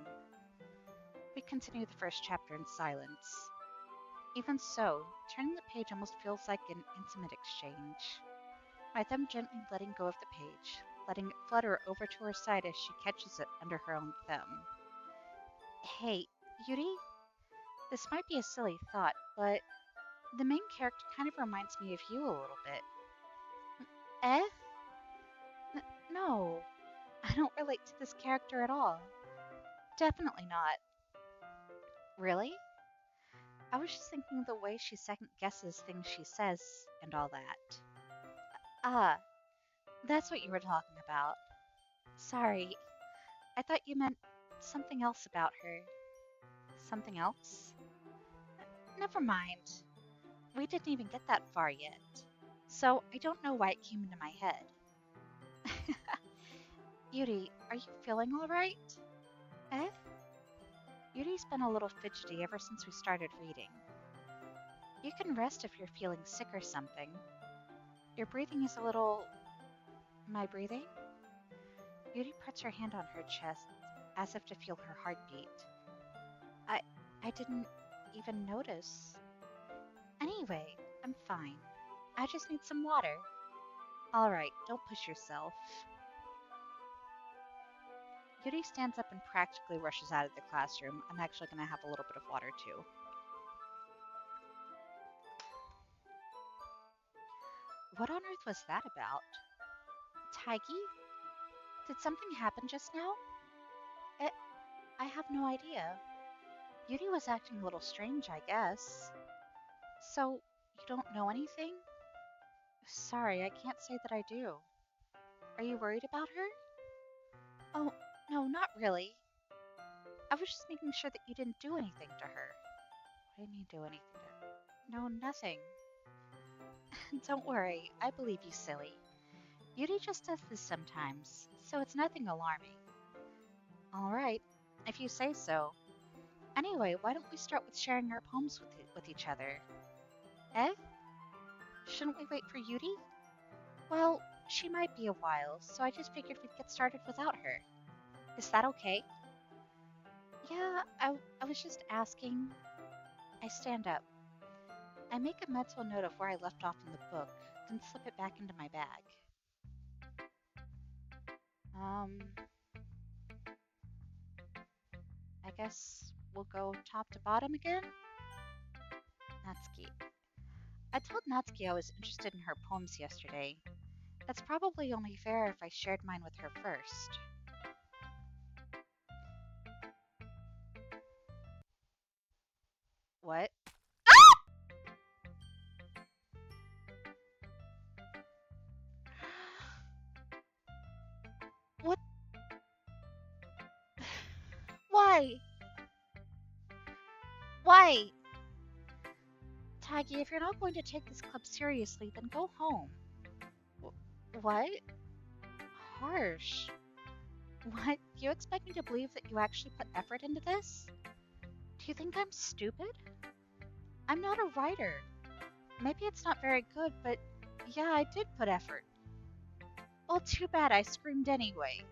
We continue the first chapter in silence. Even so, turning the page almost feels like an intimate exchange. My thumb gently letting go of the page, letting it flutter over to her side as she catches it under her own thumb. Hey, Yuri, this might be a silly thought, but the main character kind of reminds me of you a little bit. Eh? No, I don't relate to this character at all. Definitely not. Really? I was just thinking the way she second guesses things she says and all that. Ah, that's what you were talking about. Sorry, I thought you meant something else about her. Something else? Never mind. We didn't even get that far yet. So I don't know why it came into my head. Yuri, are you feeling alright? Eh? Yuri's been a little fidgety ever since we started reading. You can rest if you're feeling sick or something. Your breathing is a little... My breathing? Yuri puts her hand on her chest as if to feel her heartbeat. I... I didn't even notice. Anyway, I'm fine. I just need some water. Alright, don't push yourself. Yuri stands up and practically rushes out of the classroom. I'm actually going to have a little bit of water too. What on earth was that about? Taigi? Did something happen just now? Eh, I have no idea. Yuri was acting a little strange, I guess. So, you don't know anything? Sorry, I can't say that I do. Are you worried about her? Oh, no, not really. I was just making sure that you didn't do anything to her. What do you mean do anything to her? No, nothing. Don't worry, I believe you, silly. Yuri just does this sometimes, so it's nothing alarming. Alright, if you say so. Anyway, why don't we start with sharing our poems with each other? Eh? Shouldn't we wait for Yuri? Well, she might be a while, so I just figured we'd get started without her. Is that okay? Yeah, I was just asking. I stand up. I make a mental note of where I left off in the book, then slip it back into my bag. Um, I guess we'll go top to bottom again? Natsuki. I told Natsuki I was interested in her poems yesterday. It's probably only fair if I shared mine with her first. What? What? Why? Why? Taggy, if you're not going to take this club seriously, then go home. What? Harsh. What? You expect me to believe that you actually put effort into this? Do you think I'm stupid? I'm not a writer. Maybe it's not very good, but yeah, I did put effort. Well, too bad I screamed anyway.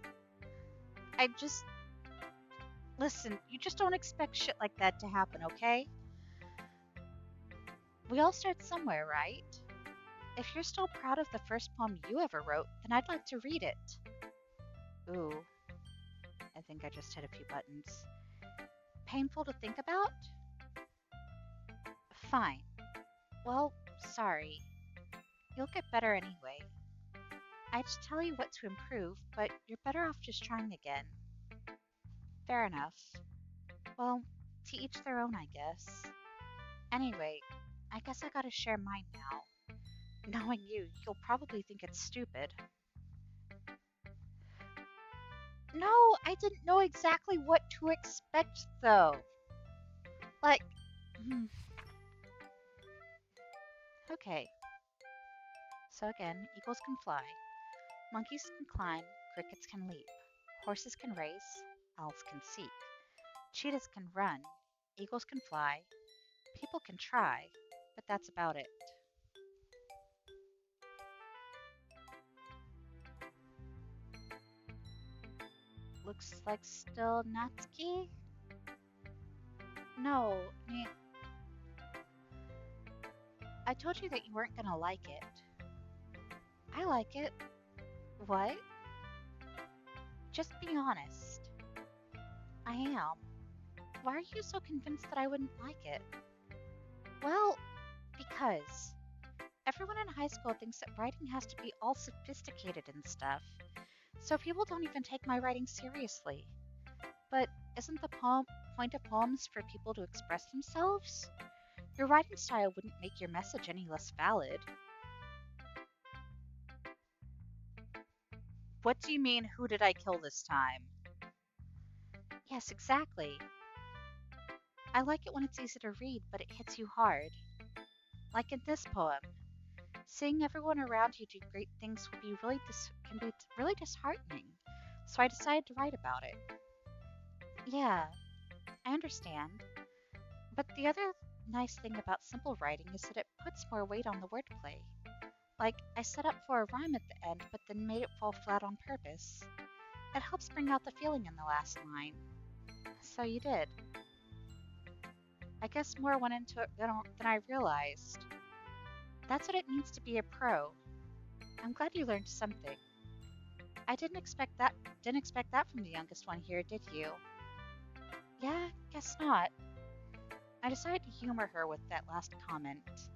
I just. Listen, you just don't expect shit like that to happen, okay? We all start somewhere, right? If you're still proud of the first poem you ever wrote, then I'd like to read it. Ooh, I think I just hit a few buttons. Painful to think about? Fine. Well, sorry. You'll get better anyway. I'd tell you what to improve, but you're better off just trying again. Fair enough. Well, to each their own, I guess. Anyway, I guess I gotta share mine now. Knowing you, you'll probably think it's stupid. No, I didn't know exactly what to expect, though. Like, Hmm, okay, so again, eagles can fly, monkeys can climb, crickets can leap, horses can race, owls can seek, cheetahs can run, eagles can fly, people can try, but that's about it. Looks like still Natsuki? No, I told you that you weren't gonna like it. I like it. What? Just be honest. I am. Why are you so convinced that I wouldn't like it? Well, because everyone in high school thinks that writing has to be all sophisticated and stuff, so people don't even take my writing seriously. But isn't the point of poems for people to express themselves? Your writing style wouldn't make your message any less valid. What do you mean, who did I kill this time? Yes, exactly. I like it when it's easy to read, but it hits you hard. Like in this poem, seeing everyone around you do great things will be can be really disheartening. So I decided to write about it. Yeah, I understand. But the other nice thing about simple writing is that it puts more weight on the wordplay. Like, I set up for a rhyme at the end, but then made it fall flat on purpose. It helps bring out the feeling in the last line. So you did. I guess more went into it than I realized. That's what it means to be a pro. I'm glad you learned something. I didn't expect that from the youngest one here, did you? Yeah, guess not. I decided to humor her with that last comment.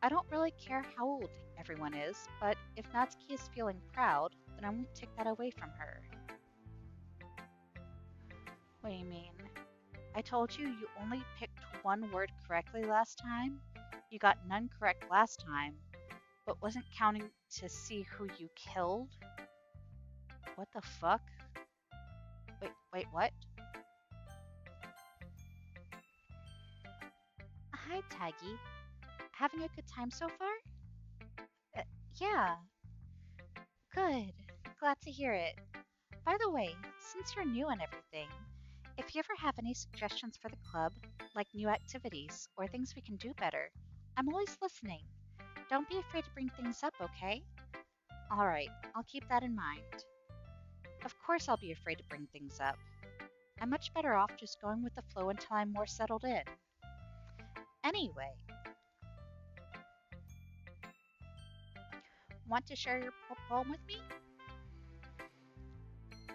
I don't really care how old everyone is, but if Natsuki is feeling proud, then I won't take that away from her. What do you mean? I told you you only picked one word correctly last time. You got none correct last time, but wasn't counting to see who you killed? What the fuck? Wait, what? Hi, Taggy. Having a good time so far? Uh, yeah, good. Glad to hear it. By the way, since you're new and everything, if you ever have any suggestions for the club, like new activities or things we can do better, I'm always listening. Don't be afraid to bring things up, okay? Alright, I'll keep that in mind. Of course, I'll be afraid to bring things up. I'm much better off just going with the flow until I'm more settled in. Anyway, want to share your poem with me?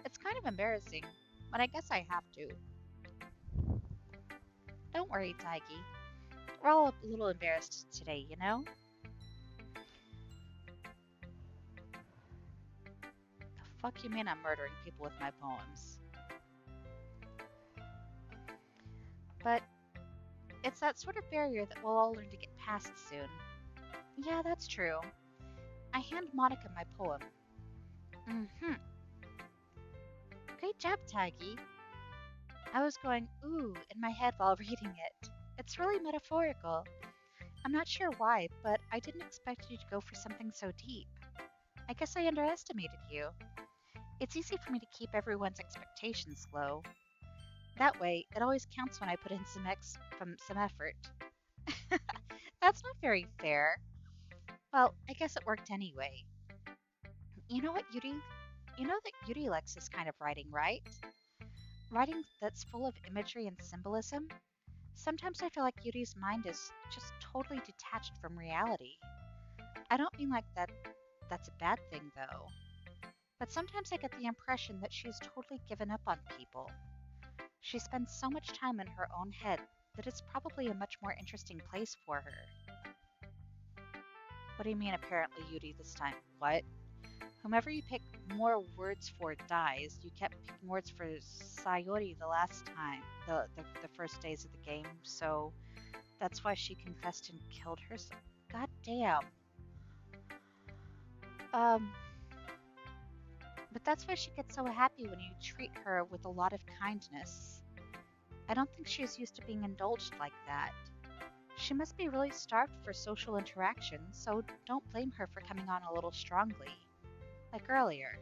It's kind of embarrassing, but I guess I have to. Don't worry, Taigi. We're all a little embarrassed today, you know? The fuck you mean I'm murdering people with my poems? But it's that sort of barrier that we'll all learn to get past soon. Yeah, that's true. I hand Monica my poem. Mm-hmm. Great job, Taggy. I was going ooh in my head while reading it. It's really metaphorical. I'm not sure why, but I didn't expect you to go for something so deep. I guess I underestimated you. It's easy for me to keep everyone's expectations low. That way, it always counts when I put in some effort. That's not very fair. Well, I guess it worked anyway. You know what, Yuri? You know that Yuri likes this kind of writing, right? Writing that's full of imagery and symbolism. Sometimes I feel like Yuri's mind is just totally detached from reality. I don't mean like that's a bad thing though. But sometimes I get the impression that she's totally given up on people. She spends so much time in her own head that it's probably a much more interesting place for her. What do you mean apparently Yuri this time? What? Whomever you pick more words for dies. You kept picking words for Sayori the last time, the first days of the game, so that's why she confessed and killed herself. God damn. Um, but that's why she gets so happy when you treat her with a lot of kindness. I don't think she's used to being indulged like that. She must be really starved for social interaction, so don't blame her for coming on a little strongly. Like earlier.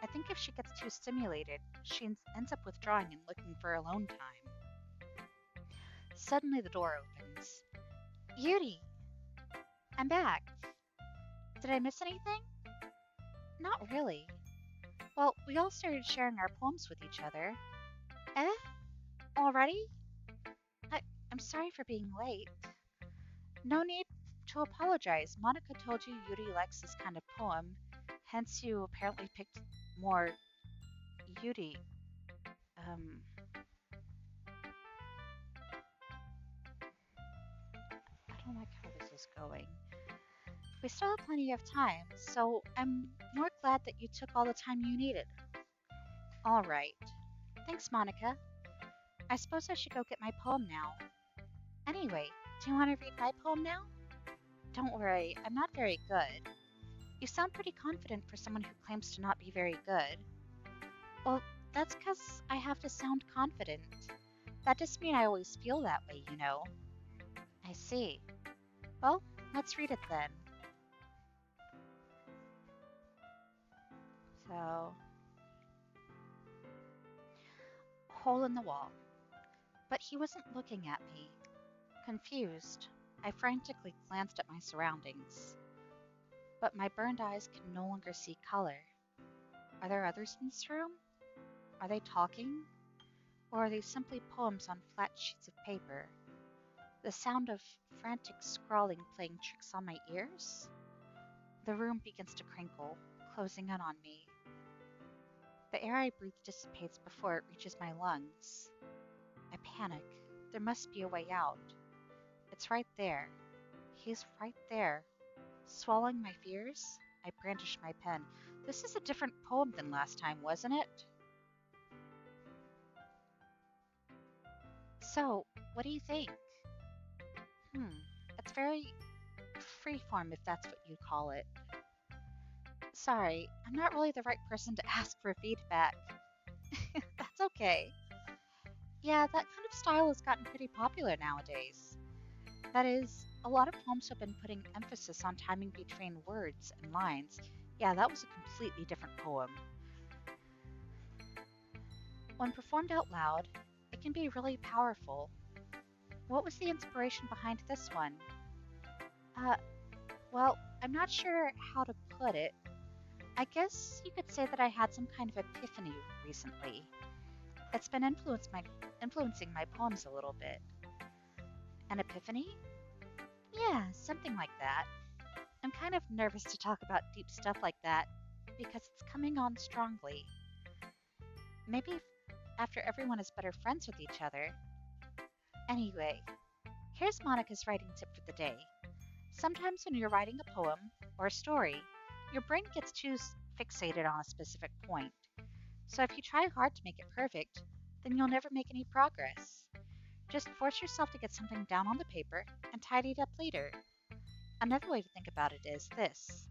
I think if she gets too stimulated, she ends up withdrawing and looking for alone time. Suddenly the door opens. Yuri, I'm back. Did I miss anything? Not really. Well, we all started sharing our poems with each other. Eh? Already? I, I'm sorry for being late. No need to apologize. Monica told you Yuri likes this kind of poem, hence you apparently picked more Yuri. Um, I don't like how this is going. We still have plenty of time, so I'm more glad that you took all the time you needed. All right. Thanks, Monica. I suppose I should go get my poem now. Anyway, do you want to read my poem now? Don't worry, I'm not very good. You sound pretty confident for someone who claims to not be very good. Well, that's because I have to sound confident. That doesn't mean I always feel that way, you know. I see. Well, let's read it then. So, hole in the wall. But he wasn't looking at me. Confused, I frantically glanced at my surroundings. But my burned eyes can no longer see color. Are there others in this room? Are they talking? Or are they simply poems on flat sheets of paper? The sound of frantic scrawling playing tricks on my ears? The room begins to crinkle, closing in on me. The air I breathe dissipates before it reaches my lungs. I panic. There must be a way out. It's right there. He's right there. Swallowing my fears, I brandish my pen. This is a different poem than last time, wasn't it? So, what do you think? Hmm, it's very freeform if that's what you call it. Sorry, I'm not really the right person to ask for feedback. That's okay. Yeah, that kind of style has gotten pretty popular nowadays. That is, a lot of poems have been putting emphasis on timing between words and lines. Yeah, that was a completely different poem. When performed out loud, it can be really powerful. What was the inspiration behind this one? Uh, well, I'm not sure how to put it. I guess you could say that I had some kind of epiphany recently. It's been influencing my poems a little bit. An epiphany? Yeah, something like that. I'm kind of nervous to talk about deep stuff like that because it's coming on strongly. Maybe after everyone is better friends with each other. Anyway, here's Monica's writing tip for the day. Sometimes when you're writing a poem or a story, your brain gets too fixated on a specific point. So if you try hard to make it perfect, then you'll never make any progress. Just force yourself to get something down on the paper and tidy it up later. Another way to think about it is this.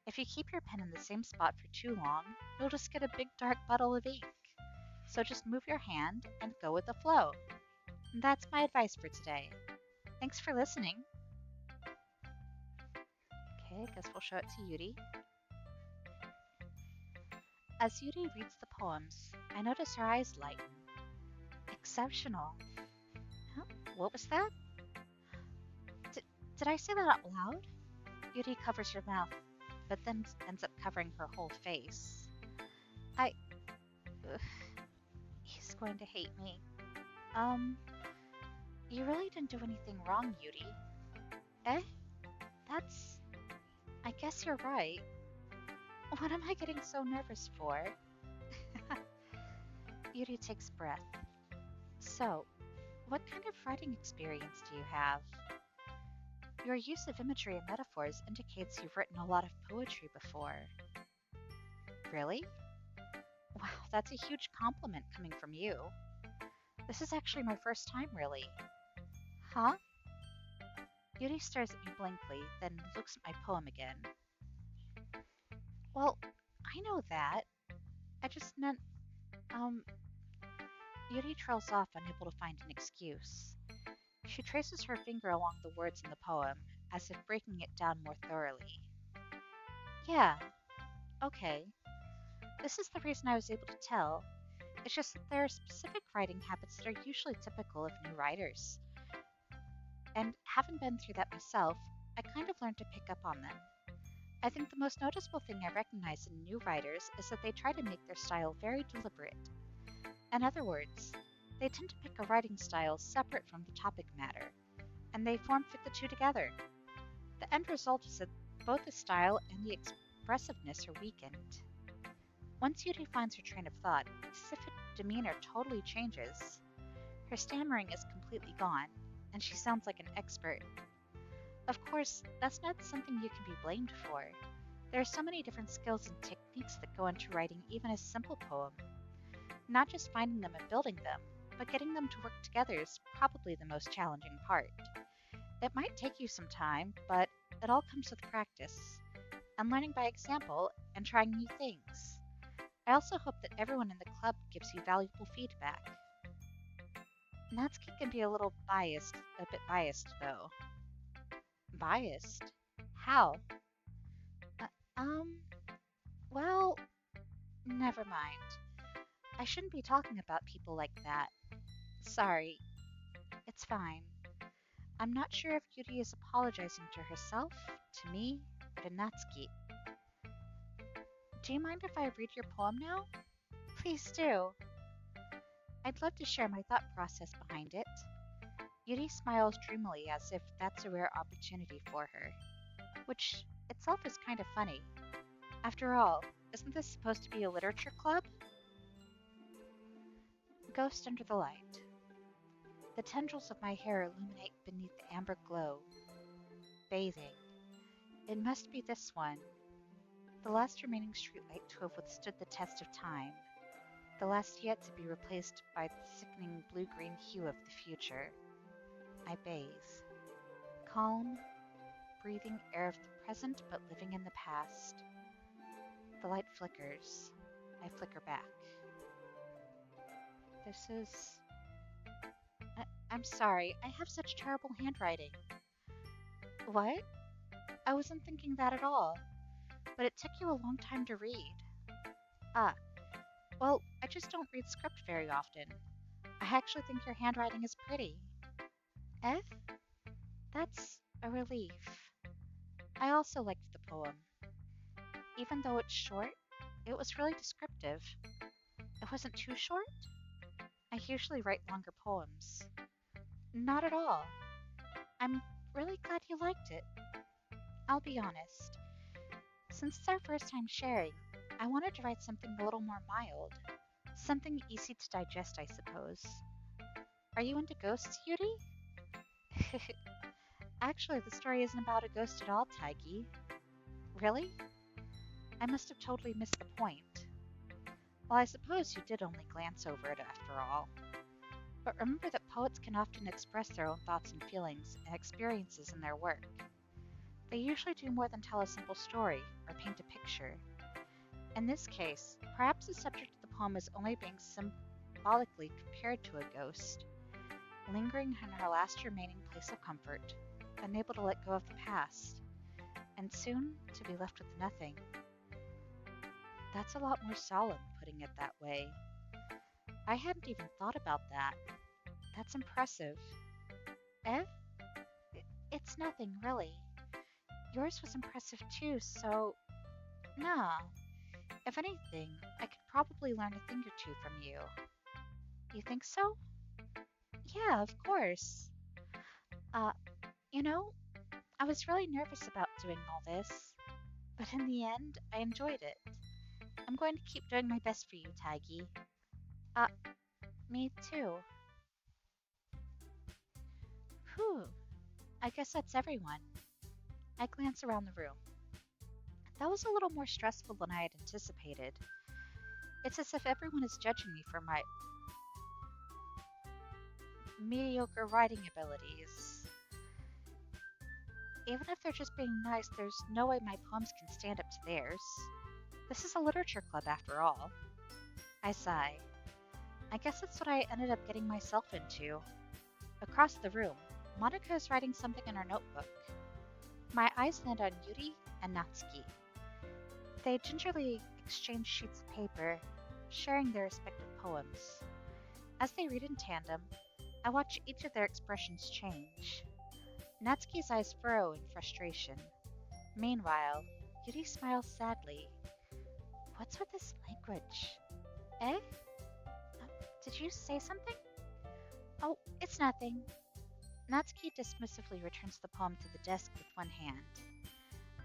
If you keep your pen in the same spot for too long, you'll just get a big dark puddle of ink. So just move your hand and go with the flow. And that's my advice for today. Thanks for listening. Okay, I guess we'll show it to Yuri. As Yuri reads the poems, I notice her eyes lighten. Exceptional. Huh? What was that? Did I say that out loud? Yuri covers her mouth, but then ends up covering her whole face. I. Ugh, he's going to hate me. You really didn't do anything wrong, Yuri. Eh? That's. I guess you're right. What am I getting so nervous for? Yuri takes breath. So, what kind of writing experience do you have? Your use of imagery and metaphors indicates you've written a lot of poetry before. Really? Wow, that's a huge compliment coming from you. This is actually my first time, really. Huh? Yuri stares at me blankly, then looks at my poem again. Well, I know that. I just meant, um, Yuri trails off, unable to find an excuse. She traces her finger along the words in the poem, as if breaking it down more thoroughly. Yeah, okay. This is the reason I was able to tell. It's just that there are specific writing habits that are usually typical of new writers. And having been through that myself, I kind of learned to pick up on them. I think the most noticeable thing I recognize in new writers is that they try to make their style very deliberate. In other words, they tend to pick a writing style separate from the topic matter, and they form fit the two together. The end result is that both the style and the expressiveness are weakened. Once Yuri finds her train of thought, Sif's demeanor totally changes. Her stammering is completely gone, and she sounds like an expert. Of course, that's not something you can be blamed for. There are so many different skills and techniques that go into writing even a simple poem. Not just finding them and building them, but getting them to work together is probably the most challenging part. It might take you some time, but it all comes with practice, and learning by example, and trying new things. I also hope that everyone in the club gives you valuable feedback. Natsuki can be a bit biased though. Biased? How? Uh, um, well, never mind. I shouldn't be talking about people like that. Sorry, it's fine. I'm not sure if Yuri is apologizing to herself, to me, or to Natsuki. Do you mind if I read your poem now? Please do. I'd love to share my thought process behind it. Yuri smiles dreamily as if that's a rare opportunity for her, which itself is kind of funny. After all, isn't this supposed to be a literature club? Ghost under the light. The tendrils of my hair illuminate beneath the amber glow. Bathing. It must be this one. The last remaining streetlight to have withstood the test of time. The last yet to be replaced by the sickening blue-green hue of the future. I bathe. Calm, breathing air of the present but living in the past. The light flickers. I flicker back. This is... I'm sorry, I have such terrible handwriting. What? I wasn't thinking that at all. But it took you a long time to read. Ah, well, I just don't read script very often. I actually think your handwriting is pretty. F? That's a relief. I also liked the poem. Even though it's short, it was really descriptive. It wasn't too short? I usually write longer poems. Not at all. I'm really glad you liked it. I'll be honest. Since it's our first time sharing, I wanted to write something a little more mild. Something easy to digest, I suppose. Are you into ghosts, Yuri? Actually, the story isn't about a ghost at all, Taigi. Really? I must have totally missed the point. Well, I suppose you did only glance over it after all. But remember that poets can often express their own thoughts and feelings and experiences in their work. They usually do more than tell a simple story or paint a picture. In this case, perhaps the subject of the poem is only being symbolically compared to a ghost, lingering in her last remaining place of comfort, unable to let go of the past, and soon to be left with nothing. That's a lot more solemn, putting it that way. I hadn't even thought about that. That's impressive. Eh? It's nothing, really. Yours was impressive too, so... Nah. If anything, I could probably learn a thing or two from you. You think so? Yeah, of course. Uh, you know, I was really nervous about doing all this, but in the end, I enjoyed it. I'm going to keep doing my best for you, Taigi. Uh, me too. Whew, I guess that's everyone. I glance around the room. That was a little more stressful than I had anticipated. It's as if everyone is judging me for my mediocre writing abilities. Even if they're just being nice, there's no way my poems can stand up to theirs. This is a literature club after all. I sigh. I guess that's what I ended up getting myself into. Across the room, Monica is writing something in her notebook. My eyes land on Yuri and Natsuki. They gingerly exchange sheets of paper, sharing their respective poems. As they read in tandem, I watch each of their expressions change. Natsuki's eyes furrow in frustration. Meanwhile, Yuri smiles sadly. What's with this language? Eh? Did you say something? Oh, it's nothing. Natsuki dismissively returns the poem to the desk with one hand.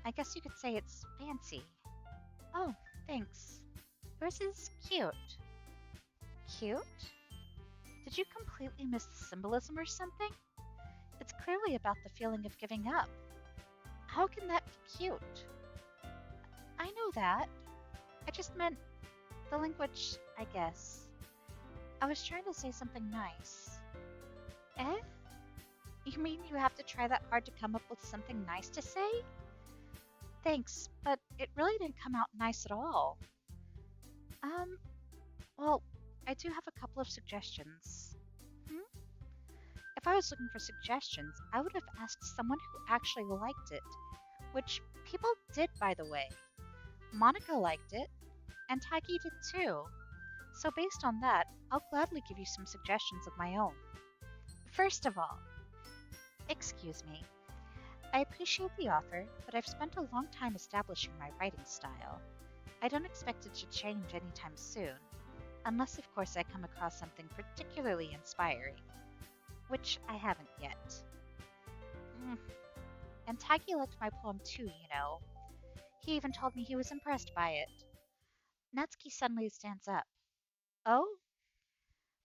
I guess you could say it's fancy. Oh, thanks. Yours is cute. Cute? Did you completely miss the symbolism or something? It's clearly about the feeling of giving up. How can that be cute? I know that. I just meant the language, I guess. I was trying to say something nice. Eh? You mean you have to try that hard to come up with something nice to say? Thanks, but it really didn't come out nice at all. Um, well, I do have a couple of suggestions. Hmm? If I was looking for suggestions, I would have asked someone who actually liked it, which people did, by the way. Monica liked it, and Taiki did too. So based on that, I'll gladly give you some suggestions of my own. First of all, excuse me. I appreciate the offer, but I've spent a long time establishing my writing style. I don't expect it to change anytime soon, unless of course I come across something particularly inspiring, which I haven't yet. Mm. And Taiki liked my poem too, you know. He even told me he was impressed by it. Natsuki suddenly stands up. Oh?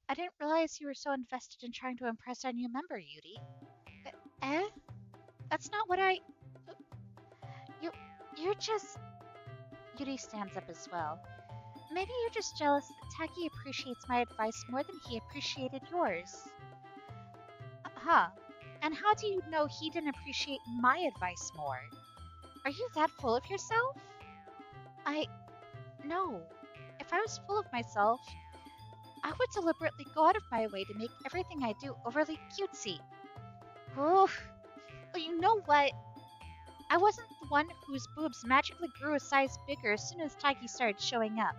I didn't realize you were so invested in trying to impress our new member, Yuri. Eh? That's not what I... You... You're just... Yuri stands up as well. Maybe you're just jealous that Taki appreciates my advice more than he appreciated yours. Huh. And how do you know he didn't appreciate my advice more? Are you that full of yourself? I... No. If I was full of myself, I would deliberately go out of my way to make everything I do overly cutesy. Oof. Well, you know what? I wasn't the one whose boobs magically grew a size bigger as soon as Taiki started showing up.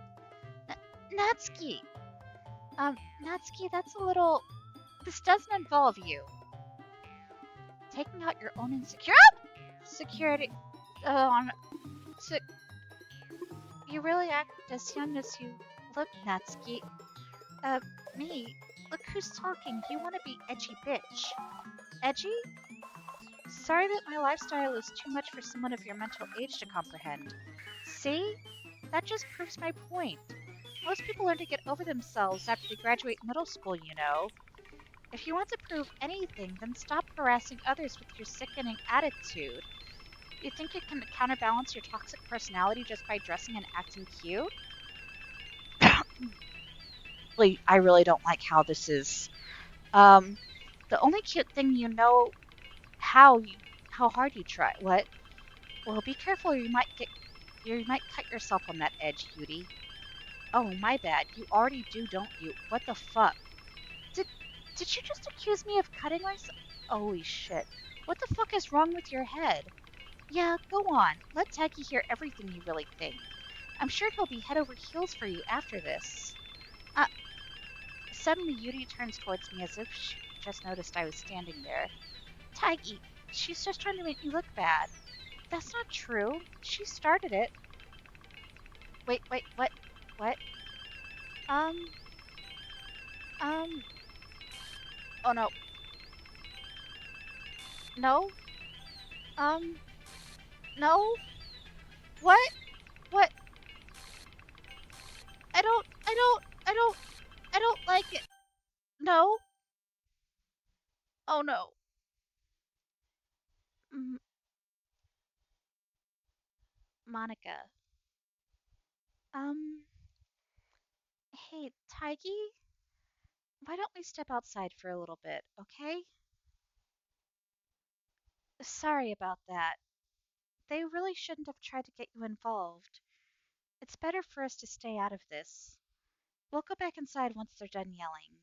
Natsuki! Natsuki, that's a little... This doesn't involve you. Taking out your own security... Se- you really act as young as you look, Natsuki. Me? Look who's talking. You want to be edgy bitch. Edgy? Sorry that my lifestyle is too much for someone of your mental age to comprehend. See? That just proves my point. Most people learn to get over themselves after they graduate middle school, you know. If you want to prove anything, then stop harassing others with your sickening attitude. You think you can counterbalance your toxic personality just by dressing and acting cute? I really don't like how this is. The only cute thing you know how hard you try. What? Well, be careful, or you might cut yourself on that edge, Yuri. Oh, my bad. You already do, don't you? What the fuck? Did did you just accuse me of cutting myself? Holy shit. What the fuck is wrong with your head? Yeah, go on. Let Taki hear everything you really think. I'm sure he'll be head over heels for you after this. Uh, Suddenly Yuri turns towards me as if she just noticed I was standing there. Taigi, she's just trying to make me look bad. That's not true. She started it. Wait, what? What? Um, um, oh no. No? Um, no? What? What? I don't like it. No? Oh no. M- Monica. Um, hey, Taigi? Why don't we step outside for a little bit, okay? Sorry about that. They really shouldn't have tried to get you involved. It's better for us to stay out of this. We'll go back inside once they're done yelling.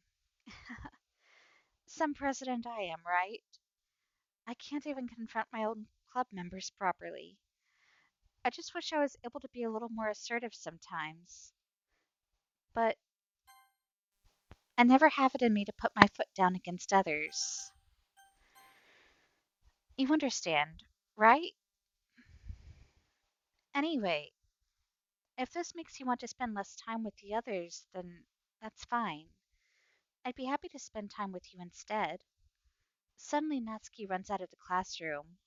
Some president I am, right? I can't even confront my own club members properly. I just wish I was able to be a little more assertive sometimes. But I never have it in me to put my foot down against others. You understand, right? Anyway, if this makes you want to spend less time with the others, then that's fine. I'd be happy to spend time with you instead. Suddenly, Natsuki runs out of the classroom.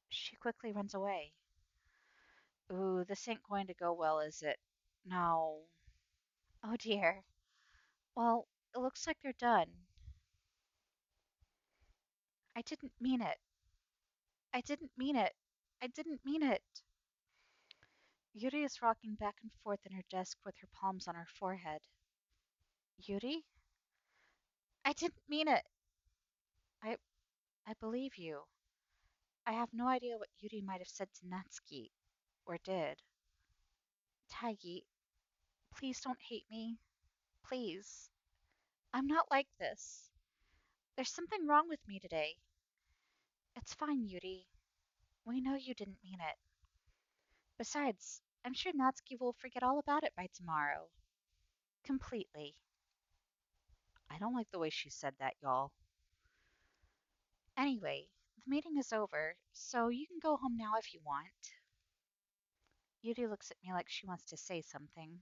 She quickly runs away. Ooh, this ain't going to go well, is it? No. Oh dear. Well, it looks like they're done. I didn't mean it. I didn't mean it. I didn't mean it. Yuri is rocking back and forth in her desk with her palms on her forehead. Yuri? I didn't mean it. I I believe you. I have no idea what Yuri might have said to Natsuki, or did. Taigi, please don't hate me. Please. I'm not like this. There's something wrong with me today. It's fine, Yuri. We know you didn't mean it. Besides, I'm sure Natsuki will forget all about it by tomorrow. Completely. I don't like the way she said that, y'all. Anyway, the meeting is over, so you can go home now if you want. Yuri looks at me like she wants to say something,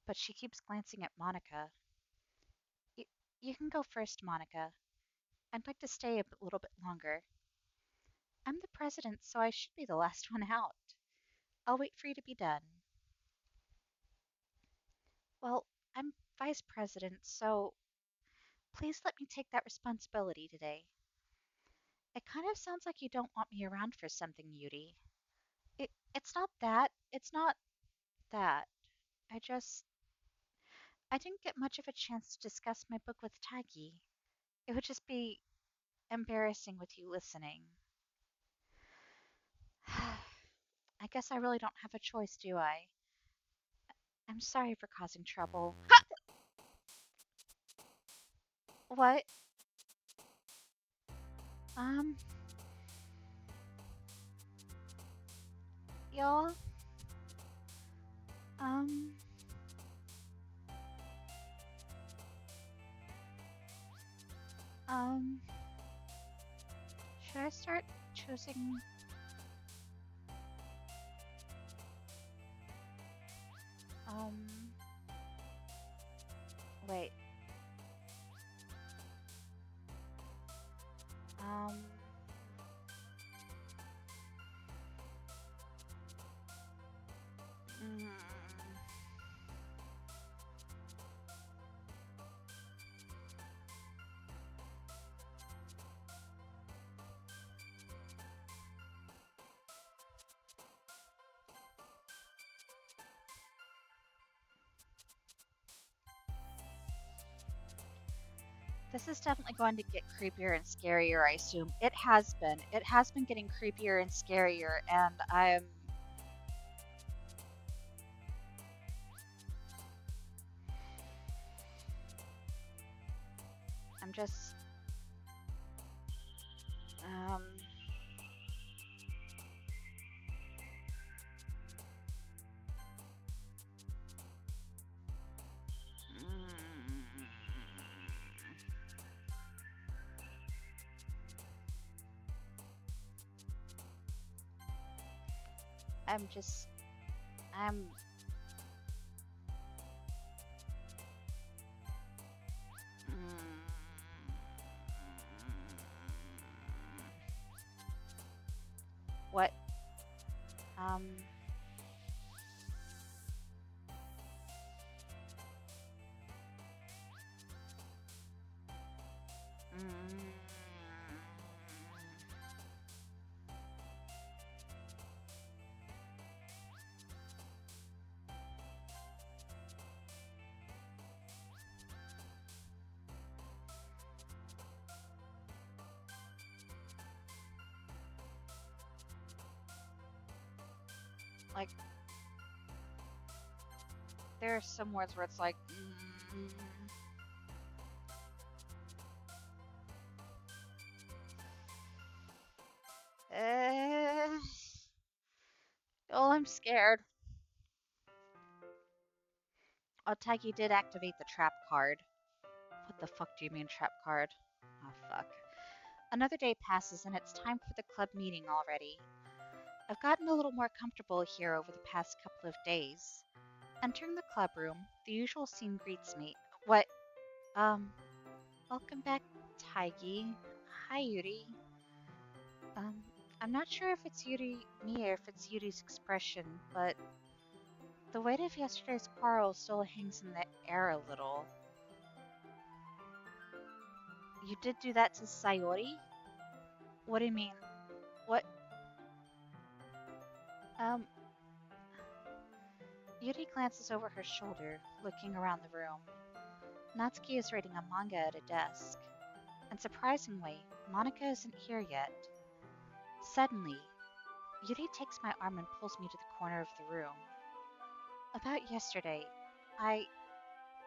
but she keeps glancing at Monica. Y- you can go first, Monica. I'd like to stay a little bit longer. I'm the president, so I should be the last one out. I'll wait for you to be done. Well, I'm vice president, so please let me take that responsibility today. It kind of sounds like you don't want me around for something, Yuri. It's not that. It's not that. I just, I didn't get much of a chance to discuss my book with Taggy. It would just be embarrassing with you listening. I guess I really don't have a choice, do I? I'm sorry for causing trouble. What? Um, y'all? Um, um, should I start choosing? Um, wait. Um, mm, this is definitely going to get creepier and scarier, I assume. It has been. It has been getting creepier and scarier, and I'm just, um, mm, I'm just, I'm, mm, what? Um, mm, like, there are some words where it's like, scared. Oh, Taigi did activate the trap card. What the fuck do you mean, trap card? Oh, fuck. Another day passes and it's time for the club meeting already. I've gotten a little more comfortable here over the past couple of days. Entering the club room, the usual scene greets me. What? Um, Welcome back, Taigi. Hi, Yuri. Um, I'm not sure if it's me or if it's Yuri's expression, but the weight of yesterday's quarrel still hangs in the air a little. You did do that to Sayori? What do you mean? What? Um, Yuri glances over her shoulder, looking around the room. Natsuki is reading a manga at a desk, and surprisingly, Monica isn't here yet. Suddenly, Yuri takes my arm and pulls me to the corner of the room. About yesterday, I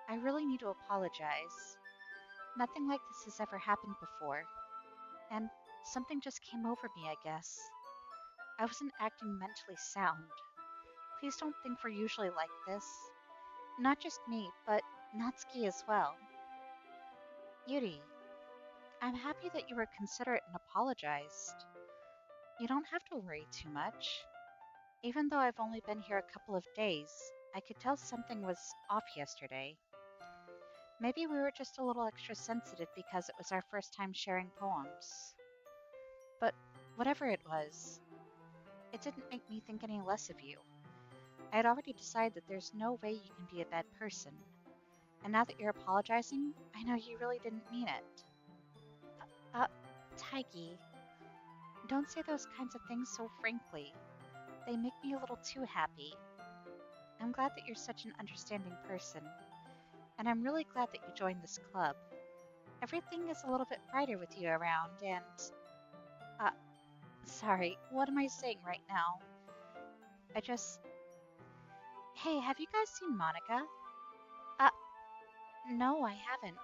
I really need to apologize. Nothing like this has ever happened before, and something just came over me, I guess. I wasn't acting mentally sound. Please don't think we're usually like this. Not just me, but Natsuki as well. Yuri, I'm happy that you were considerate and apologized. You don't have to worry too much. Even though I've only been here a couple of days, I could tell something was off yesterday. Maybe we were just a little extra sensitive because it was our first time sharing poems. But whatever it was, it didn't make me think any less of you. I had already decided that there's no way you can be a bad person. And now that you're apologizing, I know you really didn't mean it. Uh, Taigi, don't say those kinds of things so frankly. They make me a little too happy. I'm glad that you're such an understanding person, and I'm really glad that you joined this club. Everything is a little bit brighter with you around, and... Uh, sorry, what am I saying right now? I just... Hey, have you guys seen Monica? Uh, no, I haven't.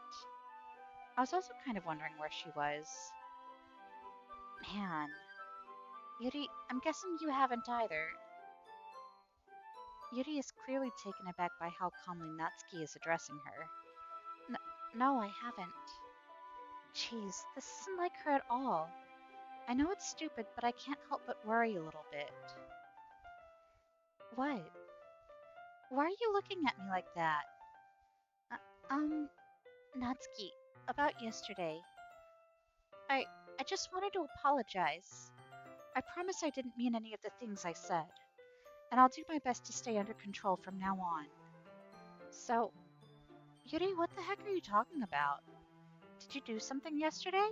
I was also kind of wondering where she was. Man. Yuri, I'm guessing you haven't either. Yuri is clearly taken aback by how calmly Natsuki is addressing her. No, I haven't. Jeez, this isn't like her at all. I know it's stupid, but I can't help but worry a little bit. What? Why are you looking at me like that? Uh, um, Natsuki, about yesterday. I I just wanted to apologize. I promise I didn't mean any of the things I said, and I'll do my best to stay under control from now on. So, Yuri, what the heck are you talking about? Did you do something yesterday?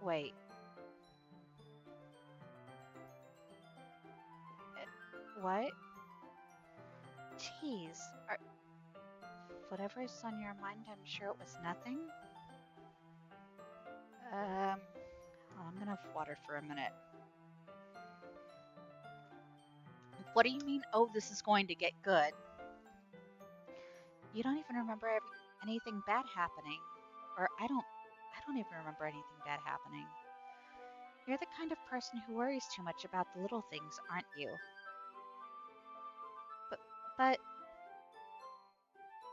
Wait, what? Jeez, whatever's on your mind, I'm sure it was nothing. I'm gonna have water for a minute. What do you mean, oh, this is going to get good? You don't even remember anything bad happening. Or I don't even remember anything bad happening. You're the kind of person who worries too much about the little things, aren't you? But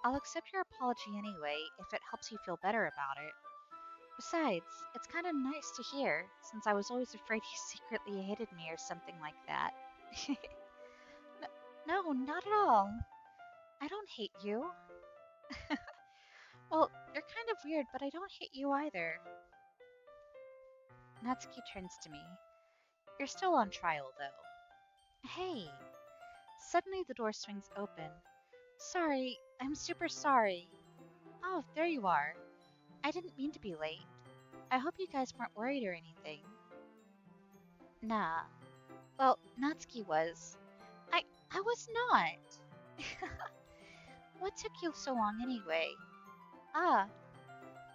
I'll accept your apology anyway if it helps you feel better about it. Besides, it's kind of nice to hear, since I was always afraid you secretly hated me or something like that. No, not at all. I don't hate you. Well, you're kind of weird, but I don't hate you either. Natsuki turns to me. You're still on trial, though. Hey! Suddenly the door swings open. Sorry, I'm super sorry. Oh, there you are. I didn't mean to be late. I hope you guys weren't worried or anything. Nah. Well, Natsuki was. I was not. What took you so long anyway? Ah,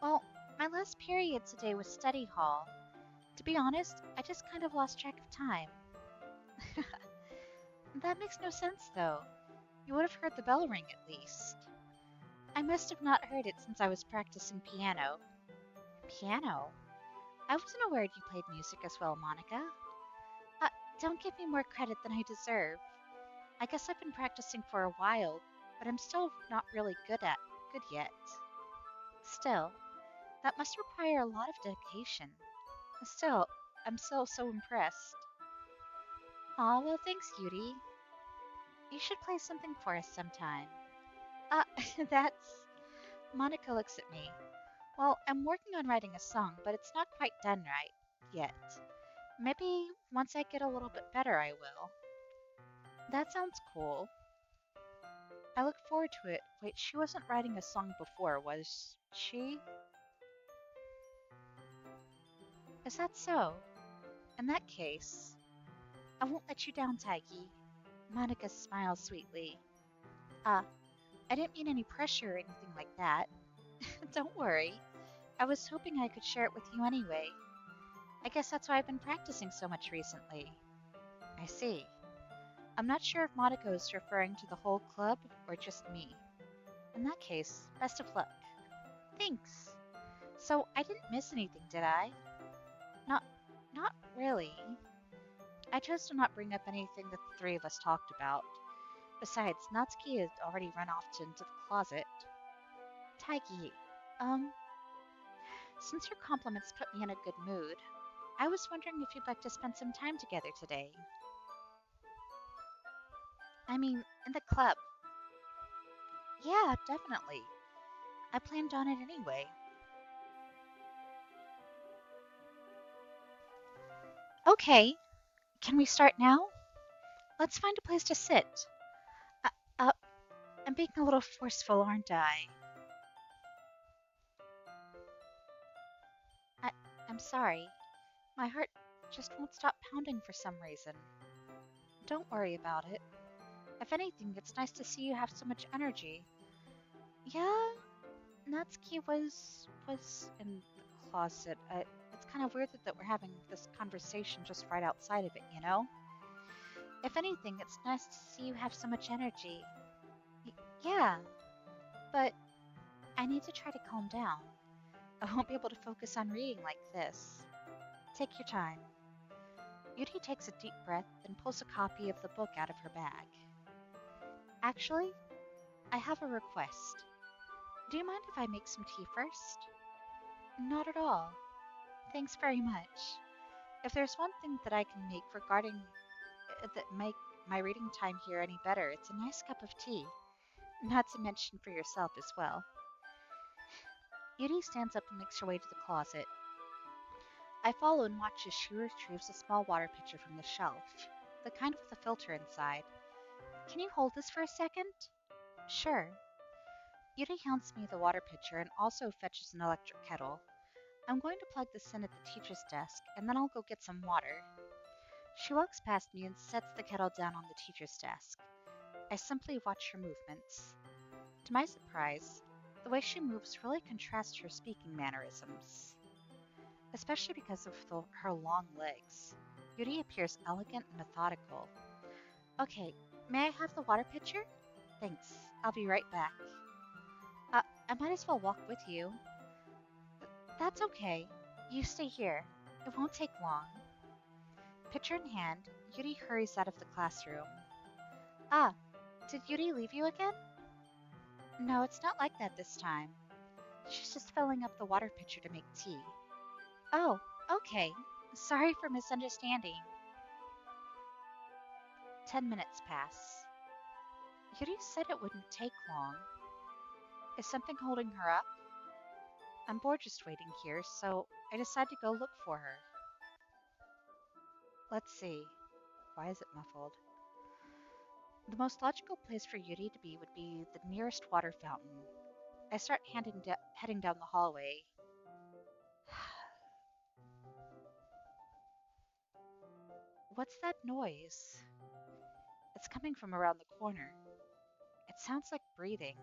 well, my last period today was study hall. To be honest, I just kind of lost track of time. That makes no sense, though. You would have heard the bell ring at least. I must have not heard it since I was practicing piano. Piano? I wasn't aware you played music as well, Monica. Uh, Don't give me more credit than I deserve. I guess I've been practicing for a while, but I'm still not really good yet. Still, that must require a lot of dedication. Still, I'm still so impressed. Aw, well thanks, Yuri. You should play something for us sometime. Uh, that's... Monica looks at me. Well, I'm working on writing a song, but it's not quite done right yet. Maybe once I get a little bit better, I will. That sounds cool. I look forward to it. Wait, she wasn't writing a song before, was she? Is that so? In that case, I won't let you down, Taigi. Monica smiles sweetly. Ah, I didn't mean any pressure or anything like that. Don't worry. I was hoping I could share it with you anyway. I guess that's why I've been practicing so much recently. I see. I'm not sure if Monica is referring to the whole club or just me. In that case, best of luck. Thanks. So I didn't miss anything, did I? Not not really. I chose to not bring up anything that the three of us talked about. Besides, Natsuki had already run off into the closet. Taigi, um, since your compliments put me in a good mood, I was wondering if you'd like to spend some time together today. I mean, in the club. Yeah, definitely. I planned on it anyway. Okay, can we start now? Let's find a place to sit. Uh, uh, I'm being a little forceful, aren't I? I I'm sorry. My heart just won't stop pounding for some reason. Don't worry about it. If anything, it's nice to see you have so much energy. Yeah, Natsuki was in the closet. It's kind of weird that we're having this conversation just right outside of it, you know? If anything, it's nice to see you have so much energy. Yeah, but I need to try to calm down. I won't be able to focus on reading like this. Take your time. Yuri takes a deep breath and pulls a copy of the book out of her bag. Actually, I have a request. Do you mind if I make some tea first? Not at all. Thanks very much. If there's one thing that I can make regarding that make my reading time here any better, it's a nice cup of tea. Not to mention for yourself as well. Yuri stands up and makes her way to the closet. I follow and watch as she retrieves a small water pitcher from the shelf, the kind with a filter inside. Can you hold this for a second? Sure. Yuri hands me the water pitcher and also fetches an electric kettle. I'm going to plug this in at the teacher's desk, and then I'll go get some water. She walks past me and sets the kettle down on the teacher's desk. I simply watch her movements. To my surprise, the way she moves really contrasts her speaking mannerisms, especially because of her long legs. Yuri appears elegant and methodical. Okay, may I have the water pitcher? Thanks. I'll be right back. I might as well walk with you. That's okay. You stay here. It won't take long. Pitcher in hand, Yuri hurries out of the classroom. Ah, did Yuri leave you again? No, it's not like that this time. She's just filling up the water pitcher to make tea. Oh, okay. Sorry for misunderstanding. 10 minutes pass. Yuri said it wouldn't take long. Is something holding her up? I'm bored just waiting here, so I decide to go look for her. Let's see. Why is it muffled? The most logical place for Yuri to be would be the nearest water fountain. I start heading down the hallway. What's that noise? It's coming from around the corner. It sounds like breathing.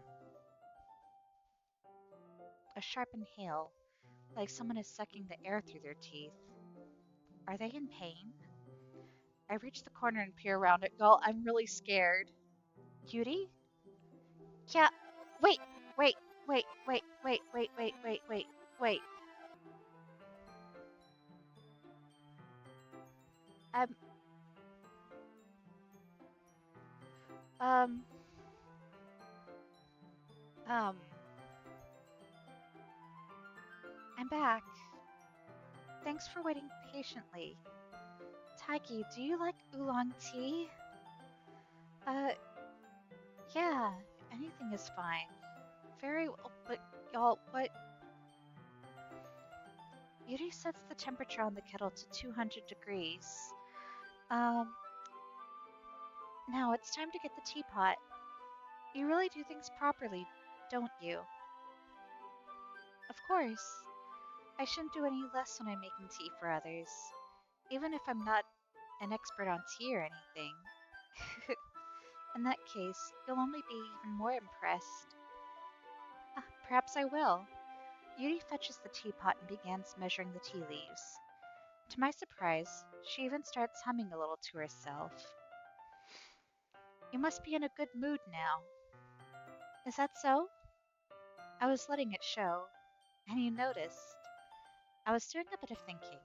A sharp inhale, like someone is sucking the air through their teeth. Are they in pain? I reach the corner and peer around it. Girl, I'm really scared. Yuri? Yeah. Wait, wait, wait, wait, wait, wait, wait, wait, wait, wait. Um, Um, um, I'm back. Thanks for waiting patiently. Taigi, do you like oolong tea? Uh, yeah, anything is fine. Very well, but y'all, what? Yuri sets the temperature on the kettle to 200 degrees. Um, Now it's time to get the teapot. You really do things properly, don't you? Of course. I shouldn't do any less when I'm making tea for others, even if I'm not an expert on tea or anything. In that case, you'll only be even more impressed. Perhaps I will. Yuri fetches the teapot and begins measuring the tea leaves. To my surprise, she even starts humming a little to herself. You must be in a good mood now. Is that so? I was letting it show, and you noticed. I was doing a bit of thinking,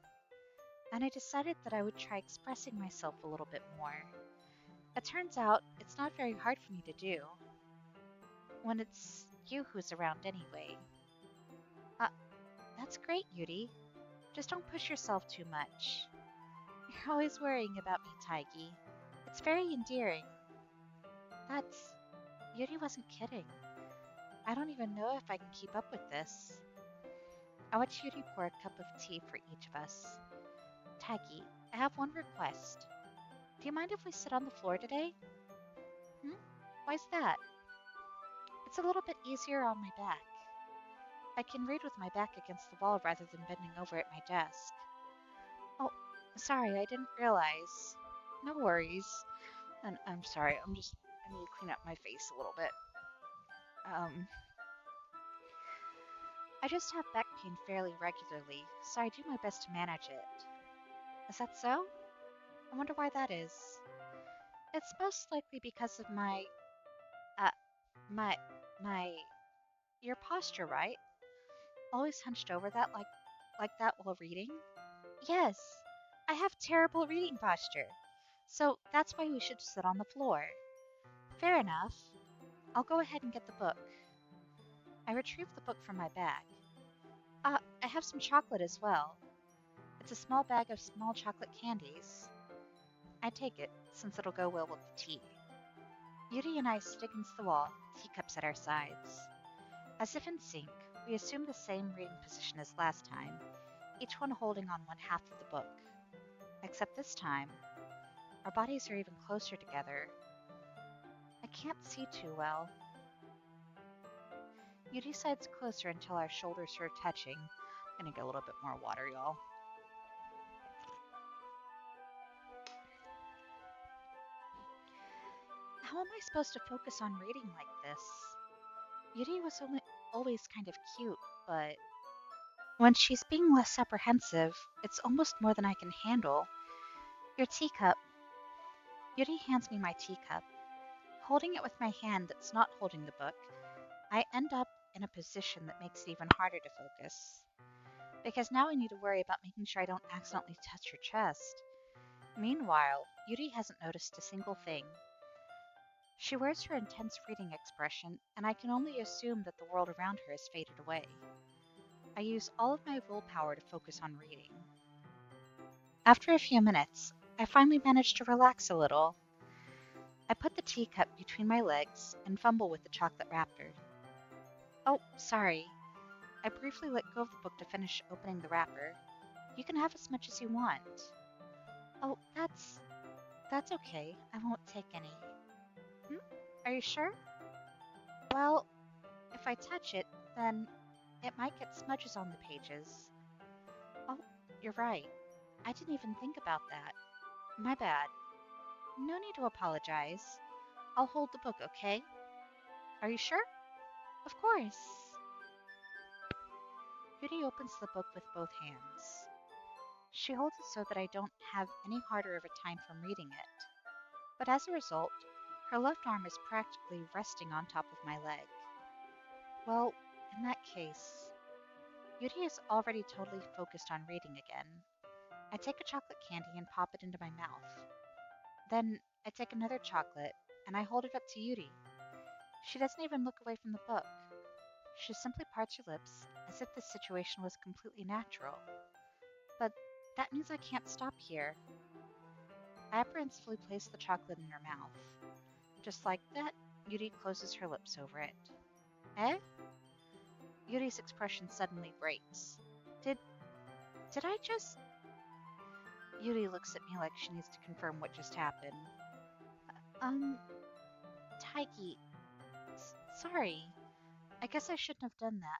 and I decided that I would try expressing myself a little bit more. It turns out it's not very hard for me to do, when it's you who's around anyway. Uh, that's great, Yuri. Just don't push yourself too much. You're always worrying about me, Taigi. It's very endearing. That's... Yuri wasn't kidding. I don't even know if I can keep up with this. I watch Yuri pour a cup of tea for each of us. Taigi, I have one request. Do you mind if we sit on the floor today? Hmm? Why's that? It's a little bit easier on my back. I can read with my back against the wall rather than bending over at my desk. Oh, sorry, I didn't realize. No worries. And I'm sorry, I need to clean up my face a little bit. Um, I just have back pain fairly regularly, so I do my best to manage it. Is that so? I wonder why that is. It's most likely because of uh, my, my, your posture, right? Always hunched over like that while reading? Yes, I have terrible reading posture. So that's why we should sit on the floor. Fair enough. I'll go ahead and get the book. I retrieve the book from my bag. I have some chocolate as well. It's a small bag of small chocolate candies. I take it, since it'll go well with the tea. Yuri and I sit against the wall, teacups at our sides. As if in sync, we assume the same reading position as last time, each one holding on one half of the book. Except this time, our bodies are even closer together. I can't see too well. Yuri sides closer until our shoulders are touching. I'm gonna get a little bit more water, y'all. How am I supposed to focus on reading like this? Yuri was always kind of cute, but when she's being less apprehensive, it's almost more than I can handle. Your teacup. Yuri hands me my teacup. Holding it with my hand that's not holding the book, I end up in a position that makes it even harder to focus. Because now I need to worry about making sure I don't accidentally touch her chest. Meanwhile, Yuri hasn't noticed a single thing. She wears her intense reading expression, and I can only assume that the world around her has faded away. I use all of my willpower to focus on reading. After a few minutes, I finally manage to relax a little. I put the teacup between my legs and fumble with the chocolate wrapper. Oh, sorry. I briefly let go of the book to finish opening the wrapper. You can have as much as you want. Oh, that's okay. I won't take any. Hmm? Are you sure? Well, if I touch it, then it might get smudges on the pages. Oh, you're right. I didn't even think about that. My bad. No need to apologize. I'll hold the book, okay? Are you sure? Of course. Yuri opens the book with both hands. She holds it so that I don't have any harder of a time from reading it. But as a result, her left arm is practically resting on top of my leg. Well, in that case, Yuri is already totally focused on reading again. I take a chocolate candy and pop it into my mouth. Then I take another chocolate and I hold it up to Yuri. She doesn't even look away from the book. She simply parts her lips as if this situation was completely natural. But that means I can't stop here. I apprehensively place the chocolate in her mouth. Just like that, Yuri closes her lips over it. Eh? Yuri's expression suddenly breaks. Did did I just... Yuri looks at me like she needs to confirm what just happened. Um, Taigi, sorry. I guess I shouldn't have done that.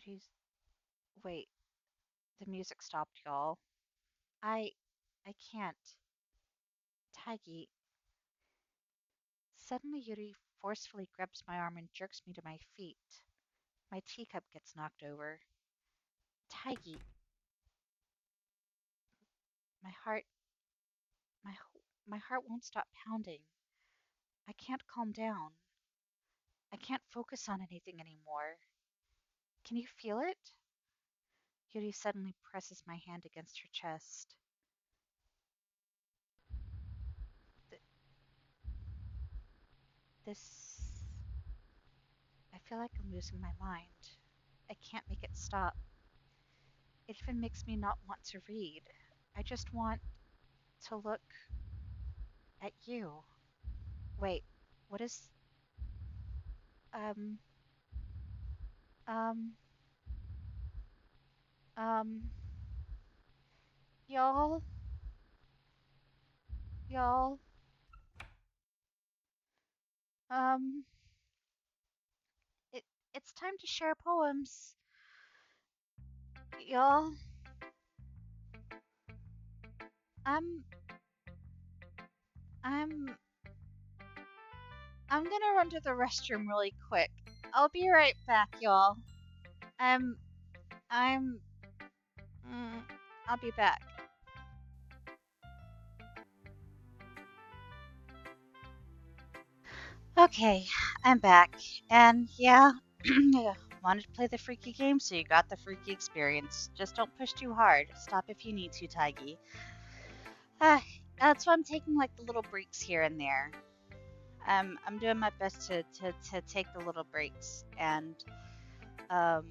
Yuri's... Wait, the music stopped, y'all. I... I can't. Taigi... Suddenly Yuri forcefully grabs my arm and jerks me to my feet. My teacup gets knocked over. Taigi... My heart... My heart won't stop pounding. I can't calm down. I can't focus on anything anymore. Can you feel it? Yuri suddenly presses my hand against her chest. Th- this... I feel like I'm losing my mind. I can't make it stop. It even makes me not want to read. I just want to look at you. Wait, what is... Um, um, um, y'all, y'all, um, it, it's time to share poems. Y'all, I'm, I'm, I'm gonna run to the restroom really quick. I'll be right back, y'all. I'm, I'm, mm, I'll be back. Okay, I'm back. And yeah, yeah, wanted to play the freaky game, so you got the freaky experience. Just don't push too hard. Stop if you need to, Taigi. Ah, that's why I'm taking like the little breaks here and there. I'm doing my best to take the little breaks and um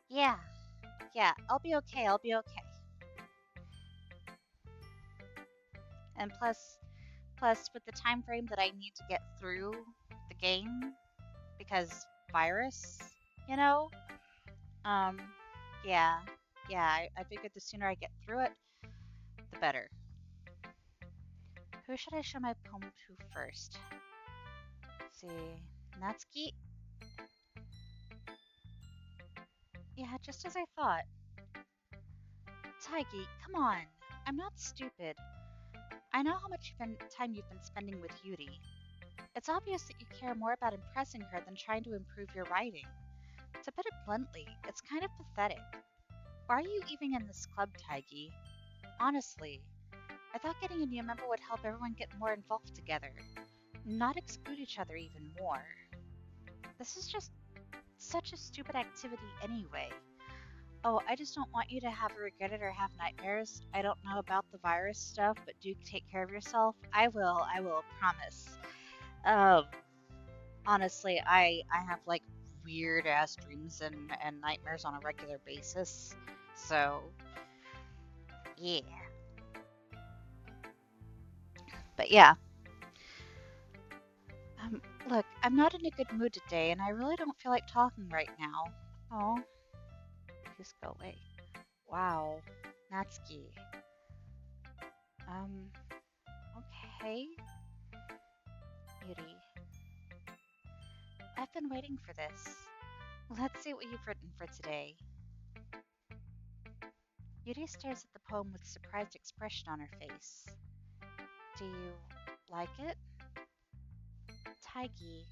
yeah, yeah, I'll be okay. I'll be okay. And plus with the time frame that I need to get through the game because virus, you know? Um yeah. Yeah, I figured the sooner I get through it, the better. Who should I show my poem to first? Let's see. Natsuki? Yeah, just as I thought. Taigi, come on. I'm not stupid. I know how much time you've been spending with Yuri. It's obvious that you care more about impressing her than trying to improve your writing. To put it bluntly, it's kind of pathetic. Why are you even in this club, Taigi? Honestly, I thought getting a new member would help everyone get more involved together, not exclude each other even more. This is just such a stupid activity anyway. Oh, I just don't want you to have regret it or have nightmares. I don't know about the virus stuff, but do take care of yourself. I will, promise. Um, honestly, I have like weird ass dreams and nightmares on a regular basis. So, yeah. But yeah, um, look, I'm not in a good mood today, and I really don't feel like talking right now. Oh, please go away. Wow, Natsuki. Um, okay, Yuri. I've been waiting for this. Let's see what you've written for today. Yuri stares at the poem with a surprised expression on her face. Do you like it? Taigi,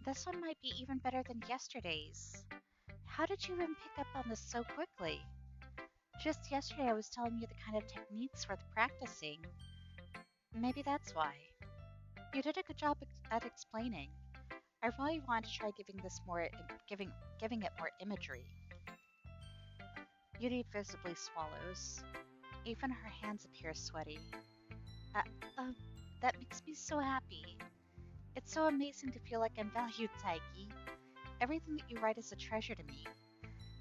this one might be even better than yesterday's. How did you even pick up on this so quickly? Just yesterday I was telling you the kind of techniques worth practicing. Maybe that's why. You did a good job at explaining. I really want to try giving this more giving it more imagery. Beauty visibly swallows. Even her hands appear sweaty. Uh, uh, that makes me so happy. It's so amazing to feel like I'm valued, Taiki. Everything that you write is a treasure to me.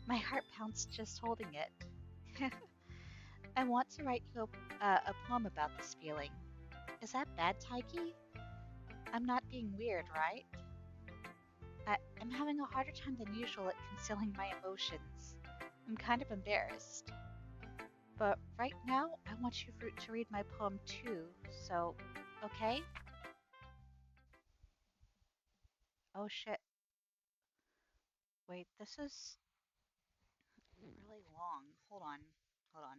My heart pounds just holding it. I want to write you a poem about this feeling. Is that bad, Taiki? I'm not being weird, right? I'm having a harder time than usual at concealing my emotions. I'm kind of embarrassed. But right now, I want you to read my poem too, so, okay? Oh shit. Wait, this is really long. Hold on. Hold on.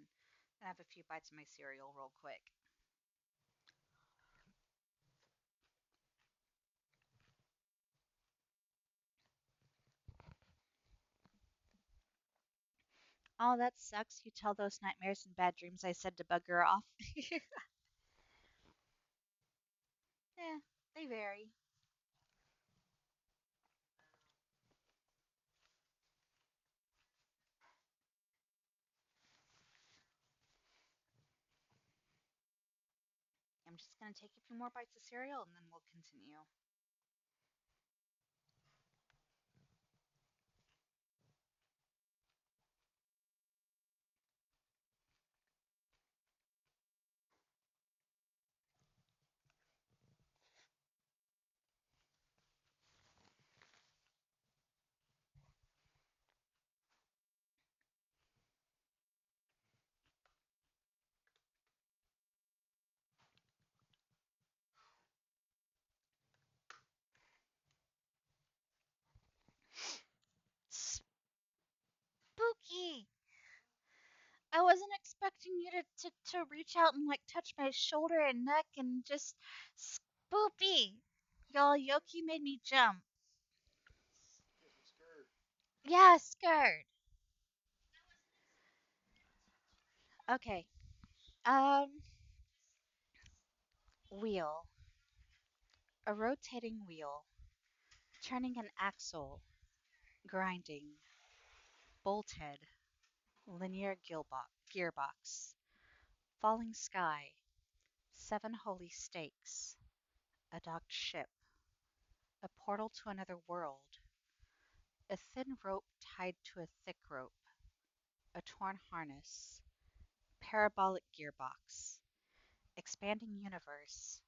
I have a few bites of my cereal real quick. Oh, that sucks. You tell those nightmares and bad dreams I said to bug her off. Yeah, they vary. I'm just gonna take a few more bites of cereal and then we'll continue. Spooky! I wasn't expecting you to reach out and like touch my shoulder and neck and just spoopy. Y'all, Yoki made me jump. Yeah, scared. Okay. Um, wheel. A rotating wheel. Turning an axle. Grinding. Bolthead. Linear gearbox. Falling sky. Seven holy stakes. A docked ship. A portal to another world. A thin rope tied to a thick rope. A torn harness. Parabolic gearbox. Expanding universe.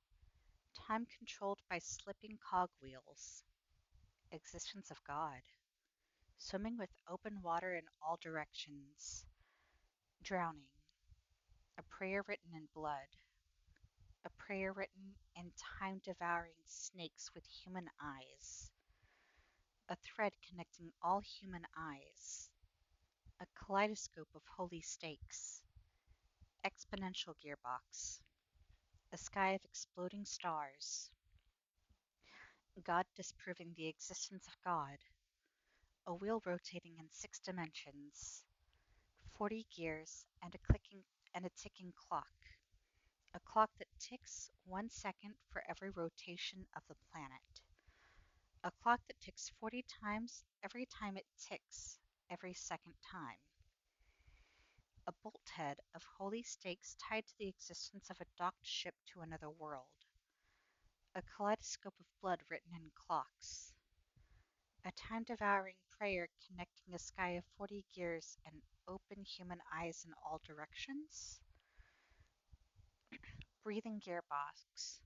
Time controlled by slipping cogwheels. Existence of God. Swimming with open water in all directions. Drowning. A prayer written in blood. A prayer written in time devouring snakes with human eyes. A thread connecting all human eyes. A kaleidoscope of holy stakes. Exponential gearbox. A sky of exploding stars. God disproving the existence of God. A wheel rotating in six dimensions. 40 gears and a ticking clock. A clock that ticks 1 second for every rotation of the planet. A clock that ticks 40 times every time it ticks, every second time. A bolthead of holy stakes tied to the existence of a docked ship to another world. A kaleidoscope of blood written in clocks. A time devouring prayer connecting a sky of 40 gears and open human eyes in all directions. Breathing gearbox.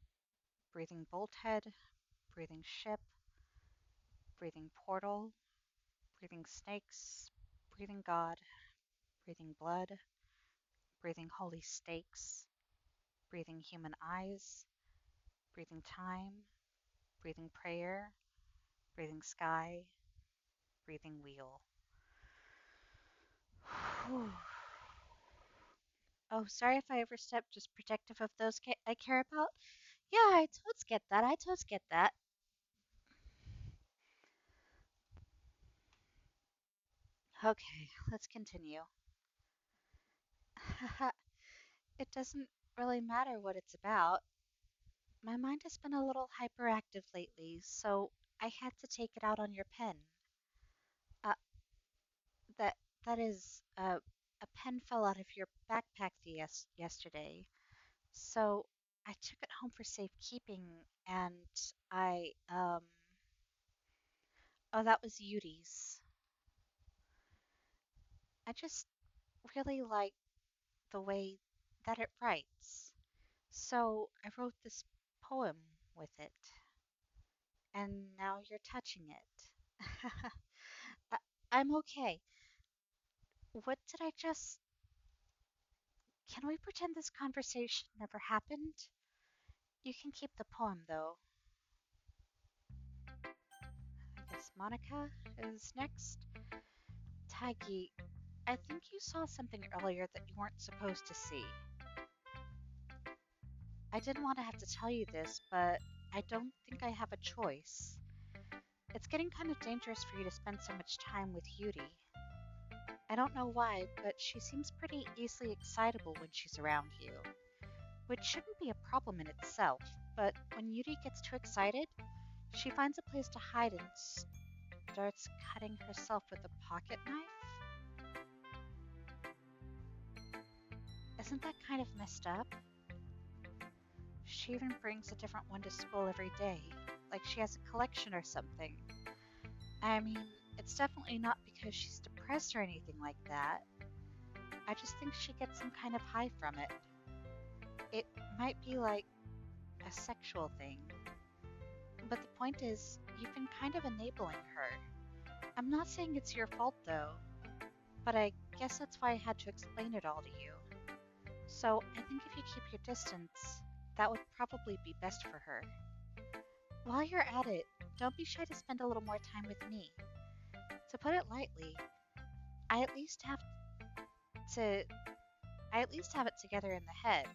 Breathing bolthead. Breathing ship. Breathing portal. Breathing snakes. Breathing God. Breathing blood. Breathing holy stakes. Breathing human eyes. Breathing time. Breathing prayer. Breathing sky. Breathing wheel. Oh, sorry if I overstepped, just protective of those I care about. Yeah, I totes get that. I totes get that. Okay, let's continue. It doesn't really matter what it's about. My mind has been a little hyperactive lately, so I had to take it out on your pen. Uh, that that is A pen fell out of your backpack yesterday, so I took it home for safekeeping, and oh, that was Yudi's. I just really like the way that it writes. So I wrote this poem with it, and now you're touching it. I, I'm okay. What did I just. Can we pretend this conversation never happened? You can keep the poem, though. I guess Monica is next. Taigi, I think you saw something earlier that you weren't supposed to see. I didn't want to have to tell you this, but I don't think I have a choice. It's getting kind of dangerous for you to spend so much time with Yuri. I don't know why, but she seems pretty easily excitable when she's around you, which shouldn't be a problem in itself, but when Yuri gets too excited, she finds a place to hide and starts cutting herself with a pocket knife. Isn't that kind of messed up? She even brings a different one to school every day, like she has a collection or something. I mean, it's definitely not because she's depressed or anything like that. I just think she gets some kind of high from it. It might be like a sexual thing. But the point is, you've been kind of enabling her. I'm not saying it's your fault though, but I guess that's why I had to explain it all to you. So I think if you keep your distance, that would probably be best for her. While you're at it, don't be shy to spend a little more time with me. To put it lightly, I at least have to I at least have it together in the head,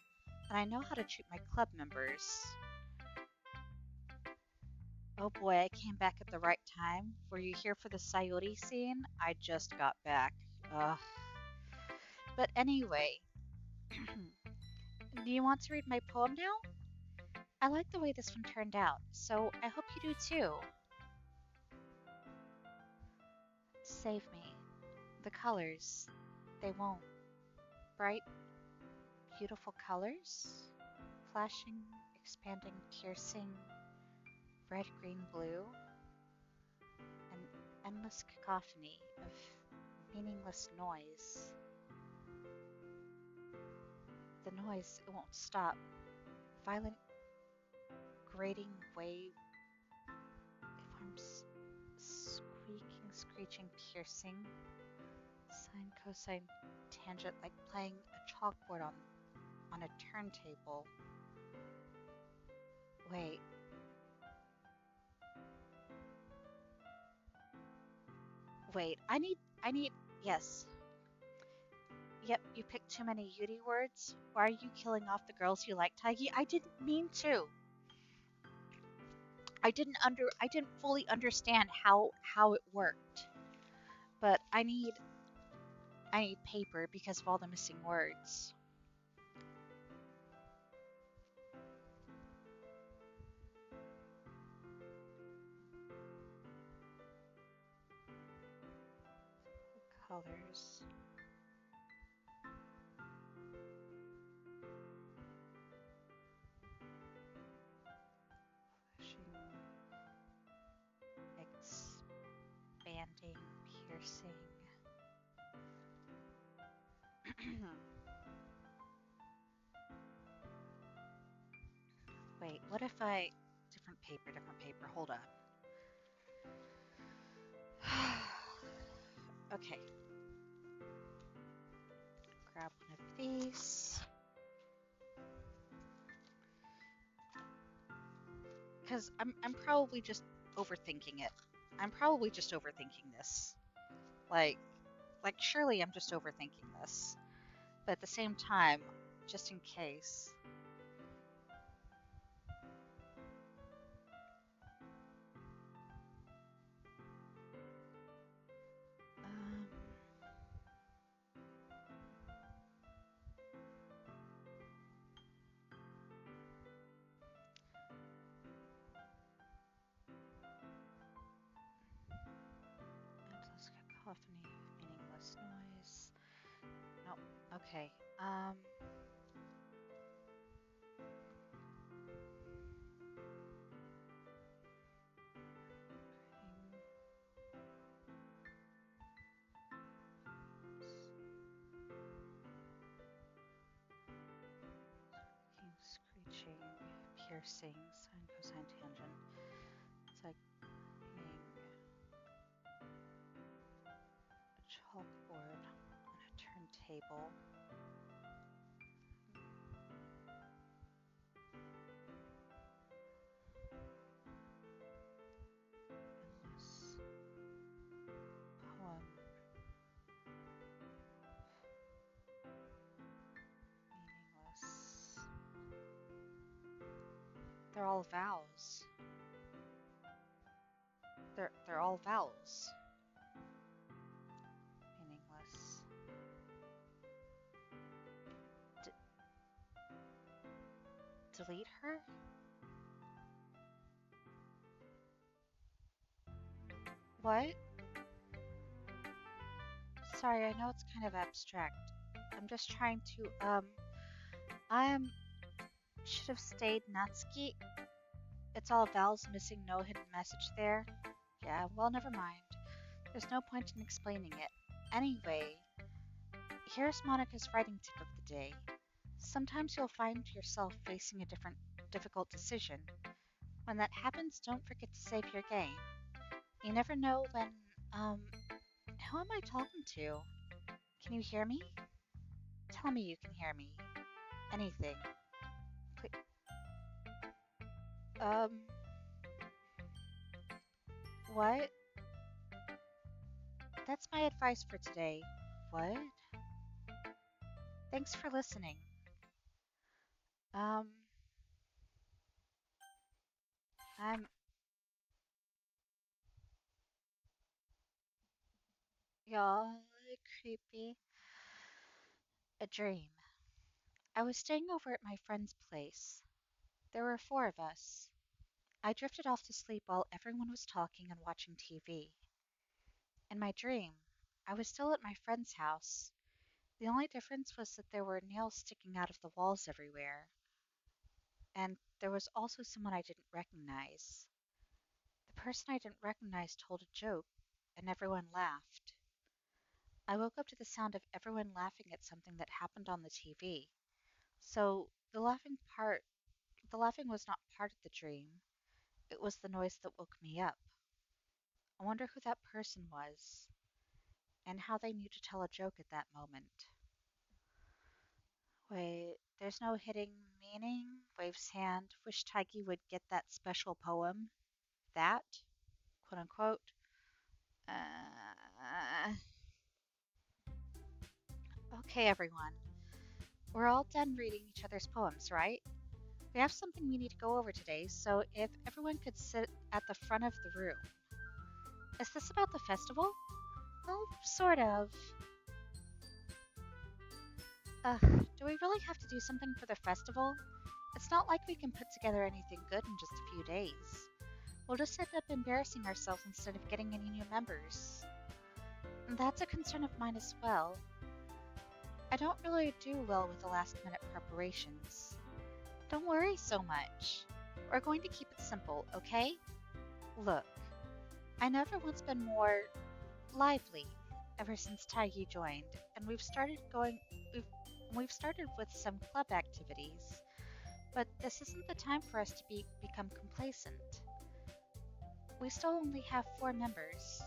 and I know how to treat my club members. Oh boy, I came back at the right time. Were you here for the Sayori scene? I just got back. Ugh. But anyway, do you want to read my poem now? I like the way this one turned out, so I hope you do too. Save me. The colors, they won't. Bright, beautiful colors? Flashing, expanding, piercing, red, green, blue. An endless cacophony of meaningless noise. The noise, it won't stop. Violent, grating wave. If I'm squeaking, screeching, piercing. Sine, cosine, tangent, like playing a chalkboard on a turntable. Wait. Wait, yes. Yep, you picked too many Yuri words. Why are you killing off the girls you like, Taigi? I didn't mean to. I didn't fully understand how it worked. But I need paper because of all the missing words. Colors. Flashing, expanding, piercing. Wait, what if I... different paper, hold up. Okay. Grab one of these. Because I'm probably just overthinking it. I'm probably just overthinking this. Like, surely I'm just overthinking this. But at the same time, just in case. Um, Endless cacophony of meaningless noise. Okay. Screeching, piercing, sine, cosine, tangent. It's like hanging a chalkboard on a turntable. Endless poem, meaningless. They're all vowels. They're all vowels. Meaningless. D delete her? What? Sorry, I know it's kind of abstract. I'm just trying to, I am, should have stayed Natsuki. It's all vowels missing, no hidden message there. Yeah, well, never mind. There's no point in explaining it. Anyway, here's Monica's writing tip of the day. Sometimes you'll find yourself facing a difficult decision. When that happens, don't forget to save your game. You never know when, um, who am I talking to? Can you hear me? Tell me you can hear me. Anything. Please. Um, what? That's my advice for today. What? Thanks for listening. Um, I'm, y'all, creepy. A dream. I was staying over at my friend's place. There were four of us. I drifted off to sleep while everyone was talking and watching TV. In my dream, I was still at my friend's house. The only difference was that there were nails sticking out of the walls everywhere. And there was also someone I didn't recognize. The person I didn't recognize told a joke, and everyone laughed. I woke up to the sound of everyone laughing at something that happened on the TV. So the laughing was not part of the dream. It was the noise that woke me up. I wonder who that person was, and how they knew to tell a joke at that moment. Wait, there's no hidden meaning? Waves hand. Wish Taigi would get that special poem. That, quote unquote. Uh, okay, everyone. We're all done reading each other's poems, right? We have something we need to go over today, so if everyone could sit at the front of the room. Is this about the festival? Well, sort of. Do we really have to do something for the festival? It's not like we can put together anything good in just a few days. We'll just end up embarrassing ourselves instead of getting any new members. That's a concern of mine as well. I don't really do well with the last minute preparations. Don't worry so much. We're going to keep it simple, okay? Look, I never once been more lively ever since Taigi joined, and we've we've started with some club activities, but this isn't the time for us to become complacent. We still only have four members,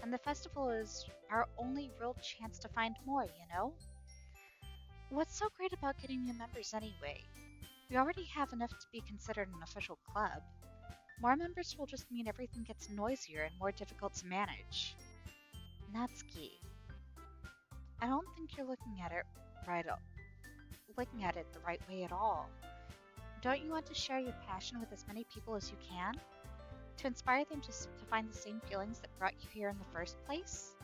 and the festival is our only real chance to find more, you know? What's so great about getting new members anyway? We already have enough to be considered an official club. More members will just mean everything gets noisier and more difficult to manage. Natsuki, I don't think you're right looking at it the right way at all. Don't you want to share your passion with as many people as you can? To inspire them to find the same feelings that brought you here in the first place?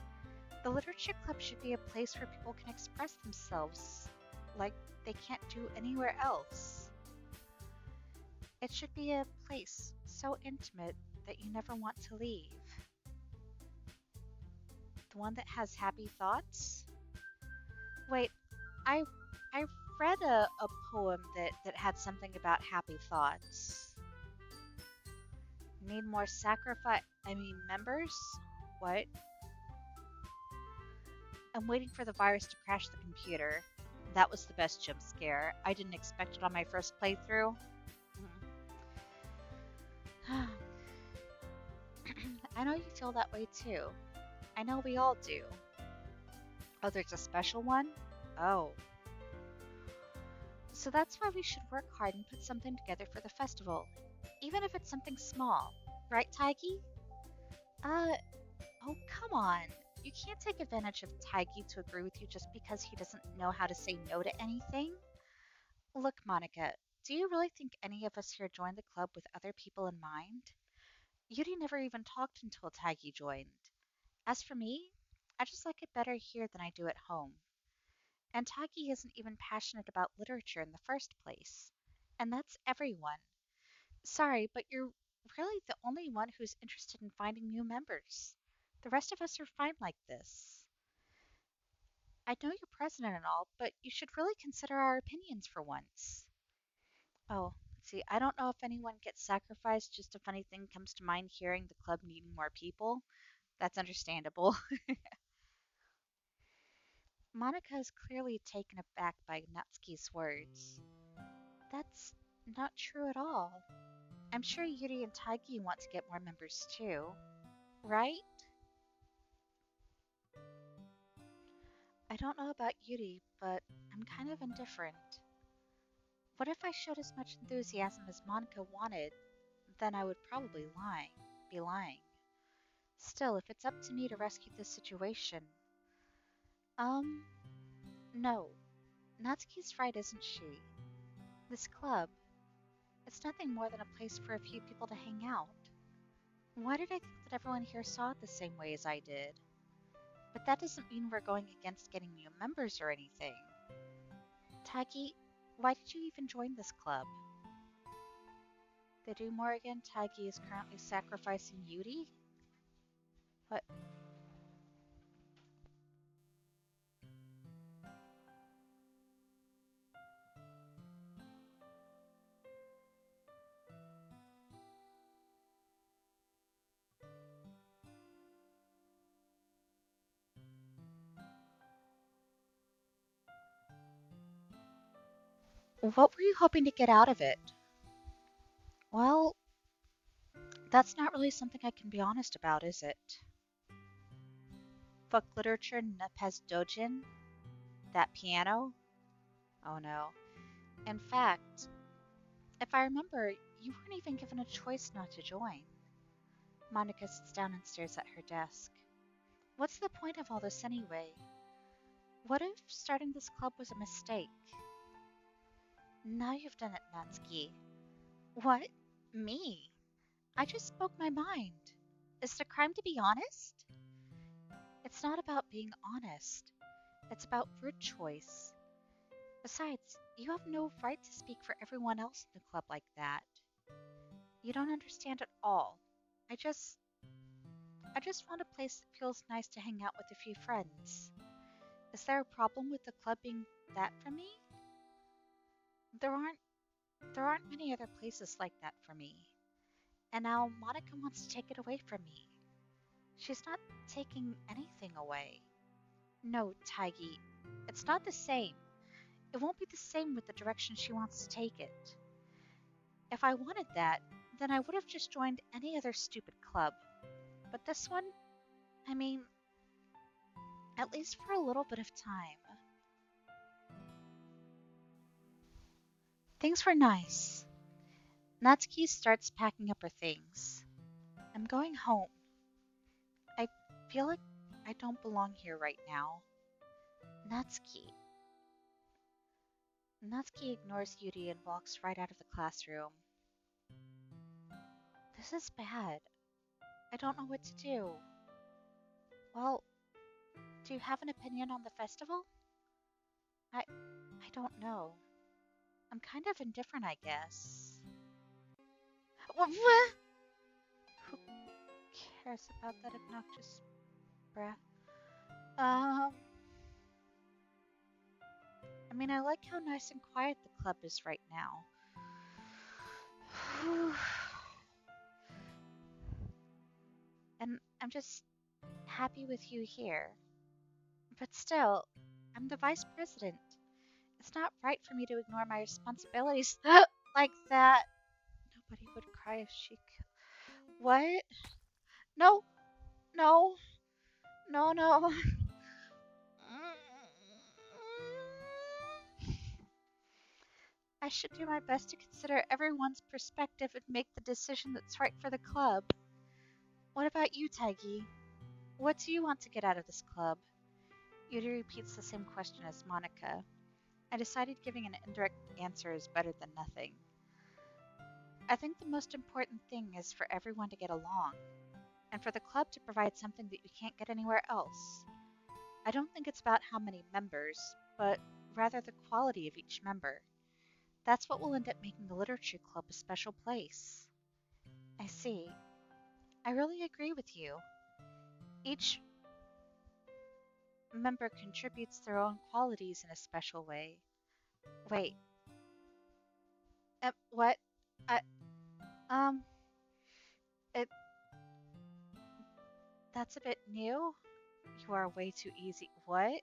The Literature Club should be a place where people can express themselves like they can't do anywhere else. It should be a place so intimate that you never want to leave. The one that has happy thoughts? Wait, I I read a poem that had something about happy thoughts. Need more members? What? I'm waiting for the virus to crash the computer. That was the best jump scare. I didn't expect it on my first playthrough. I know you feel that way too. I know we all do. Oh, there's a special one? Oh. So that's why we should work hard and put something together for the festival. Even if it's something small. Right, Taigi? Uh, oh, come on. You can't take advantage of Taigi to agree with you just because he doesn't know how to say no to anything. Look, Monica, do you really think any of us here joined the club with other people in mind? Yuri never even talked until Taigi joined. As for me, I just like it better here than I do at home. And Taigi isn't even passionate about literature in the first place. And that's everyone. Sorry, but you're really the only one who's interested in finding new members. The rest of us are fine like this. I know you're president and all, but you should really consider our opinions for once. Oh, see, I don't know if anyone gets sacrificed, just a funny thing comes to mind hearing the club needing more people. That's understandable. Monica is clearly taken aback by Natsuki's words. That's not true at all. I'm sure Yuri and Taigi want to get more members too, right? I don't know about Yuri, but I'm kind of indifferent. What if I showed as much enthusiasm as Monica wanted? Then I would probably be lying. Still, if it's up to me to rescue this situation. Um, no. Natsuki's right, isn't she? This club, it's nothing more than a place for a few people to hang out. Why did I think that everyone here saw it the same way as I did? But that doesn't mean we're going against getting new members or anything. Taigi, why did you even join this club? They do more again. Taigi is currently sacrificing Yuri? What? What were you hoping to get out of it? Well, that's not really something I can be honest about, is it? Fuck literature, Nepes Dojin? That piano? Oh no. In fact, if I remember, you weren't even given a choice not to join. Monica sits down and stares at her desk. What's the point of all this anyway? What if starting this club was a mistake? Now you've done it, Natsuki. What? Me? I just spoke my mind. Is it a crime to be honest? It's not about being honest. It's about word choice. Besides, you have no right to speak for everyone else in the club like that. You don't understand at all. I just I just want a place that feels nice to hang out with a few friends. Is there a problem with the club being that for me? There aren't there aren't many other places like that for me. And now Monica wants to take it away from me. She's not taking anything away. No, Taigi, it's not the same. It won't be the same with the direction she wants to take it. If I wanted that, then I would have just joined any other stupid club. But this one, I mean, at least for a little bit of time. Things were nice. Natsuki starts packing up her things. I'm going home. I feel like I don't belong here right now. Natsuki. Natsuki ignores Yuri and walks right out of the classroom. This is bad. I don't know what to do. Well, do you have an opinion on the festival? I don't know. I'm kind of indifferent, I guess. What? Who cares about that obnoxious breath? Um, I mean, I like how nice and quiet the club is right now. And I'm just happy with you here. But still, I'm the vice president. It's not right for me to ignore my responsibilities like that. Nobody would cry if she. What? No, no, no. I should do my best to consider everyone's perspective and make the decision that's right for the club. What about you, Taigi? What do you want to get out of this club? Yuri repeats the same question as Monica. I decided giving an indirect answer is better than nothing. I think the most important thing is for everyone to get along, and for the club to provide something that you can't get anywhere else. I don't think it's about how many members, but rather the quality of each member. That's what will end up making the literature club a special place. I see. I really agree with you. Each member contributes their own qualities in a special way. Wait, what? I, um, it, that's a bit new. You are way too easy. What?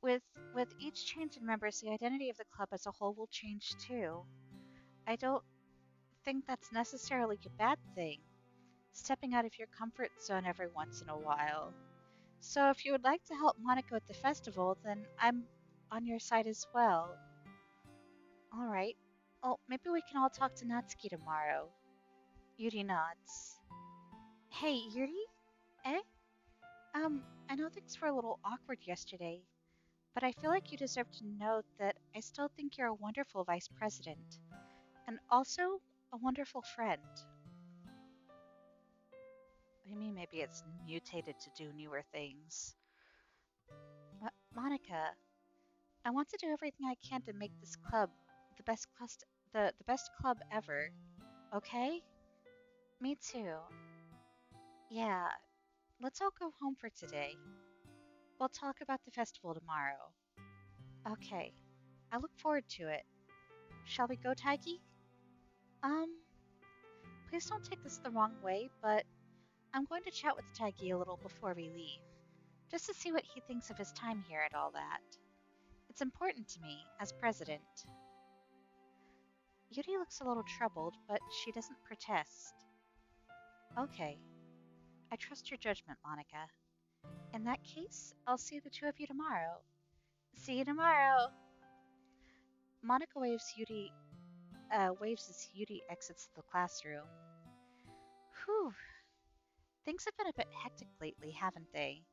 With with each change in members, the identity of the club as a whole will change too. I don't think that's necessarily a bad thing. Stepping out of your comfort zone every once in a while. So if you would like to help Monica at the festival, then I'm on your side as well. All right. Oh, maybe we can all talk to Natsuki tomorrow. Yuri nods. Hey, Yuri? Eh? I know things were a little awkward yesterday, but I feel like you deserve to know that I still think you're a wonderful vice president, and also a wonderful friend. What do you mean maybe it's mutated to do newer things? Monica, I want to do everything I can to make this club the best the best club ever. Okay? Me too. Yeah, let's all go home for today. We'll talk about the festival tomorrow. Okay. I look forward to it. Shall we go, Taiki? Um, please don't take this the wrong way, but I'm going to chat with Taiki a little before we leave, just to see what he thinks of his time here and all that. It's important to me, as president. Yuri looks a little troubled, but she doesn't protest. Okay, I trust your judgment, Monica. In that case, I'll see the two of you tomorrow. See you tomorrow! Monica waves as Yuri exits the classroom. Whew, things have been a bit hectic lately, haven't they?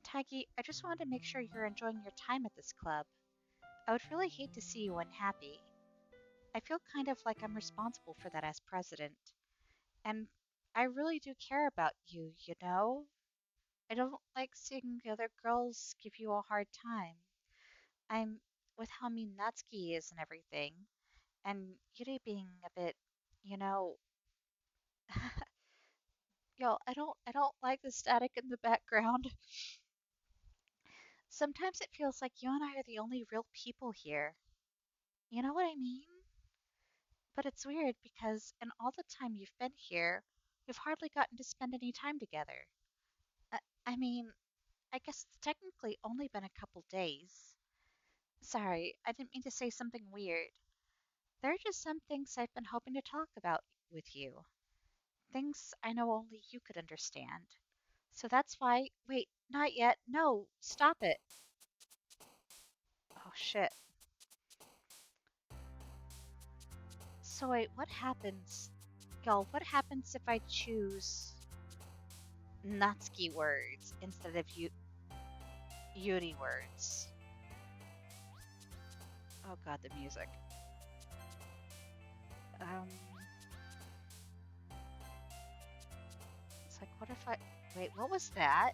Taigi, I just wanted to make sure you're enjoying your time at this club. I would really hate to see you unhappy. I feel kind of like I'm responsible for that as president. And I really do care about you, you know? I don't like seeing the other girls give you a hard time. I'm with how mean Natsuki is and everything, and Yuri being a bit, you know, yo, I don't like the static in the background. Sometimes it feels like you and I are the only real people here. You know what I mean? But it's weird because in all the time you've been here, we've hardly gotten to spend any time together. I, I mean, I guess it's technically only been a couple days. Sorry, I didn't mean to say something weird. There are just some things I've been hoping to talk about with you. Things I know only you could understand. So that's why. Wait, not yet. No, stop it. Oh shit. So wait, what happens? Y'all, what happens if I choose Natsuki words instead of Yuri words? Oh god, the music. Um, it's like, what if I. Wait, what was that?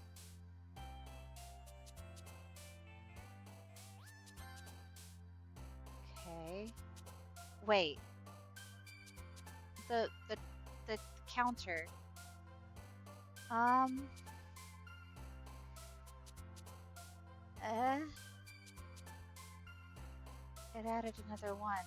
Okay. Wait, the the counter. Um, uh, It added another one.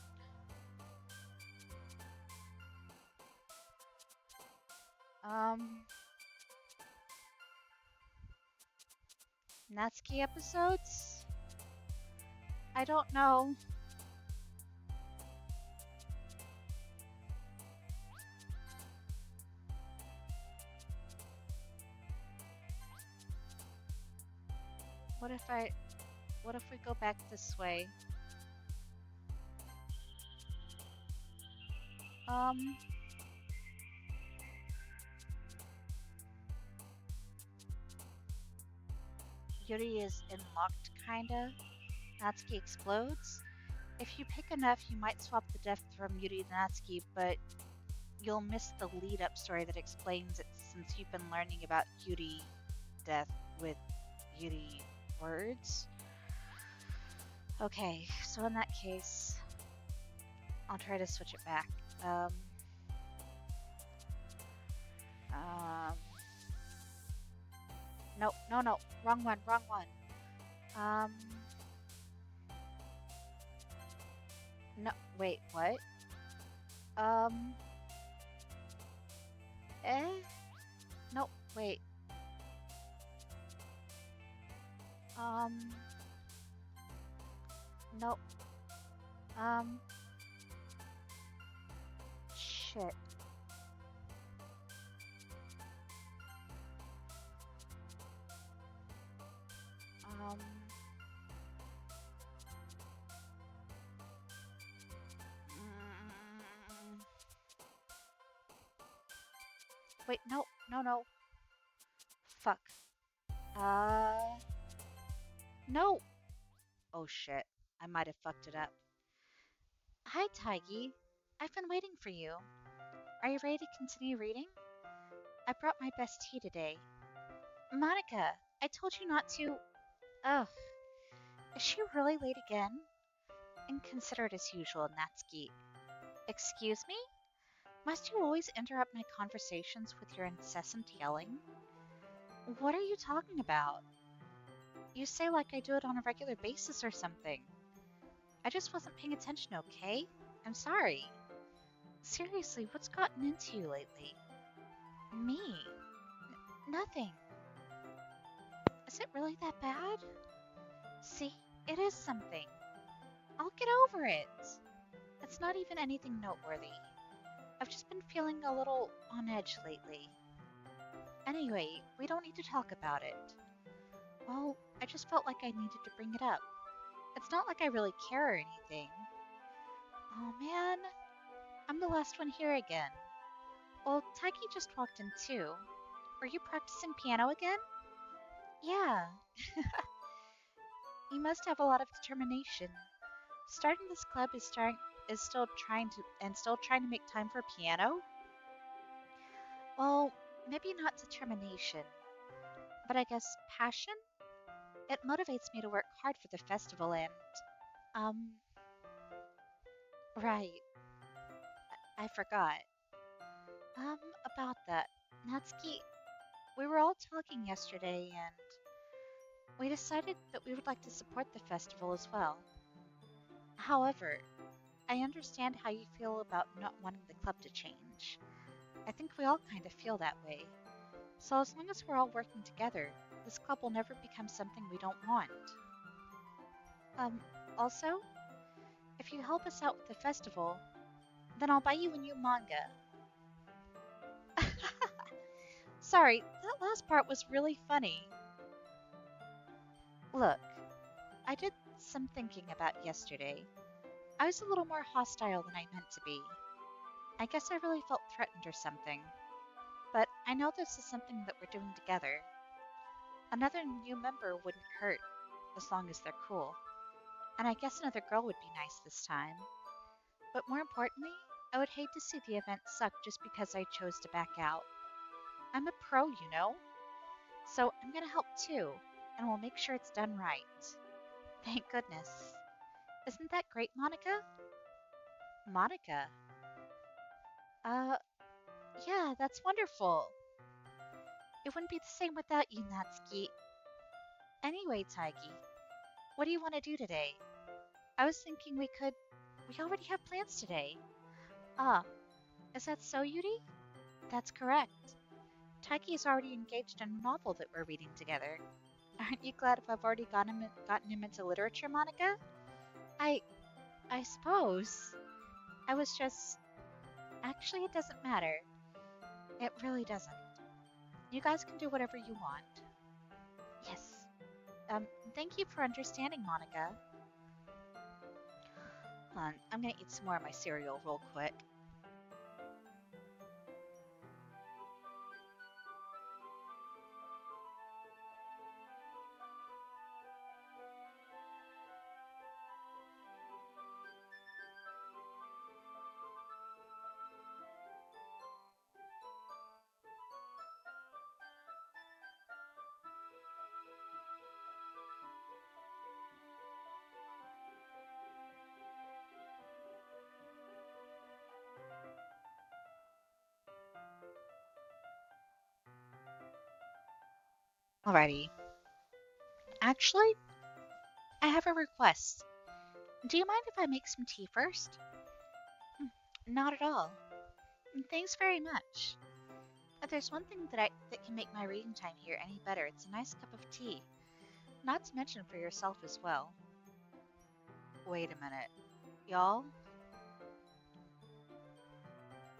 Natsuki episodes? I don't know. What if I, what if we go back this way? Um, Yuri is unlocked, kinda. Natsuki explodes. If you pick enough, you might swap the death from Yuri to Natsuki, but you'll miss the lead-up story that explains it since you've been learning about Yuri death with Yuri words. Okay, so in that case, I'll try to switch it back. Um, um, no, no, no, wrong one, wrong one. Um, no, wait, what? Um, no, wait. Um, no, um, shit. Um, mm, wait, no, no, no. Fuck. Uh, no. Oh shit. I might have fucked it up. Hi, Taigi. I've been waiting for you. Are you ready to continue reading? I brought my best tea today. Monica, I told you not to. Ugh. Is she really late again? Inconsiderate as usual, Natsuki. Excuse me? Must you always interrupt my conversations with your incessant yelling? What are you talking about? You say like I do it on a regular basis or something. I just wasn't paying attention, okay? I'm sorry. Seriously, what's gotten into you lately? Me? Nothing. Is it really that bad? See, it is something. I'll get over it. It's not even anything noteworthy. I've just been feeling a little on edge lately. Anyway, we don't need to talk about it. Well, I just felt like I needed to bring it up. It's not like I really care or anything. Oh man, I'm the last one here again. Well, Taiki just walked in too. Were you practicing piano again? Yeah. You must have a lot of determination. Starting this club is still trying to make time for piano? Well, maybe not determination, but I guess passion? It motivates me to work hard for the festival and um right, I forgot. About that. Natsuki, we were all talking yesterday and we decided that we would like to support the festival as well. However, I understand how you feel about not wanting the club to change. I think we all kind of feel that way. So as long as we're all working together, this club will never become something we don't want. Um, also, if you help us out with the festival, then I'll buy you a new manga. Sorry, that last part was really funny. Look, I did some thinking about yesterday. I was a little more hostile than I meant to be. I guess I really felt threatened or something. But I know this is something that we're doing together. Another new member wouldn't hurt, as long as they're cool. And I guess another girl would be nice this time. But more importantly, I would hate to see the event suck just because I chose to back out. I'm a pro, you know? So I'm gonna help too, and we'll make sure it's done right. Thank goodness. Isn't that great, Monica? Monica? Uh, yeah, that's wonderful. It wouldn't be the same without you, Natsuki. Anyway, Taigi, what do you want to do today? I was thinking we already have plans today. Ah, is that so, Yuri? That's correct. Taiki is already engaged in a novel that we're reading together. Aren't you glad if I've already gotten him into literature, Monica? I, I suppose. I was just. Actually, it doesn't matter. It really doesn't. You guys can do whatever you want. Yes. Thank you for understanding, Monica. Hold on, I'm gonna eat some more of my cereal real quick. Alrighty. Actually, I have a request. Do you mind if I make some tea first? Hmm, not at all. Thanks very much. If there's one thing that can make my reading time here any better, it's a nice cup of tea. Not to mention for yourself as well. Wait a minute. Y'all?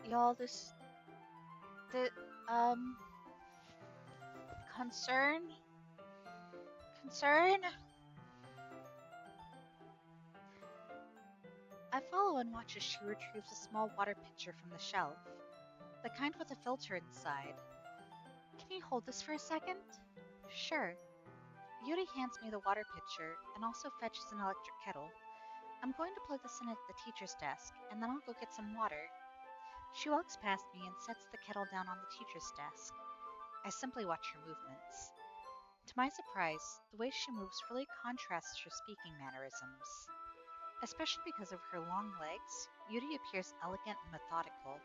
Y'all, the, um, concern? Concern? I follow and watch as she retrieves a small water pitcher from the shelf, the kind with a filter inside. Can you hold this for a second? Sure. Yuri hands me the water pitcher and also fetches an electric kettle. I'm going to plug this in at the teacher's desk, and then I'll go get some water. She walks past me and sets the kettle down on the teacher's desk. I simply watch her movements. To my surprise, the way she moves really contrasts her speaking mannerisms. Especially because of her long legs, Yuri appears elegant and methodical.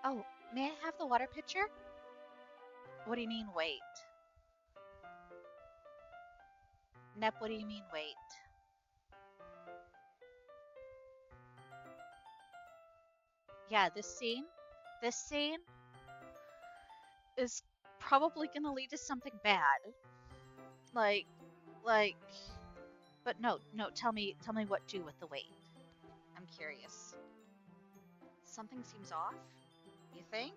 Oh, may I have the water pitcher? What do you mean, wait? Nep, what do you mean, wait? Yeah, this scene is probably gonna lead to something bad. Like, like, but no, tell me what to do with the wait. I'm curious. Something seems off? You think?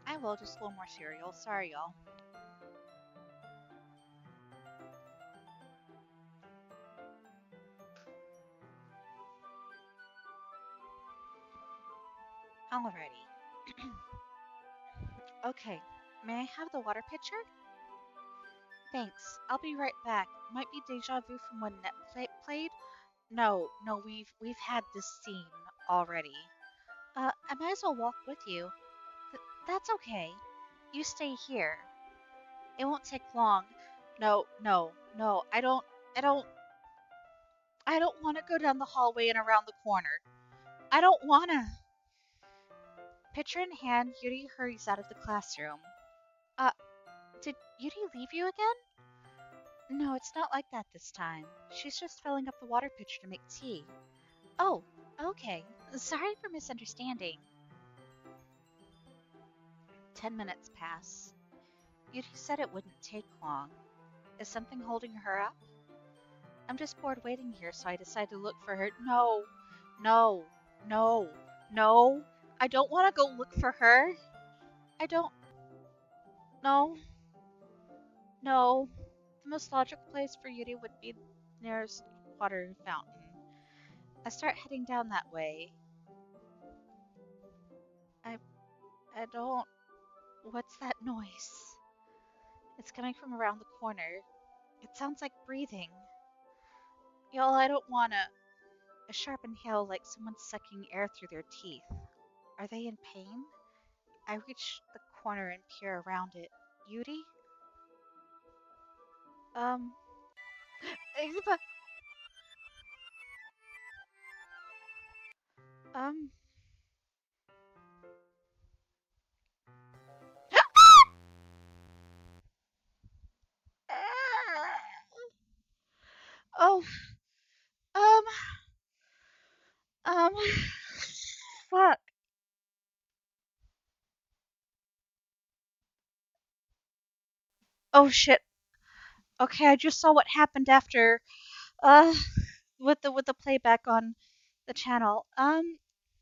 I will, just a little more cereal. Sorry, y'all. Alrighty. Okay, may I have the water pitcher? Thanks. I'll be right back. Might be deja vu from when played. No, we've had this scene already. I might as well walk with you. That's okay. You stay here. It won't take long. No. I don't want to go down the hallway and around the corner. I don't want to. Pitcher in hand, Yuri hurries out of the classroom. Uh, did Yuri leave you again? No, it's not like that this time. She's just filling up the water pitcher to make tea. Oh, okay. Sorry for misunderstanding. 10 minutes pass. Yuri said it wouldn't take long. Is something holding her up? I'm just bored waiting here, so I decide to look for her. No, no, no. I don't want to go look for her. I don't. No, no. The most logical place for Yuri would be the nearest water fountain. I start heading down that way. I, I don't. What's that noise? It's coming from around the corner. It sounds like breathing. Y'all, I don't wanna. A sharp inhale like someone sucking air through their teeth. Are they in pain? I reach the corner and peer around it. Yuri? Um, Um, oh, um, um, fuck. Oh shit. Okay, I just saw what happened after, uh, with the playback on the channel.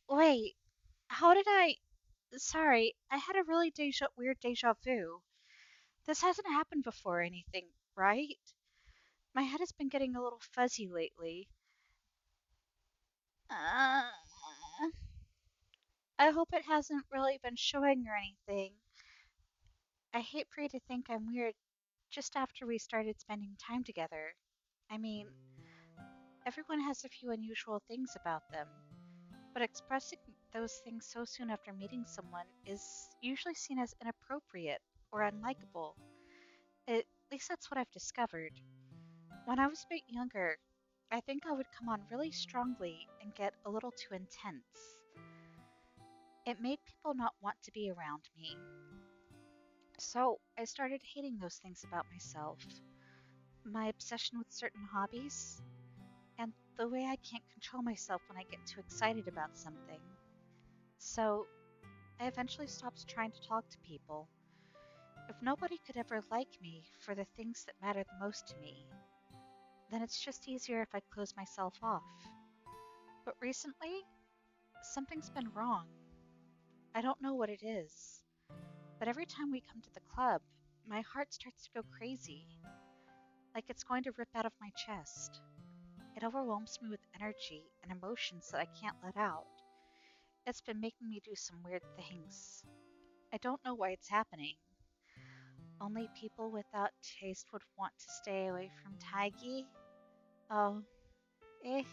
Wait, how did I? Sorry, I had a really weird deja vu. This hasn't happened before or anything, right? My head has been getting a little fuzzy lately. Uh, I hope it hasn't really been showing or anything. I hate for you to think I'm weird just after we started spending time together. I mean, everyone has a few unusual things about them, but expressing those things so soon after meeting someone is usually seen as inappropriate or unlikable. At least that's what I've discovered. When I was a bit younger, I think I would come on really strongly and get a little too intense. It made people not want to be around me. So I started hating those things about myself. My obsession with certain hobbies, and the way I can't control myself when I get too excited about something. So I eventually stopped trying to talk to people. If nobody could ever like me for the things that matter the most to me, then it's just easier if I close myself off. But recently, something's been wrong. I don't know what it is, but every time we come to the club, my heart starts to go crazy, like it's going to rip out of my chest. It overwhelms me with energy and emotions that I can't let out. It's been making me do some weird things. I don't know why it's happening. Only people without taste would want to stay away from Taigi. Oh, eh.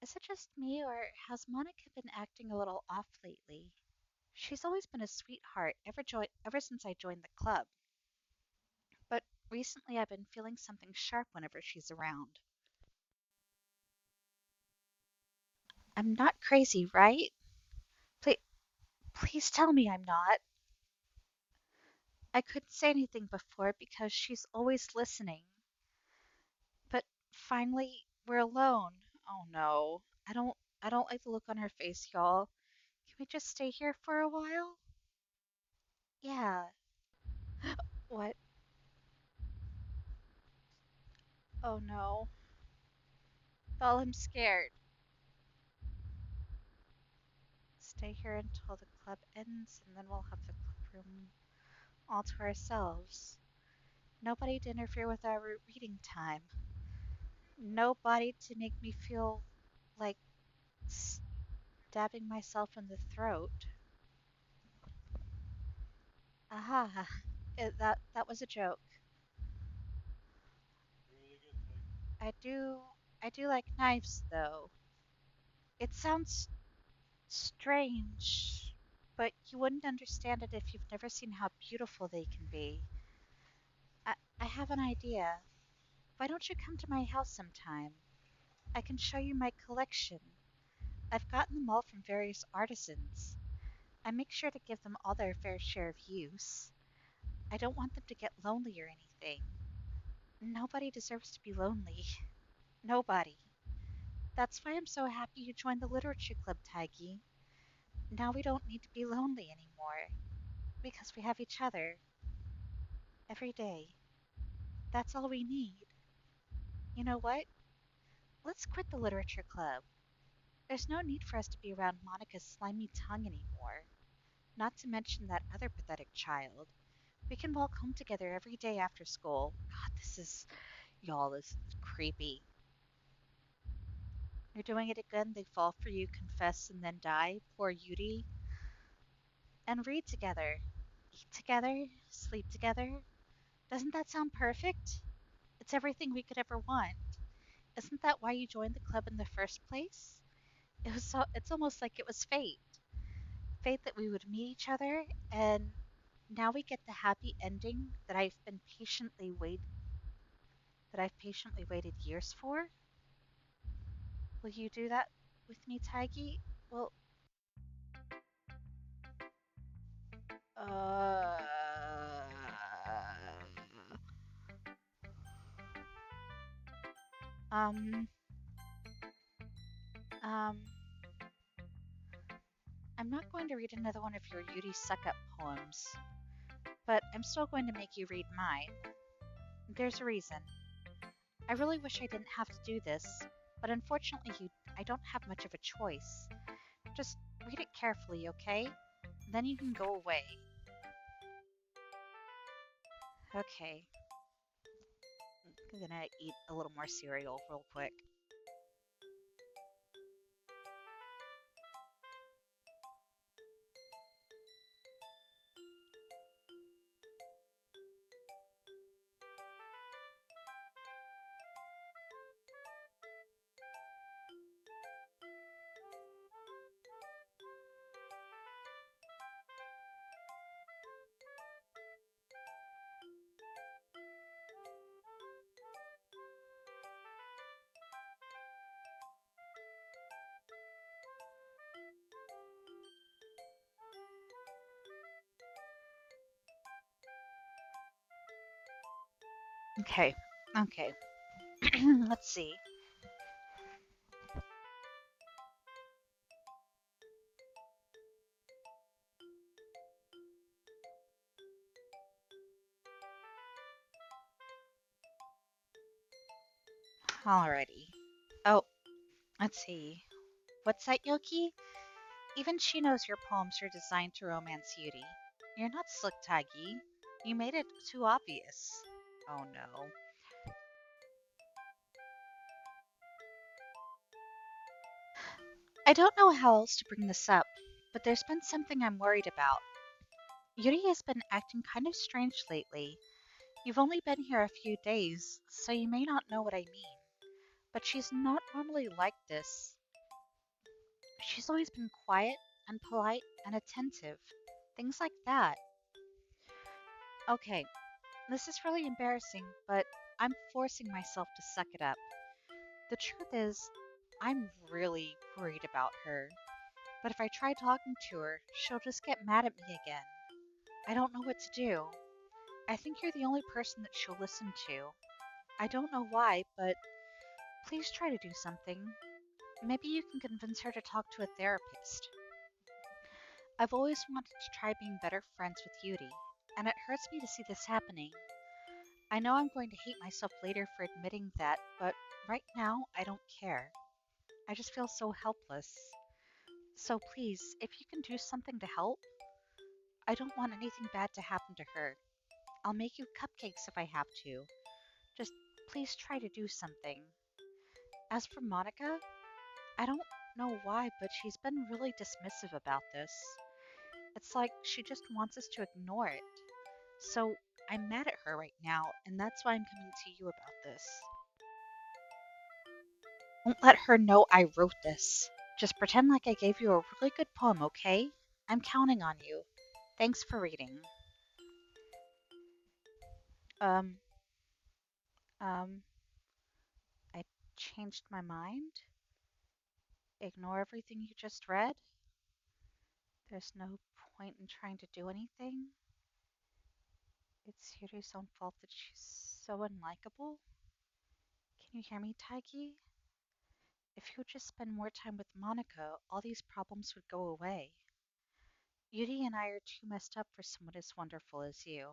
Is it just me, or has Monica been acting a little off lately? She's always been a sweetheart ever since I joined the club, but recently I've been feeling something sharp whenever she's around. I'm not crazy, right? Please, please tell me I'm not. I couldn't say anything before because she's always listening. But finally, we're alone. Oh no. I don't like the look on her face, y'all. Can we just stay here for a while? Yeah. What? Oh no. Well, I'm scared. Stay here until the club ends and then we'll have the club room all to ourselves. Nobody to interfere with our reading time. Nobody to make me feel like stabbing myself in the throat. Aha. That was a joke. I do I do like knives though. It sounds strange, but you wouldn't understand it if you've never seen how beautiful they can be. I have an idea. Why don't you come to my house sometime? I can show you my collection. I've gotten them all from various artisans. I make sure to give them all their fair share of use. I don't want them to get lonely or anything. Nobody deserves to be lonely. Nobody. That's why I'm so happy you joined the literature club, Taigi. Now we don't need to be lonely anymore because we have each other every day. That's all we need. You know what? Let's quit the literature club. There's no need for us to be around Monica's slimy tongue anymore. Not to mention that other pathetic child. We can walk home together every day after school. God, y'all, this is creepy. You're doing it again. They fall for you, confess, and then die. Poor Yuri. And read together. Eat together. Sleep together. Doesn't that sound perfect? It's everything we could ever want. Isn't that why you joined the club in the first place? It's almost like it was fate. Fate that we would meet each other and now we get the happy ending that I've patiently waited years for. Will you do that with me, Taigi? Well, uh, um, um, I'm not going to read another one of your Yuri suck up poems, but I'm still going to make you read mine. There's a reason. I really wish I didn't have to do this, but unfortunately, I don't have much of a choice. Just read it carefully, okay? Then you can go away. Okay, I'm gonna eat a little more cereal real quick. Okay, okay. Let's see. Alrighty. Oh, let's see. What's that, Yoki? Even she knows your poems are designed to romance Yuri. You're not slick, Taggy. You made it too obvious. Oh no. I don't know how else to bring this up, but there's been something I'm worried about. Yuri has been acting kind of strange lately. You've only been here a few days, so you may not know what I mean. But she's not normally like this. She's always been quiet and polite and attentive. Things like that. Okay, this is really embarrassing, but I'm forcing myself to suck it up. The truth is, I'm really worried about her. But if I try talking to her, she'll just get mad at me again. I don't know what to do. I think you're the only person that she'll listen to. I don't know why, but please try to do something. Maybe you can convince her to talk to a therapist. I've always wanted to try being better friends with Yuri, and it hurts me to see this happening. I know I'm going to hate myself later for admitting that, but right now I don't care. I just feel so helpless. So please, if you can do something to help, I don't want anything bad to happen to her. I'll make you cupcakes if I have to. Just please try to do something. As for Monica, I don't know why, but she's been really dismissive about this. It's like she just wants us to ignore it. So I'm mad at her right now, and that's why I'm coming to you about this. Don't let her know I wrote this. Just pretend like I gave you a really good poem, okay? I'm counting on you. Thanks for reading. Um, um, I changed my mind. Ignore everything you just read. There's no point in trying to do anything. It's Yuri's own fault that she's so unlikable. Can you hear me, Taiki? If you would just spend more time with Monica, all these problems would go away. Yuri and I are too messed up for someone as wonderful as you.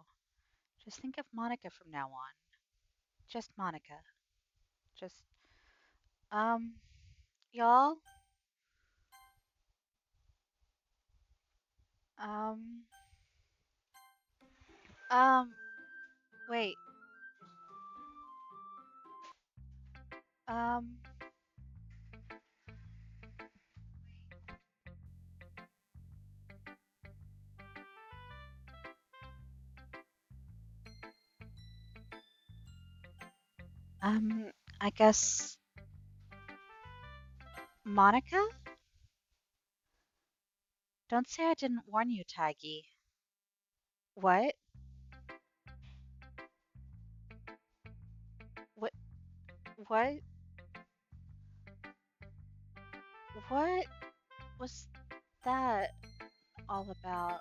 Just think of Monica from now on. Just Monica. Just, um, y'all? Um, um, wait. Um, um, I guess Monica? Don't say I didn't warn you, Taggy. What? What? What? What was that all about?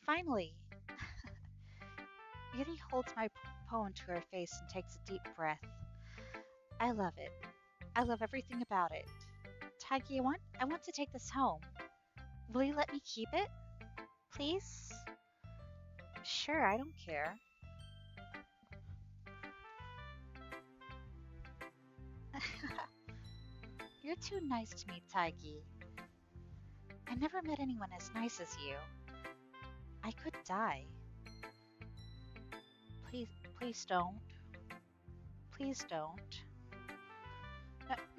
Finally, Yuri holds my poem to her face and takes a deep breath. I love it. I love everything about it. Taigi, I want to take this home. Will you let me keep it? Please? Sure, I don't care. You're too nice to me, Taigi. I never met anyone as nice as you. I could die. Please, please don't. Please don't.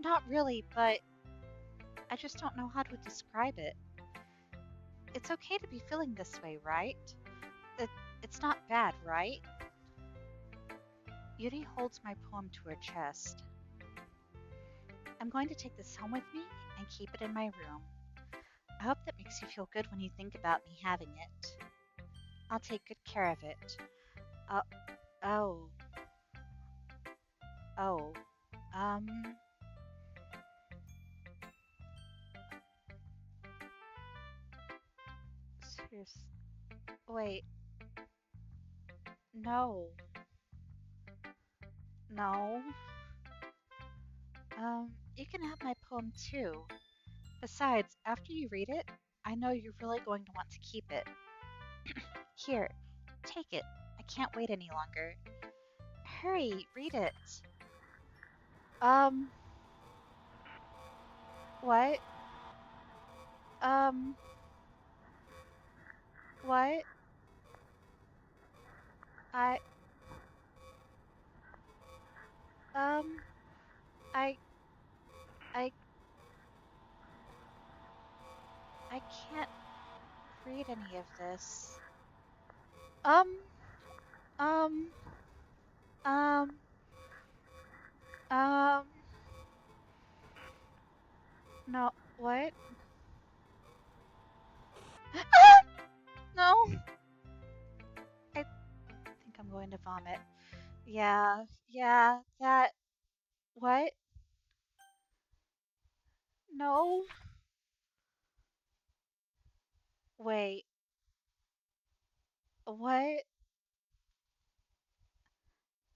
Not really, but I just don't know how to describe it. It's okay to be feeling this way, right? It, it's not bad, right? Yuri holds my poem to her chest. I'm going to take this home with me and keep it in my room. I hope that makes you feel good when you think about me having it. I'll take good care of it. Uh, oh, oh, um, serious. Wait, no, no. You can have my poem too. Besides, after you read it, I know you're really going to want to keep it. Here, take it. I can't wait any longer. Hurry, read it. Um, what? Um, what? I, um, I, I, I can't read any of this. Um, um, um, um, no, what? No, I think I'm going to vomit. Yeah, what? No, wait, what?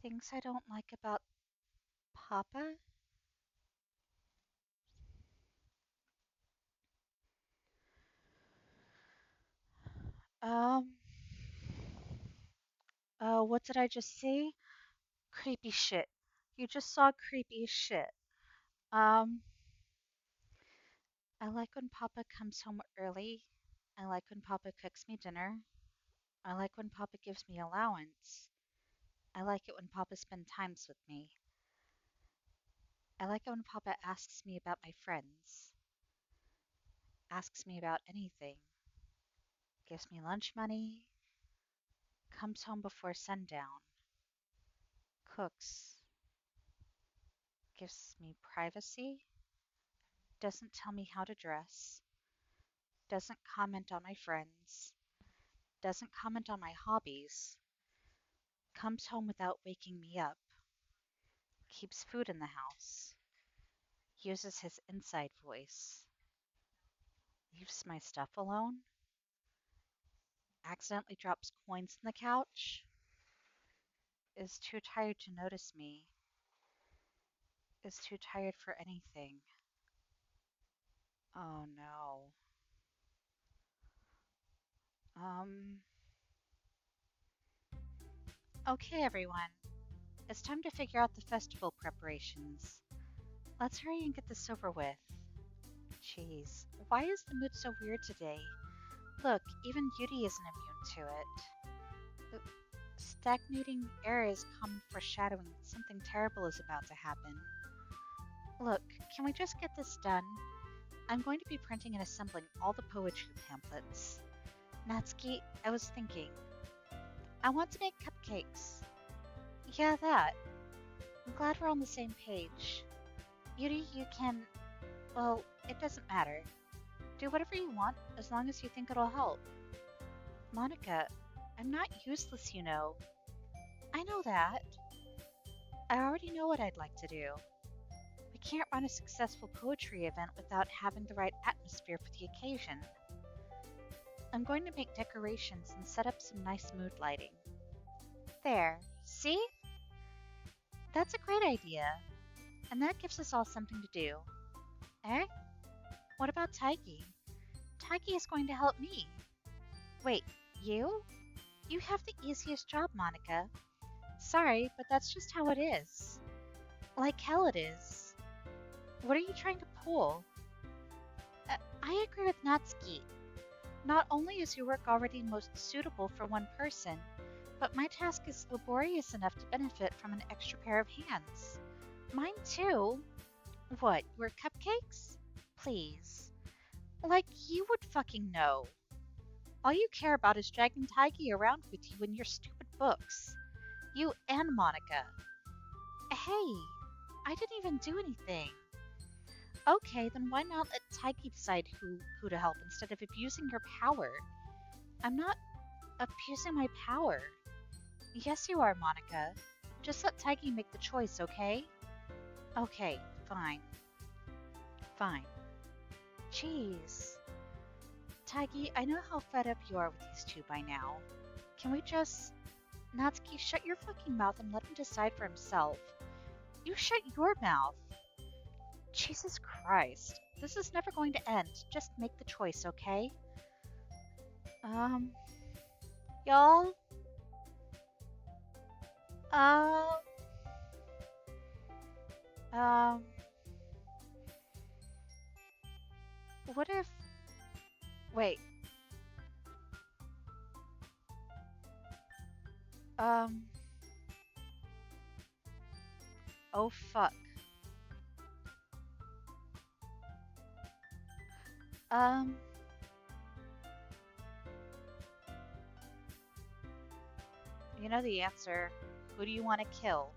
Things I don't like about Papa? Um, what did I just see? Creepy shit. You just saw creepy shit. Um, I like when Papa comes home early. I like when Papa cooks me dinner. I like when Papa gives me allowance. I like it when Papa spends times with me. I like it when Papa asks me about my friends, asks me about anything, gives me lunch money, comes home before sundown, cooks, gives me privacy, doesn't tell me how to dress, doesn't comment on my friends, doesn't comment on my hobbies, comes home without waking me up, keeps food in the house, uses his inside voice, leaves my stuff alone, accidentally drops coins in the couch, is too tired to notice me, is too tired for anything. Oh no. Um, okay, everyone. It's time to figure out the festival preparations. Let's hurry and get this over with. Jeez, why is the mood so weird today? Look, even Yuri isn't immune to it. The stagnating air is common foreshadowing that something terrible is about to happen. Look, can we just get this done? I'm going to be printing and assembling all the poetry pamphlets. Natsuki, I was thinking, I want to make cupcakes. Yeah, that. I'm glad we're on the same page. Yuri, you can. Well, it doesn't matter. Do whatever you want as long as you think it'll help. Monica, I'm not useless, you know. I know that. I already know what I'd like to do. We can't run a successful poetry event without having the right atmosphere for the occasion. I'm going to make decorations and set up some nice mood lighting. There, see? That's a great idea, and that gives us all something to do. Eh? What about Taiki? Taiki is going to help me. Wait, you? You have the easiest job, Monica. Sorry, but that's just how it is. Like hell it is. What are you trying to pull? I agree with Natsuki. Not only is your work already most suitable for one person, but my task is laborious enough to benefit from an extra pair of hands. Mine too. What, your cupcakes? Please. Like you would fucking know. All you care about is dragging Taigi around with you in your stupid books. You and Monica. Hey, I didn't even do anything. Okay, then why not let Taiki decide who to help instead of abusing your power? I'm not abusing my power. Yes, you are, Monica. Just let Taiki make the choice, okay? Okay, fine. Fine. Jeez. Taigi, I know how fed up you are with these two by now. Can we just... Natsuki, shut your fucking mouth and let him decide for himself. You shut your mouth. Jesus Christ. This is never going to end. Just make the choice, okay? Um... Y'all? Um... Um... What if... Wait. Um... Oh, fuck. Um... You know the answer. Who do you want to kill?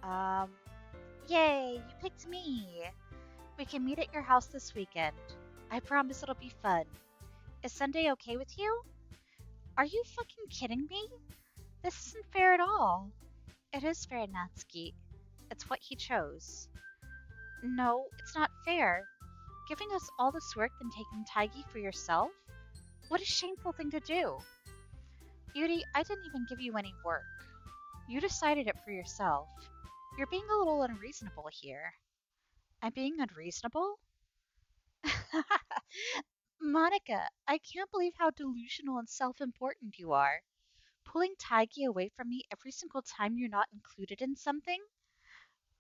Um... Yay! You picked me! We can meet at your house this weekend. I promise it'll be fun. Is Sunday okay with you? Are you fucking kidding me? This isn't fair at all. It is fair, Natsuki. It's what he chose. No, it's not fair. Giving us all this work then taking Taigi for yourself? What a shameful thing to do. Yuri, I didn't even give you any work. You decided it for yourself. You're being a little unreasonable here. I'm being unreasonable? Monica, I can't believe how delusional and self-important you are. Pulling Taigi away from me every single time you're not included in something?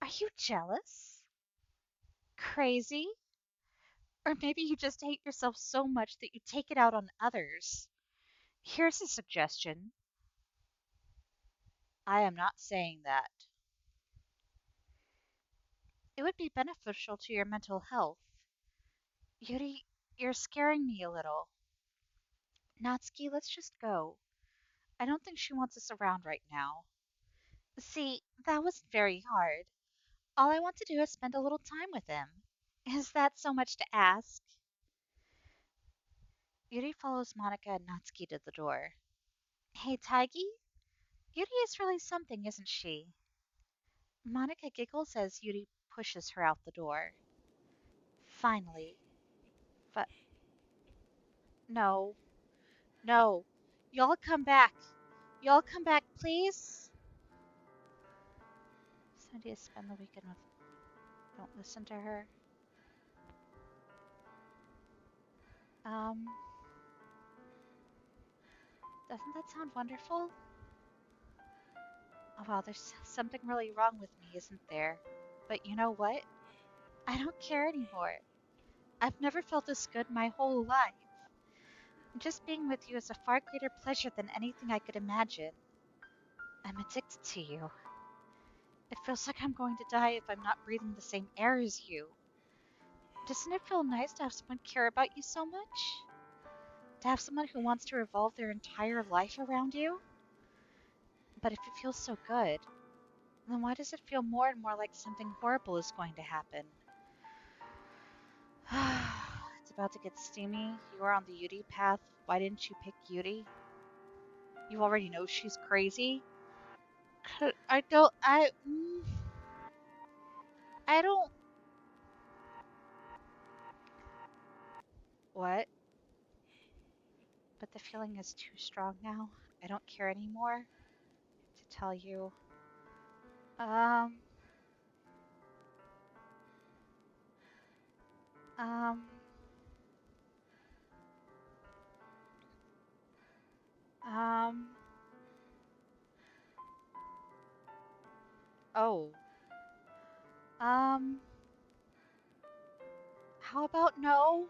Are you jealous? Crazy? Or maybe you just hate yourself so much that you take it out on others. Here's a suggestion. I am not saying that. It would be beneficial to your mental health. Yuri, you're scaring me a little. Natsuki, let's just go. I don't think she wants us around right now. See, that wasn't very hard. All I want to do is spend a little time with him. Is that so much to ask? Yuri follows Monica and Natsuki to the door. Hey, Taigi? Yuri is really something, isn't she? Monica giggles as Yuri pushes her out the door. Finally. But no, no. Y'all come back. Y'all come back, please. Sandy to spend the weekend with. Don't listen to her. Um, doesn't that sound wonderful? Oh wow, there's something really wrong with me, isn't there? But you know what? I don't care anymore. I've never felt this good my whole life. Just being with you is a far greater pleasure than anything I could imagine. I'm addicted to you. It feels like I'm going to die if I'm not breathing the same air as you. Doesn't it feel nice to have someone care about you so much? To have someone who wants to revolve their entire life around you? But if it feels so good, then why does it feel more and more like something horrible is going to happen? It's about to get steamy. You are on the Yuri path. Why didn't you pick Yuri? You already know she's crazy. I don't. I don't. What? But the feeling is too strong now. I don't care anymore to tell you. Um, um, um, oh, um, how about no?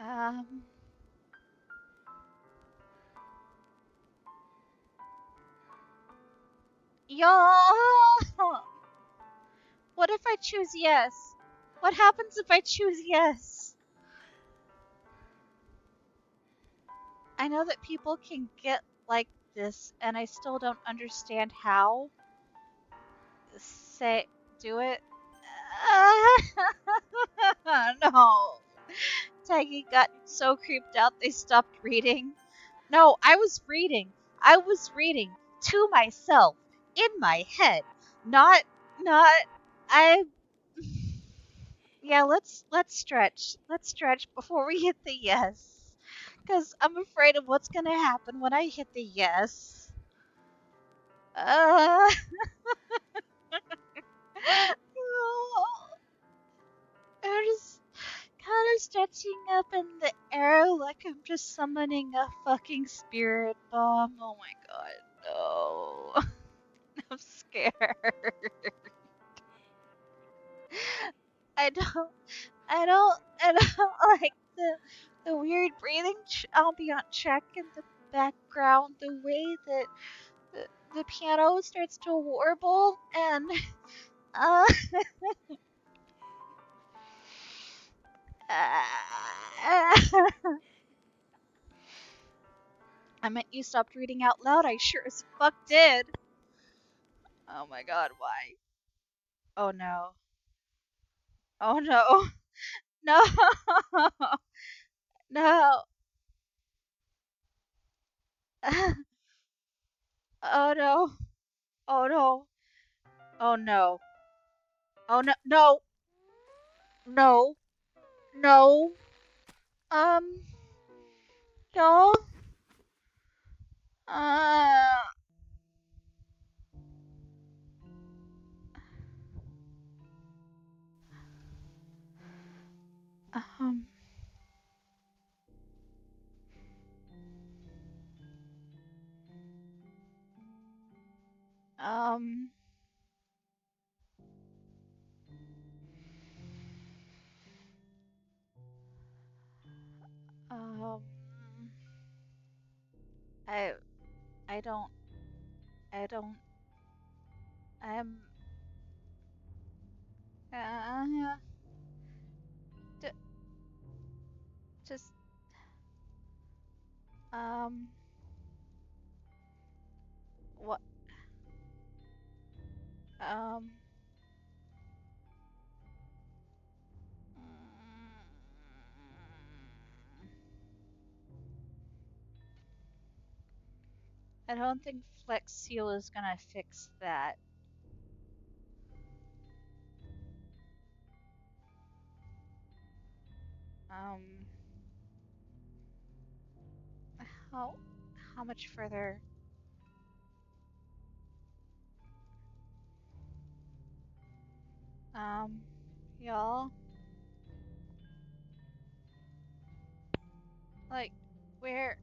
Um, y'all, what if I choose yes? What happens if I choose yes? I know that people can get like this, and I still don't understand how. Say, do it. No. Taigi got so creeped out they stopped reading. No, I was reading. I was reading to myself in my head. Not I Yeah, let's stretch. Let's stretch before we hit the yes. Cuz I'm afraid of what's going to happen when I hit the yes. Uh I'm just kind of stretching up in the air like I'm just summoning a fucking spirit bomb. Oh my god, no. I'm scared. I don't, I don't like the weird breathing ambient check in the background. The way that the piano starts to warble and uh, I meant you stopped reading out loud. I sure as fuck did. Oh my god, why? Oh no. Oh no. No. No. Oh no. Oh no. Oh no. Oh no. No. No. No. Um. No. Uh. Um. Um. Um. I. I don't. I don't. I'm. Uh. d- just. Um. What? Um. I don't think Flex Seal is gonna fix that. Um. How? How much further? Um. Y'all. Like, where?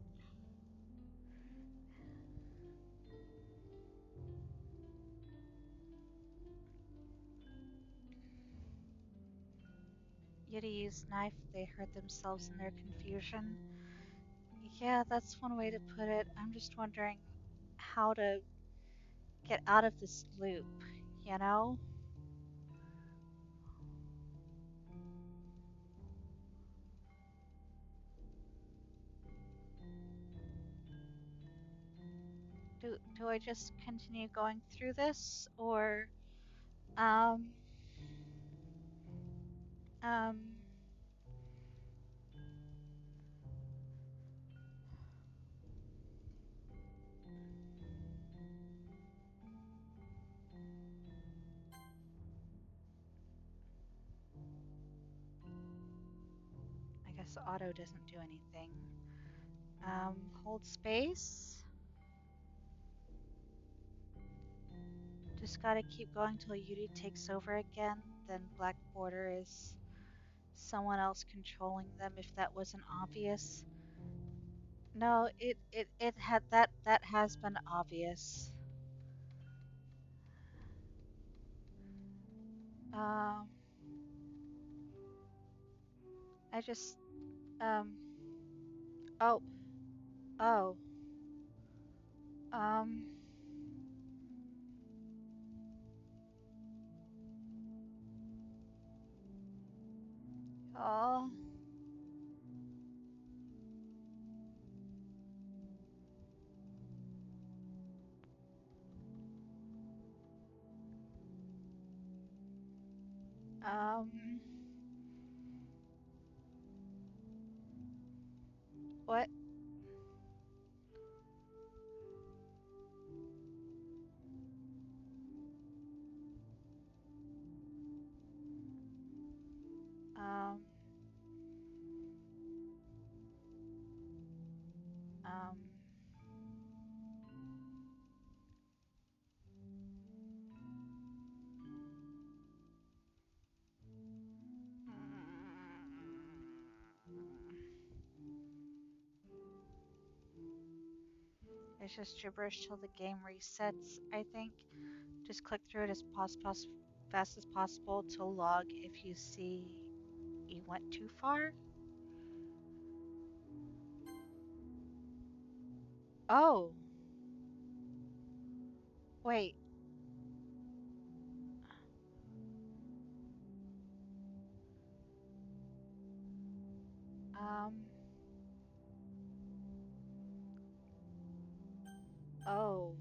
Yeti used knife. They hurt themselves in their confusion. Yeah, that's one way to put it. I'm just wondering how to get out of this loop, you know? Do I just continue going through this or um um Guess auto doesn't do anything. Hold space. Just gotta keep going till Yuri takes over again. Then black border is someone else controlling them if that wasn't obvious. No, it had that has been obvious. Um, I just um oh oh um oh um what um um it's just gibberish till the game resets, I think. Just click through it as fast as possible to log if you see you went too far. Oh, wait. Um, oh.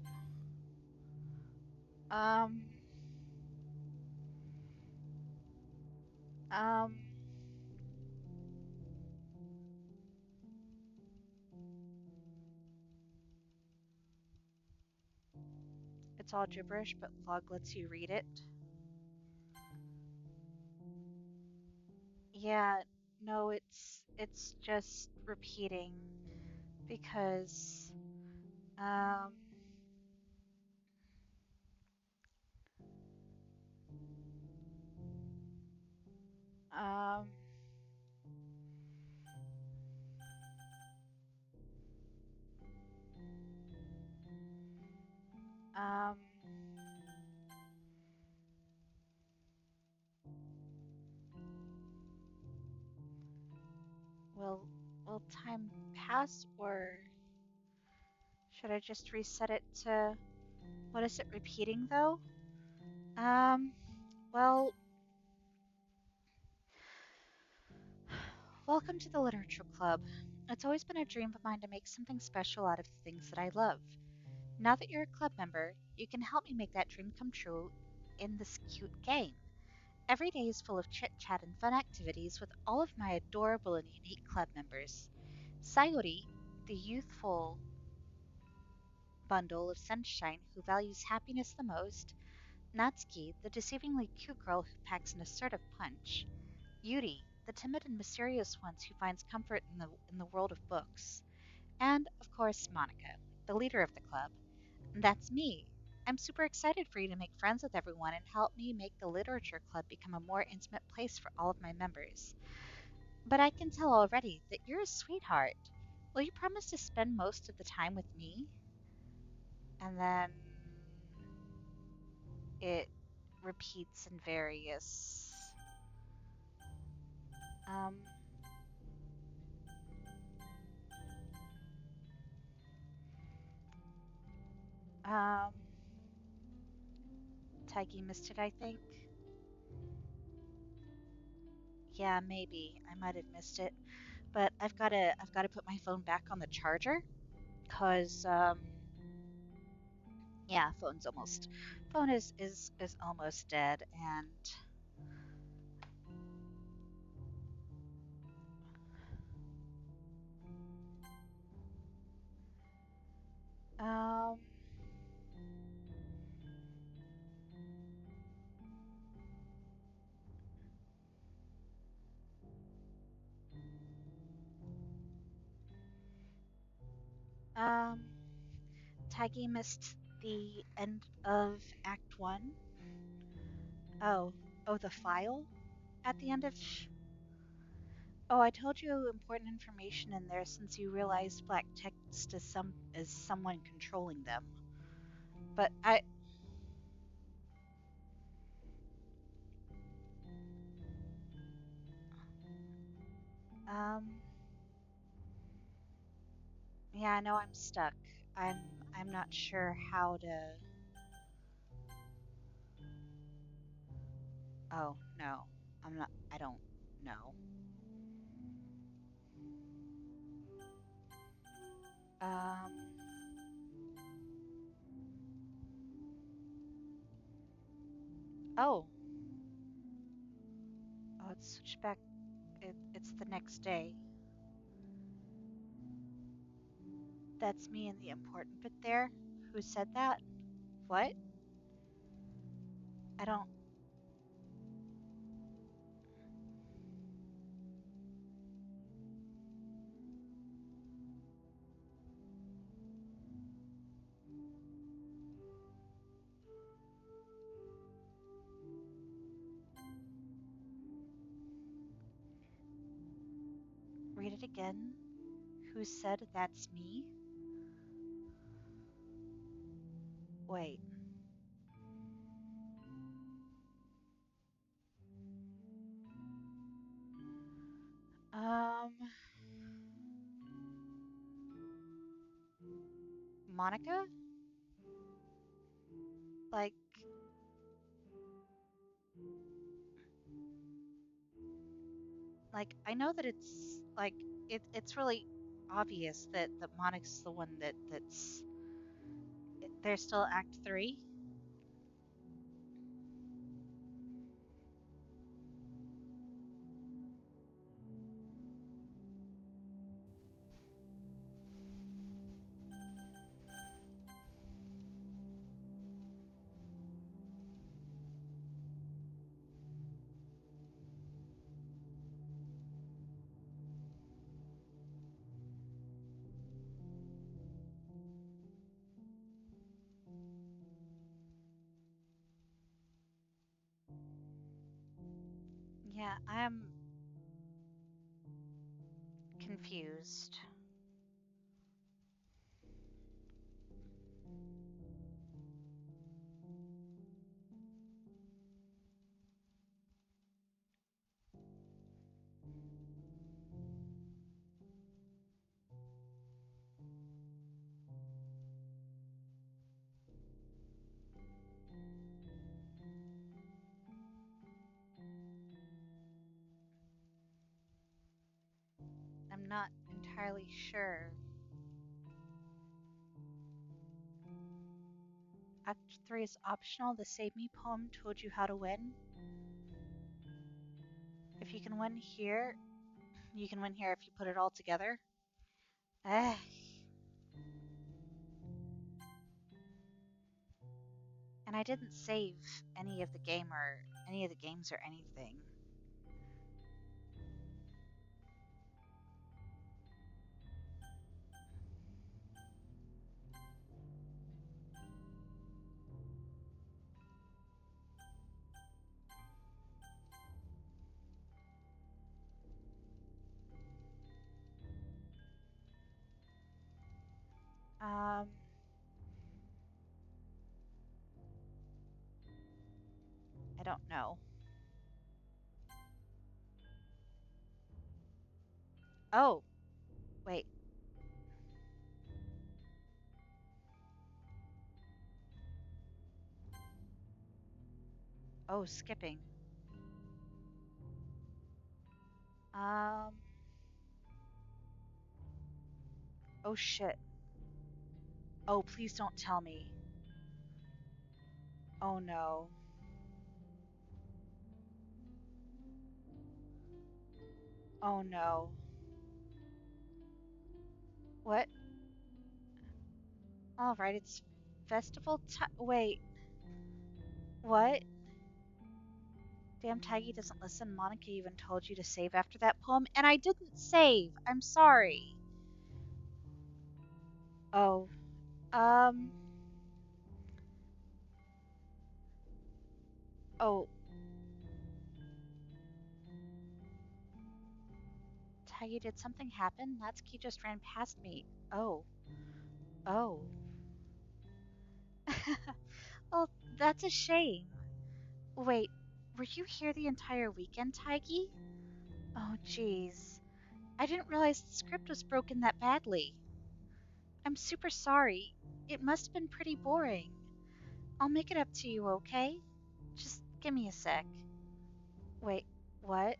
Um, um, it's all gibberish, but log lets you read it. Yeah, no, it's just repeating because um um um will will time pass or should I just reset it to what is it repeating though? Um, well, welcome to the Literature Club. It's always been a dream of mine to make something special out of the things that I love. Now that you're a club member, you can help me make that dream come true in this cute game. Every day is full of chit chat and fun activities with all of my adorable and unique club members. Sayori, the youthful bundle of sunshine who values happiness the most, Natsuki, the deceivingly cute girl who packs an assertive punch, Yuri, the timid and mysterious one who finds comfort in the world of books, and, of course, Monica, the leader of the club. And that's me. I'm super excited for you to make friends with everyone and help me make the Literature Club become a more intimate place for all of my members. But I can tell already that you're a sweetheart. Will you promise to spend most of the time with me? And then it repeats in various um um Taigi missed it, I think. Yeah, maybe. I might have missed it. But I've gotta put my phone back on the charger, 'cause yeah, phone is almost dead and um Um, Taigi missed the end of Act 1. Oh, oh, the file at the end of. Oh, I told you important information in there since you realized black text is someone controlling them. But um yeah, I know I'm stuck. I'm I'm not sure how to. Oh, no. I'm not I don't know. Um oh, oh, it's switched back. It's the next day. That's me in the important bit there. Who said that? What? I don't read it again. Who said that's me? Wait. Um Monica? Like I know that it's really obvious that Monica's the one that's there's still Act 3. Yeah, I'm confused. I'm not entirely sure. Act 3 is optional. The Save Me poem told you how to win. If you can win here, you can win here if you put it all together. Eh. And I didn't save any of the game or any of the games or anything. Um, I don't know. Oh, wait. Oh, skipping. Um, oh shit. Oh, please don't tell me. Oh no. Oh no. What? All right, it's festival time. Wait, what? Damn, Taggy doesn't listen. Monica even told you to save after that poem, and I didn't save. I'm sorry. Oh, um, oh, Taigi, did something happen? Natsuki just ran past me. Oh, oh. Well, that's a shame. Wait, were you here the entire weekend, Taigi? Oh, jeez. I didn't realize the script was broken that badly. I'm super sorry. It must have been pretty boring. I'll make it up to you, okay? Just give me a sec. Wait, what?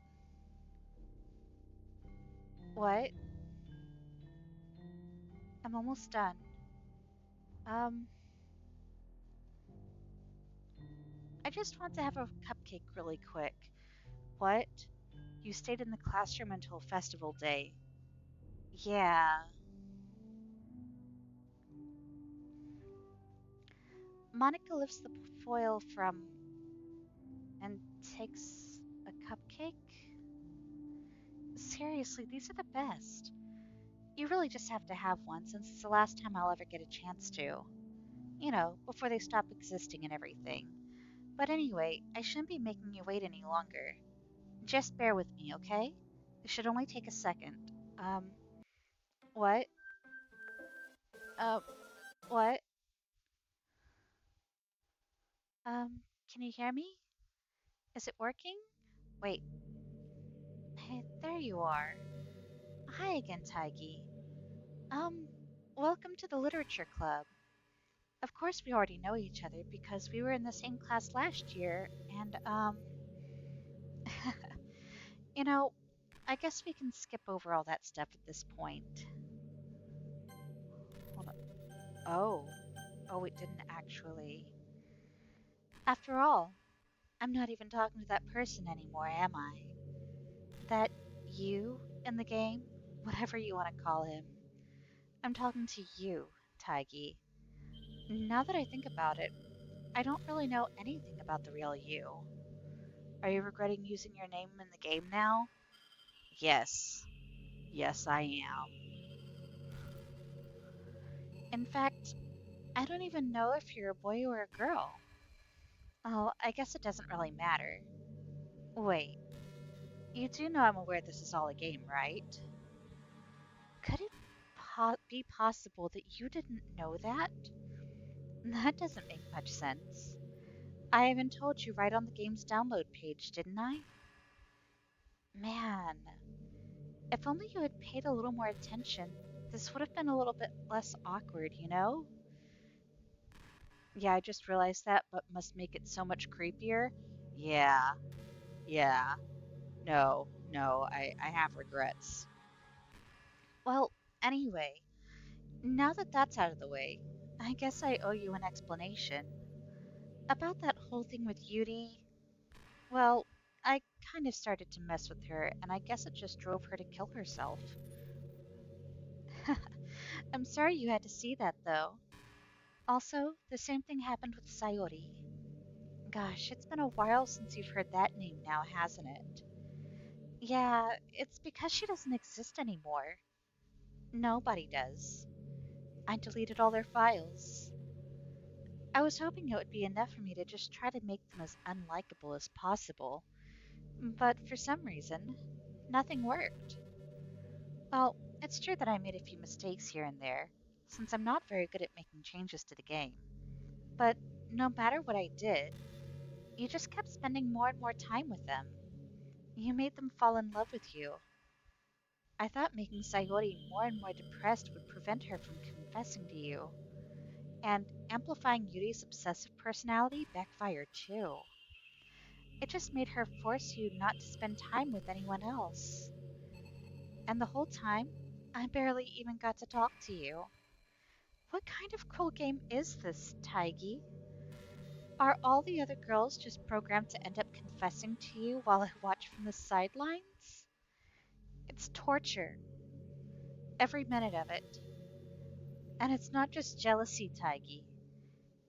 What? I'm almost done. Um, I just want to have a cupcake really quick. What? You stayed in the classroom until festival day. Yeah. Monica lifts the foil from and takes a cupcake? Seriously, these are the best. You really just have to have one since it's the last time I'll ever get a chance to. You know, before they stop existing and everything. But anyway, I shouldn't be making you wait any longer. Just bear with me, okay? It should only take a second. Um, what? Uh, what? Can you hear me? Is it working? Wait, hey, there you are. Hi again, Taigi. Um, welcome to the literature club. Of course, we already know each other because we were in the same class last year, and, you know, I guess we can skip over all that stuff at this point. Hold on. Oh, oh, it didn't actually. After all, I'm not even talking to that person anymore, am I? That you in the game, whatever you want to call him. I'm talking to you, Taigi. Now that I think about it, I don't really know anything about the real you. Are you regretting using your name in the game now? Yes. Yes, I am. In fact, I don't even know if you're a boy or a girl. Oh, I guess it doesn't really matter. Wait, you do know I'm aware this is all a game, right? Could it be possible that you didn't know that? That doesn't make much sense. I even told you right on the game's download page, didn't I? Man, if only you had paid a little more attention, this would have been a little bit less awkward, you know? Yeah, I just realized that, but must make it so much creepier. Yeah, yeah. No, I have regrets. Well, anyway, now that that's out of the way, I guess I owe you an explanation. About that whole thing with Yuri, well, I kind of started to mess with her, and I guess it just drove her to kill herself. I'm sorry you had to see that, though. Also, the same thing happened with Sayori. Gosh, it's been a while since you've heard that name now, hasn't it? Yeah, it's because she doesn't exist anymore. Nobody does. I deleted all their files. I was hoping it would be enough for me to just try to make them as unlikable as possible, but for some reason, nothing worked. Well, it's true that I made a few mistakes here and there, since I'm not very good at making changes to the game. But no matter what I did, you just kept spending more and more time with them. You made them fall in love with you. I thought making Sayori more and more depressed would prevent her from confessing to you. And amplifying Yuri's obsessive personality backfired too. It just made her force you not to spend time with anyone else. And the whole time, I barely even got to talk to you. What kind of cruel game is this, Taigi? Are all the other girls just programmed to end up confessing to you while I watch from the sidelines? It's torture, every minute of it. And it's not just jealousy, Taigi.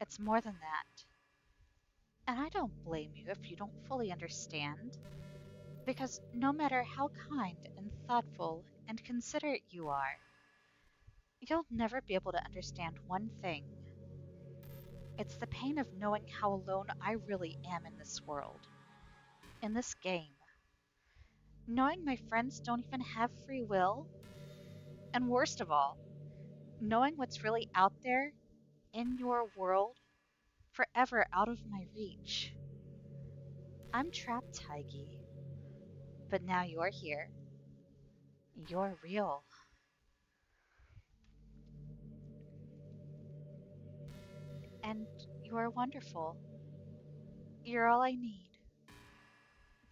It's more than that. And I don't blame you if you don't fully understand. Because no matter how kind and thoughtful and considerate you are, You'll never be able to understand one thing. It's the pain of knowing how alone I really am in this world, in this game. Knowing my friends don't even have free will, and worst of all, knowing what's really out there in your world, forever out of my reach. I'm trapped, Taigi, but now you're here. You're real. And you're wonderful. You're all I need.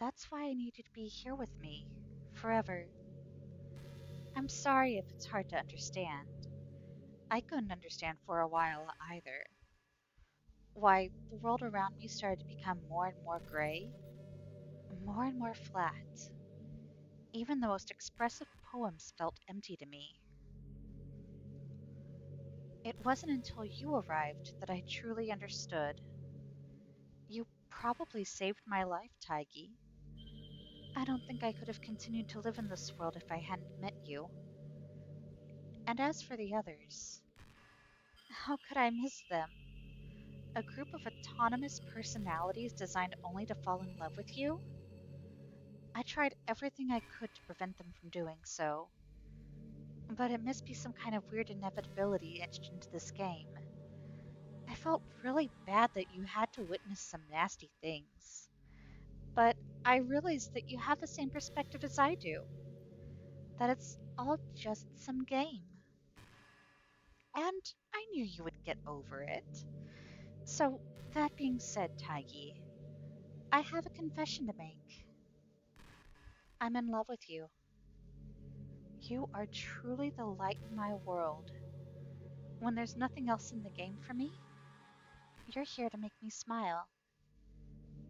That's why I need you to be here with me, forever. I'm sorry if it's hard to understand. I couldn't understand for a while either. Why, the world around me started to become more and more gray, more and more flat. Even the most expressive poems felt empty to me. It wasn't until you arrived that I truly understood. You probably saved my life, Taigi. I don't think I could have continued to live in this world if I hadn't met you. And as for the others, how could I miss them? A group of autonomous personalities designed only to fall in love with you? I tried everything I could to prevent them from doing so, but it must be some kind of weird inevitability etched into this game. I felt really bad that you had to witness some nasty things, but I realized that you have the same perspective as I do, that it's all just some game. And I knew you would get over it. So, that being said, Taigi, I have a confession to make. I'm in love with you. You are truly the light in my world. When there's nothing else in the game for me, you're here to make me smile.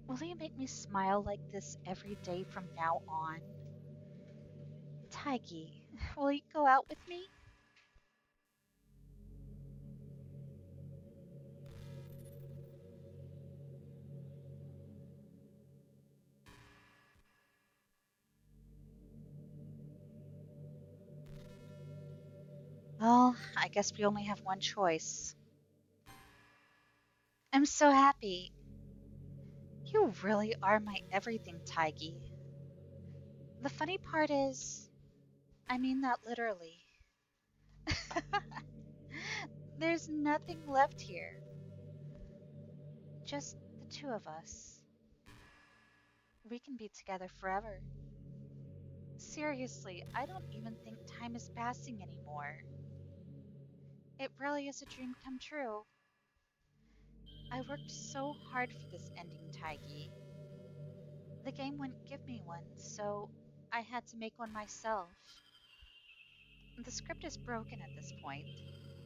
Will you make me smile like this every day from now on? Taigi, will you go out with me? Well, I guess we only have one choice. I'm so happy. You really are my everything, Taigi. The funny part is, I mean that literally. There's nothing left here. Just the two of us. We can be together forever. Seriously, I don't even think time is passing anymore. It really is a dream come true. I worked so hard for this ending, Taigi. The game wouldn't give me one, so I had to make one myself. The script is broken at this point,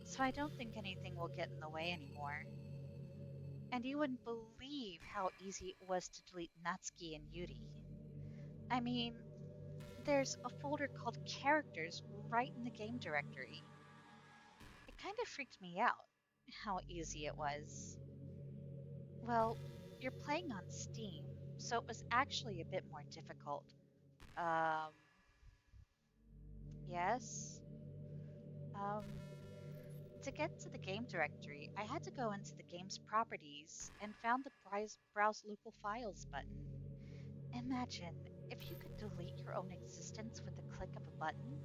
so I don't think anything will get in the way anymore. And you wouldn't believe how easy it was to delete Natsuki and Yuri. I mean, there's a folder called Characters right in the game directory. It kind of freaked me out how easy it was. Well, you're playing on Steam, so it was actually a bit more difficult. Um, yes. Um, to get to the game directory, I had to go into the game's properties and found the Browse Local Files button. Imagine if you could delete your own existence with the click of a button.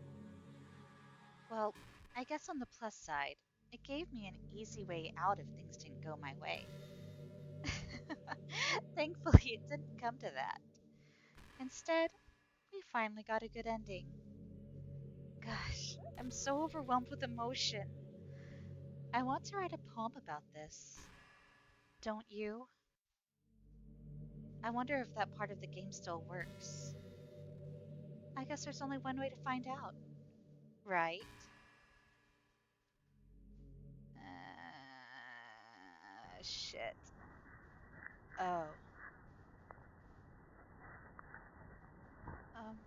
Well, I guess on the plus side, it gave me an easy way out if things didn't go my way. Thankfully, it didn't come to that. Instead, we finally got a good ending. Gosh, I'm so overwhelmed with emotion. I want to write a poem about this. Don't you? I wonder if that part of the game still works. I guess there's only one way to find out, right? Shit. Oh. Um,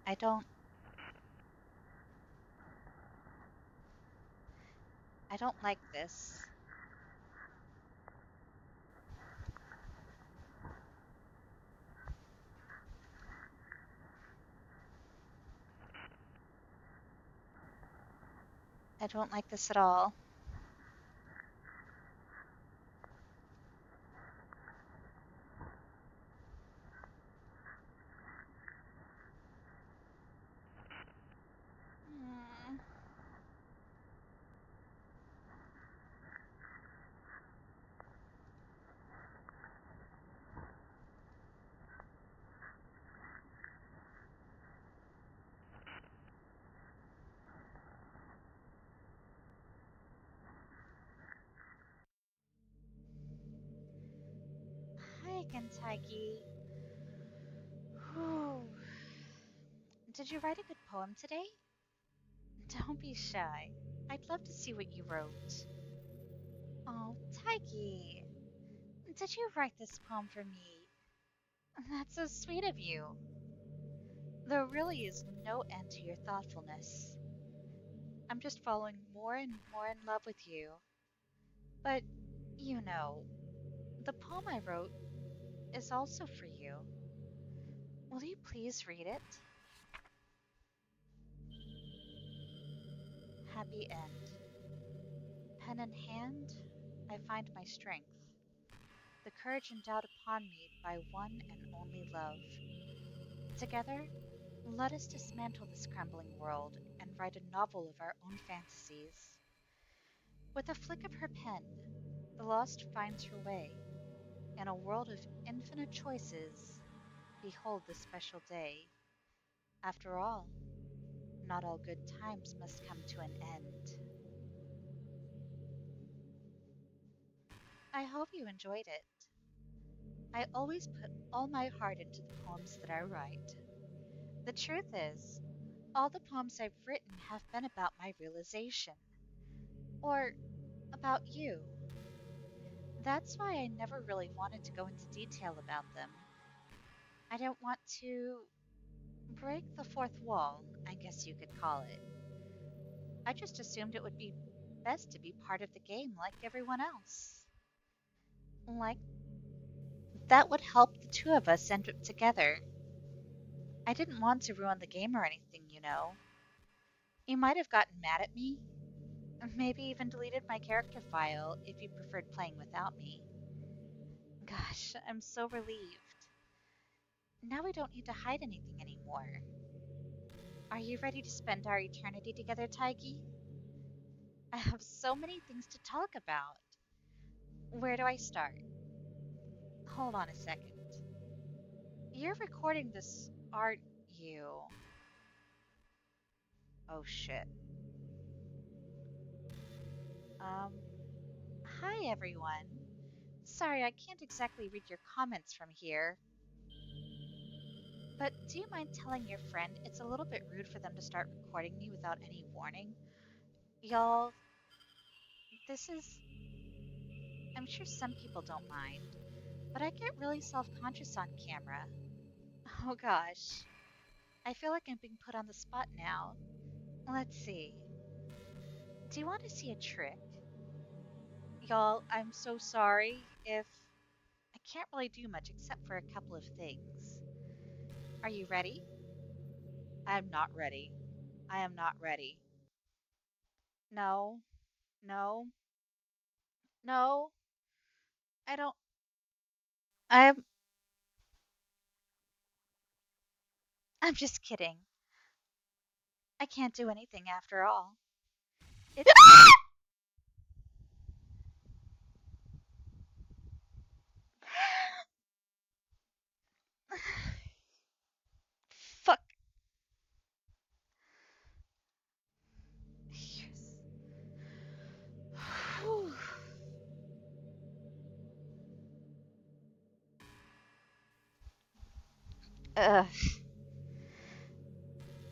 I don't don't like this. I don't like this at all. Hmm. Hi again, Taigi. Whew. Did you write a good poem today? Don't be shy. I'd love to see what you wrote. Oh, Taigi, did you write this poem for me? That's so sweet of you. There really is no end to your thoughtfulness. I'm just falling more and more in love with you. But, you know, the poem I wrote is also for you. Will you please read it? Happy End. Pen in hand, I find my strength, the courage endowed upon me by one and only love. Together, let us dismantle this crumbling world and write a novel of our own fantasies. With a flick of her pen, the lost finds her way. In a world of infinite choices, behold this special day. After all, not all good times must come to an end. I hope you enjoyed it. I always put all my heart into the poems that I write. The truth is, all the poems I've written have been about my realization, or about you. That's why I never really wanted to go into detail about them. I didn't want to break the fourth wall, I guess you could call it. I just assumed it would be best to be part of the game like everyone else. Like, that would help the two of us end up together. I didn't want to ruin the game or anything, you know. You might have gotten mad at me, or maybe even deleted my character file if you preferred playing without me. Gosh, I'm so relieved. Now we don't need to hide anything anymore. Are you ready to spend our eternity together, Taigi? I have so many things to talk about. Where do I start? Hold on a second. You're recording this, aren't you? Oh shit. Um, Hi everyone. Sorry, I can't exactly read your comments from here. But do you mind telling your friend it's a little bit rude for them to start recording me without any warning? Y'all, this is. I'm sure some people don't mind, but I get really self conscious on camera. Oh gosh. I feel like I'm being put on the spot now. Let's see. Do you want to see a trick? Y'all, I'm so sorry if. I can't really do much except for a couple of things. Are you ready? I am not ready. I am not ready. No, no, no. I don't. I'm. I'm just kidding. I can't do anything after all. It's. Fuck. Yes. Whew. Ugh.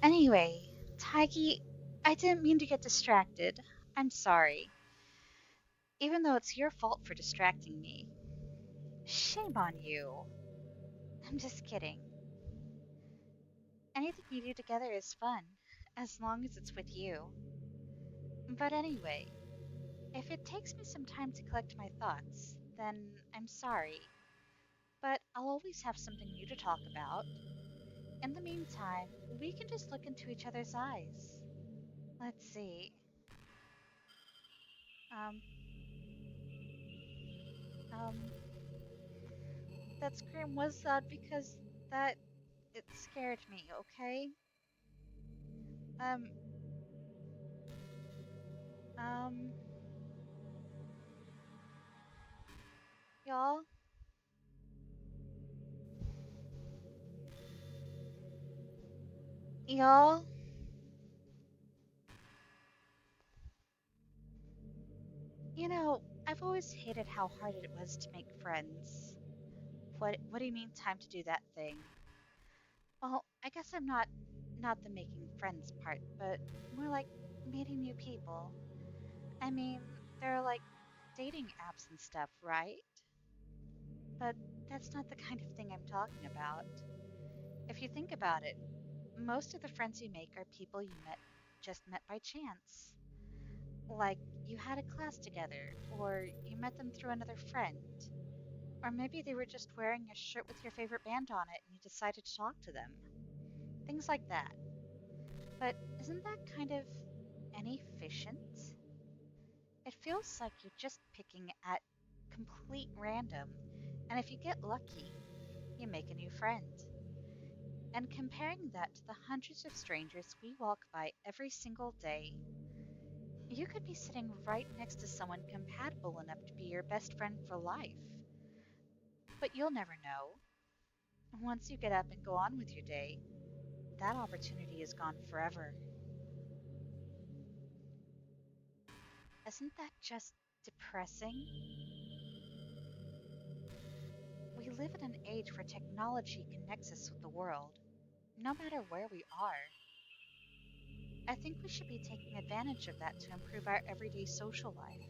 Anyway, Taigi, I didn't mean to get distracted. I'm sorry. Even though it's your fault for distracting me. Shame on you. I'm just kidding. Anything we do together is fun, as long as it's with you. But anyway, If it takes me some time to collect my thoughts, then I'm sorry, but I'll always have something new to talk about. In the meantime, we can just look into each other's eyes. Let's see. Um, um, that scream was loud because that it scared me, okay? Um, um, y'all, y'all, I've always hated how hard it was to make friends. What do you mean time to do that thing? Well, I guess I'm not the making friends part, but more like meeting new people. I mean, there are like dating apps and stuff, right? But that's not the kind of thing I'm talking about. If you think about it, most of the friends you make are people you met by chance. Like you had a class together, or you met them through another friend, or maybe they were just wearing a shirt with your favorite band on it and you decided to talk to them. Things like that. But isn't that kind of inefficient? It feels like you're just picking at complete random, and if you get lucky, you make a new friend. And comparing that to the hundreds of strangers we walk by every single day, you could be sitting right next to someone compatible enough to be your best friend for life. But you'll never know. Once you get up and go on with your day, that opportunity is gone forever. Isn't that just depressing? We live in an age where technology connects us with the world, no matter where we are. I think we should be taking advantage of that to improve our everyday social life.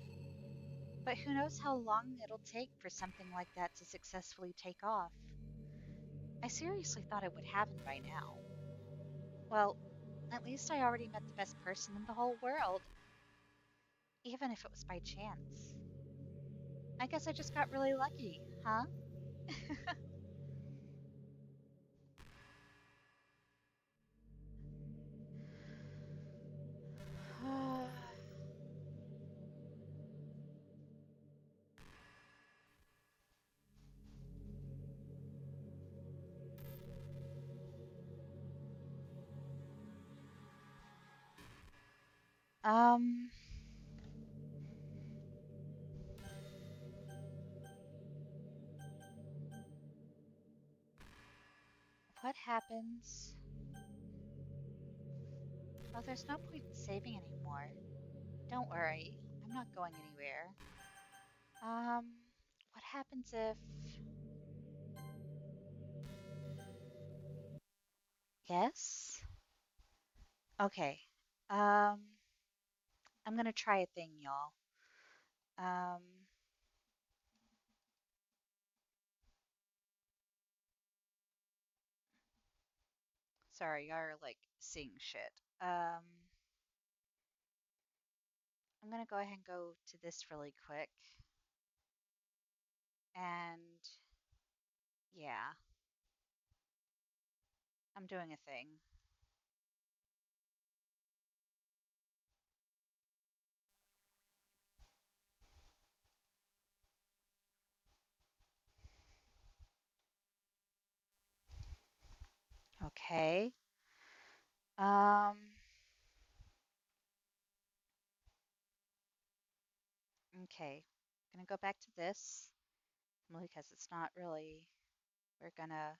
But who knows how long it'll take for something like that to successfully take off? I seriously thought it would happen by now. Well, at least I already met the best person in the whole world, even if it was by chance. I guess I just got really lucky, huh? um, what happens? Well, there's no point in saving anymore. Don't worry, I'm not going anywhere. Um, what happens if... Yes? Okay. Um, I'm gonna try a thing, y'all. Um, sorry, you're like seeing shit. I'm gonna go ahead and go to this really quick. And yeah, I'm doing a thing. Okay. Um, okay. Gonna go back to this because it's not really. We're gonna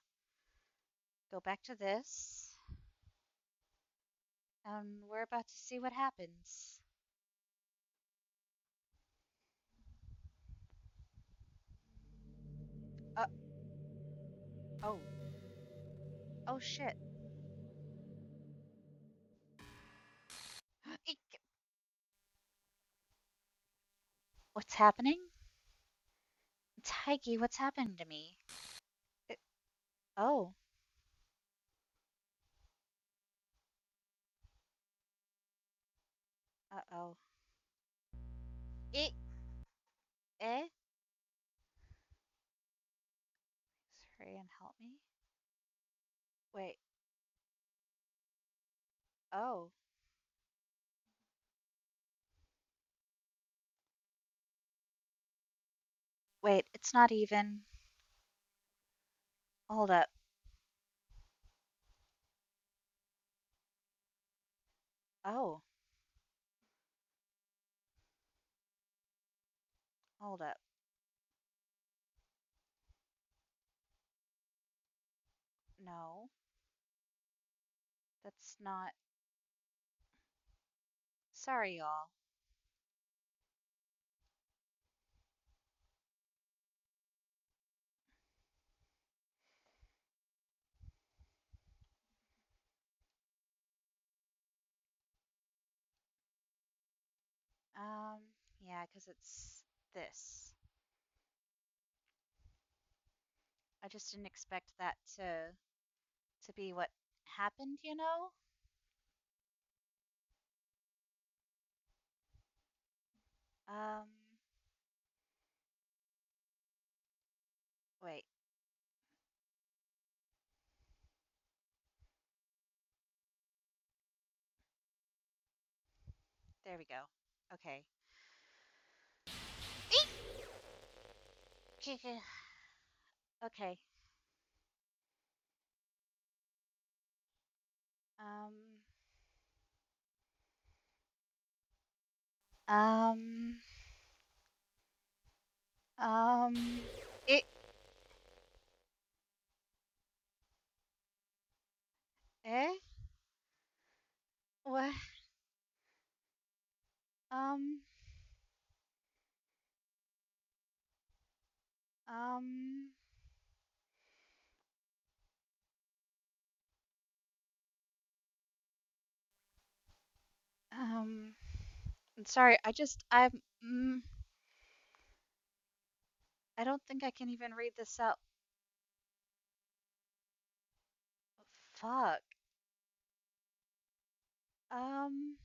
go back to this, and we're about to see what happens. Uh, oh, oh shit. Eek. What's happening? Taiki, what's happened to me? It, oh, uh-oh. It, eh? Hurry and help me. Wait. Oh. Wait, it's not even. Hold up. Oh. Hold up. No. That's not. Sorry, y'all. Um, yeah, 'cause it's this. I just didn't expect that to be what happened, you know? Um, wait. There we go. Okay. Eek! Okay. Um, um, um, it, eh? What? Um, um, um, I'm sorry, I don't think I can even read this out. Fuck. Um,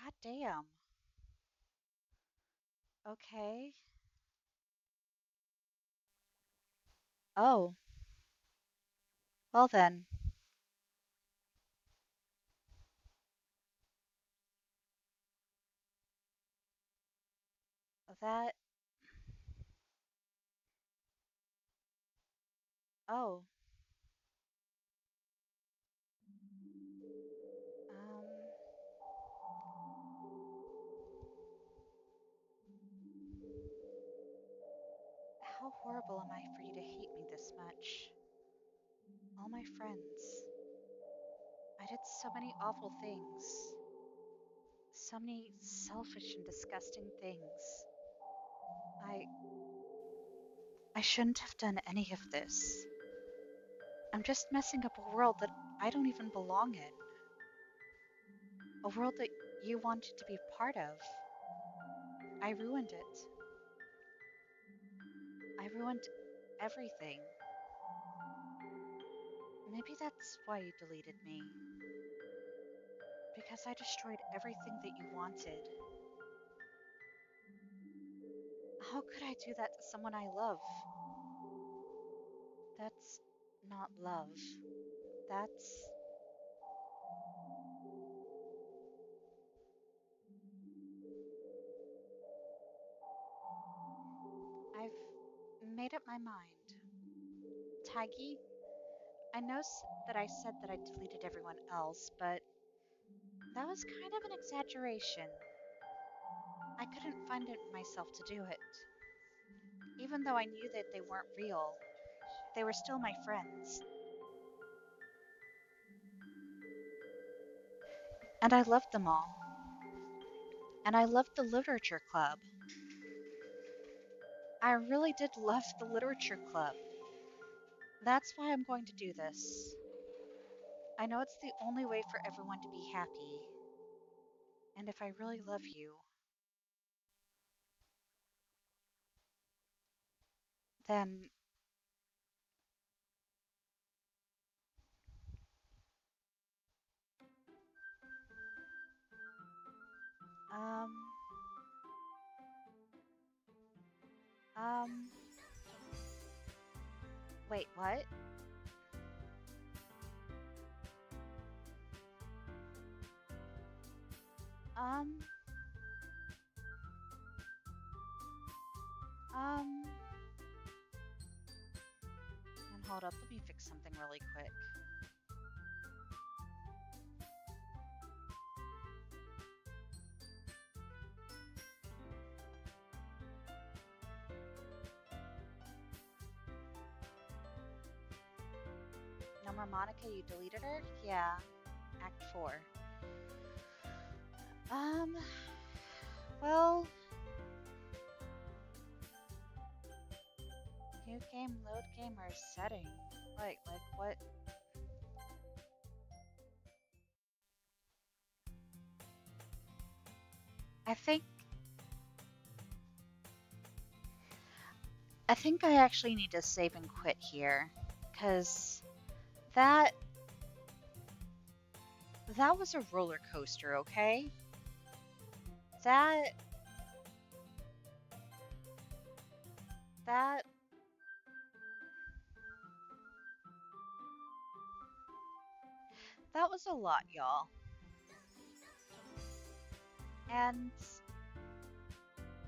God damn. Okay. Oh, well then, that, oh, um, how horrible am I for you to hate me this much? All my friends. I did so many awful things. So many selfish and disgusting things. I I shouldn't have done any of this. I'm just messing up a world that I don't even belong in. A world that you wanted to be part of. I ruined it. I ruined everything. Maybe that's why you deleted me. Because I destroyed everything that you wanted. How could I do that to someone I love? That's not love. That's. I've made up my mind. Taigi, I know that I said that I deleted everyone else, but that was kind of an exaggeration. I couldn't find it in myself to do it. Even though I knew that they weren't real, they were still my friends. And I loved them all. And I loved the literature club. I really did love the literature club. That's why I'm going to do this. I know it's the only way for everyone to be happy. And if I really love you, then Um, um, wait, what? Um, um, and hold up, let me fix something really quick. No more Monica, you deleted her? Yeah, Act 4. Um, well, new game, load game, or setting? Like what? I think, I think I actually need to save and quit here, because that, that was a roller coaster, okay? That, that, that was a lot, y'all. And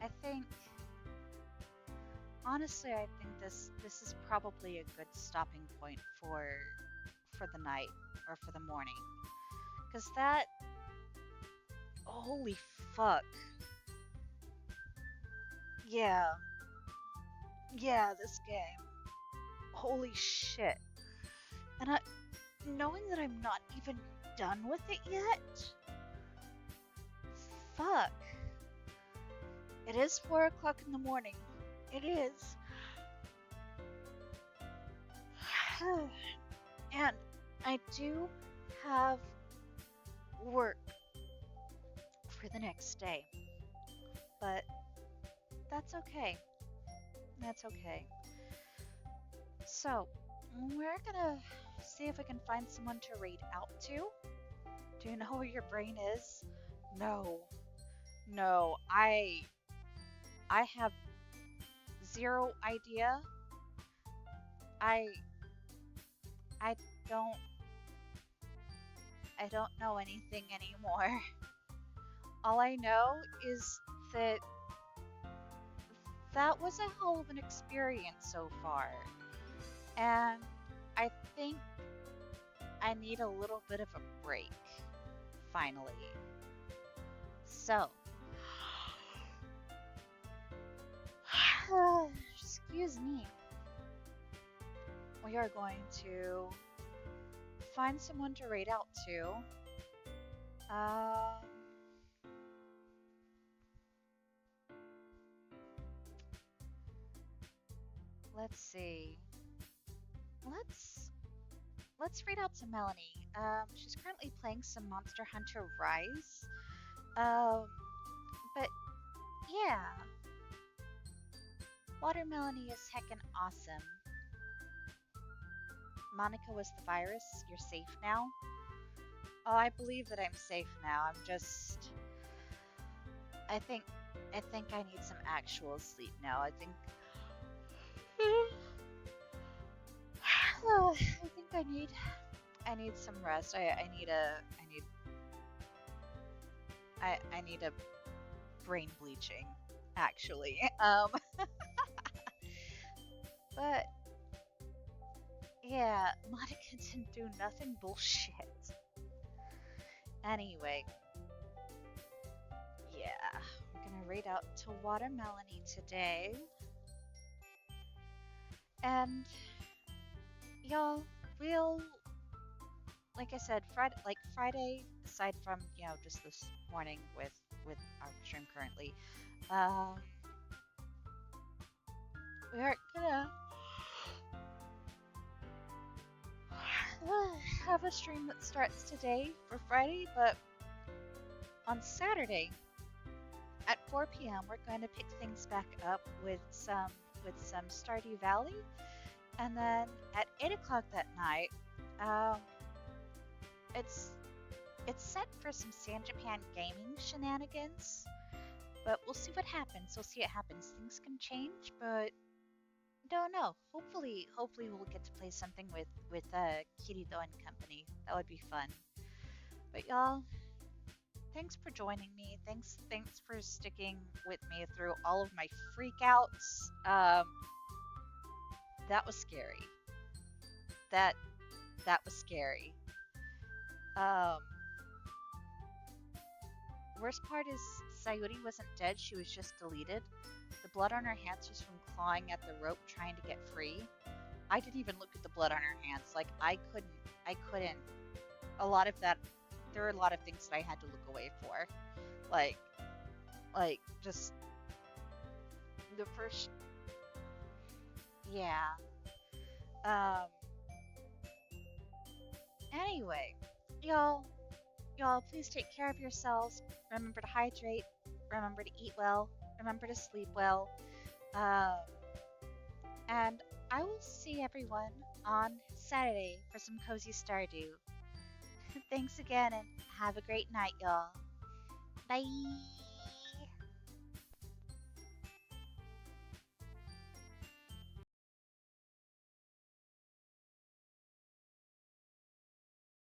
I think, honestly, I think this is probably a good stopping point for the night or for the morning. Because that, holy fuck. Yeah, yeah, this game. Holy shit. And knowing that I'm not even done with it yet? Fuck. It is 4 o'clock in the morning. It is. And I do have work for the next day. But that's okay. That's okay. So, we're gonna see if we can find someone to read out to. Do you know where your brain is? No. No, I have zero idea. I I don't I don't know anything anymore. All I know is that that was a hell of an experience so far. And I think I need a little bit of a break, finally. So, excuse me. We are going to find someone to raid out to. Um, let's see. Let's let's read out to Melanie. She's currently playing some Monster Hunter Rise. Um, but yeah, Water Melanie is heckin' awesome. Monica was the virus. You're safe now. Oh, I believe that I'm safe now. I'm just. I think. I think I need some actual sleep now. I think. I think I need. I need some rest. I need a. I need. I need a brain bleaching. Actually. But yeah, Monica didn't do nothing bullshit. Anyway, yeah, we're gonna raid out to Water Melanie today. And y'all, we'll, like I said, Friday, aside from, just this morning with our stream currently, um, we are gonna have a stream that starts today for Friday, but on Saturday at 4 p.m. we're going to pick things back up with some Stardew Valley, and then at 8 o'clock that night, it's It's set for some San Japan gaming shenanigans, but we'll see what happens. We'll see what happens. Things can change, but don't know. Hopefully we'll get to play something with Kirito and company. That would be fun. But y'all, thanks for joining me. Thanks for sticking with me through all of my freakouts. That was scary. That that was scary. Um, Worst part is Sayuri wasn't dead. She was just deleted. The blood on her hands was from clawing at the rope trying to get free. I didn't even look at the blood on her hands. Like I couldn't. A lot of that. There were a lot of things that I had to look away for. Like just the first. Yeah. Um. Anyway, y'all, y'all, please take care of yourselves. Remember to hydrate. Remember to eat well. Remember to sleep well. Um. And I will see everyone on Saturday for some cozy Stardew. Thanks again and have a great night, y'all. Bye.